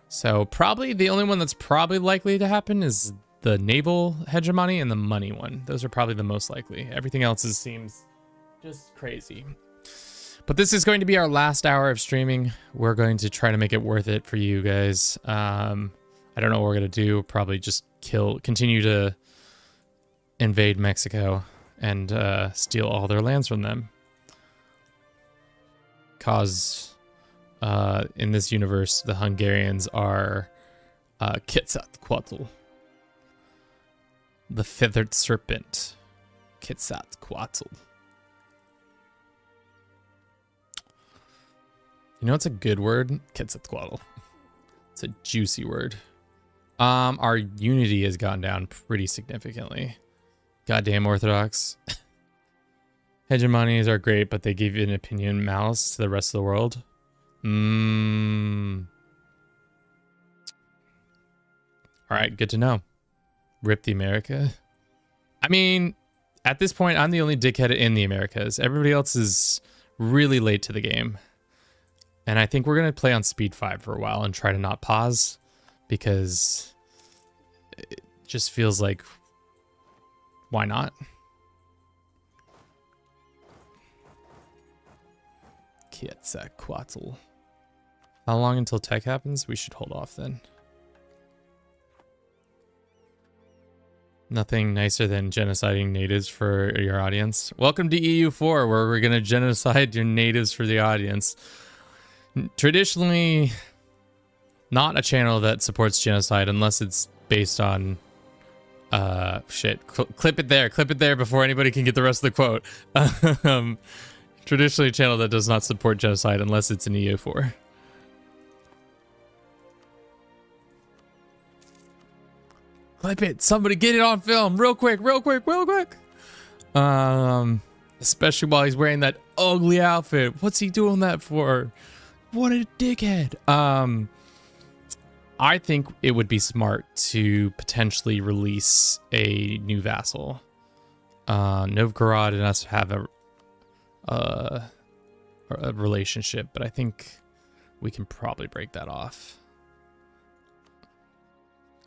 So probably the only one that's probably likely to happen is the naval hegemony and the money one. Those are probably the most likely. Everything else seems just crazy. But this is going to be our last hour of streaming. We're going to try to make it worth it for you guys. I don't know what we're going to do. Probably just continue to invade Mexico and steal all their lands from them. Cause in this universe, the Hungarians are Quetzalcoatl, the feathered serpent. Quetzalcoatl. You know, it's a good word. Quetzalcoatl. It's a juicy word. Our unity has gone down pretty significantly. Goddamn Orthodox. Hegemonies are great, but they give you an opinion malice to the rest of the world. Alright, good to know. Rip the America. I mean, at this point, I'm the only dickhead in the Americas. Everybody else is really late to the game. And I think we're going to play on speed 5 for a while and try to not pause, because it just feels like, why not? Quetzalcoatl. How long until tech happens? We should hold off then. Nothing nicer than genociding natives for your audience. Welcome to EU4, where we're going to genocide your natives for the audience. Traditionally, not a channel that supports genocide unless it's based on shit. Clip it there before anybody can get the rest of the quote. Traditionally a channel that does not support genocide unless it's in EU4. Clip it. Somebody get it on film real quick. Especially while he's wearing that ugly outfit. What's he doing that for? What a dickhead. I think it would be smart to potentially release a new vassal. Novgorod and us have a relationship, but I think we can probably break that off.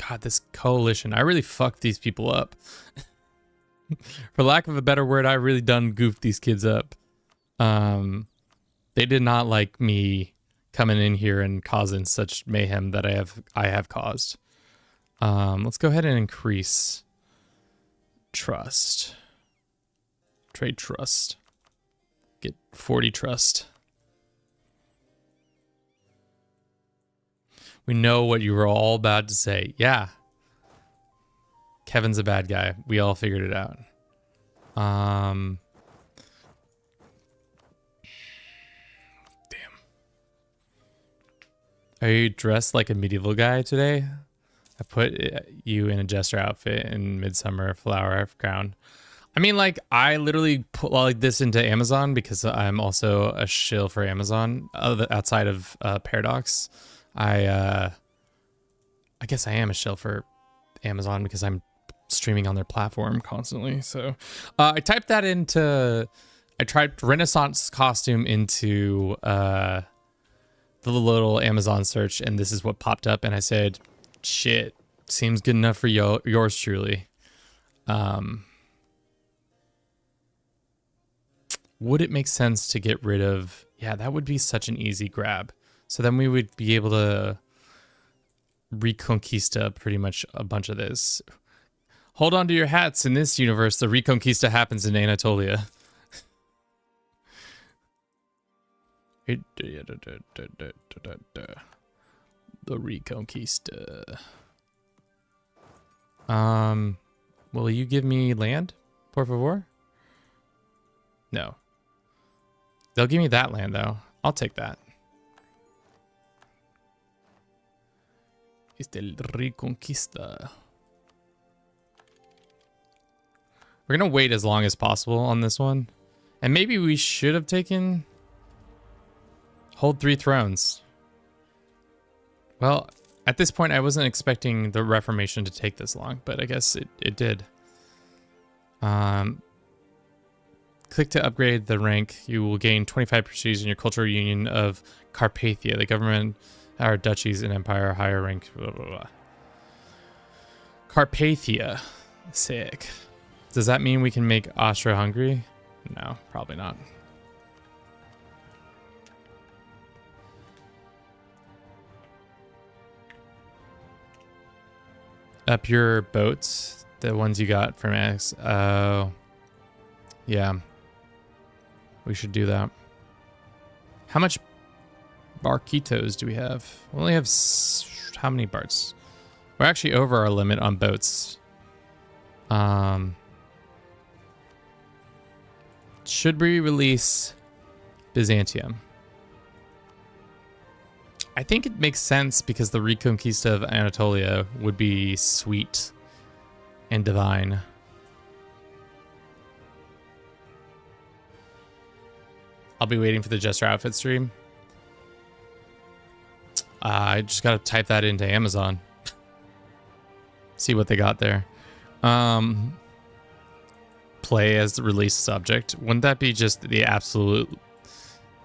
God, this coalition. I really fucked these people up. For lack of a better word, I really done goofed these kids up. They did not like me coming in here and causing such mayhem that I have caused. Let's go ahead and increase trust. Trade trust. Get 40 trust. We know what you were all about to say. Yeah. Kevin's a bad guy. We all figured it out. Damn. Are you dressed like a medieval guy today? I put you in a jester outfit in Midsummer Flower Crown. I mean, like, I literally put like this into Amazon because I'm also a shill for Amazon outside of Paradox. I guess I am a shill for Amazon because I'm streaming on their platform constantly. So I typed that into, I typed Renaissance costume into the little Amazon search, and this is what popped up, and I said, shit, seems good enough for yours truly. Would it make sense to get rid of, yeah, that would be such an easy grab. So then we would be able to reconquista pretty much a bunch of this. Hold on to your hats. In this universe, the Reconquista happens in Anatolia. The Reconquista. Will you give me land, por favor? No. They'll give me that land, though. I'll take that. It's the Reconquista. We're going to wait as long as possible on this one. And maybe we should have taken... Hold 3 thrones. Well, at this point, I wasn't expecting the Reformation to take this long, but I guess it did. Click to upgrade the rank. You will gain 25 prestige in your cultural union of Carpathia. The government, our duchies and empire are higher rank. Blah, blah, blah. Carpathia. Sick. Does that mean we can make Austria-Hungary? No, probably not. Up your boats, the ones you got from X. Oh, yeah. We should do that. How much barquitos do we have? We only have how many barts? We're actually over our limit on boats. Should we release Byzantium? I think it makes sense because the Reconquista of Anatolia would be sweet and divine. I'll be waiting for the Jester Outfit stream. I just gotta type that into Amazon. See what they got there. Play as the release subject. Wouldn't that be just the absolute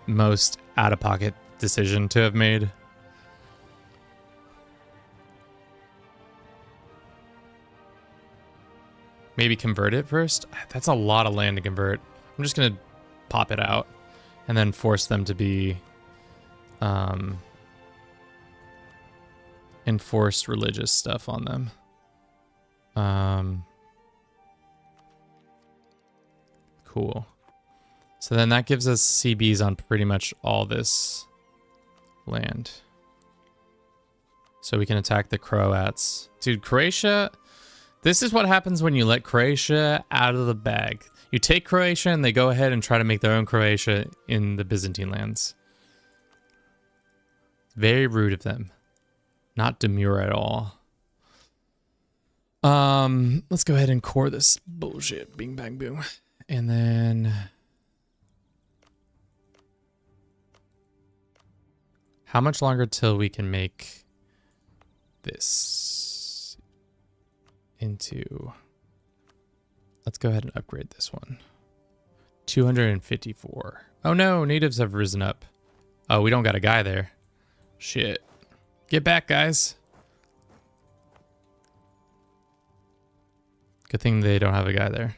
most out-of-pocket decision to have made? Maybe convert it first? That's a lot of land to convert. I'm just gonna pop it out and then force them to be enforced religious stuff on them. Cool. So then that gives us CBs on pretty much all this land. So we can attack the Croats. Dude, Croatia, this is what happens when you let Croatia out of the bag. You take Croatia and they go ahead and try to make their own Croatia in the Byzantine lands. Very rude of them. Not demure at all. Let's go ahead and core this bullshit. Bing, bang, boom. And then... how much longer till we can make this into... let's go ahead and upgrade this one. 254. Oh no, natives have risen up. Oh, we don't got a guy there. Shit. Get back, guys. Good thing they don't have a guy there.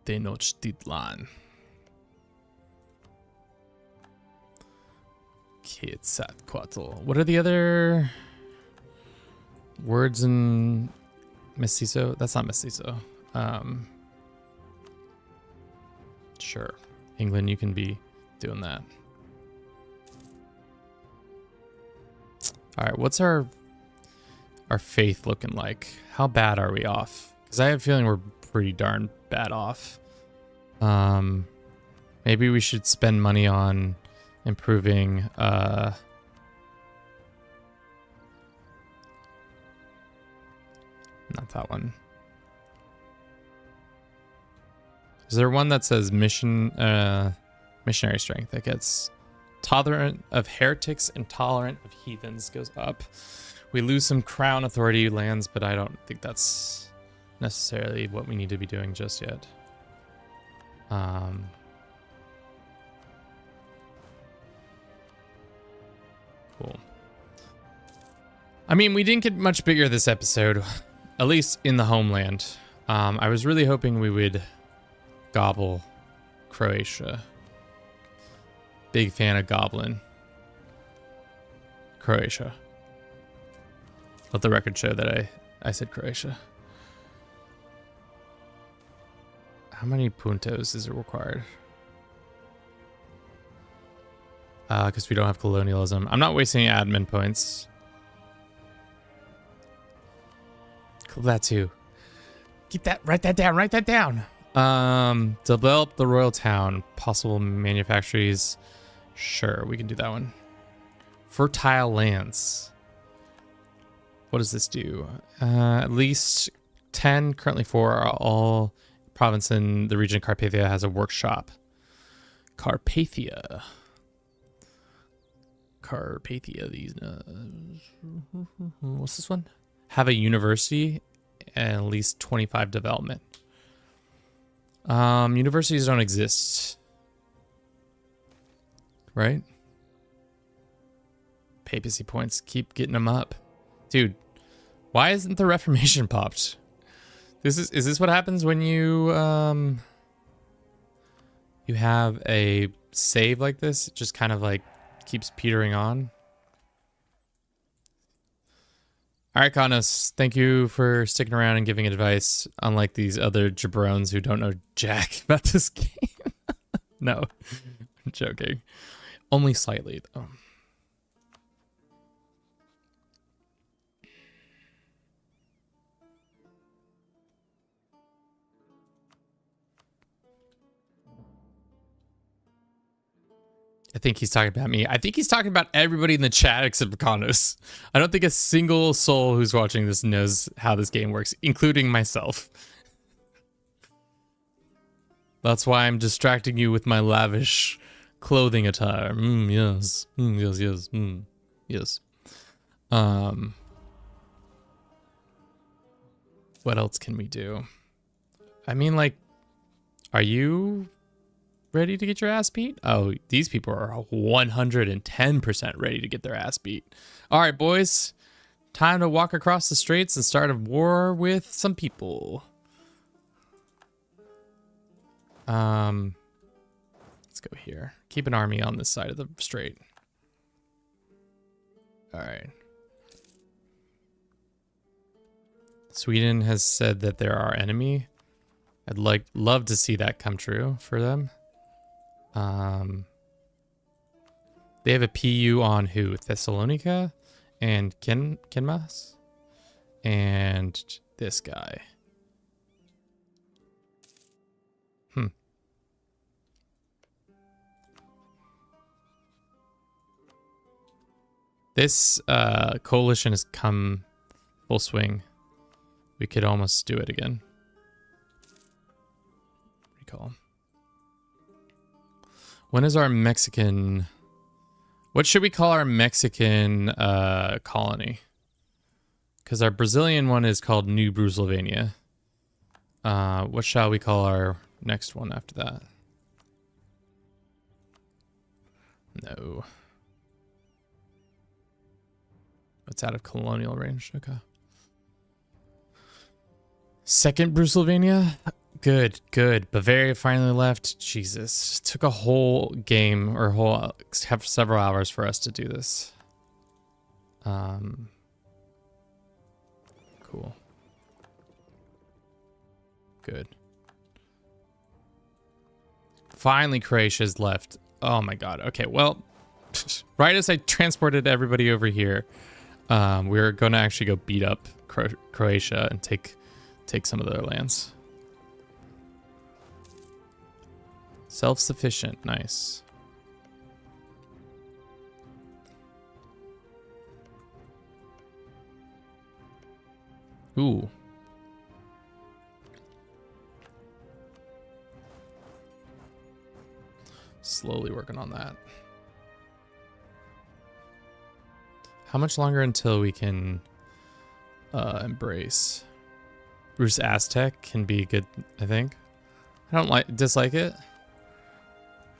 Tenochtitlan. Quetzalcoatl. What are the other words in Mestizo? That's not Mestizo. Sure. England, you can be doing that. All right, what's our faith looking like? How bad are we off? Because I have a feeling we're pretty darn bad off. Maybe we should spend money on improving not that one. Is there one that says missionary strength that gets tolerant of heretics and tolerant of heathens goes up? We lose some crown authority lands, but I don't think that's necessarily what we need to be doing just yet. Cool. I mean, we didn't get much bigger this episode, at least in the homeland. I was really hoping we would gobble Croatia. Big fan of gobbling Croatia. Let the record show that I said Croatia. How many puntos is it required? Because we don't have colonialism. I'm not wasting admin points. Cool, that too. Keep that, write that down, write that down. Develop the royal town. Possible manufactories. Sure, we can do that one. Fertile lands. What does this do? At least 10, currently 4 are all province in the region of Carpathia has a workshop. Carpathia, these what's this one? Have a university and at least 25 development. Universities don't exist. Right? Papacy points, keep getting them up. Dude, why isn't the Reformation popped? Is this what happens when you you have a save like this? It just kind of like keeps petering on. All right, Kanos, thank you for sticking around and giving advice, unlike these other jabrones who don't know jack about this game. No, I'm joking. Only slightly, though. I think he's talking about me. I think he's talking about everybody in the chat except for Kanos. I don't think a single soul who's watching this knows how this game works, including myself. That's why I'm distracting you with my lavish clothing attire. Yes. Yes. Yes. What else can we do? I mean, like, are you ready to get your ass beat? Oh, these people are 110% ready to get their ass beat. All right, boys. Time to walk across the straits and start a war with some people. Let's go here. Keep an army on this side of the strait. All right. Sweden has said that they're our enemy. I'd love to see that come true for them. They have a PU on who? Thessalonica and Kinmas and this guy. This coalition has come full swing. We could almost do it again. Recall. When is our Mexican... What should we call our Mexican colony? Because our Brazilian one is called New Brusylvania. What shall we call our next one after that? No. It's out of colonial range. Okay. Second Brusylvania? Good, good. Bavaria finally left. Jesus. It took a whole game or several hours for us to do this. Cool. Good. Finally, Croatia's left. Oh my god. Okay, well, right as I transported everybody over here, we're going to actually go beat up Croatia and take some of their lands. Self-sufficient, nice. Ooh. Slowly working on that. How much longer until we can embrace? Bruce Aztec can be good, I think. I don't dislike it.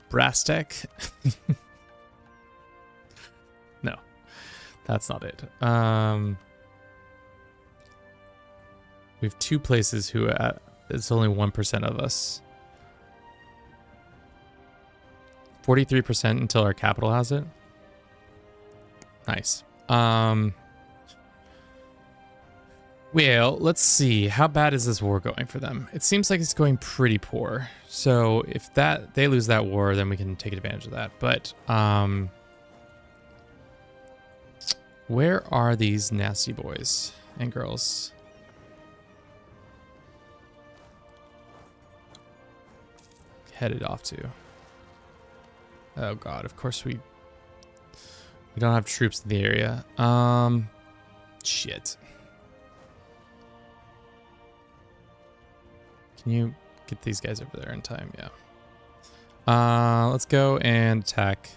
Brastec. No, that's not it. We have two places who it's only 1% of us. 43% until our capital has it. Nice. Well, let's see. How bad is this war going for them? It seems like it's going pretty poor. So if they lose that war, then we can take advantage of that. But where are these nasty boys and girls? Headed off to. Oh god, of course we don't have troops in the area. Shit. Can you get these guys over there in time? Yeah. Let's go and attack.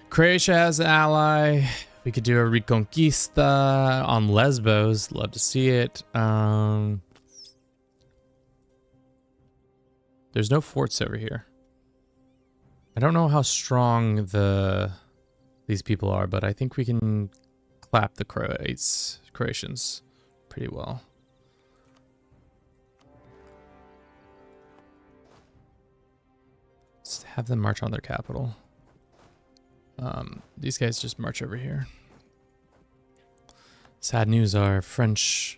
Croatia as an ally. We could do a Reconquista on Lesbos. Love to see it. There's no forts over here. I don't know how strong these people are, but I think we can clap the Croatians pretty well. Let's have them march on their capital. These guys just march over here. Sad news, our French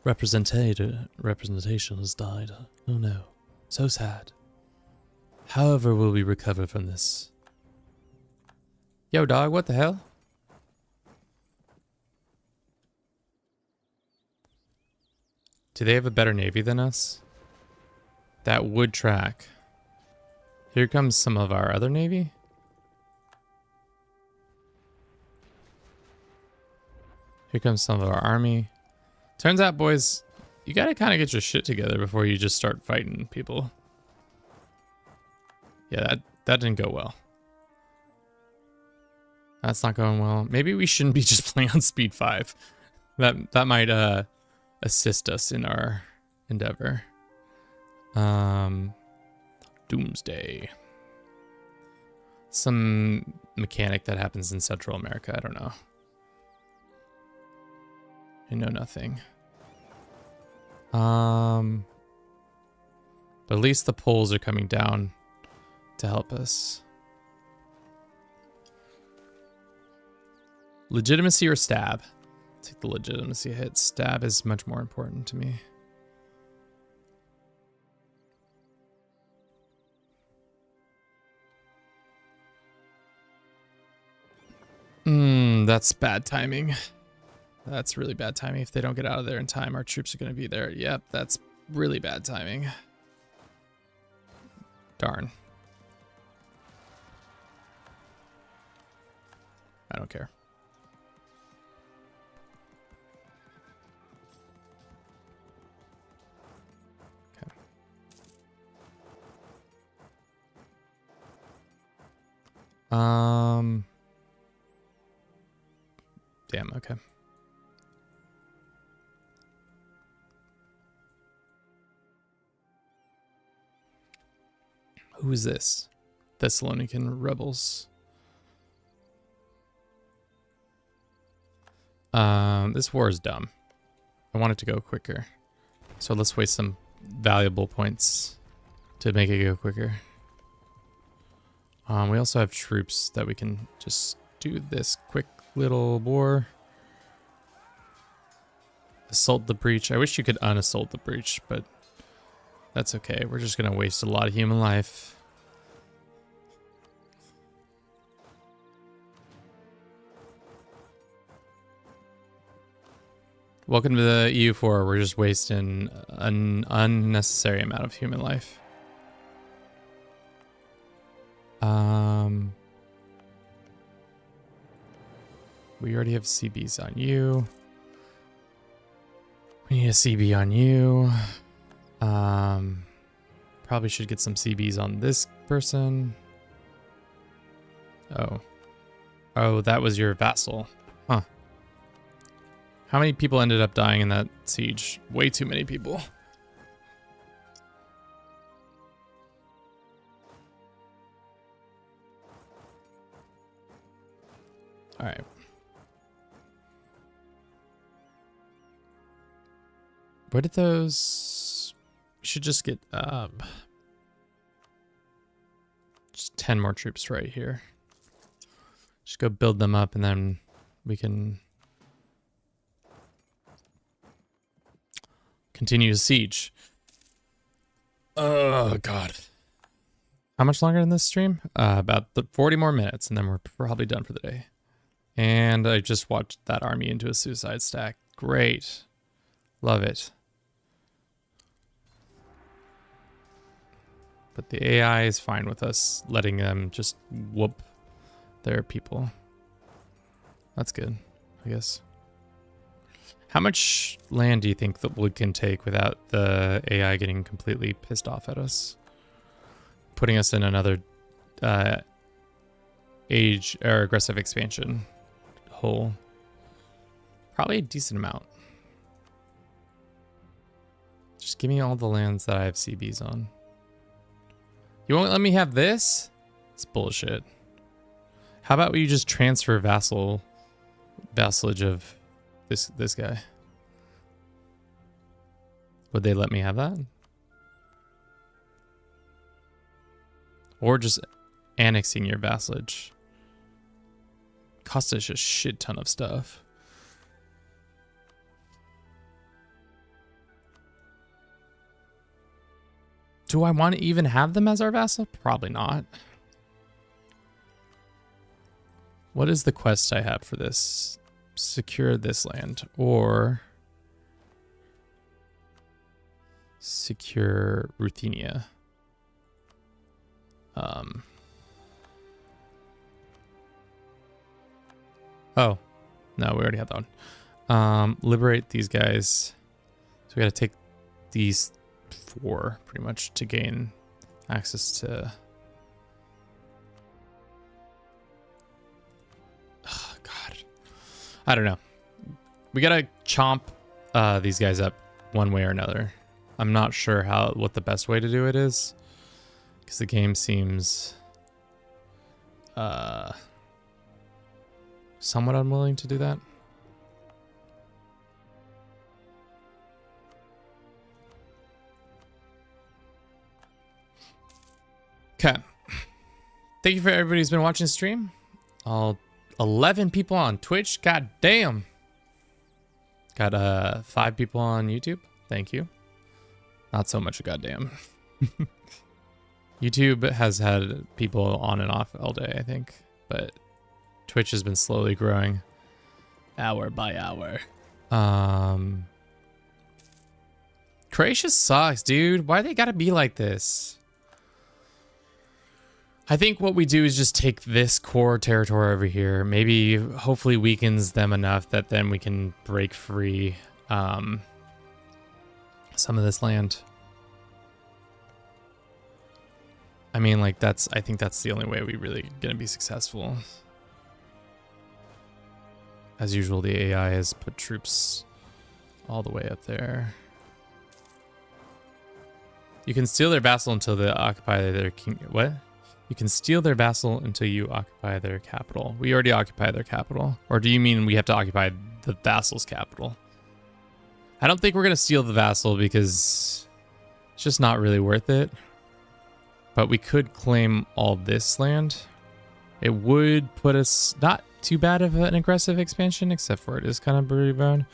representation has died. Oh no, so sad. However will we recover from this? Yo dog, what the hell? Do they have a better navy than us? That would track. Here comes some of our other navy. Here comes some of our army. Turns out, boys, you gotta kind of get your shit together before you just start fighting people. Yeah, that didn't go well. That's not going well. Maybe we shouldn't be just playing on speed 5. That might assist us in our endeavor. Doomsday. Some mechanic that happens in Central America. I don't know. I know nothing. But at least the Poles are coming down to help us. Legitimacy or stab? Take the legitimacy hit. Stab is much more important to me. That's bad timing. That's really bad timing. If they don't get out of there in time, our troops are going to be there. Yep, that's really bad timing. Darn. I don't care. Okay. Damn, okay. Who is this? Thessalonican rebels. This war is dumb. I want it to go quicker. So let's waste some valuable points to make it go quicker. We also have troops that we can just do this quick little war. Assault the breach. I wish you could unassault the breach, but that's okay. We're just going to waste a lot of human life. Welcome to the EU4. We're just wasting an unnecessary amount of human life. We already have CBs on you. We need a CB on you. Probably should get some CBs on this person. Oh, that was your vassal. Huh. How many people ended up dying in that siege? Way too many people. All right. Where did those... We should just get just 10 more troops right here. Just go build them up and then we can continue to siege. Oh, God. How much longer in this stream? About 40 more minutes, and then we're probably done for the day. And I just watched that army into a suicide stack. Great. Love it. But the AI is fine with us letting them just whoop their people. That's good, I guess. How much land do you think that we can take without the AI getting completely pissed off at us? Putting us in another age or aggressive expansion hole. Probably a decent amount. Just give me all the lands that I have CBs on. You won't let me have this? It's bullshit. How about you just transfer vassalage of this guy? Would they let me have that? Or just annexing your vassalage. Costs us a shit ton of stuff. Do I want to even have them as our vassal? Probably not. What is the quest I have for this? Secure this land or secure Ruthenia. Oh, no, we already had that one. Liberate these guys. So we got to take these 4 pretty much to gain access to. Oh, God, I don't know. We gotta chomp these guys up one way or another. I'm not sure what the best way to do it is, because the game seems somewhat unwilling to do that. Okay. Thank you for everybody who's been watching the stream. All 11 people on Twitch. God damn. Got 5 people on YouTube. Thank you. Not so much a goddamn. YouTube has had people on and off all day, I think, but Twitch has been slowly growing hour by hour. Croatia sucks, dude. Why they gotta be like this? I think what we do is just take this core territory over here. Maybe, hopefully weakens them enough that then we can break free some of this land. I mean, like, I think that's the only way we really gonna be successful. As usual, the AI has put troops all the way up there. You can steal their vassal until they occupy their king. What? You can steal their vassal until you occupy their capital. We already occupy their capital. Or do you mean we have to occupy the vassal's capital? I don't think we're going to steal the vassal because it's just not really worth it. But we could claim all this land. It would put us not too bad of an aggressive expansion, except for it is kind of pretty bad.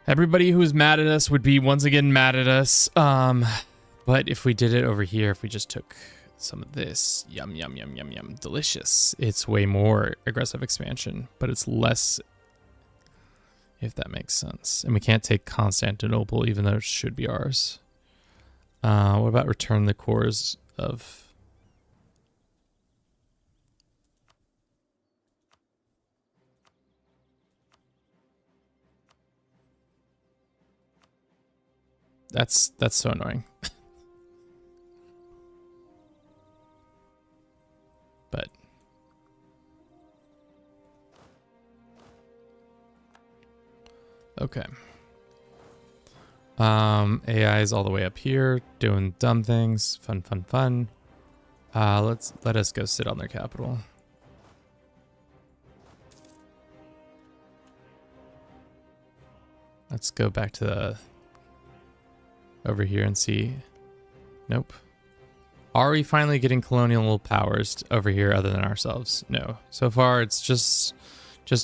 Everybody who's mad at us would be once again mad at us. But if we did it over here, if we just took some of this, yum, yum, yum, yum, yum, delicious. It's way more aggressive expansion, but it's less, if that makes sense. And we can't take Constantinople, even though it should be ours. What about return the cores of... That's so annoying. But okay. AI is all the way up here doing dumb things. Fun. Let us go sit on their capital. Let's go back to the over here and see. Nope. Are we finally getting colonial powers over here other than ourselves? No. So far, it's just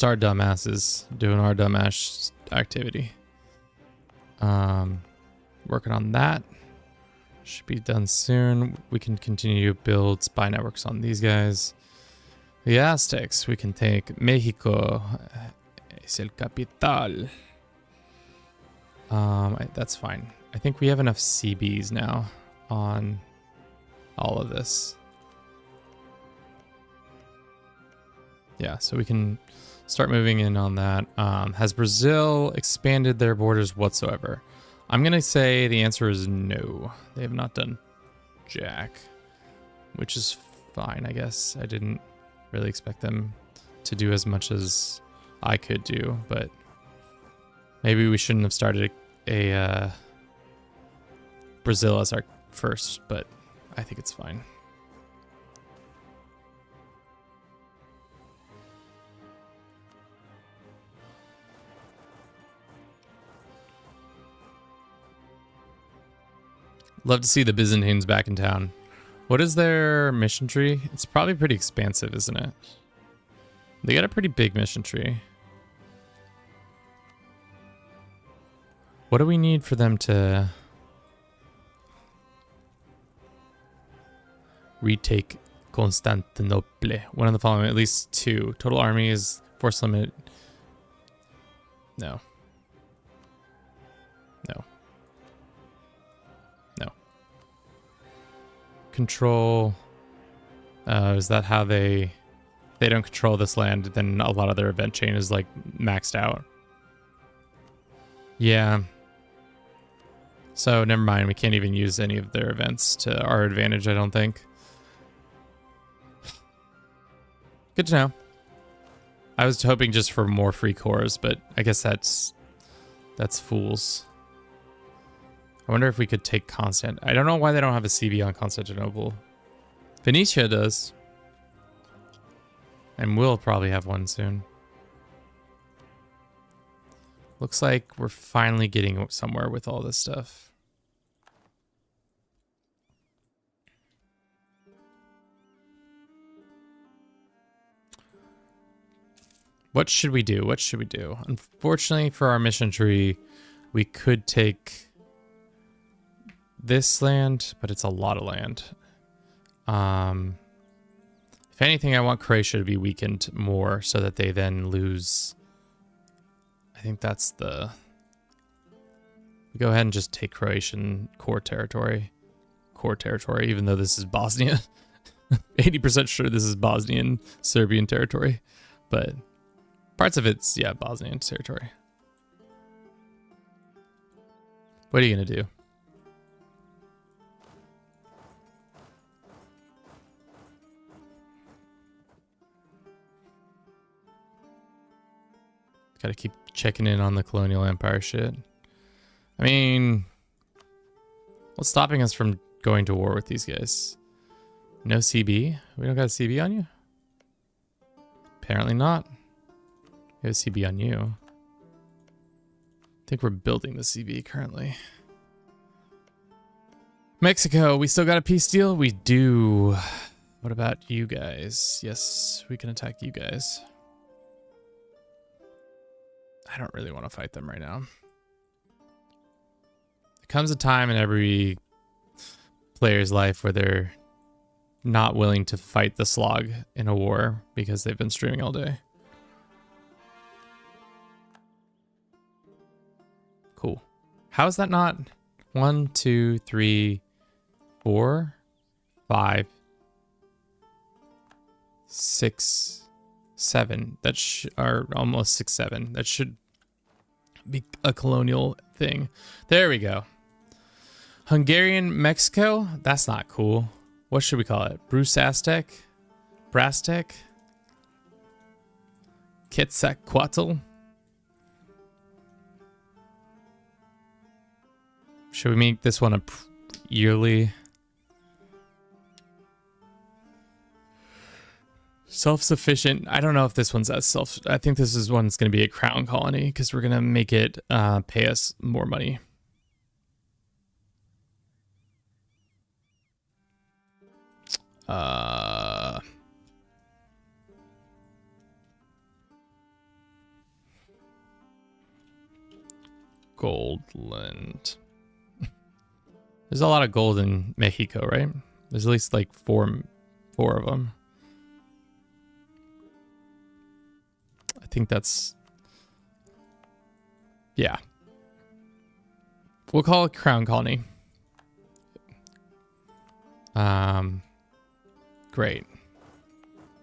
our dumbasses doing our dumbass activity. Working on that. Should be done soon. We can continue to build spy networks on these guys. The Aztecs, we can take Mexico. Es el capital. That's fine. I think we have enough CBs now on all of this. Yeah, so we can start moving in on that. Has Brazil expanded their borders whatsoever? I'm going to say the answer is no. They have not done jack, which is fine, I guess. I didn't really expect them to do as much as I could do, but maybe we shouldn't have started a Brazil as our first, but I think it's fine. Love to see the Byzantines back in town. What is their mission tree? It's probably pretty expansive, isn't it? They got a pretty big mission tree. What do we need for them to retake Constantinople? One of the following, at least 2. Total army is force limit. No. No. No. Control. Is that how they don't control this land, then a lot of their event chain is like maxed out. Yeah. So never mind, we can't even use any of their events to our advantage, I don't think. Good to know. I was hoping just for more free cores, but I guess that's fools. I wonder if we could take Constant. I don't know why they don't have a CB on Constantinople. Venetia does. And we'll probably have one soon. Looks like we're finally getting somewhere with all this stuff. What should we do? What should we do? Unfortunately for our mission tree, we could take this land, but it's a lot of land. If anything, I want Croatia to be weakened more so that they then lose. I think that's the... We go ahead and just take Croatian core territory. Core territory, even though this is Bosnia. 80% sure this is Bosnian, Serbian territory. But parts of it's, yeah, Bosnian territory. What are you going to do? Gotta keep checking in on the colonial empire shit. I mean, what's stopping us from going to war with these guys? No CB? We don't got a CB on you? Apparently not. We have a CB on you. I think we're building the CB currently. Mexico, we still got a peace deal? We do. What about you guys? Yes, we can attack you guys. I don't really want to fight them right now. There comes a time in every player's life where they're not willing to fight the slog in a war because they've been streaming all day. Cool. How is that not 1, 2, 3, 4, 5, 6, 7? That are almost 6, 7. That should be a colonial thing. There we go. Hungarian Mexico? That's not cool. What should we call it? Bruce Aztec? Brastec? Quetzalcoatl? Should we make this one a yearly? Self-sufficient. I don't know if this one's as self... I think this is one's going to be a crown colony because we're going to make it pay us more money. Goldland. There's a lot of gold in Mexico, right? There's at least like four of them. I think that's... Yeah. We'll call it Crown Colony. Great.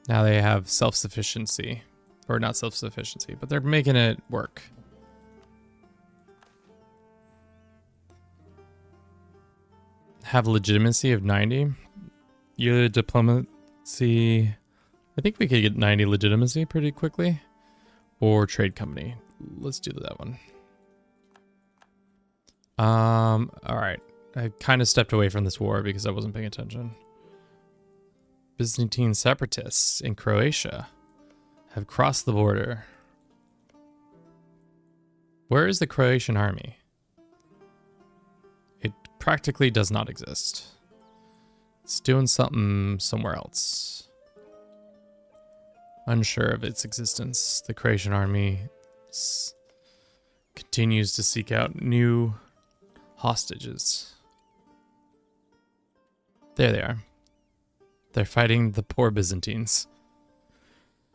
Now they have self-sufficiency. Or not self-sufficiency, but they're making it work. Have legitimacy of 90. Your diplomacy... I think we could get 90 legitimacy pretty quickly. Or trade company. Let's do that one. Alright. I kind of stepped away from this war because I wasn't paying attention. Byzantine separatists in Croatia have crossed the border. Where is the Croatian army? It practically does not exist. It's doing something somewhere else. Unsure of its existence, the Croatian army continues to seek out new hostages. There they are. They're fighting the poor Byzantines.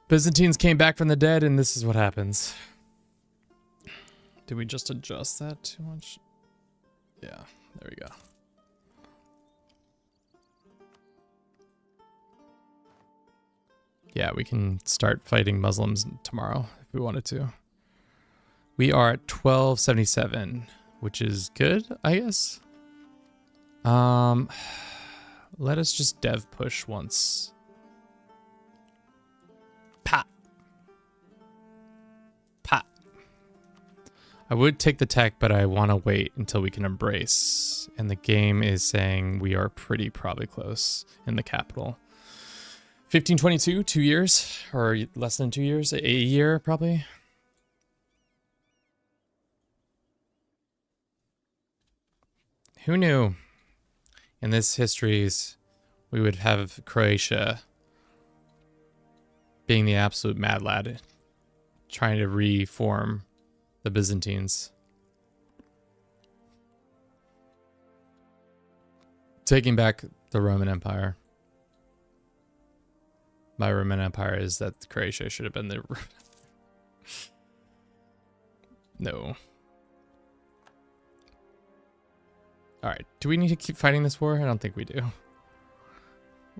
Byzantines came back from the dead, and this is what happens. Did we just adjust that too much? Yeah, there we go. Yeah, we can start fighting Muslims tomorrow if we wanted to. We are at 1277, which is good, I guess. Let us just dev push once. Pat. Pat. I would take the tech, but I want to wait until we can embrace. And the game is saying we are probably close in the capital. 1522, 2 years, or less than 2 years, a year probably. Who knew? In this histories, we would have Croatia being the absolute mad lad, trying to reform the Byzantines. Taking back the Roman Empire. My Roman Empire is that Croatia should have been the... No. Alright, do we need to keep fighting this war? I don't think we do.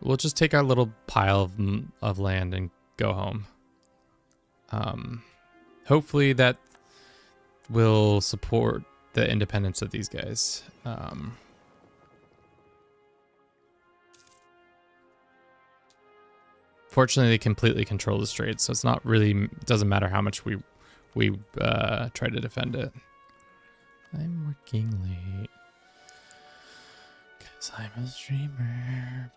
We'll just take our little pile of land and go home. Hopefully that will support the independence of these guys. Fortunately, they completely control the strait, so it's not really... doesn't matter how much we try to defend it. I'm working late. Cause I'm a streamer.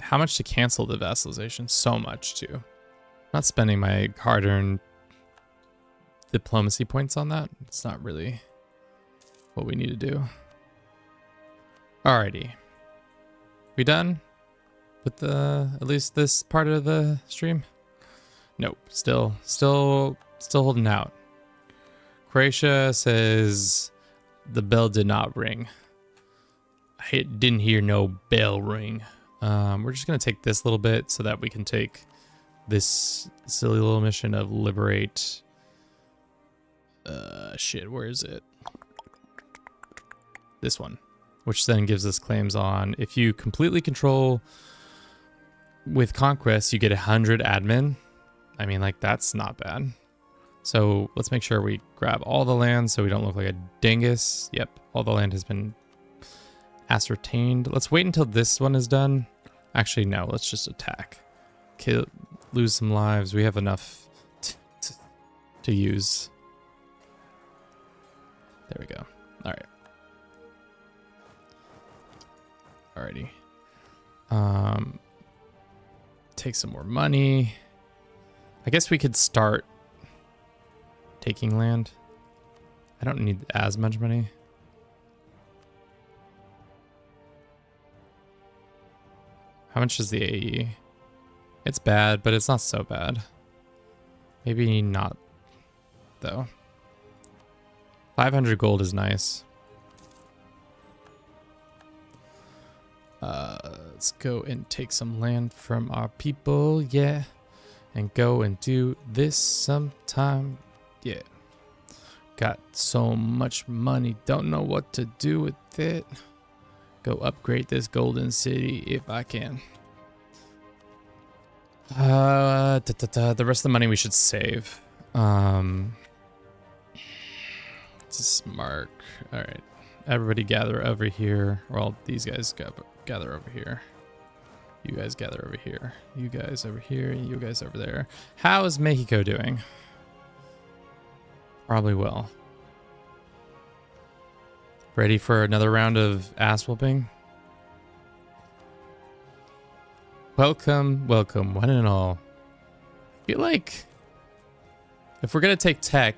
How much to cancel the vassalization? So much too. Not spending my hard-earned diplomacy points on that. It's not really what we need to do. Alrighty. We done? With at least this part of the stream? Nope, still holding out. Croatia says the bell did not ring. I didn't hear no bell ring. We're just gonna take this little bit so that we can take this silly little mission of liberate. Shit, where is it? This one, which then gives us claims on if you completely control. With Conquest, you get 100 admin. I mean, like, that's not bad. So let's make sure we grab all the land so we don't look like a dingus. Yep, all the land has been ascertained. Let's wait until this one is done. Actually, no, let's just attack. Kill, lose some lives. We have enough to use. There we go. All right. Alrighty. Take some more money. I guess we could start taking land. I don't need as much money. How much is the AE? It's bad, but it's not so bad. Maybe not, though. 500 gold is nice. Let's go and take some land from our people, yeah. And go and do this sometime, yeah. Got so much money, don't know what to do with it. Go upgrade this golden city if I can. The rest of the money we should save. It's a smart. All right, everybody gather over here. Well, these guys gather over here. You guys gather over here. You guys over here. You guys over there. How is Mexico doing? Probably well. Ready for another round of ass whooping? Welcome, welcome, one and all. I feel like if we're gonna take tech,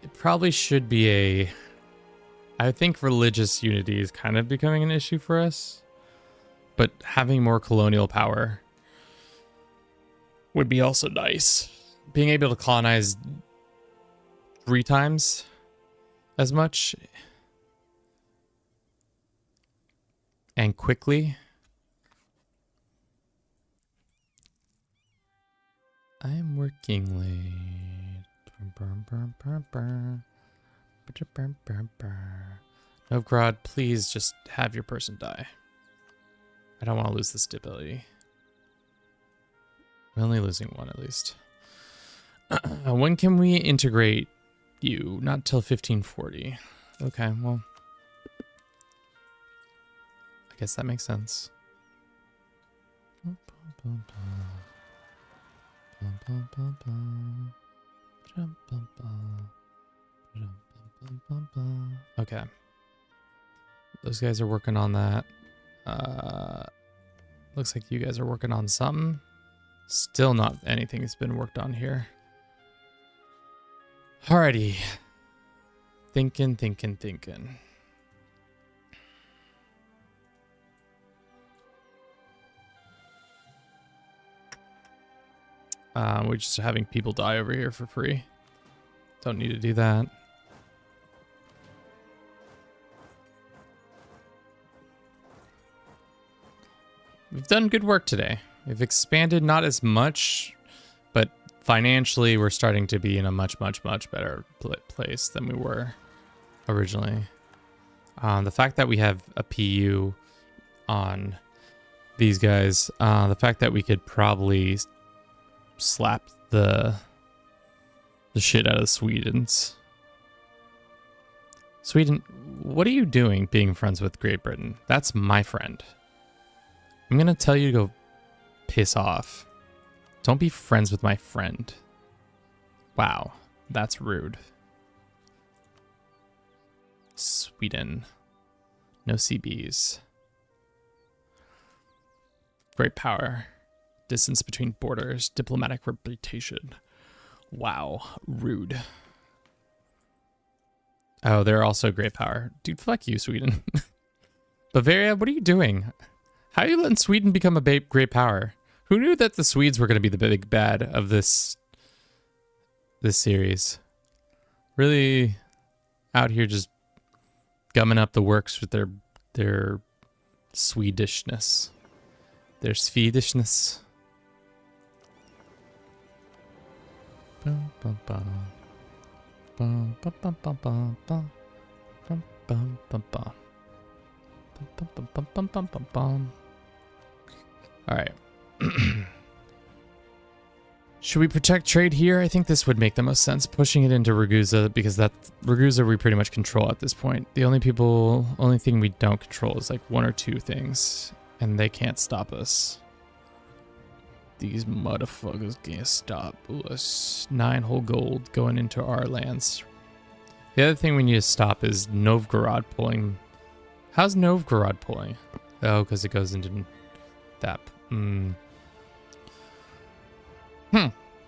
it probably should be I think religious unity is kind of becoming an issue for us, but having more colonial power would be also nice. Being able to colonize 3 times as much and quickly. I'm working late. Novgorod, please just have your person die. I don't want to lose the stability. We're only losing one at least. When can we integrate you? Not till 1540. Okay, well, I guess that makes sense. Okay. Those guys are working on that. Looks like you guys are working on something. Still not anything has been worked on here. Alrighty. Thinking. We're just having people die over here for free. Don't need to do that. We've done good work today. We've expanded not as much, but financially we're starting to be in a much better place than we were originally. The fact that we have a PU on these guys, the fact that we could probably slap the shit out of Sweden's. Sweden, what are you doing being friends with Great Britain? That's my friend. I'm gonna tell you to go piss off. Don't be friends with my friend. Wow, that's rude. Sweden. No CBs. Great power. Distance between borders. Diplomatic reputation. Wow, rude. Oh, they're also great power. Dude, fuck you, Sweden. Bavaria, what are you doing? How are you letting Sweden become a great power? Who knew that the Swedes were going to be the big bad of this series? Really out here just gumming up the works with their Swedishness. Their Swedishness. All right. Should we protect trade here? I think this would make the most sense. Pushing it into Ragusa, because that Ragusa we pretty much control at this point. The only thing we don't control is like 1 or 2 things, and they can't stop us. These motherfuckers can't stop us. 9 whole gold going into our lands. The other thing we need to stop is Novgorod pulling. How's Novgorod pulling? Oh, because it goes into that.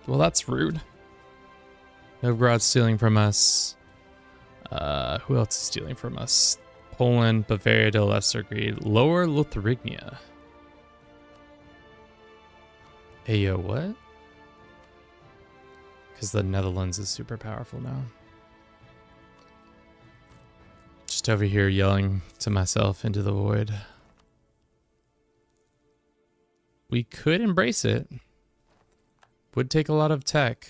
Well, that's rude. Novgorod's stealing from us. Who else is stealing from us? Poland, Bavaria, de Lesser Greed, Lower Lithuania. Hey, yo, what? Because the Netherlands is super powerful now. Just over here yelling to myself into the void. We could embrace it. Would take a lot of tech.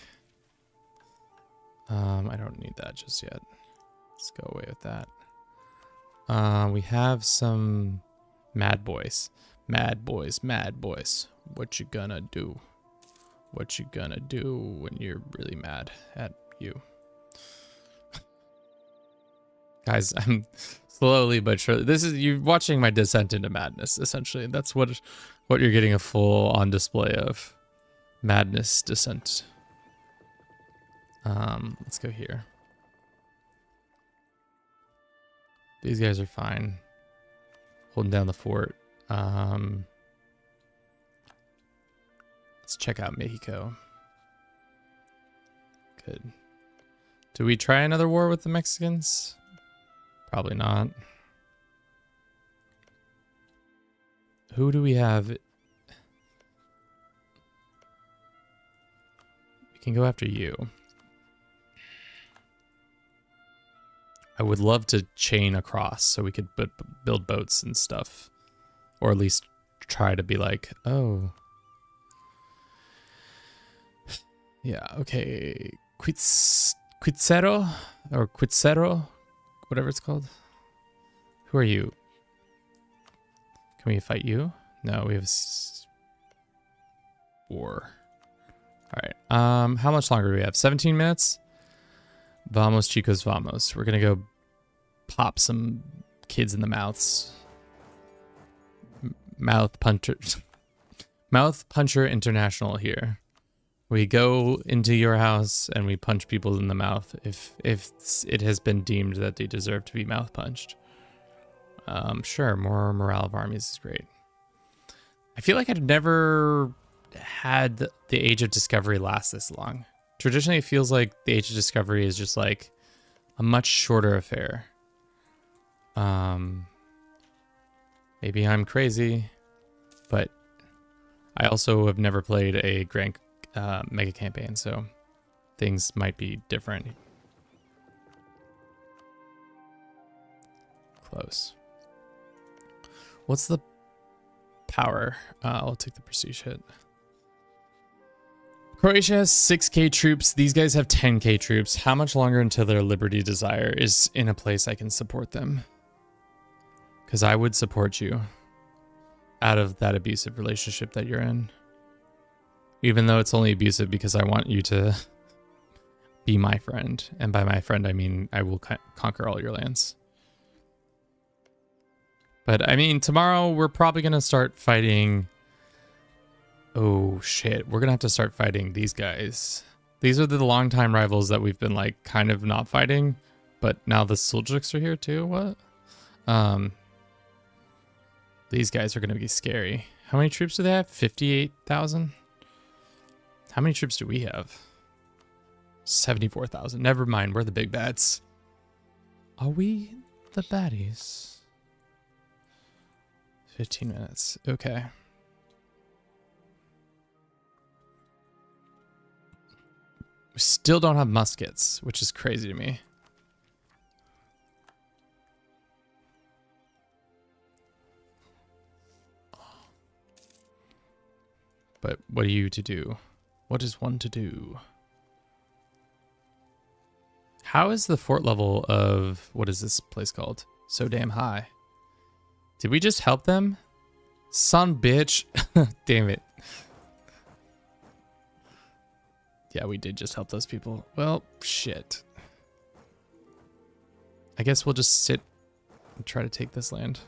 I don't need that just yet. Let's go away with that. We have some mad boys. Mad boys, mad boys. What you gonna do? What you gonna do when you're really mad at you? Guys, I'm slowly but surely. This is you're watching my descent into madness. Essentially, that's what you're getting a full on display of. Madness descent. Let's go here. These guys are fine. Holding down the fort. Let's check out Mexico. Good. Do we try another war with the Mexicans? Probably not. Who do we have? We can go after you. I would love to chain across so we could build boats and stuff. Or at least try to be like, oh. Yeah, okay. Quitzero? Or Quitzero? Whatever it's called. Who are you? Can we fight you? No, we have war. Alright. How much longer do we have? 17 minutes? Vamos, chicos, vamos. We're gonna go pop some kids in the mouths. Mouth punchers. Mouth Puncher International here. We go into your house and we punch people in the mouth if it has been deemed that they deserve to be mouth punched. Sure, more morale of armies is great. I feel like I've never had the Age of Discovery last this long. Traditionally, it feels like the Age of Discovery is just like a much shorter affair. Maybe I'm crazy, but I also have never played a grand mega campaign, so things might be different. Close. What's the power? I'll take the prestige hit. Croatia has 6k troops. These guys have 10k troops. How much longer until their liberty desire is in a place I can support them? Because I would support you out of that abusive relationship that you're in. Even though it's only abusive because I want you to be my friend. And by my friend, I mean I will conquer all your lands. But I mean, tomorrow we're probably going to start fighting... Oh shit, we're gonna have to start fighting these guys. These are the longtime rivals that we've been like kind of not fighting, but now the Seljuks are here too. What? These guys are gonna be scary. How many troops do they have? 58,000? How many troops do we have? 74,000. Never mind, we're the big bats. Are we the baddies? 15 minutes. Okay. We still don't have muskets, which is crazy to me. But what are you to do? What is one to do? How is the fort level of... What is this place called? So damn high. Did we just help them? Son bitch. Damn it. Yeah, we did just help those people. Well, shit. I guess we'll just sit and try to take this land.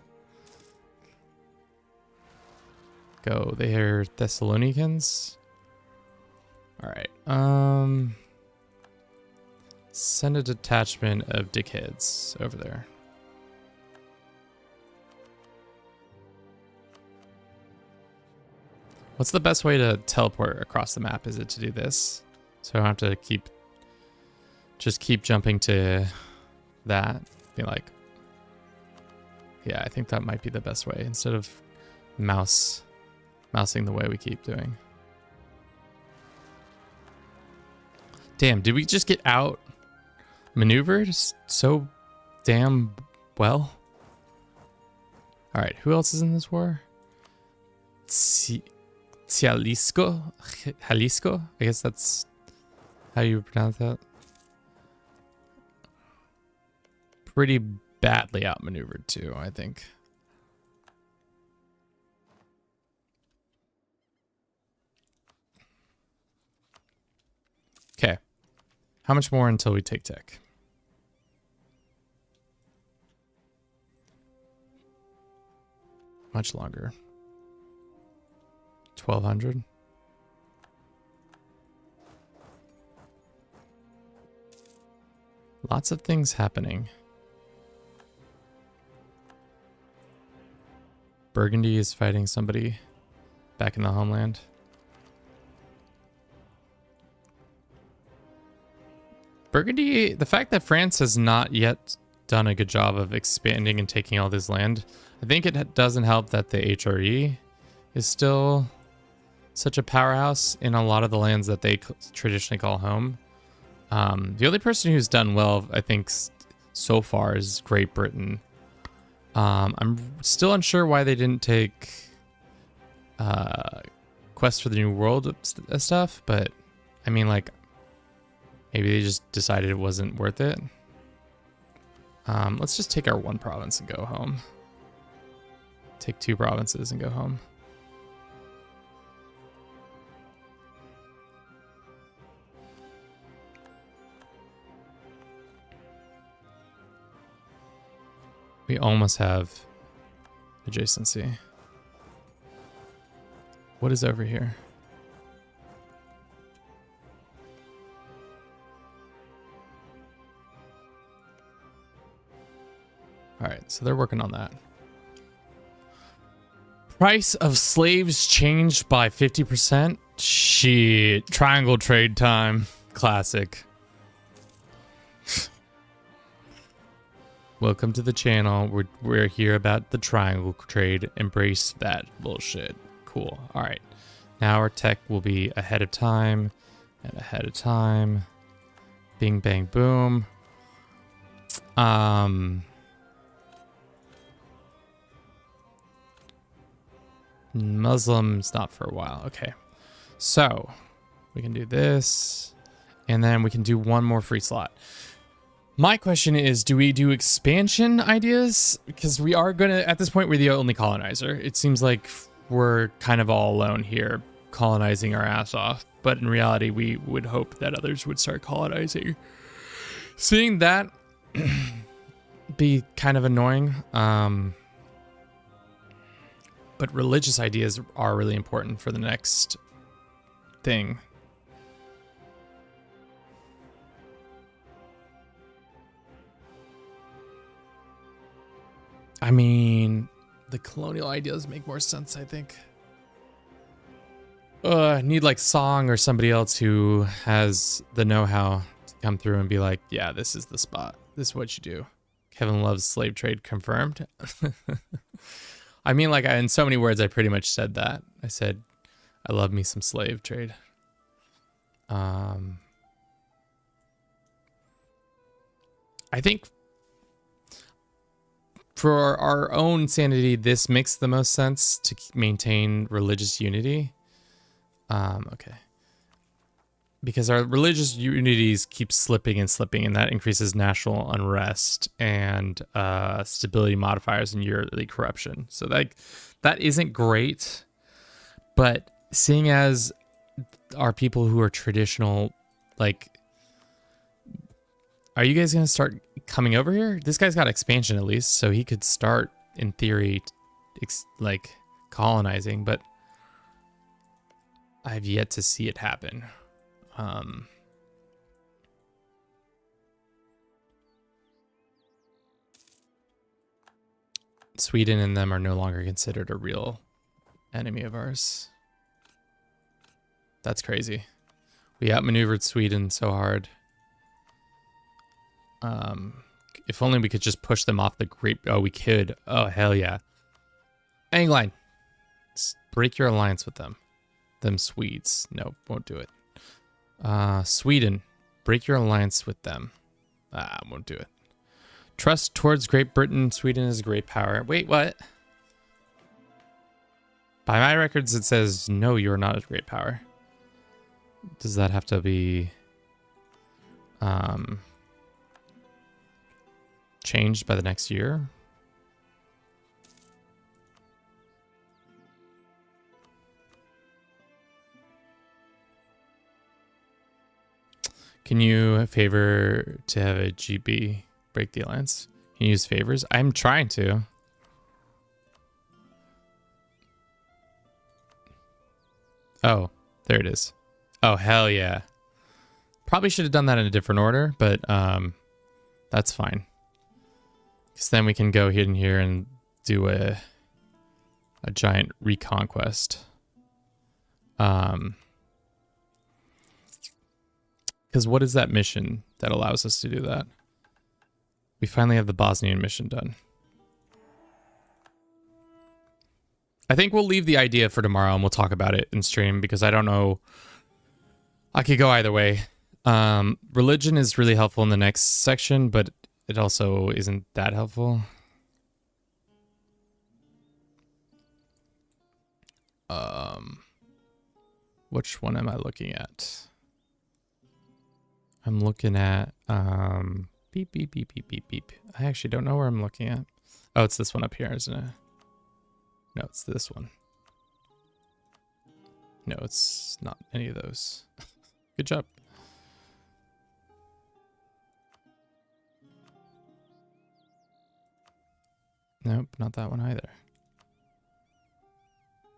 Go. They are Thessalonians. Alright. Send a detachment of dickheads over there. What's the best way to teleport across the map? Is it to do this? So I don't have to just keep jumping to that. Be like, yeah, I think that might be the best way instead of mousing the way we keep doing. Damn, did we just get out maneuvered so damn well? All right, who else is in this war? Jalisco? Jalisco? I guess that's how you pronounce that. Pretty badly outmaneuvered too, I think. Okay. How much more until we take tech? Much longer. 1200. Lots of things happening. Burgundy is fighting somebody back in the homeland. Burgundy, the fact that France has not yet done a good job of expanding and taking all this land, I think it doesn't help that the HRE is still such a powerhouse in a lot of the lands that they traditionally call home. The only person who's done well, I think, so far is Great Britain. I'm still unsure why they didn't take Quest for the New World stuff, but I mean, like, maybe they just decided it wasn't worth it. Let's just take our one province and go home. Take 2 provinces and go home. We almost have adjacency. What is over here? All right, so they're working on that. Price of slaves changed by 50%? Shit. Triangle trade time. Classic. Welcome to the channel. We're here about the triangle trade. Embrace that bullshit. Cool. All right. Now our tech will be ahead of time and ahead of time. Bing, bang, boom. Muslims, not for a while. Okay. So we can do this and then we can do one more free slot. My question is, do we do expansion ideas? Because we are going to, at this point, we're the only colonizer. It seems like we're kind of all alone here, colonizing our ass off. But in reality, we would hope that others would start colonizing. Seeing that be kind of annoying. But religious ideas are really important for the next thing. I mean, the colonial ideas make more sense, I think. Need like Song or somebody else who has the know-how to come through and be like, yeah, this is the spot. This is what you do. Kevin loves slave trade confirmed. I mean, like, in so many words, I pretty much said that. I said, I love me some slave trade. I think for our own sanity, this makes the most sense to maintain religious unity. Okay. Because our religious unities keep slipping and slipping, and that increases national unrest and stability modifiers and yearly corruption. So that isn't great. But seeing as our people who are traditional, like, are you guys going to start coming over here? This guy's got expansion at least, so he could start, in theory, like, colonizing, but I've yet to see it happen. Sweden and them are no longer considered a real enemy of ours. That's crazy. We outmaneuvered Sweden so hard. If only we could just push them off the great... Oh, we could. Oh, hell yeah. Angline. Break your alliance with them. Them Swedes. No, won't do it. Sweden. Break your alliance with them. Won't do it. Trust towards Great Britain. Sweden is a great power. Wait, what? By my records, it says, no, you're not a great power. Does that have to be changed by the next year? Can you favor to have a GB break the alliance? Can you use favors? I'm trying to. Oh, there it is. Oh, hell yeah. Probably should have done that in a different order, but that's fine. Because then we can go in here and do a giant reconquest. Because what is that mission that allows us to do that? We finally have the Bosnian mission done. I think we'll leave the idea for tomorrow and we'll talk about it in stream because I don't know. I could go either way. Religion is really helpful in the next section, but it also isn't that helpful. Which one am I looking at? I'm looking at beep beep beep beep beep beep. I actually don't know where I'm looking at. Oh, it's this one up here, isn't it? No, it's this one. No, it's not any of those. Good job. Nope, not that one either.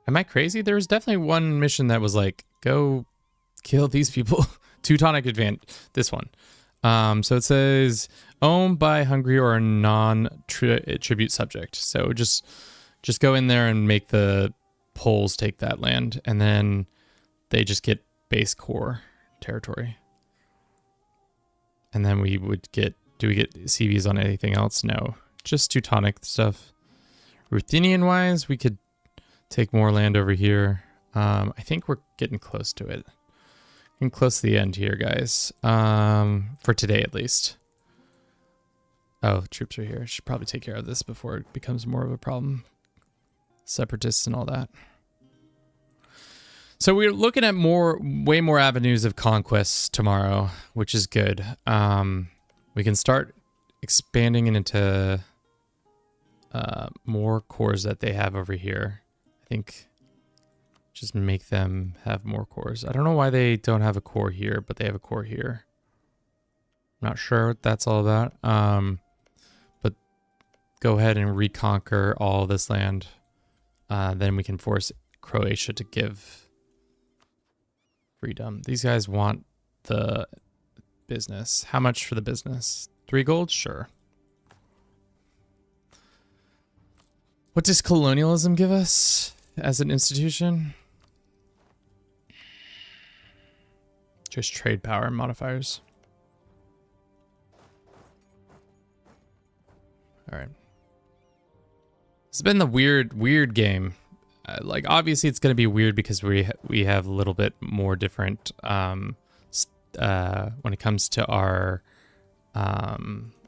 Am I crazy? There was definitely one mission that was like, go kill these people. Teutonic advantage. This one. So it says owned by Hungary or a non-tribute subject. So just go in there and make the Poles take that land, and then they just get base core territory. And then we would get. Do we get CVs on anything else? No, just Teutonic stuff. Ruthenian wise, we could take more land over here. I think we're getting close to it. Getting close to the end here, guys. For today, at least. Oh, troops are here. Should probably take care of this before it becomes more of a problem. Separatists and all that. So we're looking at way more avenues of conquest tomorrow, which is good. We can start expanding into more cores that they have over here. I think just make them have more cores. I don't know why they don't have a core here, but they have a core here. I'm not sure what that's all about. But go ahead and reconquer all this land. Then we can force Croatia to give freedom. These guys want the business. How much for the business? 3 gold? Sure. What does colonialism give us as an institution? Just trade power and modifiers. All right. It's been the weird game. Like obviously it's going to be weird because we have a little bit more different when it comes to our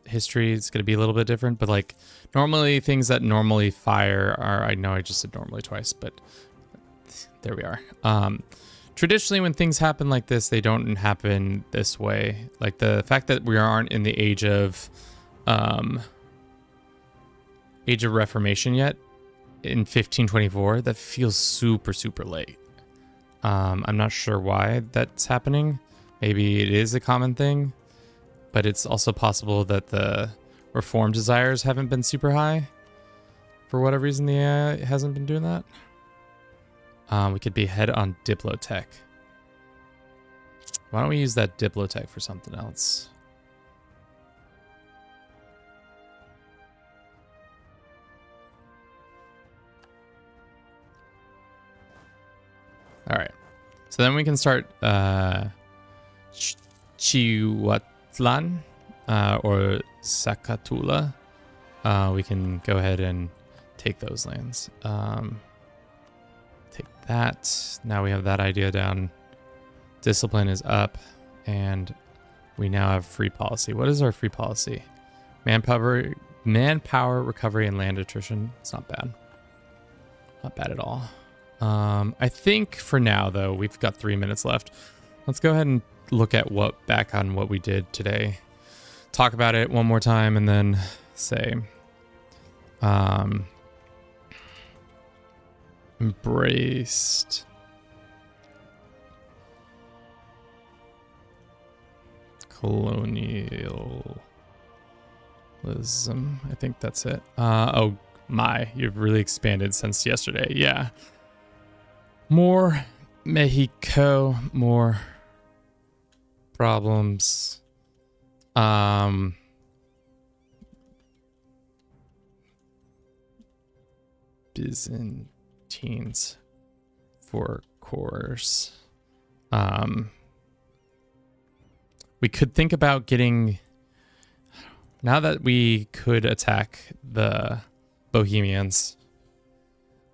history. It's going to be a little bit different, but like normally things that normally fire are, I know I just said normally twice, but there we are. Traditionally when things happen like this, they don't happen this way. Like the fact that we aren't in the age of Reformation yet in 1524, that feels super late. I'm not sure why that's happening. Maybe it is a common thing, but it's also possible that the reform desires haven't been super high. For whatever reason, the AI hasn't been doing that. We could be ahead on Diplotech. Why don't we use that Diplotech for something else? All right. So then we can start Cihuatlan or Sakatula. We can go ahead and take those lands. Take that. Now we have that idea down. Discipline is up, and We now have free policy. What is our free policy? Manpower recovery and land attrition. It's not bad. Not bad at all. I think for now though, we've got 3 minutes left. Let's go ahead and look at back on what we did today. Talk about it one more time and then say embraced colonialism. I think that's it. Oh my, you've really expanded since yesterday. Yeah. More Mexico, more problems. Byzantines, for course. We could think about getting, now that we could attack the Bohemians,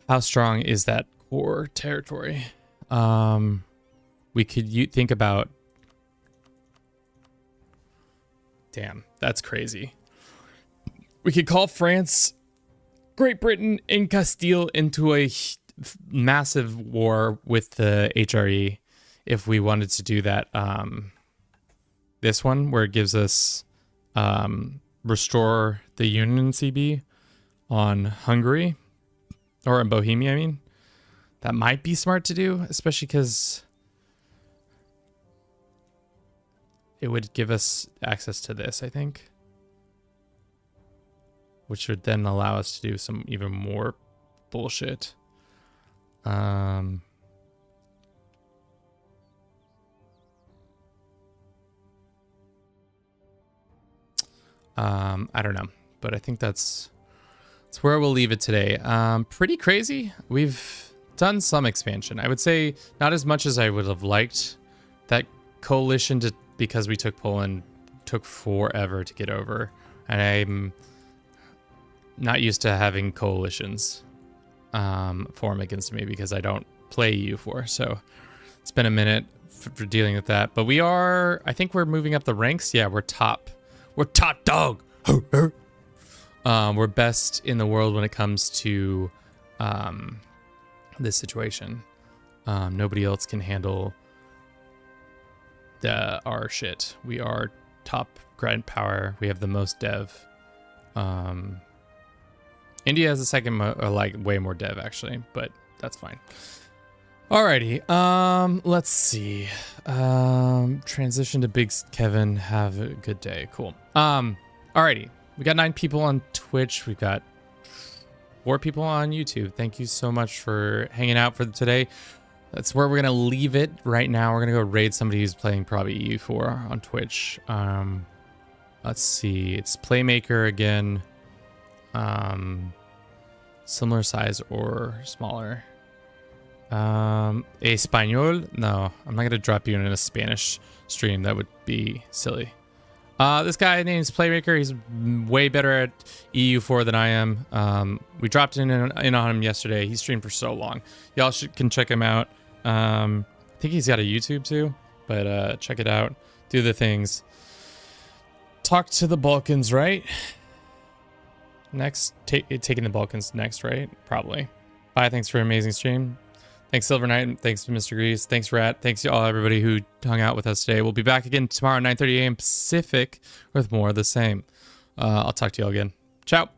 how strong is that core territory? We could think about, damn, that's crazy. We could call France, Great Britain, and Castile into a massive war with the HRE if we wanted to do that. This one where it gives us restore the Union CB on Hungary, or in Bohemia, I mean. That might be smart to do, especially because it would give us access to this, I think. Which would then allow us to do some even more bullshit. I don't know, but I think that's where we'll leave it today. Pretty crazy. We've done some expansion. I would say not as much as I would have liked. That coalition, because we took Poland, took forever to get over, and I'm not used to having coalitions form against me because I don't play EU4. So it's been a minute for dealing with that. But we are, I think we're moving up the ranks. Yeah, we're top. We're top dog. We're best in the world when it comes to this situation. Nobody else can handle our shit. We are top grind power. We have the most dev. India has the second, like way more dev actually, but that's fine. Alrighty, let's see. Transition to Big Kevin. Have a good day. Cool. Alrighty, we got 9 people on Twitch. We've got 4 people on YouTube. Thank you so much for hanging out for today. That's where we're gonna leave it right now. We're gonna go raid somebody who's playing probably EU4 on Twitch. Let's see. It's Playmaker again. Similar size or smaller. Espanol? No, I'm not gonna drop you in a Spanish stream. That would be silly. This guy named Playmaker. He's way better at EU4 than I am. We dropped in on him yesterday. He streamed for so long. Y'all can check him out. I think he's got a YouTube too, but check it out. Do the things. Talk to the Balkans, right? Next, taking the Balkans next, right? Probably. Bye. Thanks for an amazing stream. Thanks, Silver Knight. Thanks to Mr. Grease. Thanks, Rat. Thanks to all everybody who hung out with us today. We'll be back again tomorrow, 9:30 a.m. Pacific, with more of the same. I'll talk to you all again. Ciao.